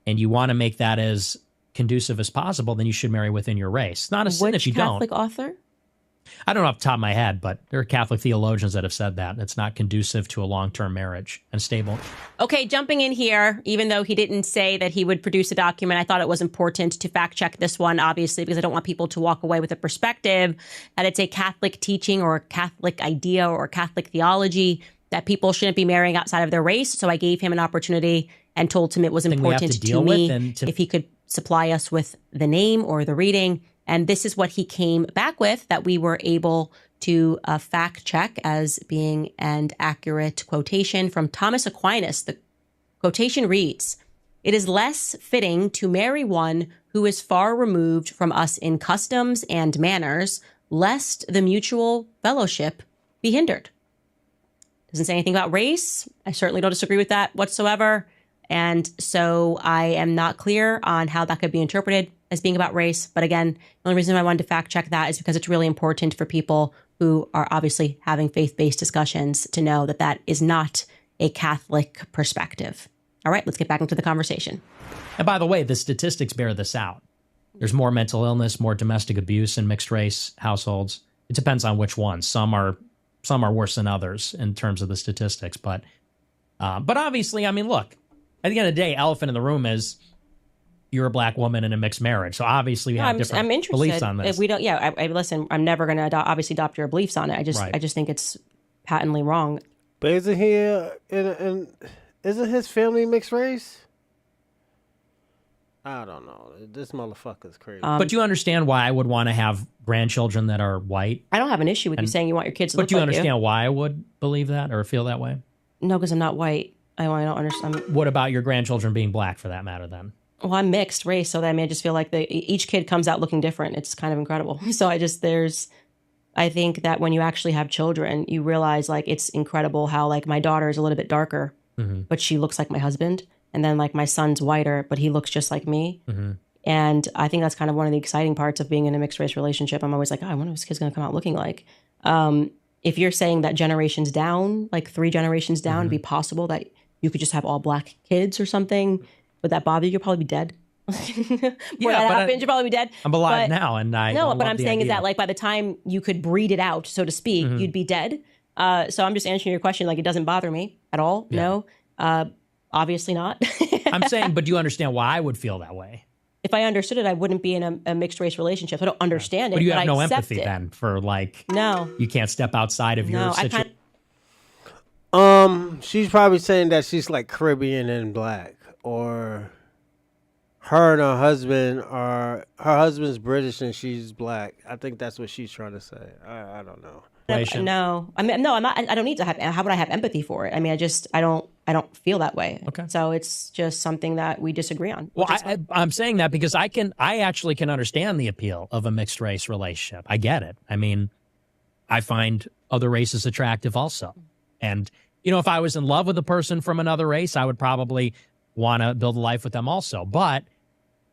and you want to make that as conducive as possible, then you should marry within your race. It's not a sin if you don't. Which Catholic author? I don't know off the top of my head, but there are Catholic theologians that have said that. It's not conducive to a long-term marriage and stable. Okay, jumping in here, even though he didn't say that he would produce a document, I thought it was important to fact check this one, obviously, because I don't want people to walk away with a perspective that it's a Catholic teaching or a Catholic idea or Catholic theology that people shouldn't be marrying outside of their race. So I gave him an opportunity and told him it was important to me if he could supply us with the name or the reading. And this is what he came back with that we were able to fact check as being an accurate quotation from Thomas Aquinas. The quotation reads, "It is less fitting to marry one who is far removed from us in customs and manners, lest the mutual fellowship be hindered." Doesn't say anything about race. I certainly don't disagree with that whatsoever. And so I am not clear on how that could be interpreted as being about race. But again, the only reason I wanted to fact check that is because it's really important for people who are obviously having faith-based discussions to know that that is not a Catholic perspective. All right, let's get back into the conversation. And by the way, the statistics bear this out. There's more mental illness, more domestic abuse in mixed race households. It depends on which ones. Some are worse than others in terms of the statistics. But obviously, I mean, look, at the end of the day, elephant in the room is you're a black woman in a mixed marriage. So obviously we have different beliefs on this. If we don't, I listen, I'm never going to obviously adopt your beliefs on it. I just think it's patently wrong. But isn't he isn't his family mixed race? I don't know. This motherfucker's crazy. But you understand why I would want to have grandchildren that are white? I don't have an issue with you saying you want your kids to look like you. But do you understand why I would believe that or feel that way? No, because I'm not white. I don't understand. What about your grandchildren being black, for that matter, then? Well, I'm mixed race, so I just feel like each kid comes out looking different. It's kind of incredible. So I think that when you actually have children, you realize like it's incredible how like my daughter is a little bit darker, but she looks like my husband. And then like my son's whiter, but he looks just like me. And I think that's kind of one of the exciting parts of being in a mixed race relationship. I'm always like, oh, I wonder what this kid's going to come out looking like. If you're saying that generations down, like 3 generations down, it'd be possible that you could just have all black kids or something, would that bother you? You'll probably be dead. Before that happens, you'll probably be dead. I'm alive now, and I no. don't But love I'm the saying idea. is that like by the time you could breed it out, so to speak, you'd be dead. So I'm just answering your question. Like it doesn't bother me at all. Yeah. No, obviously not. I'm saying, but do you understand why I would feel that way? If I understood it, I wouldn't be in a mixed race relationship. I don't understand it. But you have I no accept empathy it. then for like, No. you can't step outside of your No, I situation. She's probably saying that she's like Caribbean and black, or her and her husband are, her husband's British and she's black. I think that's what she's trying to say. I don't know. No, I mean, no, I'm not. I don't need to have. How would I have empathy for it? I mean, I don't feel that way. Okay. So it's just something that we disagree on. Well, I'm saying that because I actually can understand the appeal of a mixed race relationship. I get it. I mean, I find other races attractive also. And, you know, if I was in love with a person from another race, I would probably want to build a life with them also. But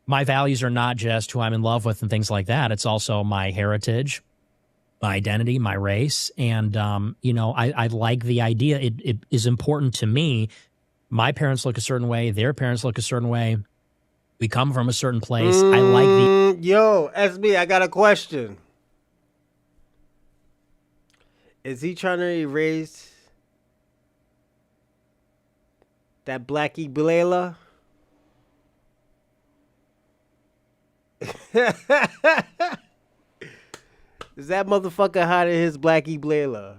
my values are not just who I'm in love with and things like that. It's also my heritage, my identity, my race. And, you know, I like the idea. It is important to me. My parents look a certain way. Their parents look a certain way. We come from a certain place. I like the... Yo, SB, I got a question. Is he trying to erase that Blackie Blayla? Is that motherfucker hiding his Blackie Blayla?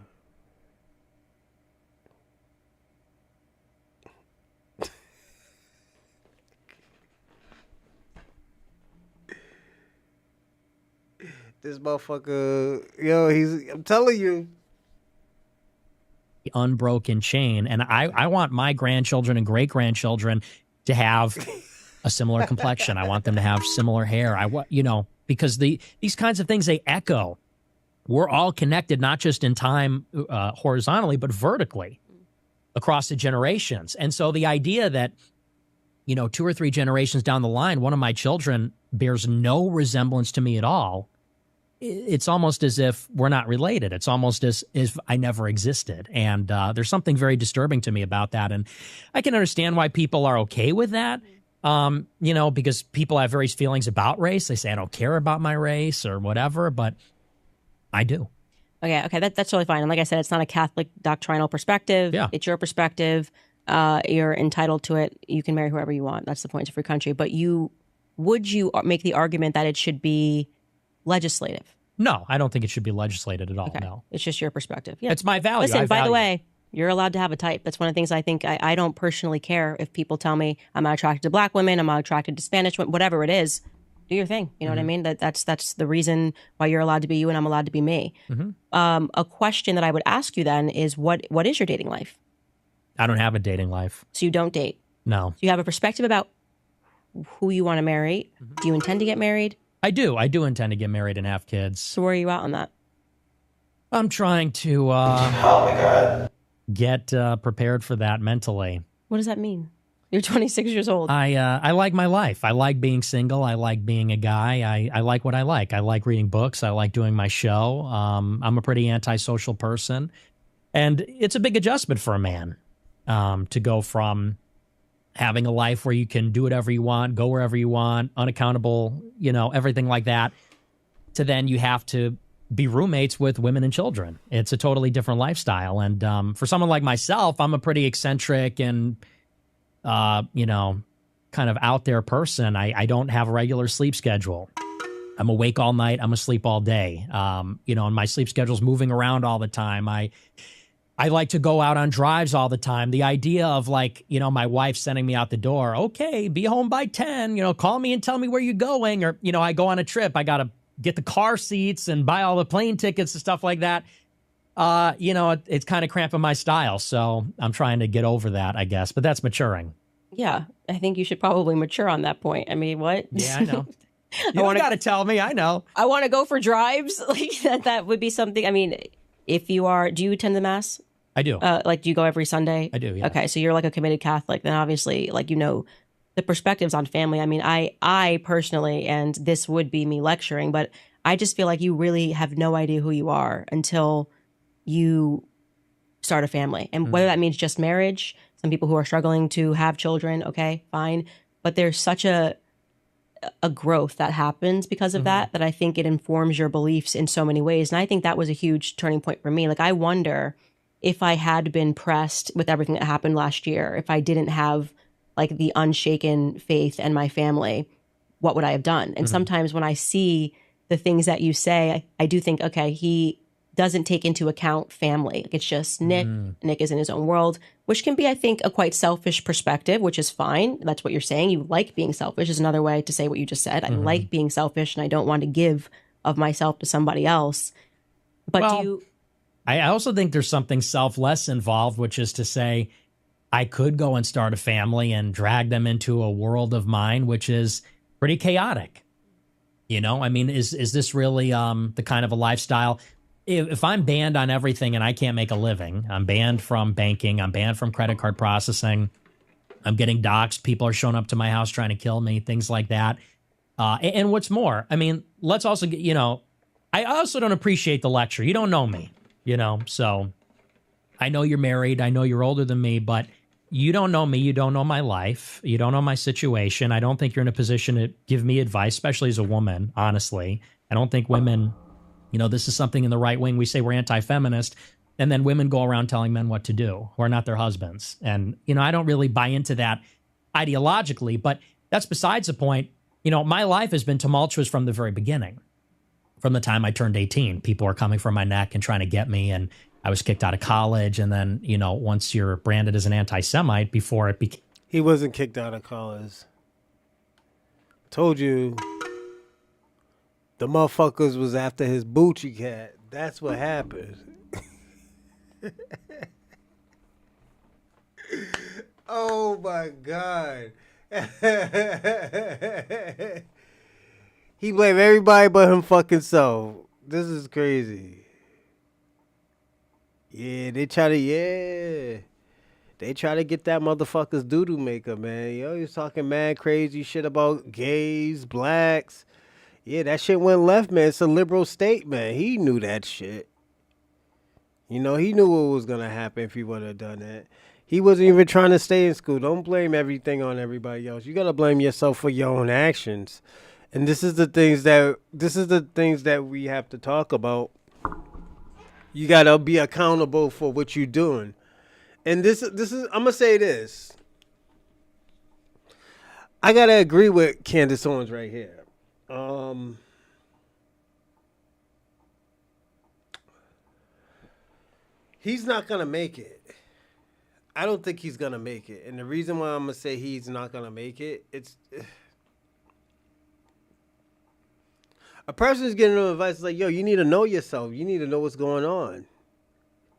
This motherfucker, yo, I'm telling you. Unbroken chain. And I want my grandchildren and great-grandchildren to have a similar complexion. I want them to have similar hair. I want, you know, because these kinds of things, they echo. We're all connected, not just in time horizontally, but vertically across the generations. And so the idea that, you know, 2 or 3 generations down the line, one of my children bears no resemblance to me at all, it's almost as if we're not related. It's almost as if I never existed. And there's something very disturbing to me about that. And I can understand why people are okay with that, you know, because people have various feelings about race. They say, I don't care about my race or whatever, but I do. Okay, that's totally fine. And like I said, it's not a Catholic doctrinal perspective. Yeah. It's your perspective. You're entitled to it. You can marry whoever you want. That's the point of free country. But would you make the argument that it should be legislative? No, I don't think it should be legislated at all. Okay. No. It's just your perspective. Yeah. It's my value. Listen, I by the value way, you're allowed to have a type. That's one of the things I think I don't personally care if people tell me I'm not attracted to black women, I'm not attracted to Spanish women, whatever it is. Do your thing. You know what I mean? That's the reason why you're allowed to be you and I'm allowed to be me. A question that I would ask you then is what is your dating life? I don't have a dating life. So you don't date. No. Do you have a perspective about who you want to marry? Do you intend to get married? I do. I do intend to get married and have kids. So where are you at on that? I'm trying to get prepared for that mentally. What does that mean? You're 26 years old. I like my life. I like being single. I like being a guy. I like what I like. I like reading books. I like doing my show. I'm a pretty antisocial person. And it's a big adjustment for a man to go from having a life where you can do whatever you want, go wherever you want, unaccountable, you know, everything like that, to then you have to be roommates with women and children. It's a totally different lifestyle. And for someone like myself, I'm a pretty eccentric and, you know, kind of out there person. I don't have a regular sleep schedule. I'm awake all night. I'm asleep all day. You know, and my sleep schedule's moving around all the time. I like to go out on drives all the time. The idea of like, you know, my wife sending me out the door, okay, be home by 10, you know, call me and tell me where you're going. Or, you know, I go on a trip, I got to get the car seats and buy all the plane tickets and stuff like that. You know, it's kind of cramping my style. So I'm trying to get over that, I guess. But that's maturing. Yeah, I think you should probably mature on that point. I mean, what? Yeah, I know. You don't got to tell me. I know. I want to go for drives. Like that would be something. I mean, if you are, do you attend the mass? I do. Like, do you go every Sunday? I do, yeah. Okay, so you're like a committed Catholic. Then obviously, like, you know, the perspectives on family. I mean, I personally, and this would be me lecturing, but I just feel like you really have no idea who you are until you start a family. And whether that means just marriage, some people who are struggling to have children. Okay, fine. But there's such a growth that happens because of that I think it informs your beliefs in so many ways. And I think that was a huge turning point for me. Like, I wonder if I had been pressed with everything that happened last year, if I didn't have like the unshaken faith and my family, what would I have done? And sometimes when I see the things that you say, I do think, okay, he doesn't take into account family. Like, it's just Nick. Nick is in his own world, which can be, I think, a quite selfish perspective, which is fine. That's what you're saying. You like being selfish is another way to say what you just said. I like being selfish and I don't want to give of myself to somebody else. But well, I also think there's something selfless involved, which is to say, I could go and start a family and drag them into a world of mine, which is pretty chaotic. You know, I mean, is this really the kind of a lifestyle? If I'm banned on everything and I can't make a living, I'm banned from banking, I'm banned from credit card processing, I'm getting doxxed, people are showing up to my house trying to kill me, things like that. And what's more, I mean, let's also get, you know, I also don't appreciate the lecture. You don't know me, you know, so I know you're married, I know you're older than me, but you don't know me, you don't know my life, you don't know my situation. I don't think you're in a position to give me advice, especially as a woman, honestly. I don't think women... You know, this is something in the right wing. We say we're anti-feminist, and then women go around telling men what to do who are not their husbands. And, you know, I don't really buy into that ideologically, but that's besides the point. You know, my life has been tumultuous from the very beginning. From the time I turned 18, people were coming for my neck and trying to get me, and I was kicked out of college. And then, you know, once you're branded as an anti-Semite, before it became... He wasn't kicked out of college. Told you. The motherfuckers was after his Bucci cat. That's what happened. Oh my God. He blamed everybody but him fucking self. This is crazy. Yeah, they try to get that motherfucker's doo-doo maker, man. Yo, he was talking mad crazy shit about gays, blacks. Yeah, that shit went left, man. It's a liberal state, man. He knew that shit. You know, he knew what was going to happen if he would have done that. He wasn't even trying to stay in school. Don't blame everything on everybody else. You got to blame yourself for your own actions. And this is the things that we have to talk about. You got to be accountable for what you're doing. And this is I'm going to say this. I got to agree with Candace Owens right here. He's not gonna make it. I don't think he's gonna make it, and the reason why I'm gonna say he's not gonna make it, it's a person's getting advice like, yo, you need to know yourself. You need to know what's going on,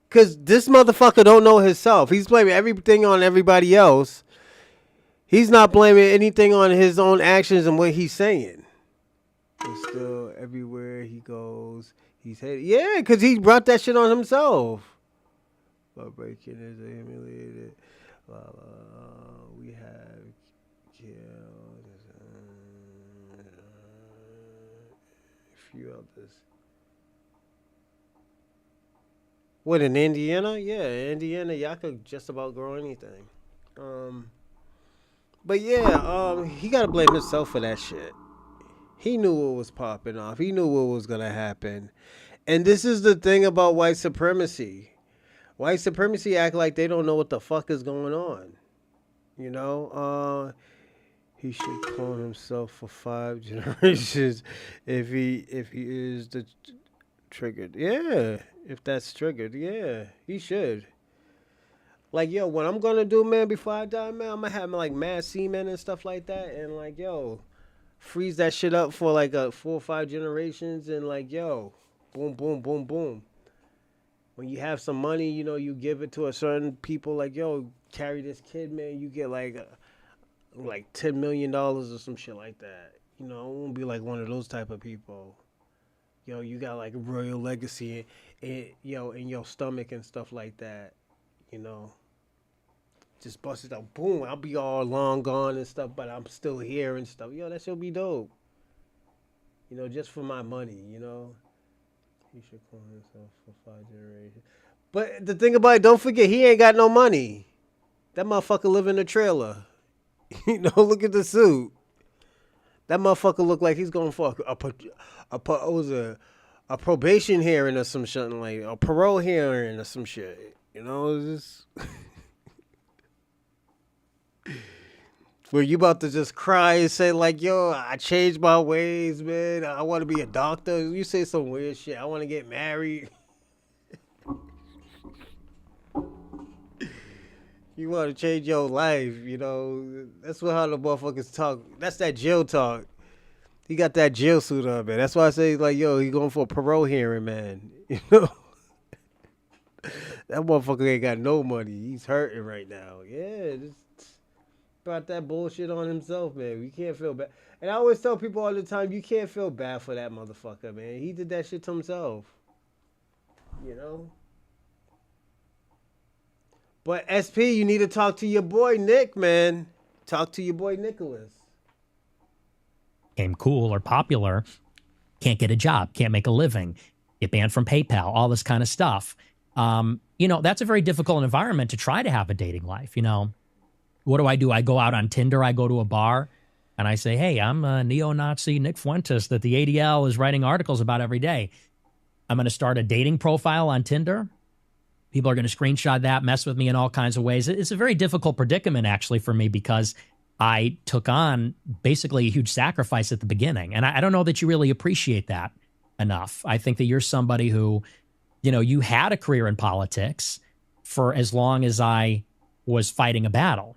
cause this motherfucker don't know himself. He's blaming everything on everybody else. He's not blaming anything on his own actions and what he's saying. It's still everywhere he goes. He's hated. Yeah, because he brought that shit on himself. But breaking is humiliated. We have killed a few others. What, in Indiana? Yeah, Indiana, y'all could just about grow anything. But yeah, he got to blame himself for that shit. He knew what was popping off. He knew what was going to happen. And this is the thing about white supremacy. White supremacy act like they don't know what the fuck is going on. You know? He should clone himself for 5 generations if he is the triggered. Yeah, if that's triggered. Yeah, he should. Like, yo, what I'm going to do, man, before I die, man, I'm going to have, like, mad semen and stuff like that. And, like, yo... freeze that shit up for like 4 or 5 generations and like, yo, boom, boom, boom, boom. When you have some money, you know, you give it to a certain people like, yo, carry this kid, man. You get like $10 million or some shit like that. You know, I won't be like one of those type of people. Yo, you got like a royal legacy in your stomach and stuff like that. You know. Just bust it out, boom, I'll be all long gone and stuff, but I'm still here and stuff. Yo, that should be dope. You know, just for my money, you know. He should clone himself for 5 generations. But the thing about it, don't forget, he ain't got no money. That motherfucker live in a trailer. You know, look at the suit. That motherfucker look like he's going for a probation hearing or some shit, like a parole hearing or some shit. You know, it's just where you about to just cry and say like, yo, I changed my ways, man. I want to be a doctor. You say some weird shit. I want to get married. You want to change your life, you know. That's how the motherfuckers talk. That's that jail talk. He got that jail suit on, man. That's why I say, like, yo, he going for a parole hearing, man. You know? That motherfucker ain't got no money. He's hurting right now. Yeah, just brought that bullshit on himself, man. We can't feel bad. And I always tell people all the time, you can't feel bad for that motherfucker, man. He did that shit to himself. You know? But SP, you need to talk to your boy Nick, man. Talk to your boy Nicholas. Became cool or popular, can't get a job, can't make a living, get banned from PayPal, all this kind of stuff. You know, that's a very difficult environment to try to have a dating life. You know, what do? I go out on Tinder, I go to a bar, and I say, hey, I'm a neo-Nazi Nick Fuentes that the ADL is writing articles about every day. I'm going to start a dating profile on Tinder. People are going to screenshot that, mess with me in all kinds of ways. It's a very difficult predicament, actually, for me, because I took on basically a huge sacrifice at the beginning. And I don't know that you really appreciate that enough. I think that you're somebody who, you know, you had a career in politics for as long as I was fighting a battle.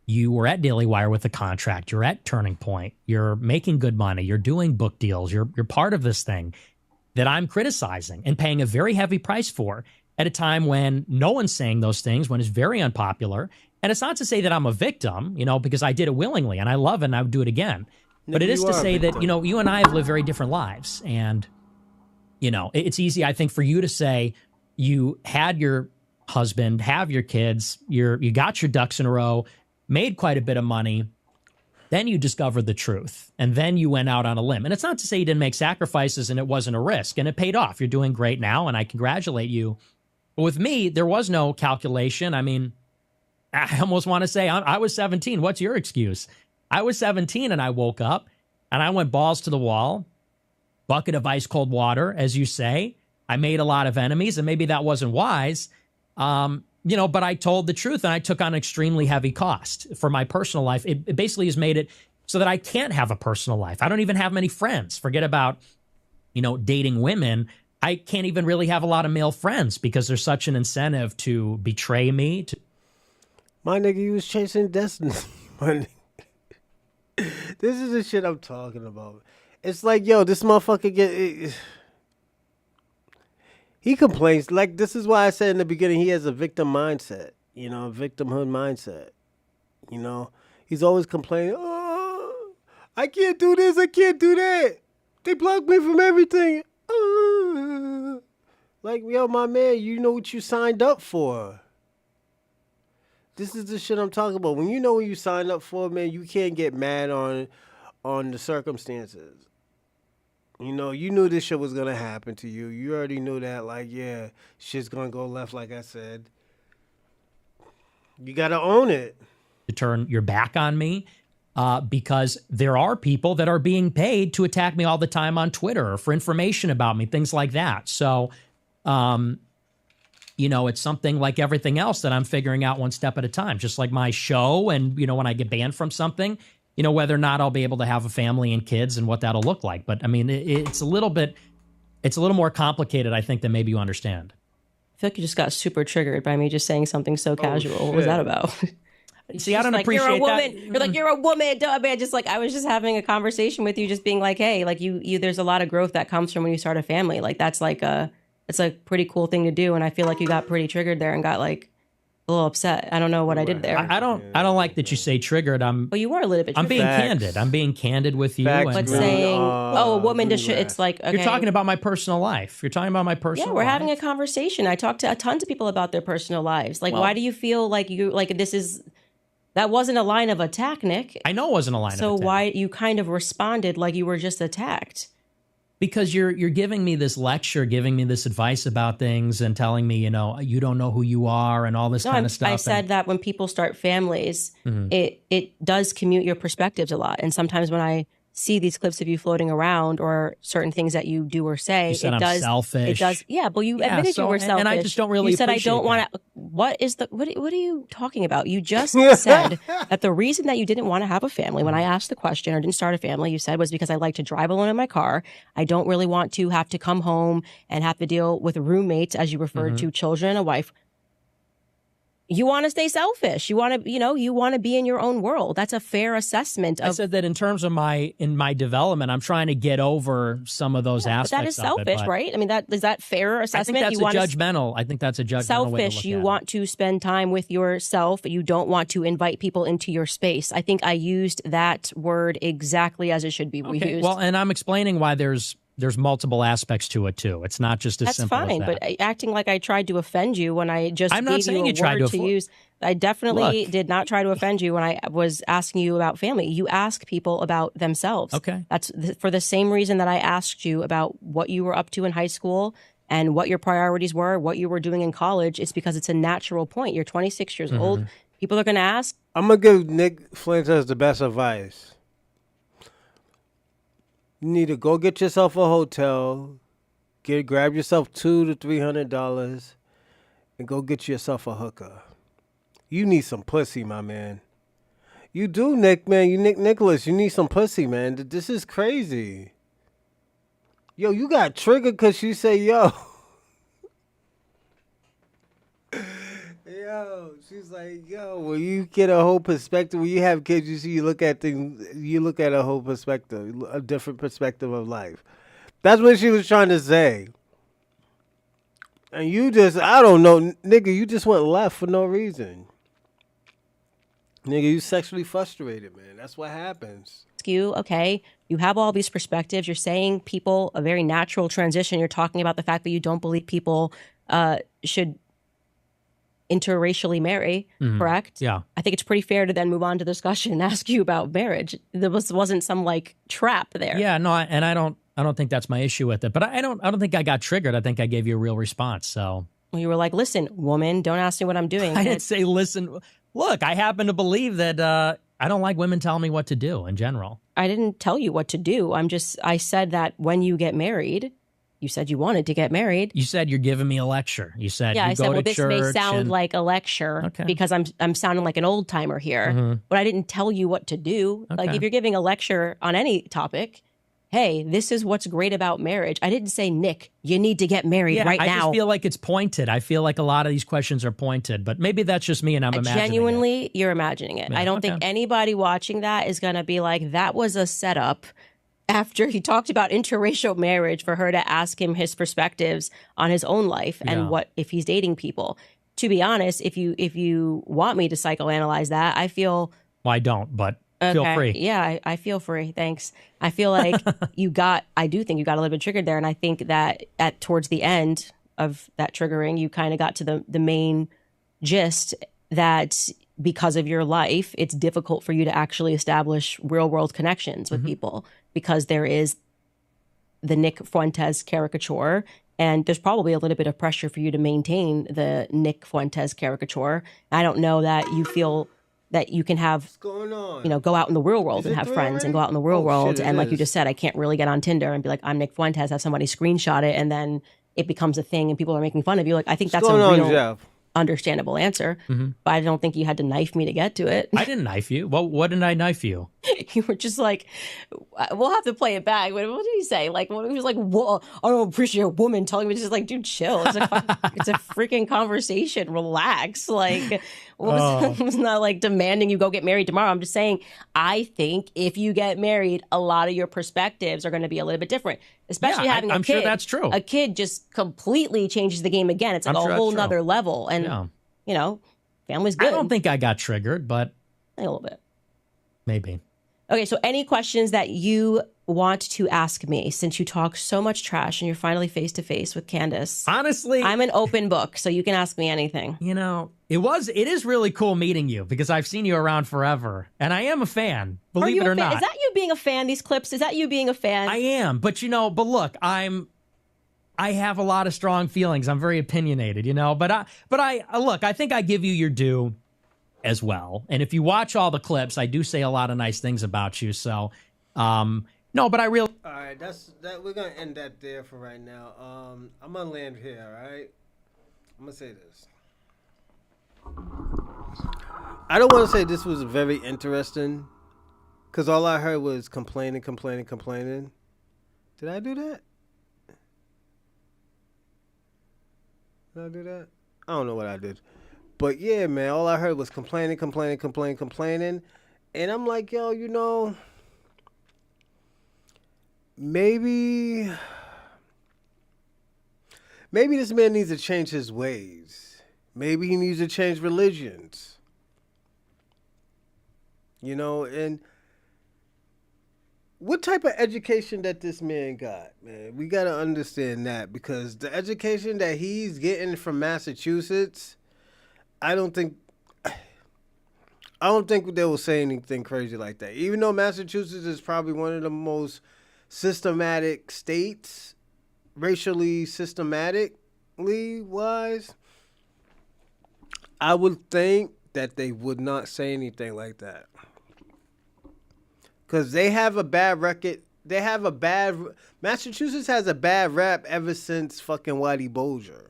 You were at Daily Wire with a contract. You're at Turning Point. You're making good money. You're doing book deals. You're part of this thing that I'm criticizing and paying a very heavy price for at a time when no one's saying those things, when it's very unpopular. And it's not to say that I'm a victim, you know, because I did it willingly and I love it and I would do it again. But it is to say that, you know, you and I have lived very different lives. And, you know, it's easy, I think, for you to say you had your husband, have your kids, you got your ducks in a row, made quite a bit of money. Then you discovered the truth. And then you went out on a limb. And it's not to say you didn't make sacrifices and it wasn't a risk. And it paid off. You're doing great now. And I congratulate you. But with me, there was no calculation. I mean, I almost want to say I was 17. What's your excuse? I was 17 and I woke up and I went balls to the wall, bucket of ice cold water, as you say. I made a lot of enemies and maybe that wasn't wise, you know, but I told the truth and I took on extremely heavy cost for my personal life. It basically has made it so that I can't have a personal life. I don't even have many friends. Forget about, you know, dating women. I can't even really have a lot of male friends because there's such an incentive to betray me. My nigga, you was chasing destiny. My nigga. This is the shit I'm talking about. It's like, yo, this motherfucker he complains. Like, this is why I said in the beginning, he has a victim mindset. You know, victimhood mindset. You know, he's always complaining, oh, I can't do this, I can't do that. They blocked me from everything. Like, yo, my man, you know what you signed up for. This is the shit I'm talking about. When you know what you signed up for, man, you can't get mad on the circumstances. You know, you knew this shit was going to happen to you. You already knew that, like, yeah, shit's going to go left, like I said. You got to own it. To turn your back on me. Because there are people that are being paid to attack me all the time on Twitter or for information about me, things like that. So, you know, it's something like everything else that I'm figuring out one step at a time, just like my show. And, you know, when I get banned from something, you know, whether or not I'll be able to have a family and kids and what that'll look like. But I mean, it's a little more complicated, I think, than maybe you understand. I feel like you just got super triggered by me just saying something so casual. What was that about? See, I don't appreciate you're a woman. that. You're like, you're a woman. Duh, man. Just like, I was just having a conversation with you, just being like, hey, like you there's a lot of growth that comes from when you start a family. Like that's like it's a pretty cool thing to do. And I feel like you got pretty triggered there and got like a little upset. I don't know what I did there. I don't like that you say triggered. Well, you were a little bit triggered. I'm being candid. I'm being candid with you. But saying, oh, a woman just it's like, okay. You're talking about my personal life. You're talking about my personal life. Yeah, we're having a conversation. I talk to tons of people about their personal lives. Like, why do you feel like that wasn't a line of attack, Nick? I know it wasn't a line of attack. So why you kind of responded like you were just attacked? Because you're giving me this lecture, giving me this advice about things and telling me, you don't know who you are and all this kind of stuff. I said that when people start families, it does commute your perspectives a lot. And sometimes when I see these clips of you floating around or certain things that you do or say, you said it does. Selfish. It does. Yeah, but you admitted you were selfish. And I just don't really. You said I don't want to. What are you talking about? You just said that the reason that you didn't want to have a family when I asked the question or didn't start a family, you said was because I like to drive alone in my car. I don't really want to have to come home and have to deal with roommates, as you referred to, children and a wife. You want to stay selfish. You want to, you want to be in your own world. That's a fair assessment. I said that in terms of my development, I'm trying to get over some of those aspects. That is selfish, right? I mean, is that fair assessment? I think that's judgmental. I think that's a judgmental selfish. Way to look you at want to spend time with yourself. You don't want to invite people into your space. I think I used that word exactly as it should be used. Well, and I'm explaining why there's multiple aspects to it too. It's not just as simple as that. That's fine, but acting like I tried to offend you when I just I'm gave not saying you a word to use. I definitely did not try to offend you when I was asking you about family. You ask people about themselves. Okay. That's for the same reason that I asked you about what you were up to in high school and what your priorities were, what you were doing in college. It's because it's a natural point. You're 26 years old. People are going to ask. I'm going to give Nick Fuentes the best advice. You need to go get yourself a hotel, grab yourself $200 to $300, and go get yourself a hooker. You need some pussy, my man. You do, Nick, man. You Nicholas. You need some pussy, man. This is crazy. Yo, you got triggered because you say yo. Yo, she's like, yo, when you get a whole perspective, when you have kids, you look at things, you look at a whole perspective, a different perspective of life. That's what she was trying to say. And you just, I don't know, nigga, you just went left for no reason. Nigga, you sexually frustrated, man. That's what happens. You have all these perspectives. You're saying people, a very natural transition. You're talking about the fact that you don't believe people should interracially marry, correct? Yeah. I think it's pretty fair to then move on to the discussion and ask you about marriage. There wasn't some trap there. Yeah, no, and I don't think that's my issue with it. But I don't think I got triggered. I think I gave you a real response. So you were like, listen, woman, don't ask me what I'm doing. I didn't say listen. Look, I happen to believe that I don't like women telling me what to do in general. I didn't tell you what to do. I said that when you get married, you said you wanted to get married. You said you're giving me a lecture. You said I said, well, this may sound and like a lecture because I'm sounding like an old timer here, but I didn't tell you what to do. Okay. Like if you're giving a lecture on any topic, hey, this is what's great about marriage. I didn't say, Nick, you need to get married right now. I just feel like it's pointed. I feel like a lot of these questions are pointed, but maybe that's just me and I'm imagining genuinely, it. You're imagining it. Yeah, I don't think anybody watching that is going to be like, that was a setup after he talked about interracial marriage for her to ask him his perspectives on his own life and what if he's dating people. To be honest, if you want me to psychoanalyze that, I feel... Well, I don't, but... Feel free. Yeah, I feel free. Thanks. I feel like I do think you got a little bit triggered there. And I think that towards the end of that triggering, you kind of got to the main gist that because of your life, it's difficult for you to actually establish real world connections with people because there is the Nick Fuentes caricature. And there's probably a little bit of pressure for you to maintain the Nick Fuentes caricature. I don't know that you feel that you can have, go out in the real world and have friends and go out in the real world. And like you just said, I can't really get on Tinder and be like, I'm Nick Fuentes, have somebody screenshot it, and then it becomes a thing and people are making fun of you. Like, I think that's a real understandable answer, but I don't think you had to knife me to get to it. I didn't knife you. What did I knife you? You were just like, we'll have to play it back. What did he say? Like, he was like, well, I don't appreciate a woman telling me. Just like, dude, chill. It's a freaking conversation. Relax. Like, it's not like demanding you go get married tomorrow. I'm just saying, I think if you get married, a lot of your perspectives are going to be a little bit different. Especially having a kid. I'm sure that's true. A kid just completely changes the game again. It's like a whole nother level. And, family's good. I don't think I got triggered, but... A little bit. Maybe. Okay, so any questions that you want to ask me, since you talk so much trash and you're finally face to face with Candace? Honestly, I'm an open book, so you can ask me anything. You know, it is really cool meeting you because I've seen you around forever, and I am a fan. Believe it or not, is that you being a fan? These clips, is that you being a fan? I am. But look, I have a lot of strong feelings. I'm very opinionated, But I look. I think I give you your due as well. And if you watch all the clips, I do say a lot of nice things about you. So, no, but I really. All right, we're gonna end that there for right now. I'm gonna land here. All right, I'm gonna say this. I don't want to say this was very interesting, because all I heard was complaining. Did I do that? Did I do that? I don't know what I did. But yeah, man, all I heard was complaining. And I'm like, yo, maybe this man needs to change his ways. Maybe he needs to change religions. And what type of education that this man got, man? We got to understand that, because the education that he's getting from Massachusetts, I don't think they will say anything crazy like that. Even though Massachusetts is probably one of the most systematic states, racially systematically wise, I would think that they would not say anything like that. Because they have a bad record. Massachusetts has a bad rap ever since fucking Whitey Bulger.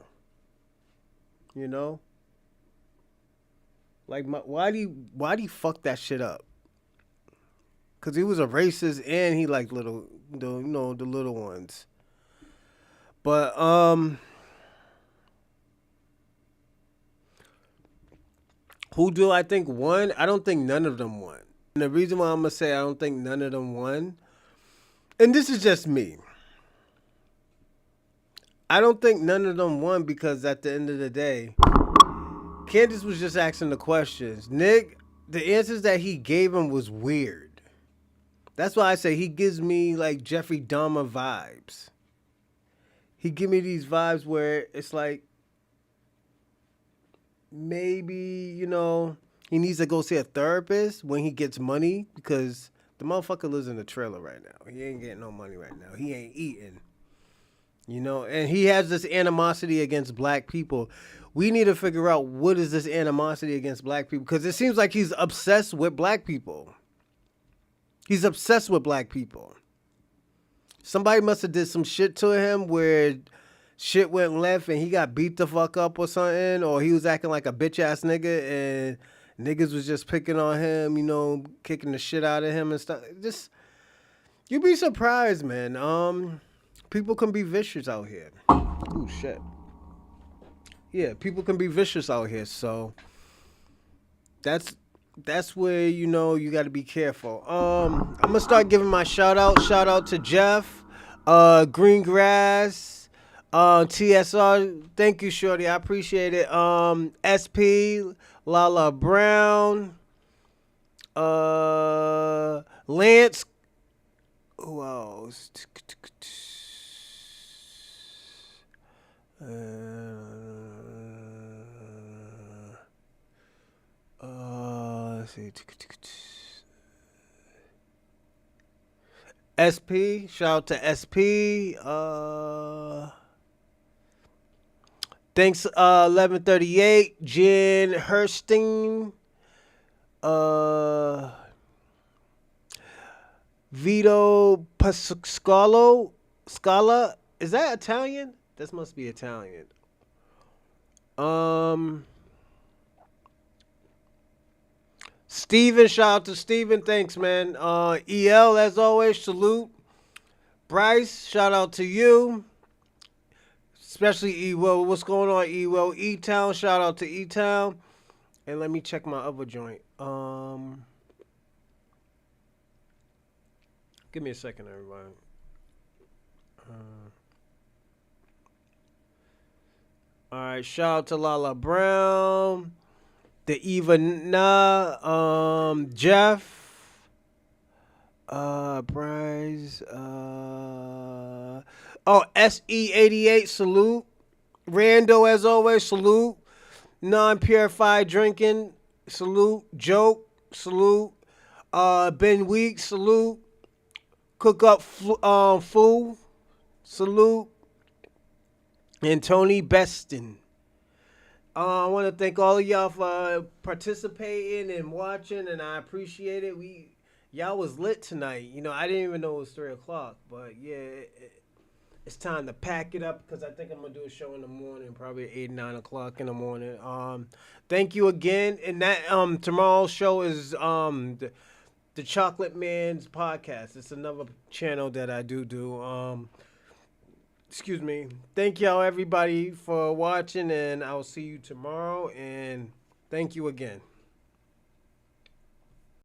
Like, Whitey fucked that shit up. Because he was a racist and he liked the little ones. But, who do I think won? I don't think none of them won. And the reason why I'm going to say I don't think none of them won, and this is just me, I don't think none of them won because at the end of the day, Candace was just asking the questions. Nick, the answers that he gave him was weird. That's why I say he gives me like Jeffrey Dahmer vibes. He give me these vibes where it's like, maybe, he needs to go see a therapist when he gets money, because the motherfucker lives in a trailer right now. He ain't getting no money right now. He ain't eating. And he has this animosity against black people. We need to figure out what is this animosity against black people, because it seems like he's obsessed with black people. He's obsessed with black people. Somebody must have did some shit to him where shit went left and he got beat the fuck up or something, or he was acting like a bitch ass nigga and niggas was just picking on him, kicking the shit out of him and stuff. Just, you'd be surprised, man. People can be vicious out here. Ooh, shit. Yeah, people can be vicious out here, so that's where, you got to be careful. I'm going to start giving my shout out to Jeff, Greengrass, TSR, thank you, shorty, I appreciate it. SP, Lala Brown, Lance, who else? Let's see. SP, shout out to SP. Thanks, 1138, Jen Hursting, Vito Scala. Is that Italian? This must be Italian. Steven, shout out to Steven. Thanks, man. EL, as always, salute. Bryce, shout out to you. Especially E-Will. What's going on, E-Will? E-Town, shout out to E-Town. And let me check my other joint. Give me a second, everybody. All right, shout out to Lala Brown, the Eva Na, Jeff, Bryce. SE88, salute. Rando, as always, salute. Non-purified drinking, salute. Joke, salute. Ben Weeks, salute. Cook Up Fool, salute. And Tony Beston. I want to thank all of y'all for participating and watching, and I appreciate it. Y'all was lit tonight. You know, I didn't even know it was 3 o'clock, but yeah, it's time to pack it up because I think I'm gonna do a show in the morning, probably 8, 9 o'clock in the morning. Thank you again, and that tomorrow's show is the Chocolate Man's podcast. It's another channel that I do. Excuse me. Thank y'all, everybody, for watching, and I'll see you tomorrow, and thank you again.